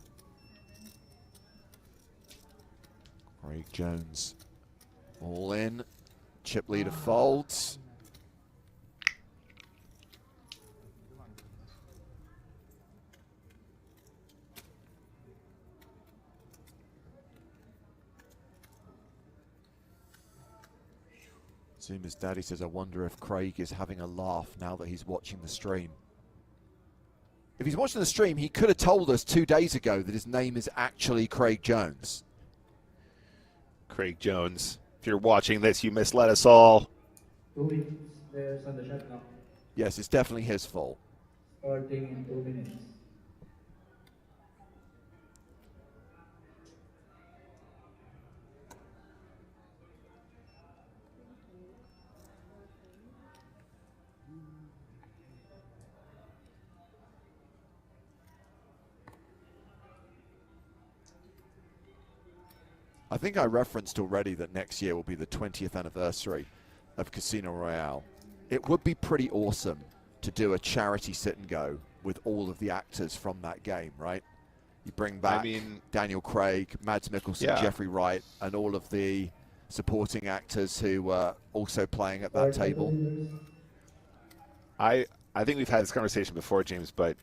Craig Jones all in. Chip leader folds. Zuma's daddy says, I wonder if Craig is having a laugh now that he's watching the stream. If he's watching the stream, he could have told us 2 days ago that his name is actually Craig Jones. Craig Jones, if you're watching this, you misled us all. 2 minutes players on the shot clock. Yes, it's definitely his fault. Starting in 2 minutes. I think I referenced already that next year will be the 20th anniversary of Casino Royale. It would be pretty awesome to do a charity sit and go with all of the actors from that game, right? You bring back Daniel Craig, Mads Mikkelsen, Jeffrey Wright, and all of the supporting actors who were also playing at that table. I think we've had this conversation before, James, but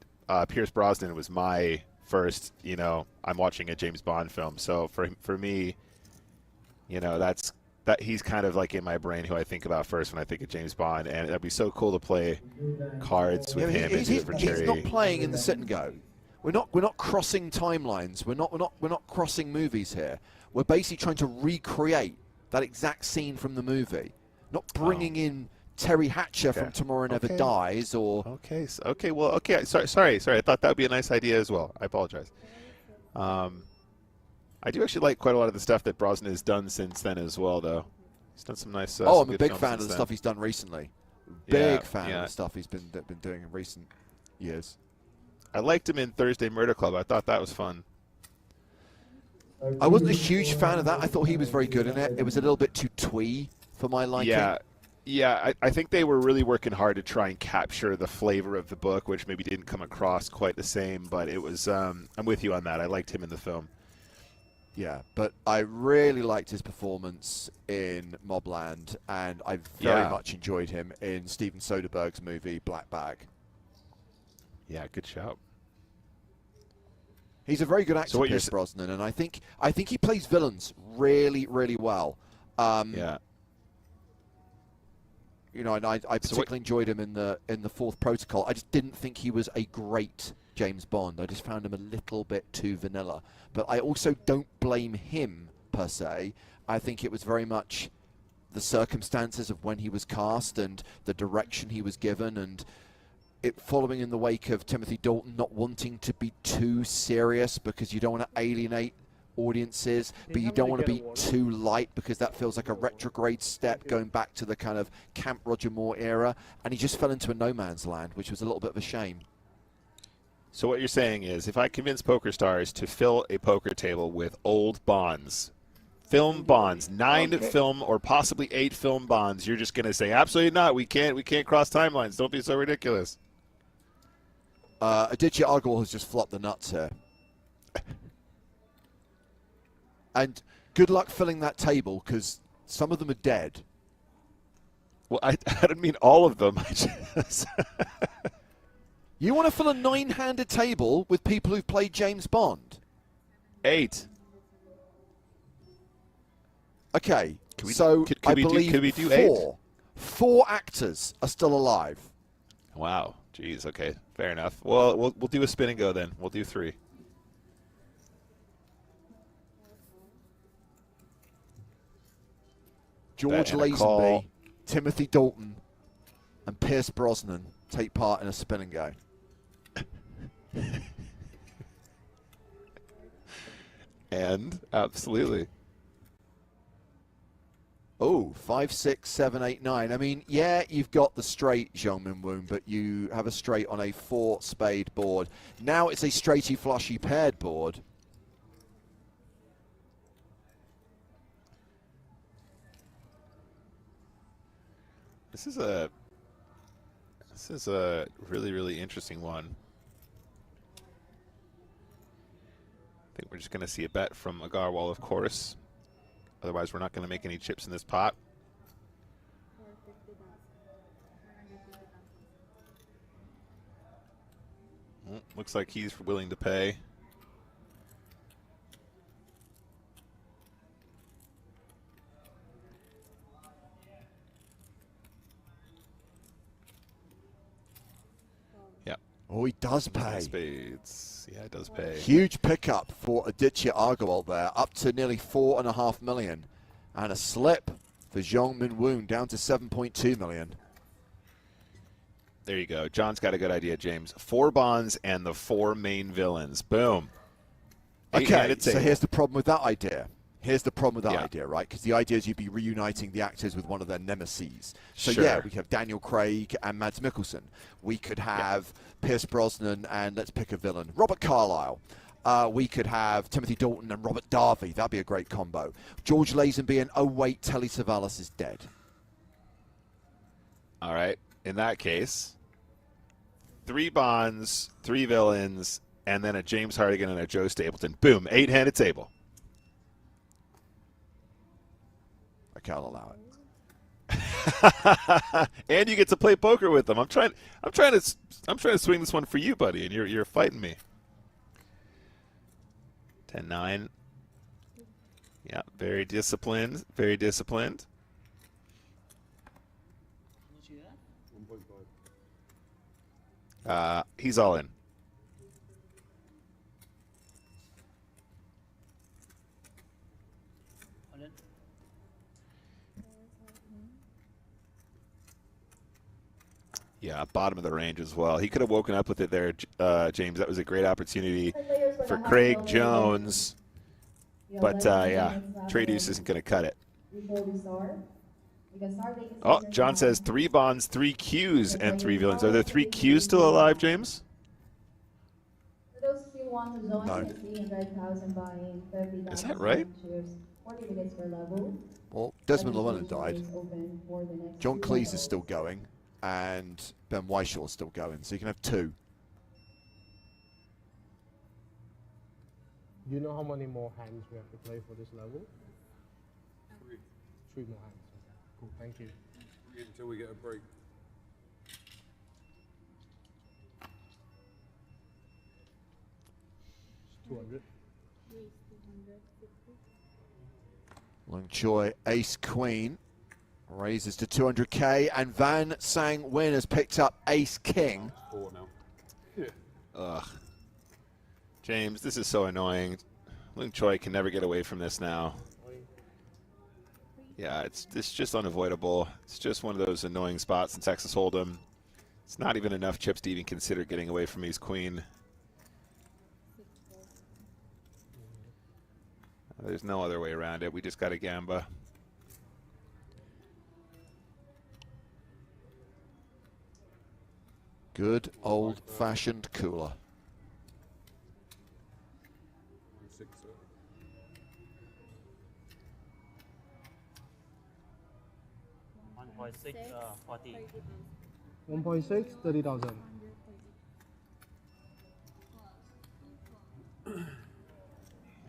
Pierce Brosnan was my first, you know, I'm watching a James Bond film. So for me, you know, that he's kind of like in my brain who I think about first when I think of James Bond, and it'd be so cool to play cards with him. He's not playing in the sit and go. We're not crossing timelines. We're not crossing movies here. We're basically trying to recreate that exact scene from the movie, not bringing in Terry Hatcher from Tomorrow Never Dies or. Okay. Sorry. I thought that would be a nice idea as well. I apologize. I do actually like quite a lot of the stuff that Brosnan has done since then as well, though. He's done some nice. I'm a big fan of the stuff he's done recently. Big fan of the stuff he's been doing in recent years. I liked him in Thursday Murder Club. I thought that was fun. I wasn't a huge fan of that. I thought he was very good in it. It was a little bit too twee for my liking. Yeah, I think they were really working hard to try and capture the flavor of the book, which maybe didn't come across quite the same, but it was, I'm with you on that. I liked him in the film. Yeah, but I really liked his performance in Mobland, and I very much enjoyed him in Steven Soderbergh's movie Black Bag. Yeah, good shout. He's a very good actor, Pierce Brosnan, and I think he plays villains really, really well. You know, and I particularly enjoyed him in the fourth protocol. I just didn't think he was a great James Bond. I just found him a little bit too vanilla. But I also don't blame him per se. I think it was very much the circumstances of when he was cast and the direction he was given, and it following in the wake of Timothy Dalton not wanting to be too serious because you don't want to alienate audiences, but you don't want to be too light because that feels like a retrograde step going back to the kind of Camp Roger Moore era, and he just fell into a no man's land, which was a little bit of a shame. So what you're saying is, if I convince PokerStars to fill a poker table with old bonds, film bonds, 9 film or possibly 8 film bonds, you're just going to say, absolutely not, we can't cross timelines, don't be so ridiculous. Aditya Agarwal has just flopped the nuts here. And good luck filling that table, because some of them are dead. Well, I didn't mean all of them. You want to fill a 9-handed table with people who've played James Bond? 8. Okay, could we do 4. 8? 4 actors are still alive. Wow. Jeez. Okay. Fair enough. Well, we'll do a spin and go then. We'll do 3. George Lazenby, Timothy Dalton, and Pierce Brosnan take part in a spin and go. And absolutely. Oh, 5, 6, 7, 8, 9. I mean, yeah, you've got the straight, Zhong Min Woon, but you have a straight on a 4 spade board. Now it's a straighty flushy paired board. This is a really, really interesting one. I think we're just going to see a bet from Agarwal, of course. Otherwise, we're not going to make any chips in this pot. Looks like he's willing to pay. Yeah. Oh, he does pay. Spades. Yeah, it does pay. Huge pickup for Aditya Agarwal there, up to nearly $4.5 million. And a slip for Zhong Min Woon, down to $7.2 million. There you go. John's got a good idea, James. 4 bonds and the 4 main villains. Boom. Okay, so here's the problem with that idea. Here's the problem with that idea, right? Because the idea is you'd be reuniting the actors with one of their nemeses. So yeah, we could have Daniel Craig and Mads Mikkelsen. We could have Pierce Brosnan and, let's pick a villain, Robert Carlyle. We could have Timothy Dalton and Robert Darby. That'd be a great combo. George Lazenby and, oh wait, Telly Savalas is dead. All right. In that case, 3 bonds, 3 villains, and then a James Hardigan and a Joe Stapleton. Boom, 8-handed table. I can't allow it. And you get to play poker with them. I'm trying to swing this one for you, buddy, and you're fighting me. 10-9. Yeah, very disciplined. Very disciplined. He's all in. Yeah, bottom of the range as well. He could have woken up with it there, James. That was a great opportunity for Craig Jones. But, yeah, Trey Deuce isn't going to cut it. Oh, John says 3 bonds, 3 Qs, and 3 villains. Are there 3 Qs still alive, James? No. Is that right? Well, Desmond Llewellyn died. John Cleese is still going, and Ben Weishall is still going, so you can have 2. Do you know how many more hands we have to play for this level? 3 more hands. Cool, thank you. Until we get a break. $200. Long Choi, Ace Queen. Raises to 200k, and Van Sang Win has picked up Ace King. 4 now. Ugh. James, this is so annoying. Lung Choi can never get away from this now. Yeah, it's just unavoidable. It's just one of those annoying spots in Texas Hold'em. It's not even enough chips to even consider getting away from Ace Queen. There's no other way around it. We just got a gamba. Good old-fashioned cooler. 1.6, 40. 1.6, 30,000.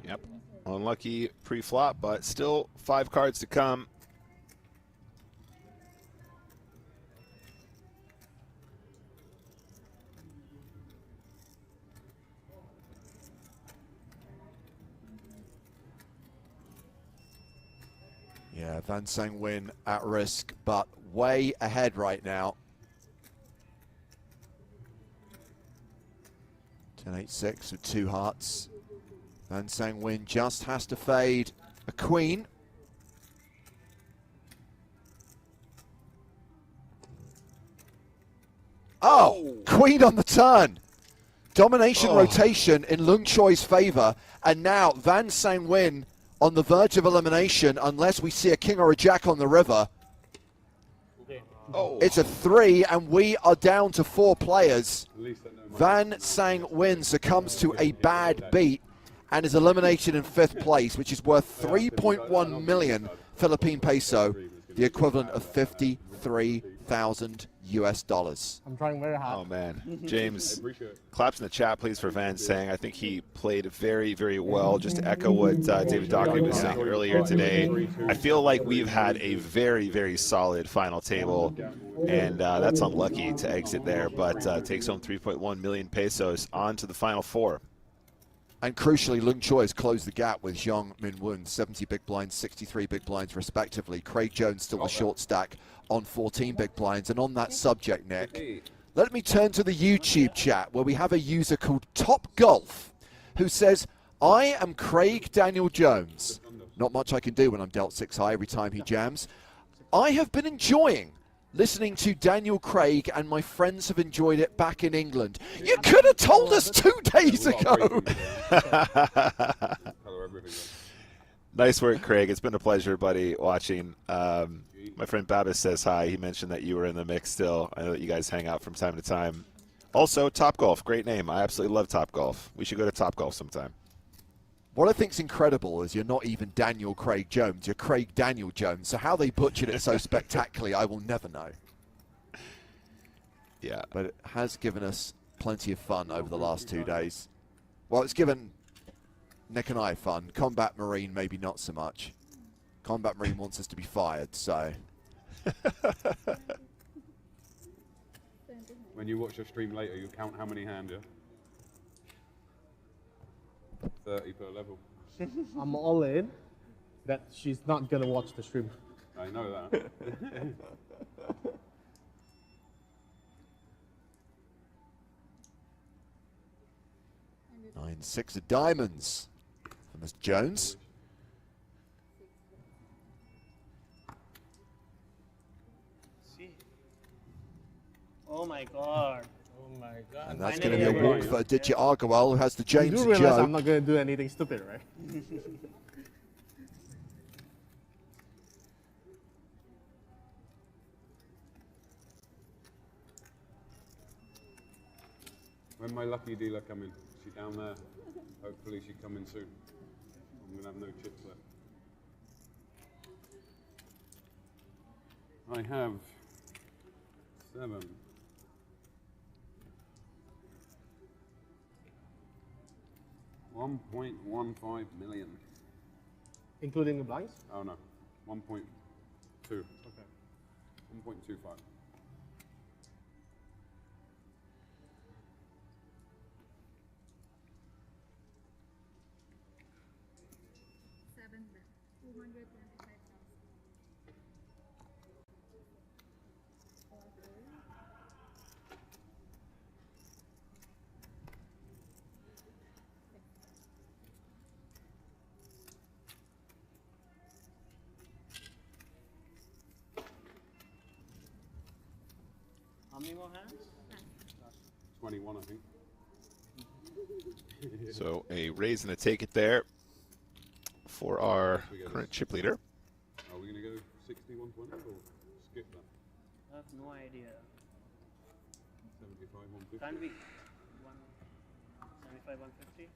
Yep. Unlucky pre-flop, but still 5 cards to come. Yeah, Van Sang Win at risk, but way ahead right now. 10-8-6 with 2 hearts. Van Sang Win just has to fade a queen. Oh, queen on the turn. Domination rotation in Lung Choi's favor, and now Van Sang Win on the verge of elimination unless we see a king or a jack on the river. It's a 3, and we are down to 4 players. Van Sang Win succumbs to a bad beat and is eliminated in 5th place, which is worth 3.1 million Philippine peso, the equivalent of 53,000 US dollars. I'm trying very hard. Oh man, James, claps in the chat please for Van Sang. I think he played very, very well. Just to echo what David Dockery was saying earlier today, I feel like we've had a very, very solid final table, and that's unlucky to exit there, but takes home 3.1 million pesos on to the final 4. And crucially, Lung Choi has closed the gap with Xiong Min Woon, 70 big blinds, 63 big blinds respectively. Craig Jones still a short stack on 14 big blinds. And on that subject, Nick, let me turn to the YouTube chat where we have a user called Top Golf who says, I am Craig Daniel Jones. Not much I can do when I'm dealt 6 high every time he jams. I have been enjoying listening to Daniel Craig, and my friends have enjoyed it back in England. You could have told us 2 days ago. Nice work, Craig. It's been a pleasure, buddy, watching. My friend Babis says hi. He mentioned that you were in the mix still. I know that you guys hang out from time to time. Also, Top Golf, great name. I absolutely love Top Golf. We should go to Top Golf sometime. What I think's incredible is you're not even Daniel Craig Jones, you're Craig Daniel Jones. So how they butchered it so spectacularly, I will never know. Yeah. But it has given us plenty of fun over the last 2 days. Well, it's given Nick and I fun. Combat Marine, maybe not so much. Combat Marine wants us to be fired, so. When you watch your stream later, you count how many hands, yeah? 30 per level. I'm all in that she's not going to watch the stream. I know that. 9-6 of diamonds for Mr. Jones. Oh my god. Oh my god. And that's going to be a walk for Aditya Agarwal, who has the James You do and realize Joe. I'm not going to do anything stupid, right? When my lucky dealer come in, is she down there? Hopefully she come in soon. I'm going to have no chips left. I have 7. $1.15 million. Including the blinds? Oh no, 1.2. Okay. 1.25. many more hands? 21, I think. So a raise and a take it there for our current chip leader. Are we going to go 60, 120 or skip that? I have no idea. 75, 150? Can't be 75, 150?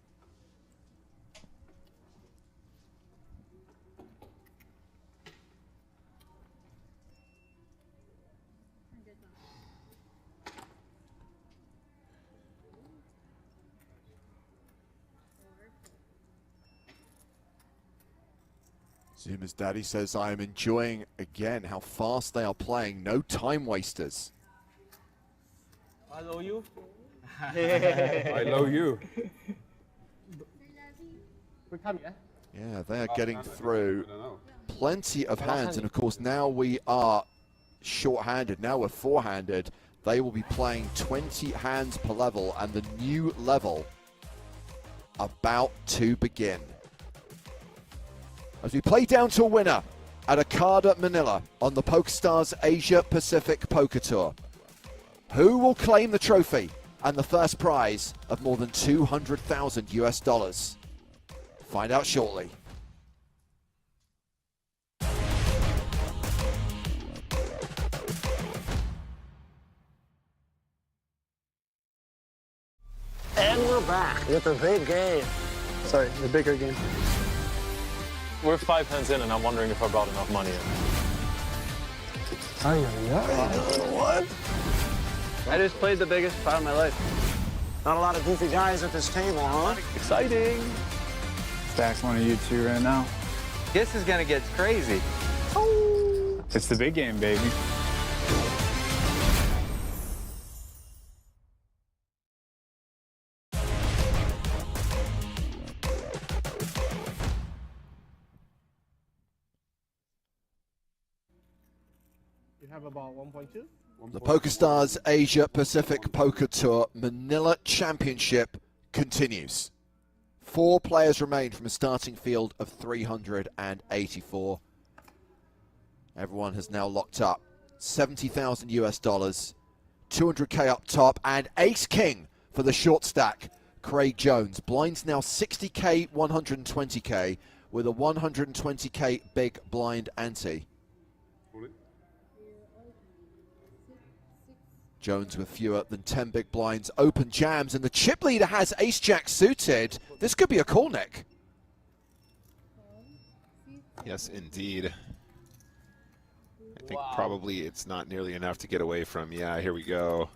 Zuma's daddy says, I am enjoying again how fast they are playing. No time wasters. I love you. I love you. Quick time, yeah? Yeah, they are getting through I don't know. plenty of hands. And of course, now we are short-handed. Now we're four-handed. They will be playing 20 hands per level, and the new level about to begin. As we play down to a winner at APPT Manila on the PokerStars Asia Pacific Poker Tour. Who will claim the trophy and the first prize of more than 200,000 US dollars? Find out shortly. And we're back with the big game. Sorry, the bigger game. We're 5 hands in, and I'm wondering if I brought enough money in. What? I just played the biggest pot of my life. Not a lot of goofy guys at this table, huh? Exciting. Stack's one of you two right now. This is gonna get crazy. It's the big game, baby. You have about 1.2? The PokerStars Asia Pacific Poker Tour Manila Championship continues. 4 players remain from a starting field of 384. Everyone has now locked up 70,000 US dollars, 200K up top, and ace king for the short stack, Craig Jones. Blinds now 60K, 120K with a 120K big blind ante. Jones with fewer than 10 big blinds, open jams, and the chip leader has ace-jack suited. This could be a call, Nick. Yes, indeed. I think probably it's not nearly enough to get away from. Yeah, here we go.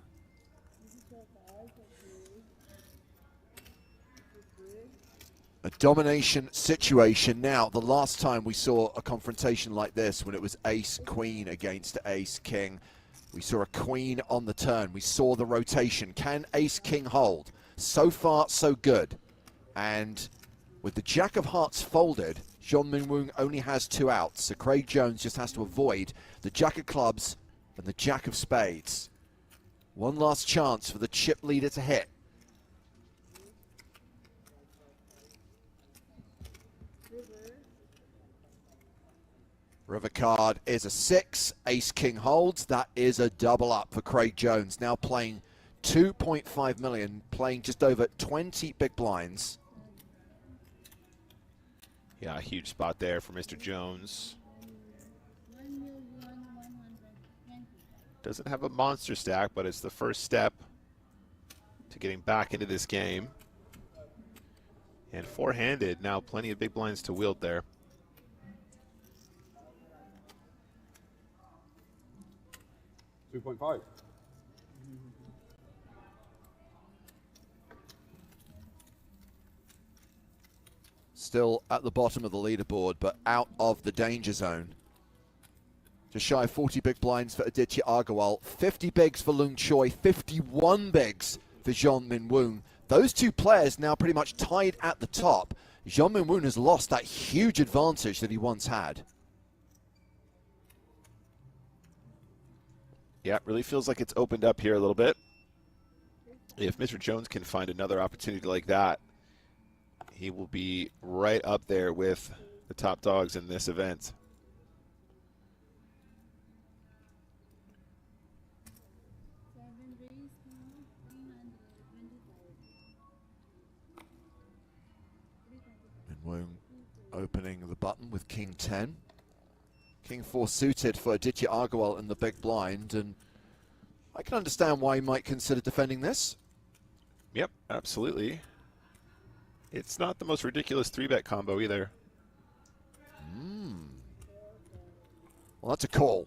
A domination situation now. The last time we saw a confrontation like this, when it was ace-queen against ace-king, we saw a queen on the turn. We saw the rotation. Can ace-king hold? So far, so good. And with the jack of hearts folded, Jean Min Woong only has 2 outs. So Craig Jones just has to avoid the jack of clubs and the jack of spades. One last chance for the chip leader to hit. River card is a 6. Ace-king holds. That is a double up for Craig Jones. Now playing 2.5 million, playing just over 20 big blinds. Yeah, a huge spot there for Mr. Jones. Doesn't have a monster stack, but it's the first step to getting back into this game. And four-handed, now plenty of big blinds to wield there. $2.5. Still at the bottom of the leaderboard, but out of the danger zone. Just shy of 40 big blinds for Aditya Agarwal, 50 bigs for Lung Choi, 51 bigs for Jean Min Woong. Those 2 players now pretty much tied at the top. Jean Min Woong has lost that huge advantage that he once had. Yeah, it really feels like it's opened up here a little bit. If Mr. Jones can find another opportunity like that, he will be right up there with the top dogs in this event. Opening the button with King 10. King 4 suited for Aditya Agarwal in the big blind, and I can understand why he might consider defending this. Yep, absolutely. It's not the most ridiculous 3-bet combo either. Well, that's a call.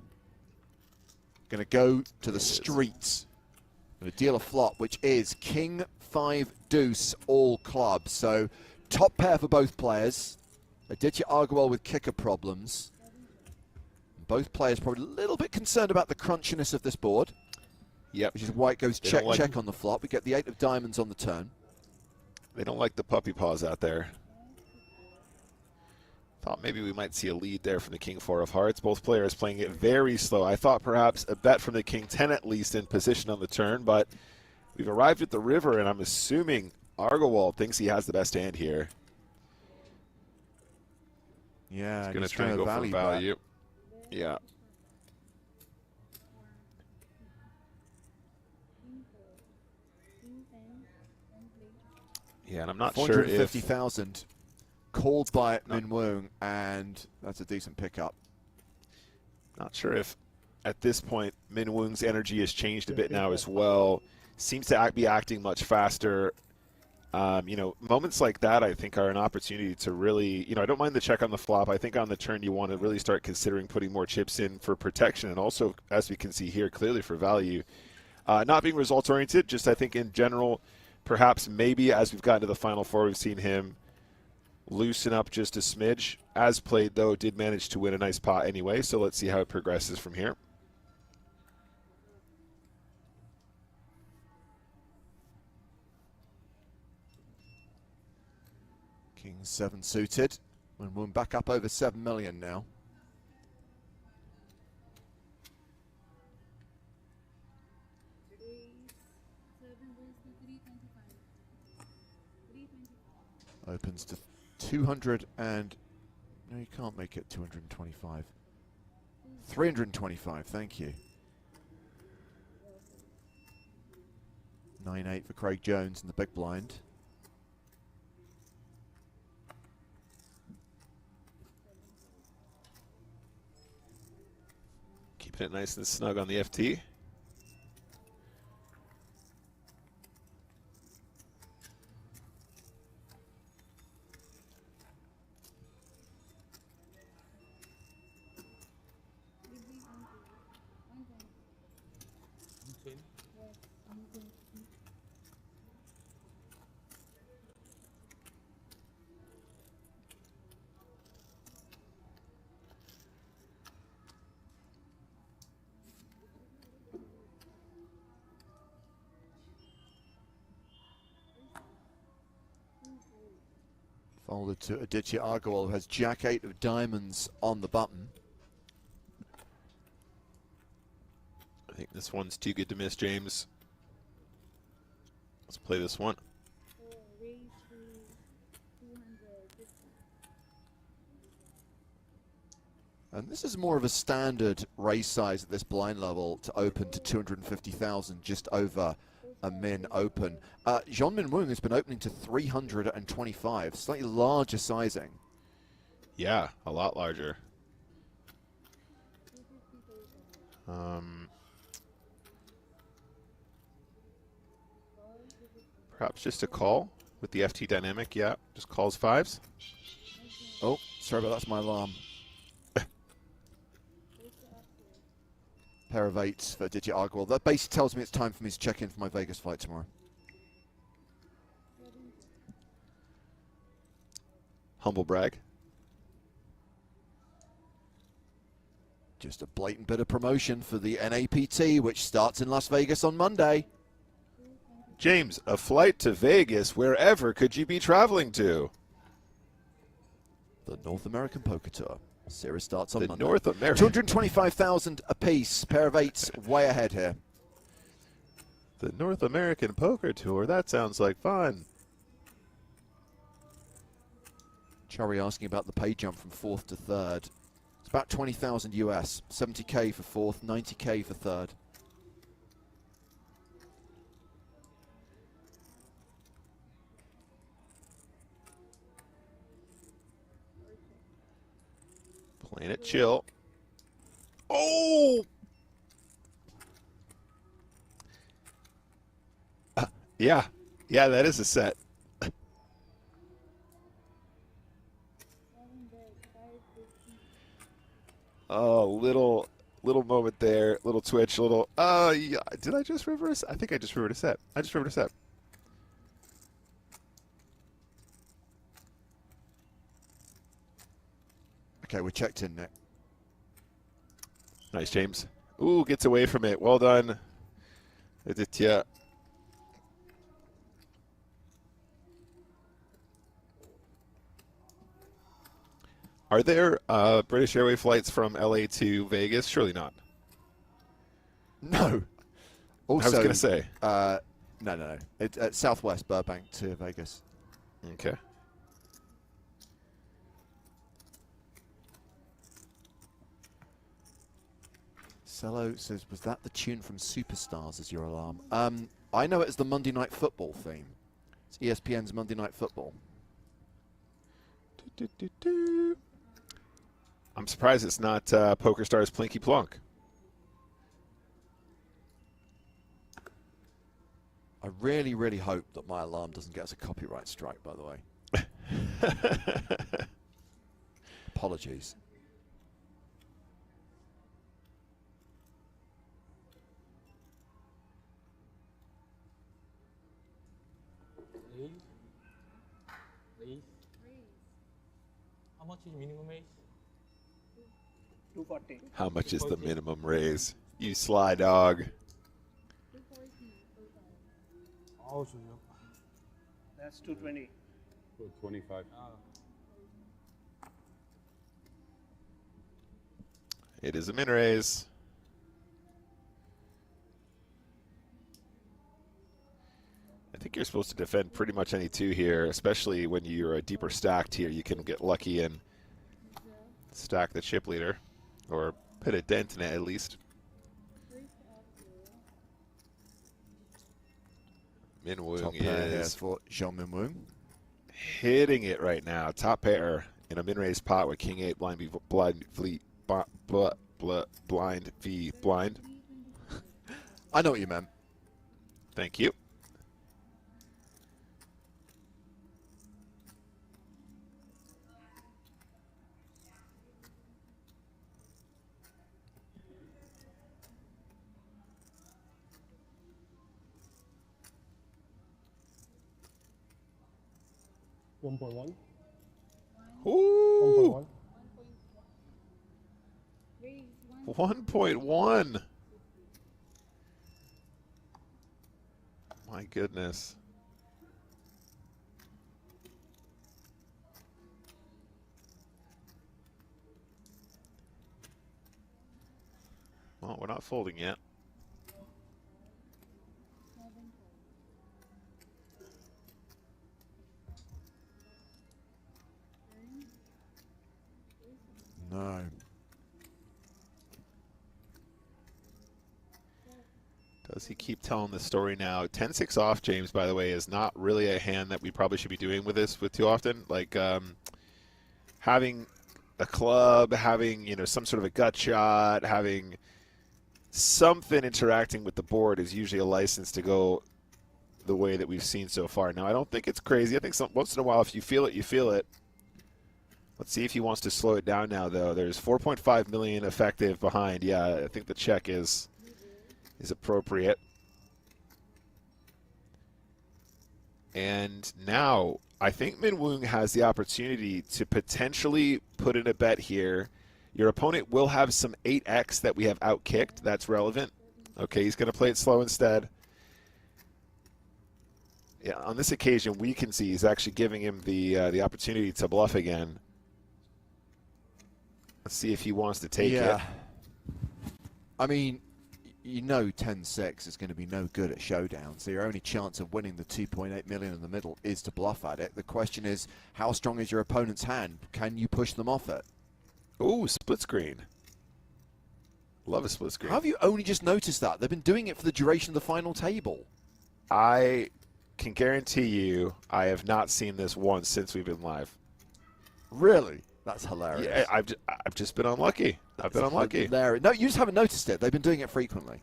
Going to go to the streets. Going to deal a flop, which is King 5 deuce all clubs. So top pair for both players. Aditya Agarwal with kicker problems. Both players probably a little bit concerned about the crunchiness of this board. Yep. Which is why it goes They check, don't like- check on the flop. We get the 8 of diamonds on the turn. They don't like the puppy paws out there. Thought maybe we might see a lead there from the King 4 of hearts. Both players playing it very slow. I thought perhaps a bet from the King 10 at least in position on the turn, but we've arrived at the river, and I'm assuming Agarwal thinks he has the best hand here. Yeah, he's going to try and go for value. Yeah. Yeah, and I'm not sure if 450,000 called by Min Woong, and that's a decent pickup. Not sure if at this point Min Woong's energy has changed a bit now as well. Seems to be acting much faster. You know, moments like that I think are an opportunity to really, you know, I don't mind the check on the flop. I think on the turn you want to really start considering putting more chips in for protection, and also, as we can see here, clearly for value. Not being results oriented, just I think in general, perhaps maybe as we've gotten to the Final Four, we've seen him loosen up just a smidge. As played, though, did manage to win a nice pot anyway, so let's see how it progresses from here. King 7 suited. Min Woong back up over 7 million now. Opens to 200 and... No, you can't make it 225. 325, thank you. 9-8 for Craig Jones in the big blind. Keeping it nice and snug on the FT. Folded to Aditya Agarwal, who has Jack 8 of diamonds on the button. I think this one's too good to miss, James. Let's play this one. And this is more of a standard raise size at this blind level to open to 250,000, just over a min open. Jean Min Woong has been opening to 325, slightly larger sizing. Yeah, a lot larger. Perhaps just a call with the FT dynamic. Yeah, just calls fives. Oh, sorry about that's my alarm. Pair of 8s for Aditya Agarwal. That basically tells me it's time for me to check in for my Vegas flight tomorrow. Humble brag. Just a blatant bit of promotion for the NAPT, which starts in Las Vegas on Monday. James, a flight to Vegas, wherever could you be traveling to? The North American Poker Tour. Series starts on The Monday. North American. 225,000 apiece. Pair of 8s, way ahead here. The North American Poker Tour. That sounds like fun. Chari asking about the pay jump from 4th to 3rd. It's about 20,000 US. 70k for 4th, 90k for 3rd. Playing it chill. Oh! Yeah. Yeah, that is a set. Oh, little moment there, little twitch, little. Yeah. Did I just reverse? I think I just reversed a set. I just reversed a set. Okay, we're checked in, Nick. Nice, James. Ooh, gets away from it. Well done, Aditya. Are there British Airways flights from LA to Vegas? Surely not. No. Also, I was going to say. No. It's Southwest Burbank to Vegas. Okay. Cello says, was that the tune from Superstars as your alarm? I know it as the Monday Night Football theme. It's ESPN's Monday Night Football. I'm surprised it's not PokerStars Plinky Plonk. I really, really hope that my alarm doesn't get us a copyright strike, by the way. Apologies. How much is minimum raise? 240. How much is the minimum raise? You sly dog. That's 220. 25. It is a min raise. I think you're supposed to defend pretty much any two here, especially when you're a deeper stacked here. You can get lucky and stack the chip leader, or put a dent in it at least. Min Woong is for Jean Min Woong. Hitting it right now. Top pair in a min raise pot with King 8 blind V blind. I know what you meant. Thank you. Ooh. 1.1. My goodness. Well, we're not folding yet. No. Does he keep telling the story now? 10-6 off, James, by the way, is not really a hand that we probably should be doing with this too often. Like having a club, having some sort of a gut shot, having something interacting with the board is usually a license to go the way that we've seen so far. Now, I don't think it's crazy. I think once in a while, if you feel it, you feel it. Let's see if he wants to slow it down now, though. There's 4.5 million effective behind. Yeah, I think the check is appropriate. And now I think Min Woong has the opportunity to potentially put in a bet here. Your opponent will have some 8x that we have outkicked. That's relevant. Okay, he's going to play it slow instead. Yeah, on this occasion, we can see he's actually giving him the opportunity to bluff again. Let's see if he wants to take it. I mean, 10-6 is going to be no good at showdown, so your only chance of winning the 2.8 million in the middle is to bluff at it. The question is, how strong is your opponent's hand? Can you push them off it? Ooh, split screen. Love a split screen. How have you only just noticed that? They've been doing it for the duration of the final table. I can guarantee you I have not seen this once since we've been live. Really? That's hilarious. Yeah, I've just been unlucky. I've been unlucky. Hilarious. No, you just haven't noticed it. They've been doing it frequently.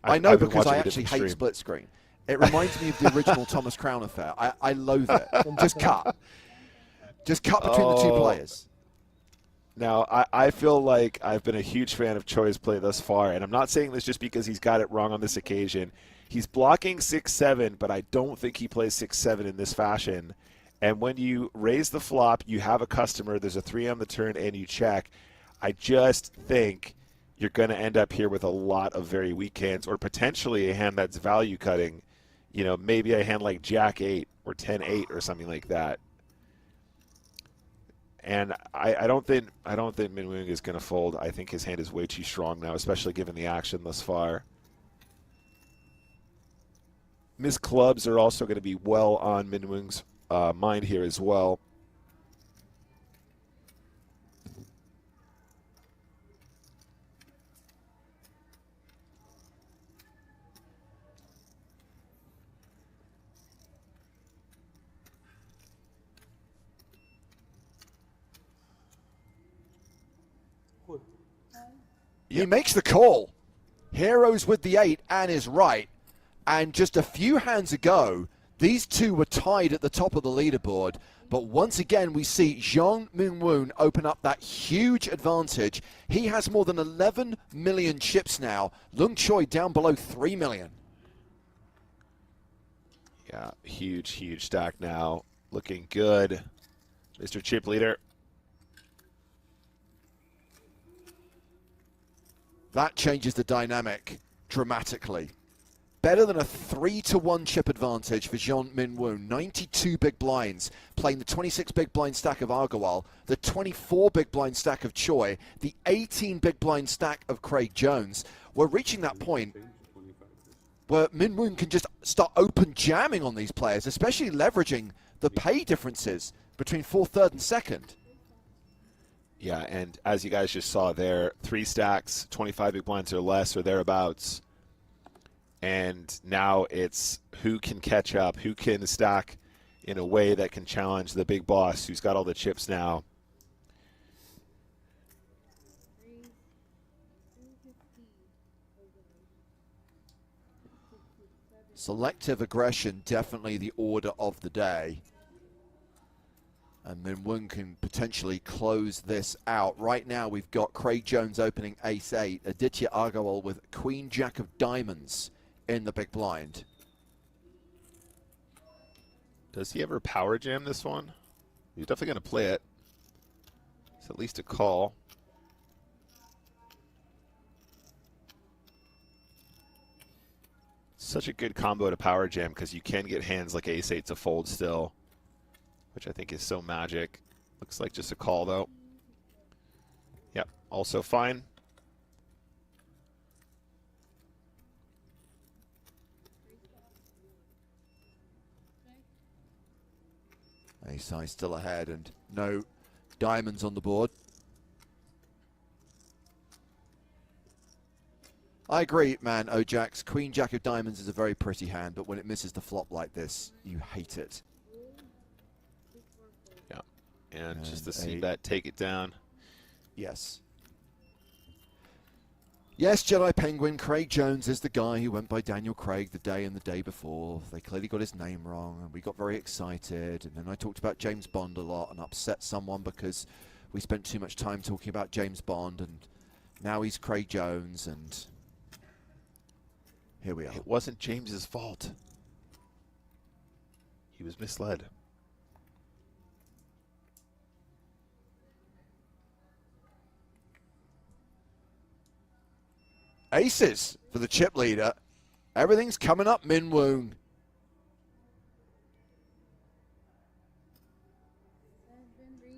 I know I've been because I watching a actually different hate stream. split screen. It reminds me of the original Thomas Crown affair. I loathe it. Just cut. Just cut between the two players. Now, I feel like I've been a huge fan of Choi's play thus far, and I'm not saying this just because he's got it wrong on this occasion. He's blocking 6-7, but I don't think he plays 6-7 in this fashion. And when you raise the flop, you have a customer, there's a 3 on the turn, and you check. I just think you're going to end up here with a lot of very weak hands, or potentially a hand that's value cutting. You know, maybe a hand like Jack-8 or 10-8 or something like that. And I don't think Min Woong is going to fold. I think his hand is way too strong now, especially given the action thus far. Miss Clubs are also going to be well on Min Woong's mind here as well. He makes the call. Heroes with the 8 and is right. And just a few hands ago, these two were tied at the top of the leaderboard. But once again, we see Jeong Min Woon open up that huge advantage. He has more than 11 million chips now. Lung Choi down below 3 million. Yeah, huge stack now. Looking good. Mr. Chip Leader. That changes the dynamic dramatically. Better than a 3-1 chip advantage for Jeong Min Woon. 92 big blinds, playing the 26 big blind stack of Argowal, the 24 big blind stack of Choi, the 18 big blind stack of Craig Jones. We're reaching that point where Min Woon can just start open jamming on these players, especially leveraging the pay differences between 4th, 3rd, and 2nd. Yeah, and as you guys just saw there, 3 stacks, 25 big blinds or less or thereabouts. And now it's who can catch up, who can stack in a way that can challenge the big boss who's got all the chips now. Selective aggression, definitely the order of the day. And Min Woon can potentially close this out. Right now we've got Craig Jones opening ace-8, Aditya Agarwal with Queen Jack of Diamonds in the big blind. Does he ever power jam this one? He's definitely going to play it. It's at least a call. Such a good combo to power jam because you can get hands like ace-8 to fold still, which I think is so magic. Looks like just a call though. Yep, also fine. Ace-high still ahead and no diamonds on the board. I agree, man, Ojax. Queen Jack of Diamonds is a very pretty hand, but when it misses the flop like this, you hate it. Yeah, and just to see that take it down. Yes. Yes, Jedi Penguin, Craig Jones is the guy who went by Daniel Craig the day and the day before. They clearly got his name wrong, and we got very excited. And then I talked about James Bond a lot and upset someone because we spent too much time talking about James Bond, and now he's Craig Jones, and here we are. It wasn't James's fault. He was misled. Aces for the chip leader. Everything's coming up Min Woon.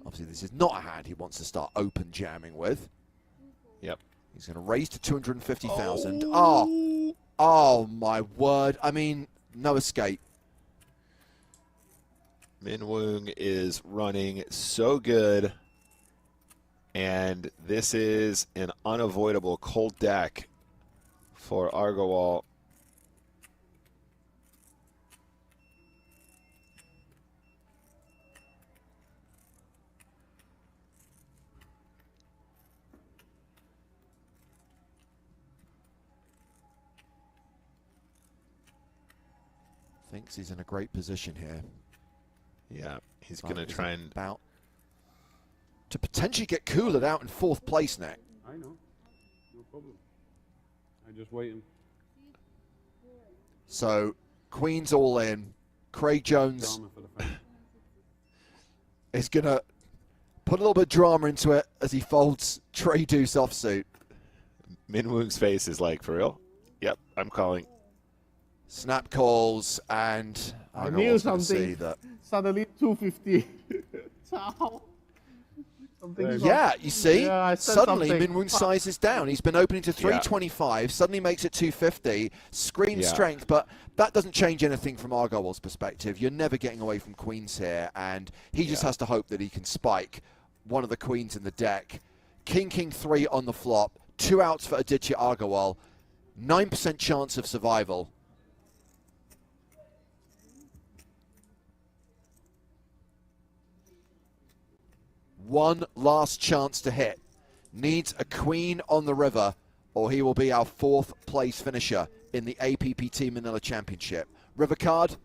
Obviously, this is not a hand he wants to start open jamming with. Yep. He's going to raise to 250,000. Oh, my word. I mean, no escape. Min Woong is running so good. And this is an unavoidable cold deck for Argowal. Thinks he's in a great position here. Yeah, he's going to try and about to potentially get Cooled out in 4th place, Nick. I know. No problem. I just wait him. So, Queen's all in. Craig Jones Drama for the fans. is going to put a little bit of drama into it as he folds Trey Deuce offsuit. Min Woong's face is like, for real? Yep, I'm calling. Snap calls, and I don't knew see something. that. Suddenly 250. Ciao. Something is Yeah, wrong. you see, Yeah, I said suddenly something. Min Woong's size is down. He's been opening to 325, suddenly makes it 250, screen strength, but that doesn't change anything from Argowell's perspective. You're never getting away from queens here, and he just has to hope that he can spike one of the queens in the deck. King, King 3 on the flop, 2 outs for Aditya Argowell, 9% chance of survival. One last chance to hit. Needs a queen on the river, or he will be our 4th place finisher in the APPT Manila Championship. River card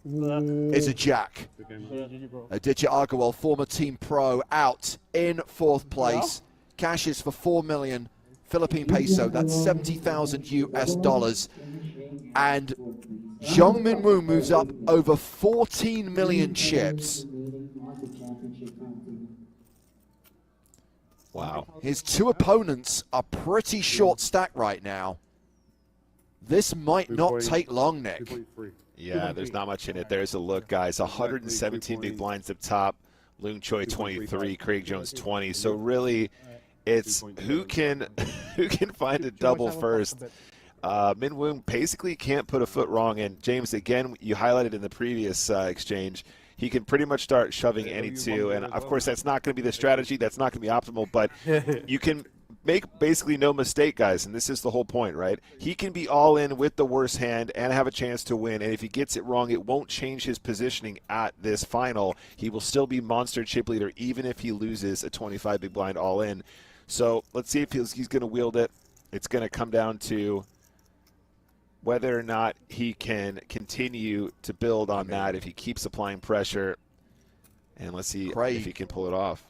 is a jack. Aditya Argowell, former Team Pro, out in 4th place. Cashes for 4 million Philippine peso. That's 70,000 US dollars. And Zhong Min Woong moves up over 14 million chips. Wow. His 2 opponents are pretty short stack right now. This might not take long, Nick. Yeah, there's not much in it. There's a look, guys. 117 big blinds up top. Loong Choi 23, Craig Jones 20. So really, it's who can find a double first. Min Woong basically can't put a foot wrong. And James, again, you highlighted in the previous exchange, he can pretty much start shoving any 2. And of course, that's not going to be the strategy. That's not going to be optimal. But you can make basically no mistake, guys. And this is the whole point, right? He can be all in with the worst hand and have a chance to win. And if he gets it wrong, it won't change his positioning at this final. He will still be monster chip leader, even if he loses a 25 big blind all in. So let's see if he's going to wield it. It's going to come down to whether or not he can continue to build on that, if he keeps applying pressure. And let's see if he can pull it off.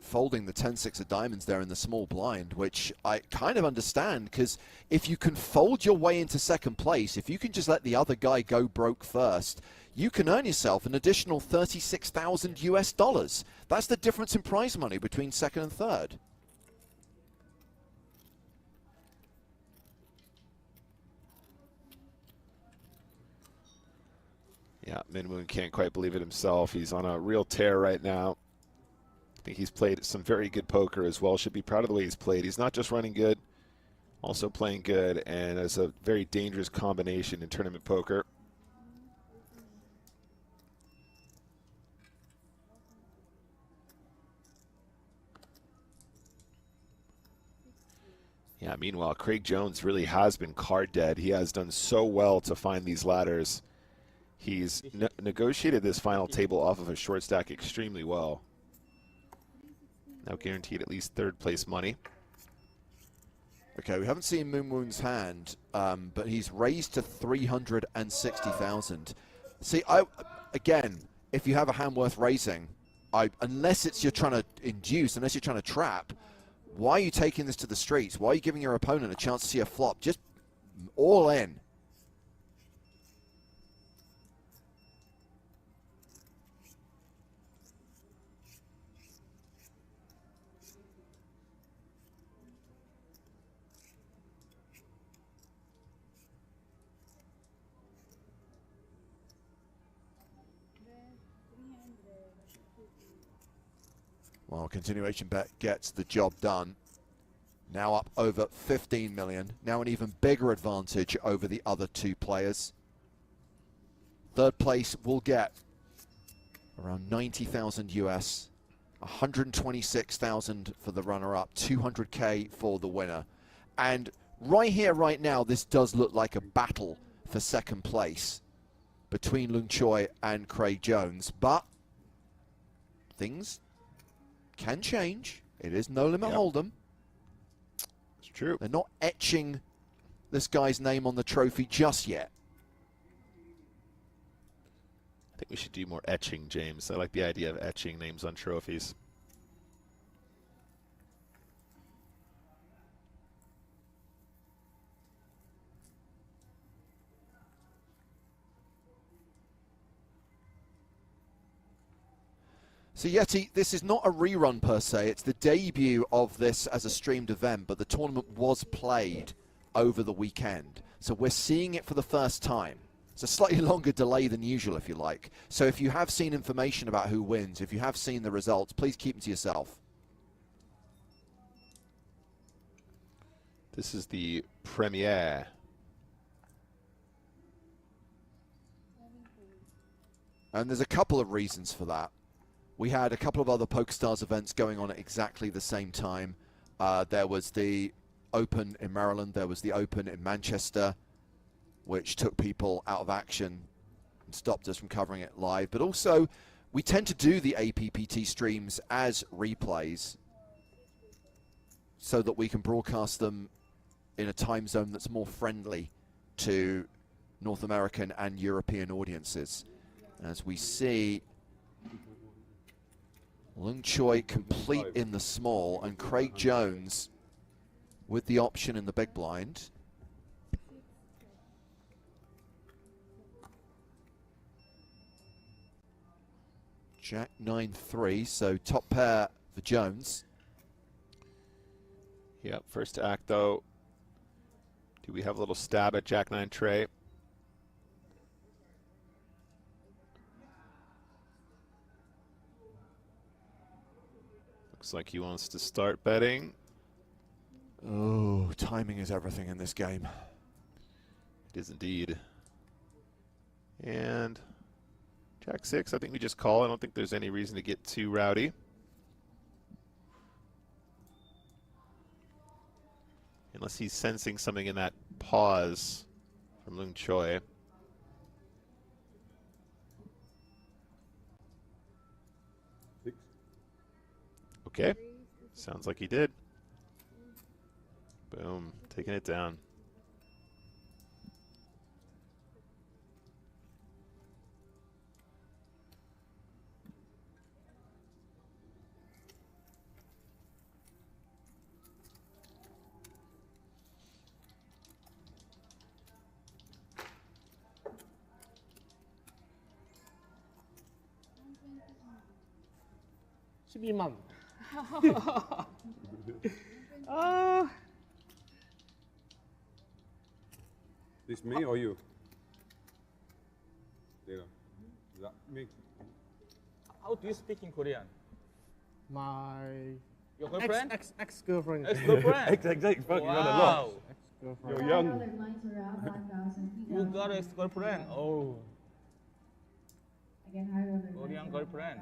Folding the 10-6 of diamonds there in the small blind, which I kind of understand, because if you can fold your way into 2nd place, if you can just let the other guy go broke first, you can earn yourself an additional 36,000 US dollars. That's the difference in prize money between 2nd and 3rd. Yeah, Min Woong can't quite believe it himself. He's on a real tear right now. I think he's played some very good poker as well. Should be proud of the way he's played. He's not just running good, also playing good, and is a very dangerous combination in tournament poker. Yeah, meanwhile, Craig Jones really has been card dead. He has done so well to find these ladders. He's negotiated this final table off of a short stack extremely well. Now guaranteed at least 3rd place money. Okay, we haven't seen Min Woong's hand, but he's raised to 360,000. See, again, if you have a hand worth raising, unless you're trying to induce, unless you're trying to trap, why are you taking this to the streets? Why are you giving your opponent a chance to see a flop? Just all in. Well, continuation bet gets the job done. Now up over 15 million. Now an even bigger advantage over the other 2 players. 3rd place will get around 90,000 US, 126,000 for the runner-up, 200K for the winner. And right here, right now, this does look like a battle for 2nd place between Loong Choi and Craig Jones, but things can change. It is no limit hold'em. It's true. They're not etching this guy's name on the trophy just yet. think we should do more etching, James. I like the idea of etching names on trophies. So Yeti, this is not a rerun per se, it's the debut of this as a streamed event, but the tournament was played over the weekend. So we're seeing it for the first time. It's a slightly longer delay than usual, if you like. So if you have seen information about who wins, if you have seen the results, please keep them to yourself. This is the premiere. And there's a couple of reasons for that. We had a couple of other PokerStars events going on at exactly the same time. There was the Open in Maryland, there was the Open in Manchester, which took people out of action and stopped us from covering it live. But also, we tend to do the APPT streams as replays so that we can broadcast them in a time zone that's more friendly to North American and European audiences. As we see Lung Choi complete in the small, and Craig Jones with the option in the big blind. Jack 9-3, so top pair for Jones. Yep, first act though. Do we have a little stab at Jack 9 tray? Looks like he wants to start betting. Oh, timing is everything in this game. It is indeed. And Jack 6, I think we just call. I don't think there's any reason to get too rowdy. Unless he's sensing something in that pause from Lung Choi. Okay, sounds like he did. Boom, taking it down. This me or you? There. Is that me? How do you speak in Korean? Your Your girlfriend? ex-girlfriend. Ex-girlfriend? Exactly. Fuck, you got a lot. Wow. You're young. You got ex-girlfriend? Oh. Again, higher order. Korean girlfriend.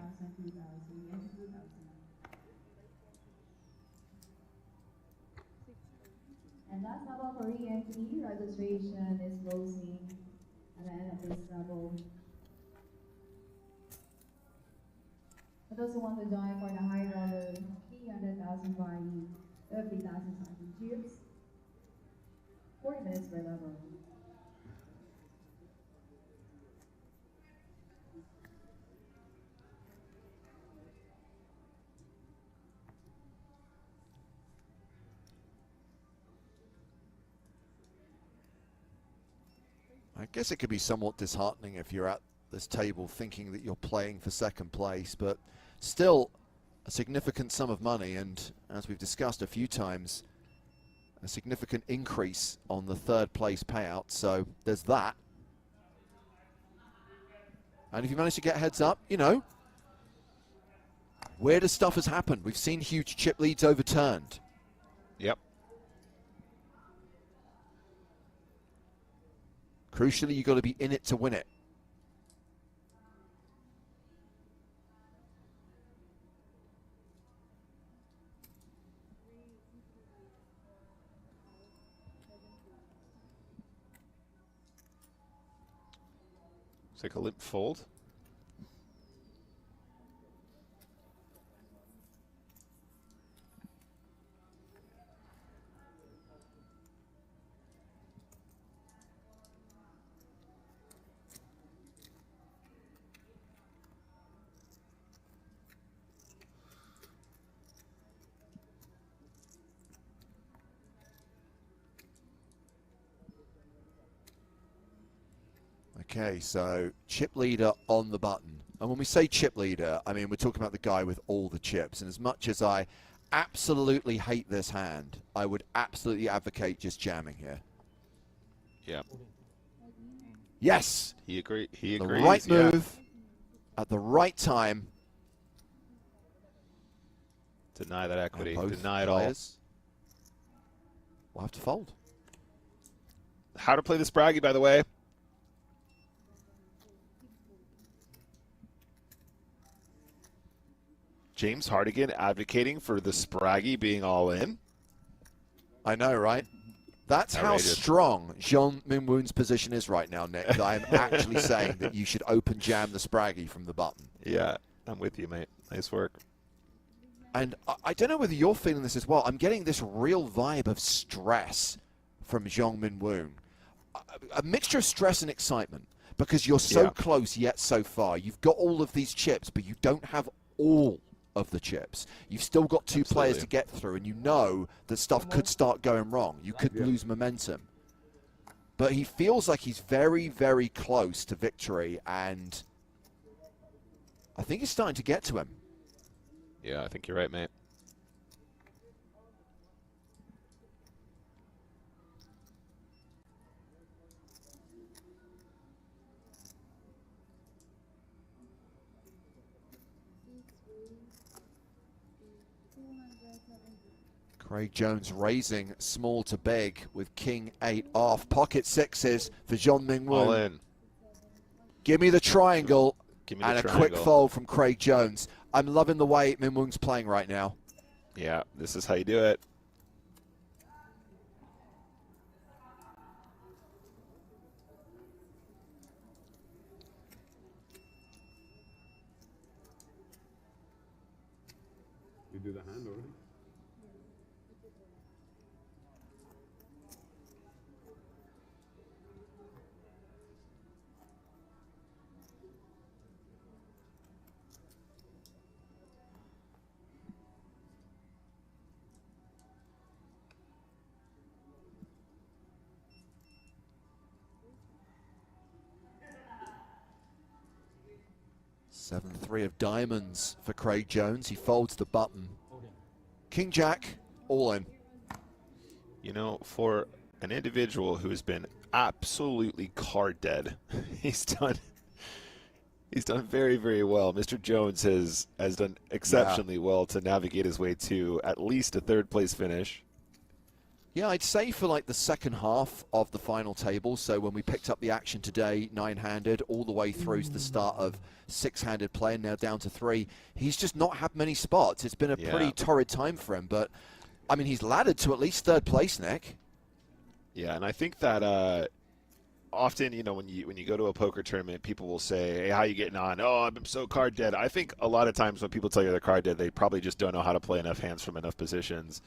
And that's how for re-entry. Registration is closing at the end of this level. For those who want to join for the high roller, 300,000 value, 30,000 championships, 40 minutes per level. I guess it could be somewhat disheartening if you're at this table thinking that you're playing for second place, but still a significant sum of money, and as we've discussed a few times, a significant increase on the third place payout, so there's that. And if you manage to get heads up, you know, weirder stuff has happened. We've seen huge chip leads overturned. Yep. Crucially, you've got to be in it to win it. Looks like a limp fold. Okay, so chip leader on the button. And when we say chip leader, I mean, we're talking about the guy with all the chips. And as much as I absolutely hate this hand, I would absolutely advocate just jamming here. Yeah. Yes! He agrees. The right move at the right time. Deny that equity. And both Deny it all. players will have to fold. How to play the Spraggy, by the way. James Hardigan advocating for the Spraggy being all in. I know, right? That's how strong Jean Min-woon's position is right now, Nick, that I'm actually saying that you should open jam the Spraggy from the button. Yeah, I'm with you, mate. Nice work. And I don't know whether you're feeling this as well. I'm getting this real vibe of stress from Jean Min-woon. A mixture of stress and excitement because you're so close yet so far. You've got all of these chips, but you don't have all of the chips. You've still got two players to get through, and you know that stuff could start going wrong. You could lose momentum. But he feels like he's very, very close to victory, and I think it's starting to get to him. Yeah, I think you're right, mate. Craig Jones raising small to big with King 8 off. Pocket sixes for Jean Min-woon. All in. Give me the triangle. Give me and the a quick triangle. fold from Craig Jones. I'm loving the way Min-woon's playing right now. Yeah, this is how you do it. You do the hand already? Seven, 3 of diamonds for Craig Jones. He folds the button. King Jack, all in. You know, for an individual who's been absolutely card dead, he's done very, very well. Mr. Jones has done exceptionally well to navigate his way to at least a third place finish. Yeah, I'd say for like the second half of the final table, so when we picked up the action today, 9-handed, all the way through to the start of 6-handed play, and now down to 3, he's just not had many spots. It's been a pretty torrid time for him, but, I mean, he's laddered to at least third place, Nick. Yeah, and I think that often, you know, when you go to a poker tournament, people will say, hey, how you getting on? Oh, I'm so card dead. I think a lot of times when people tell you they're card dead, they probably just don't know how to play enough hands from enough positions.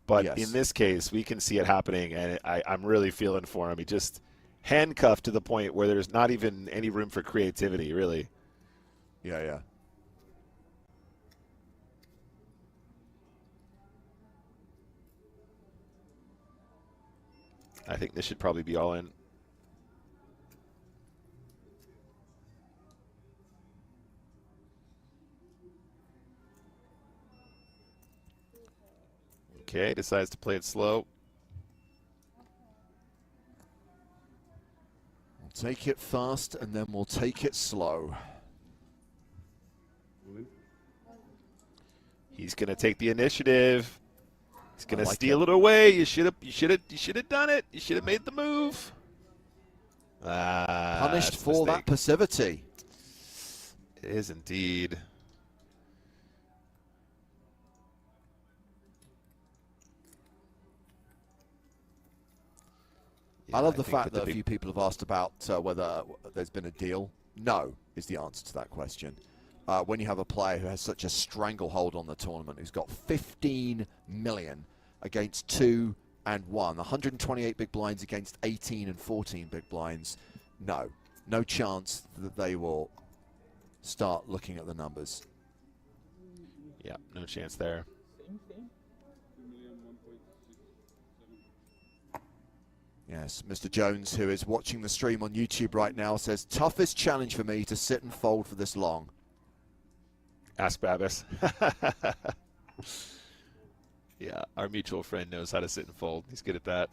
But in this case, we can see it happening, and I'm really feeling for him. He just handcuffed to the point where there's not even any room for creativity, really. Yeah. I think this should probably be all in. Okay, decides to play it slow. We'll take it fast, and then we'll take it slow. He's going to take the initiative. He's going to steal it away. You should have done it. You should have made the move. Punished for that passivity. It is indeed. I love the fact that a few people have asked about whether there's been a deal. No is the answer to that question. When you have a player who has such a stranglehold on the tournament, who's got 15 million against 2 and 1, 128 big blinds against 18 and 14 big blinds, no chance that they will start looking at the numbers. Yeah, no chance there. Yes, Mr. Jones, who is watching the stream on YouTube right now, says, toughest challenge for me to sit and fold for this long. Ask Babis. Yeah, our mutual friend knows how to sit and fold. He's good at that.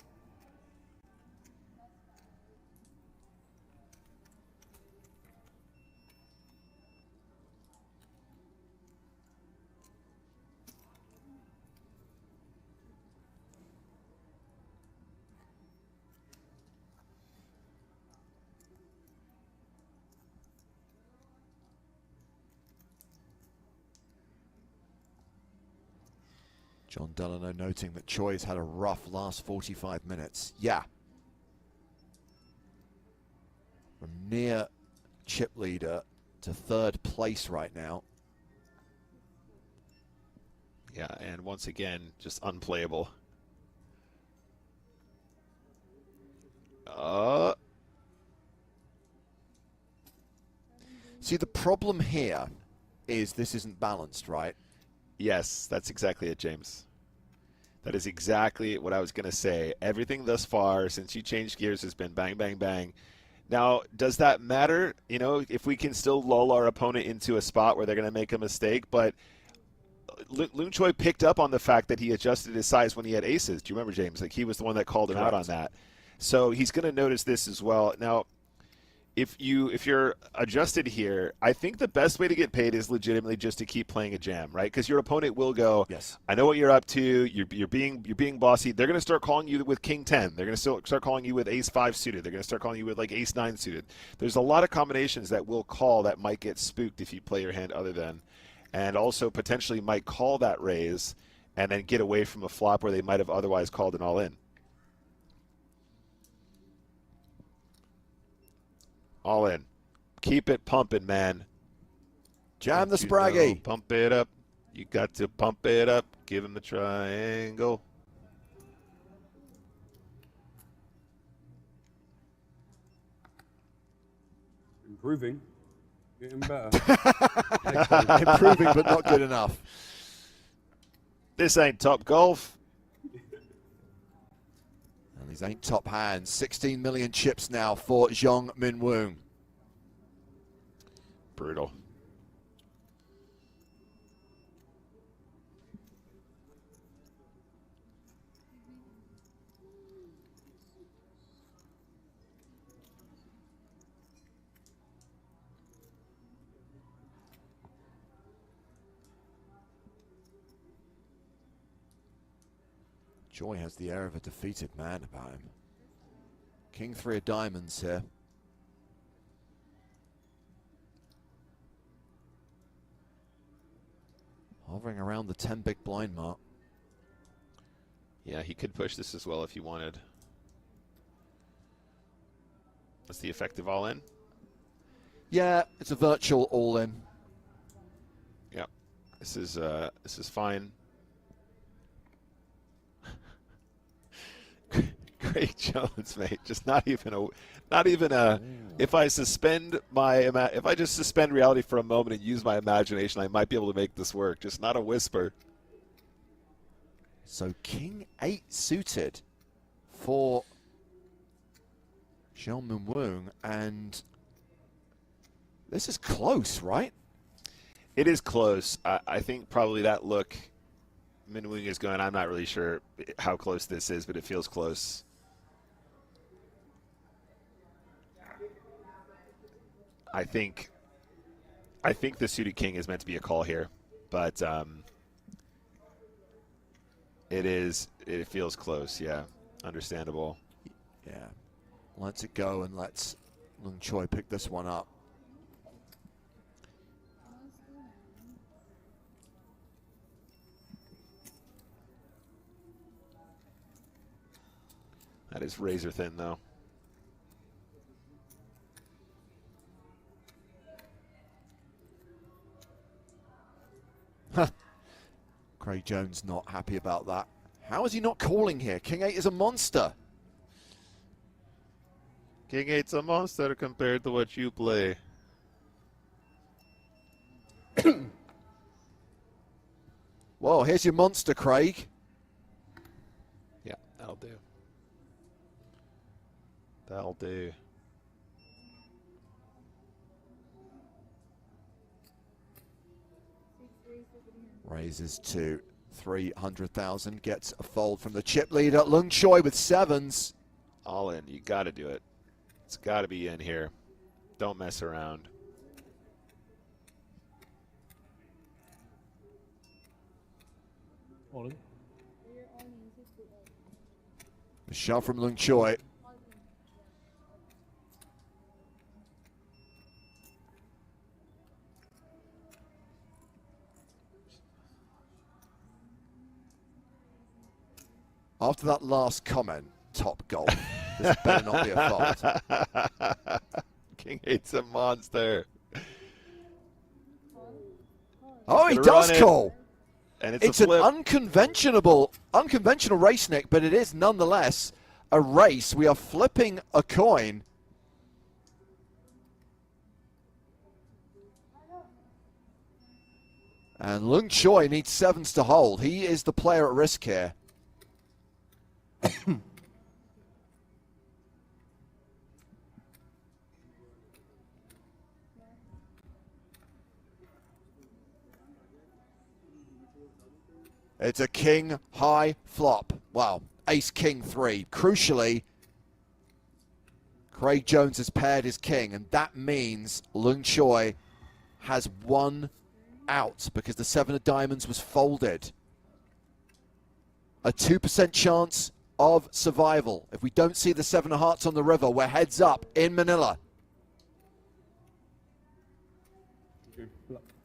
John Delano noting that Choi's had a rough last 45 minutes. Yeah. From near chip leader to third place right now. Yeah, and once again, just unplayable. See, the problem here is this isn't balanced, right? Yes, that's exactly it, James. That is exactly what I was going to say. Everything thus far, since you changed gears, has been bang, bang, bang. Now, does that matter? You know, if we can still lull our opponent into a spot where they're going to make a mistake, but Loon Choi picked up on the fact that he adjusted his size when he had aces. Do you remember, James? Like, he was the one that called him out on that. So he's going to notice this as well. Now, if you're adjusted here, I think the best way to get paid is legitimately just to keep playing a jam, right? Because your opponent will go, yes, I know what you're up to. You're being bossy. They're going to start calling you with King 10. They're going to start calling you with Ace 5 suited. They're going to start calling you with like Ace 9 suited. There's a lot of combinations that will call that might get spooked if you play your hand other than, and also potentially might call that raise and then get away from a flop where they might have otherwise called an all in. All in. Keep it pumping, man. Jam the Spraggy. Pump it up. You got to pump it up. Give him the triangle. Improving. Getting better. Improving, but not good enough. This ain't top golf. And these ain't top hands. 16 million chips now for Zhong Minwoong. Brutal. Joy has the air of a defeated man about him. King 3 of diamonds here. Hovering around the 10 big blind mark. Yeah, he could push this as well if he wanted. That's the effective all-in? Yeah, it's a virtual all-in. Yeah, this is fine. Craig Jones, mate. Just not even a. If I just suspend reality for a moment and use my imagination, I might be able to make this work. Just not a whisper. So King 8 suited for Zhong Minwoong, and this is close, right? It is close. I think probably that look Minwoong is going, I'm not really sure how close this is, but it feels close. I think the suited king is meant to be a call here, but it feels close, yeah. Understandable. Yeah. Let's it go and let's Loon Choi pick this one up. That is razor thin, though. Craig Jones not happy about that. How is he not calling here? King 8 is a monster. King 8's a monster compared to what you play. Well, here's your monster, Craig. Yeah, that'll do. That'll do. Raises to 300,000, gets a fold from the chip leader. Lung Choi with sevens. All in. You got to do it. It's got to be in here. Don't mess around. All in. A shot from Lung Choi. After that last comment, top golf. This better not be a fault. King 8's a monster. Oh, he does call. And it's an unconventional race, Nick, but it is nonetheless a race. We are flipping a coin. And Lung Choi needs sevens to hold. He is the player at risk here. It's a king high flop. Wow, ace king 3. Crucially, Craig Jones has paired his king, and that means Lung Choi has one out because the 7 of diamonds was folded. A 2% chance of survival. If we don't see the 7 of hearts on the river, we're heads up in Manila.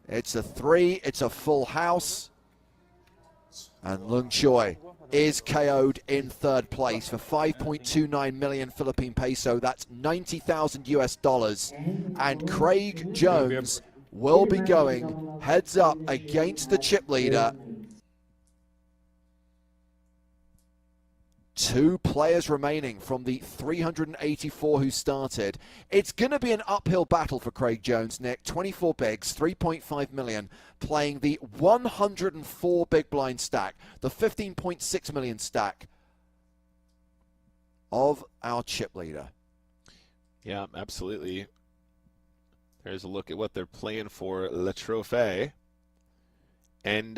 It's a 3, it's a full house. And Lung Choi is KO'd in third place for 5.29 million Philippine peso. That's 90,000 US dollars. And Craig Jones will be going heads up against the chip leader. 2 players remaining from the 384 who started. It's going to be an uphill battle for Craig Jones, Nick. 24 bigs, 3.5 million, playing the 104 big blind stack, the 15.6 million stack of our chip leader. Yeah, absolutely. There's a look at what they're playing for Le Trophée. And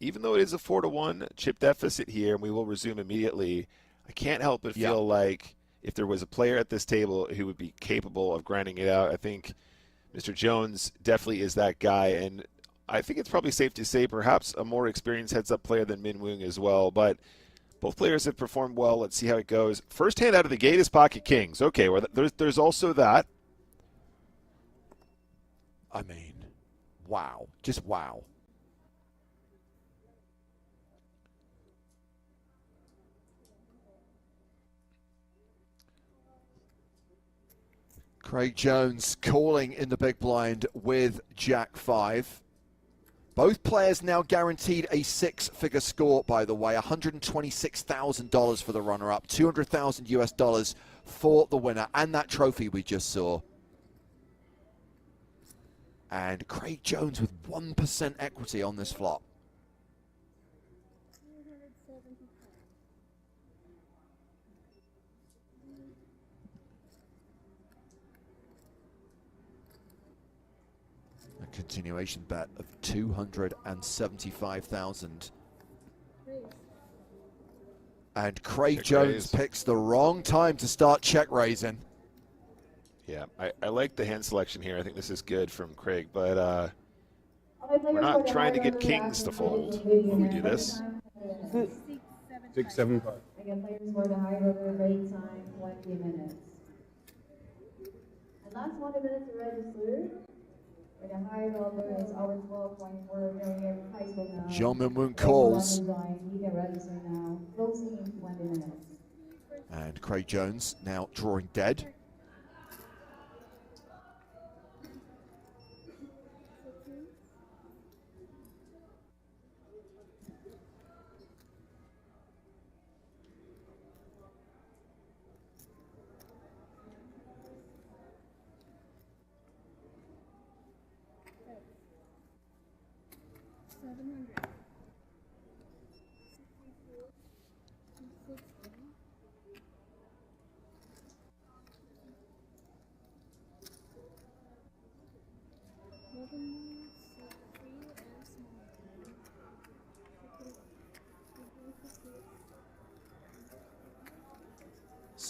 even though it is a 4-1 chip deficit here, and we will resume immediately, I can't help but feel like if there was a player at this table who would be capable of grinding it out, I think Mr. Jones definitely is that guy. And I think it's probably safe to say perhaps a more experienced heads-up player than Min Woong as well. But both players have performed well. Let's see how it goes. First hand out of the gate is pocket kings. Okay, well, there's also that. I mean, wow. Just wow. Craig Jones calling in the big blind with Jack 5. Both players now guaranteed a 6-figure score, by the way. $126,000 for the runner-up, 200,000 US dollars for the winner, and that trophy we just saw. And Craig Jones with 1% equity on this flop. A continuation bet of 275,000. And Craig Jones picks the wrong time to start check raising. Yeah, I like the hand selection here. I think this is good from Craig, but we're not trying to get kings to fold when we do this. 6, 7, 5. Again, players for the high roller break time, 20 minutes. And last 20 minutes to register. For the high roller is our 12.4 million prize pool now. Jean Min Woong calls. You can register now. Closing in 20 minutes. And Craig Jones now drawing dead.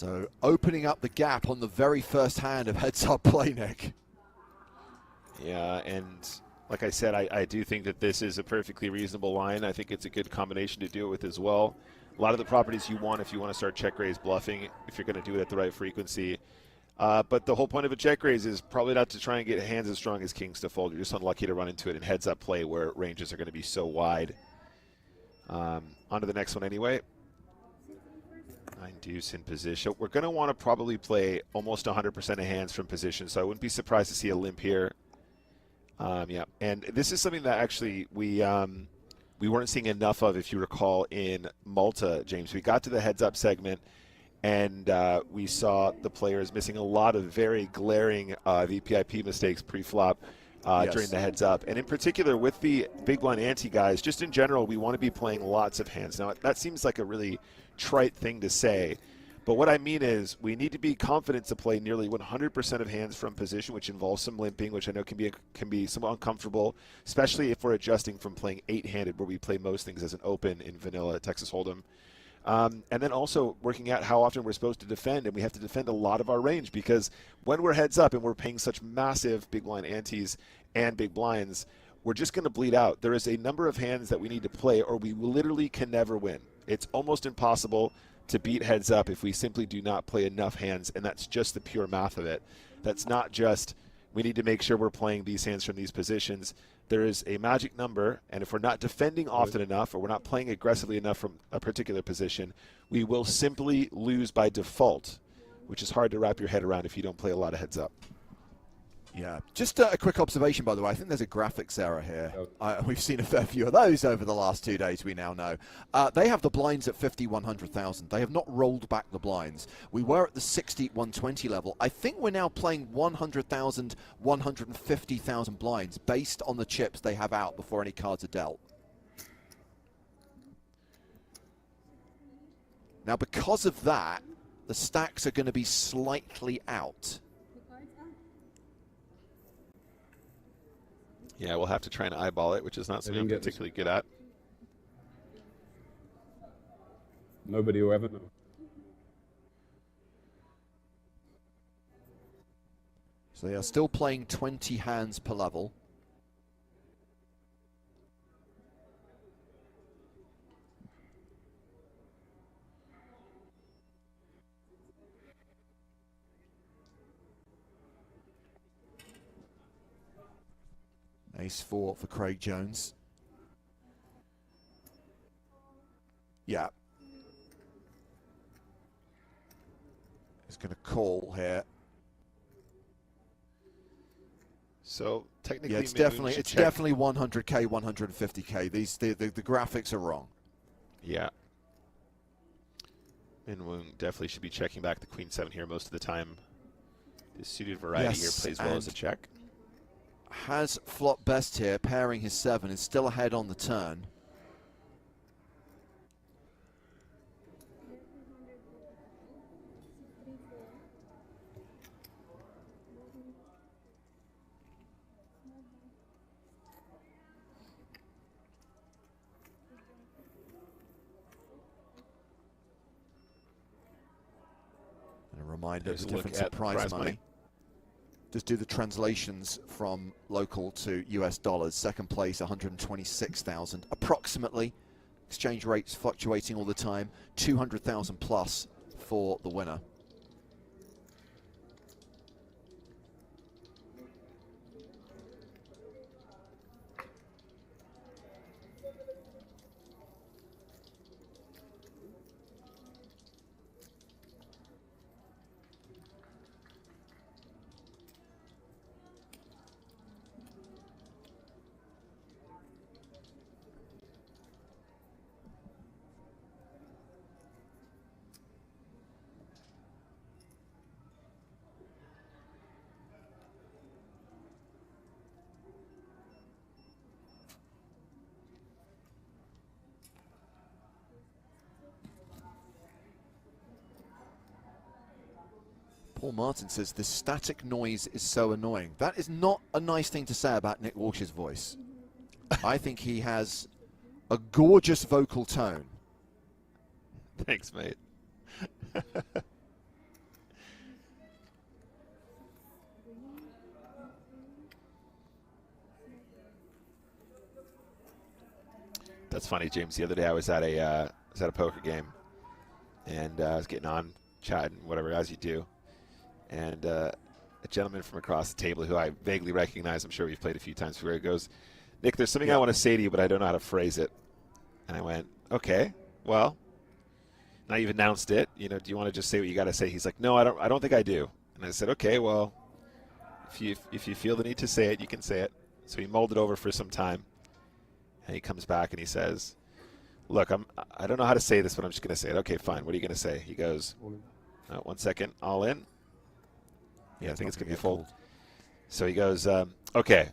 So opening up the gap on the very first hand of heads-up play, Nick. Yeah, and like I said, I do think that this is a perfectly reasonable line. I think it's a good combination to do it with as well. A lot of the properties you want if you want to start check raise bluffing, if you're going to do it at the right frequency. But the whole point of a check raise is probably not to try and get hands as strong as kings to fold. You're just unlucky to run into it in heads-up play where ranges are going to be so wide. On to the next one anyway. 9 deuce in position. We're going to want to probably play almost 100% of hands from position, so I wouldn't be surprised to see a limp here. Yeah, and this is something that actually we weren't seeing enough of, if you recall, in Malta, James. We got to the heads-up segment, and we saw the players missing a lot of very glaring VPIP mistakes pre-flop during the heads-up. And in particular, with the big blind ante guys, just in general, we want to be playing lots of hands. Now, that seems like a really trite thing to say, but what I mean is we need to be confident to play nearly 100% of hands from position, which involves some limping, which I know can be somewhat uncomfortable, especially if we're adjusting from playing 8-handed, where we play most things as an open in vanilla Texas Hold'em. And then also working out how often we're supposed to defend, and we have to defend a lot of our range, because when we're heads up and we're paying such massive big blind antes and big blinds, we're just going to bleed out. There is a number of hands that we need to play, or we literally can never win. It's almost impossible to beat heads up if we simply do not play enough hands, and that's just the pure math of it. That's not just we need to make sure we're playing these hands from these positions. There is a magic number, and if we're not defending often enough, or we're not playing aggressively enough from a particular position, we will simply lose by default, which is hard to wrap your head around if you don't play a lot of heads up. Yeah, just a quick observation, by the way. I think there's a graphics error here. We've seen a fair few of those over the last 2 days, we now know. They have the blinds at 50, 100,000. They have not rolled back the blinds. We were at the 60, 120 level. I think we're now playing 100,000, 150,000 blinds based on the chips they have out before any cards are dealt. Now, because of that, the stacks are going to be slightly out. Yeah, we'll have to try and eyeball it, which is not something I'm particularly good at. Nobody will ever know. So they are still playing 20 hands per level. Ace-4 for Craig Jones. Yeah. He's going to call here. So technically, yeah, it's definitely 100K, 150K. The graphics are wrong. Yeah. Minwoong definitely should be checking back the Queen-7 here most of the time. This suited variety here plays well as a check. Has flop best here, pairing his 7, is still ahead on the turn. And a reminder of the difference in prize money. Just do the translations from local to US dollars. Second place, 126,000 approximately. Exchange rates fluctuating all the time. 200,000 plus for the winner. Paul Martin says, the static noise is so annoying. That is not a nice thing to say about Nick Walsh's voice. I think he has a gorgeous vocal tone. Thanks, mate. That's funny, James. The other day I was at a poker game, and I was getting on, chatting, whatever as you do, and a gentleman from across the table who I vaguely recognize, I'm sure we've played a few times before, he goes, "Nick, there's something I want to say to you, but I don't know how to phrase it." And I went, "Okay, well," and I even announced it. You know, do you want to just say what you got to say? He's like, "No, I don't think I do." And I said, "Okay, well, if you feel the need to say it, you can say it." So he mulled it over for some time, and he comes back and he says, "Look, I don't know how to say this, but I'm just going to say it." "Okay, fine. What are you going to say?" He goes, "1 second, all in." Yeah, I think it's going to be full. So he goes, "Okay,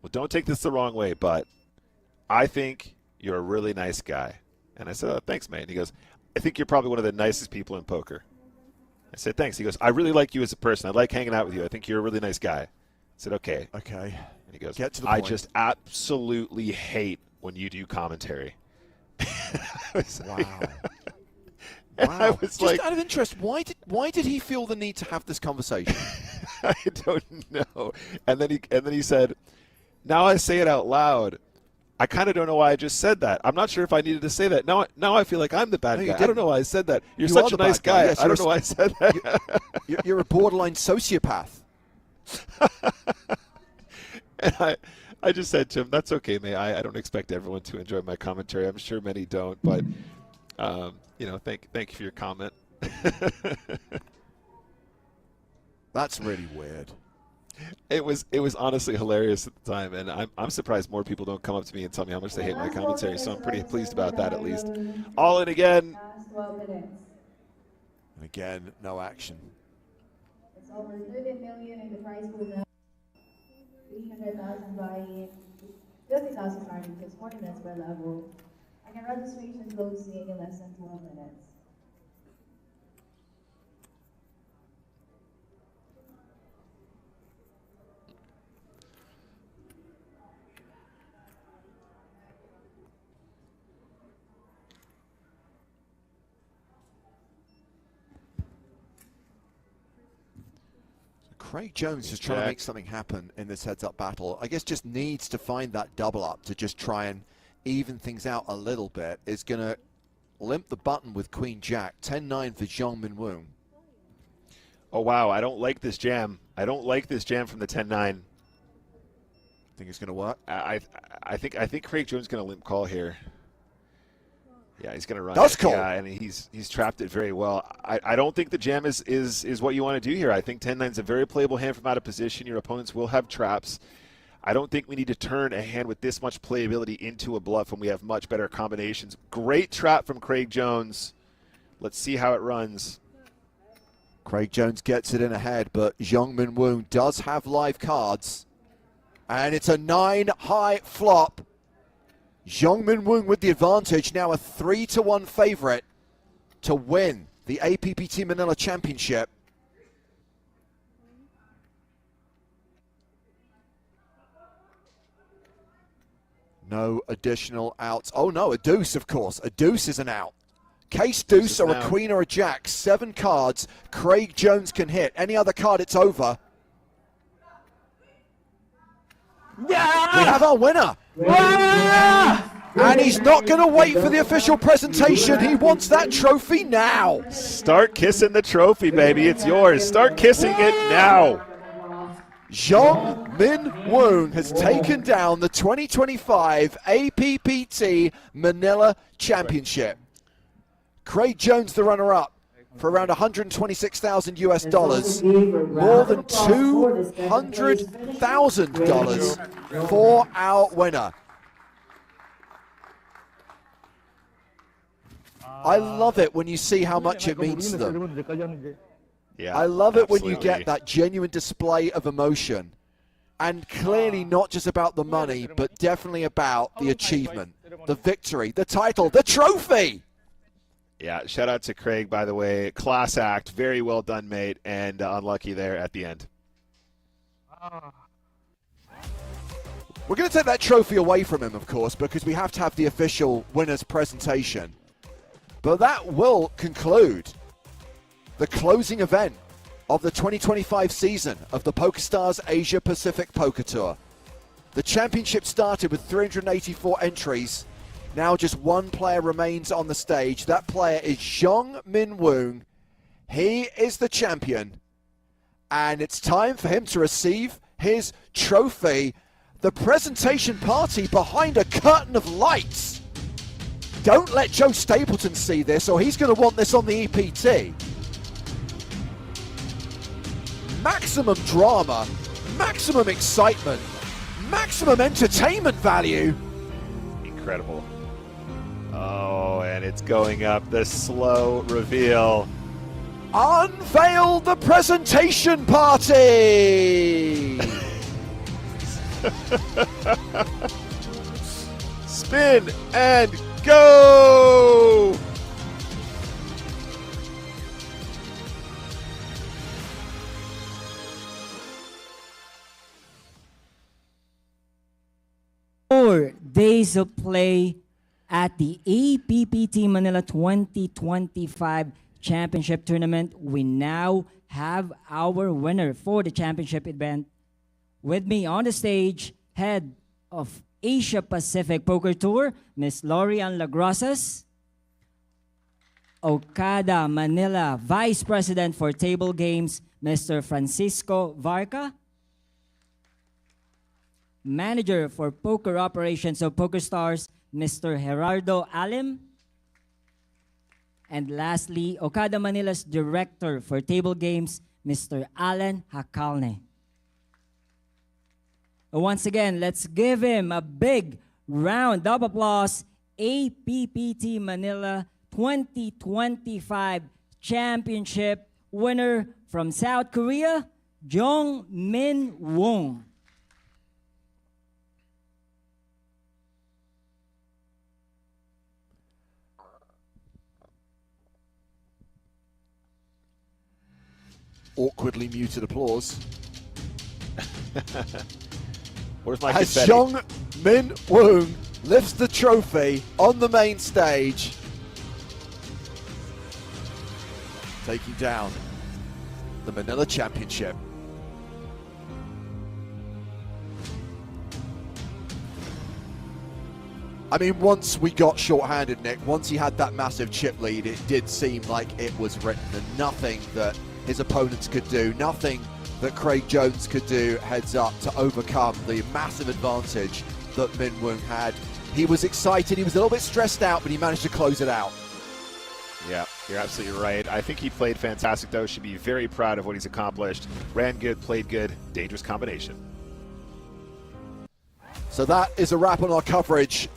well, don't take this the wrong way, but I think you're a really nice guy." And I said, "Oh, thanks, mate." And he goes, "I think you're probably one of the nicest people in poker." I said, "Thanks." He goes, "I really like you as a person. I like hanging out with you. I think you're a really nice guy." I said, "Okay." Okay. And he goes, Get to the "I point. just absolutely hate when you do commentary." Wow. And I Wow. was Just like, out of interest, why did he feel the need to have this conversation? I don't know. And then he said, "Now I say it out loud. I kind of don't know why I just said that. I'm not sure if I needed to say that. Now I feel like I'm the bad No, you guy. I don't didn't. know why I said that. You're You such are a the nice bad guy. guy. Yes, I don't know why I said that." You're a borderline sociopath. And I just said to him, "That's okay, mate. I don't expect everyone to enjoy my commentary. I'm sure many don't, but thank you for your comment." That's really weird. It was honestly hilarious at the time, and I'm surprised more people don't come up to me and tell me how much they hate my commentary, so I'm pretty pleased about that at least. All in again. And again, no action. It's over 30 million in the prize pool now. 300,000 buy-in, 50,000 starting, so it's more than that's per level. I can registration closing in less than 12 minutes. Craig Jones is trying to make something happen in this heads-up battle. I guess just needs to find that double up to just try and even things out a little bit. Is going to limp the button with Queen Jack. 10-9 for Zhang Minwoo. Oh, wow. I don't like this jam. I don't like this jam from the 10-9. Think it's going to work? I think Craig Jones is going to limp call here. Yeah, he's going to run. Does call. Yeah, and he's trapped it very well. I don't think the jam is what you want to do here. I think 10-9 is a very playable hand from out of position. Your opponents will have traps. I don't think we need to turn a hand with this much playability into a bluff when we have much better combinations. Great trap from Craig Jones. Let's see how it runs. Craig Jones gets it in ahead, but Zhang Minwoo does have live cards. And it's a 9-high flop. Zhang Minwoo with the advantage, now a 3-1 favorite to win the APPT Manila Championship. No additional outs. Oh no, a deuce, of course. A deuce is an out. Case deuce or a queen or a jack. 7 cards Craig Jones can hit. Any other card, it's over. Yeah! We have our winner. And he's not going to wait for the official presentation. He wants that trophy now. Start kissing the trophy, baby. It's yours. Start kissing it now. Zhang Minwoo has taken down the 2025 APPT Manila Championship. Craig Jones, the runner-up, for around 126,000 US dollars, more than $200,000 for our winner. I love it when you see how much it means to them. Yeah, I love it when you absolutely. get that genuine display of emotion. And clearly not just about the money, but definitely about the achievement, the victory, the title, the trophy. Yeah, shout out to Craig, by the way. Class act. Very well done, mate. And unlucky there at the end. We're going to take that trophy away from him, of course, because we have to have the official winner's presentation. But that will conclude the closing event of the 2025 season of the PokerStars Asia Pacific Poker Tour. The championship started with 384 entries. Now just one player remains on the stage. That player is Zhong Min Woong. He is the champion. And it's time for him to receive his trophy. The presentation party behind a curtain of lights. Don't let Joe Stapleton see this, or he's going to want this on the EPT. Maximum drama, maximum excitement, maximum entertainment value. Incredible. Oh, and it's going up, the slow reveal. Unveil the presentation party! Spin and go! Four days of play at the APPT Manila 2025 Championship Tournament. We now have our winner for the championship event. With me on the stage, head of Asia Pacific Poker Tour, Miss Lorian Lagrosas. Okada Manila Vice President for Table Games, Mr. Francisco Varca. Manager for Poker Operations of PokerStars, Mr. Gerardo Alim. And lastly, Okada Manila's Director for Table Games, Mr. Alan Hakalne. Once again, let's give him a big round of applause. APPT Manila 2025 Championship winner from South Korea, Zhong Min Woong. Awkwardly muted applause. Where's my as confetti? Zhong Min Woong lifts the trophy on the main stage, taking down the Manila Championship. I mean, once we got short-handed, Nick, once he had that massive chip lead, it did seem like it was written, and nothing that his opponents could do, nothing that Craig Jones could do heads up to overcome the massive advantage that Min Woong had. He was excited, he was a little bit stressed out, but he managed to close it out. Yeah, you're absolutely right. I think he played fantastic, though. Should be very proud of what he's accomplished. Ran good, played good, dangerous combination. So that is a wrap on our coverage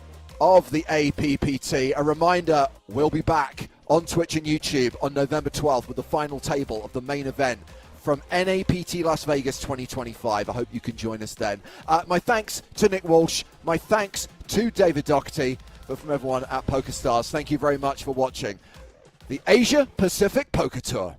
of the APPT. A reminder, we'll be back on Twitch and YouTube on November 12th with the final table of the main event from NAPT Las Vegas 2025. I hope you can join us then. My thanks to Nick Walsh. My thanks to David Doherty. But from everyone at PokerStars, thank you very much for watching the Asia Pacific Poker Tour.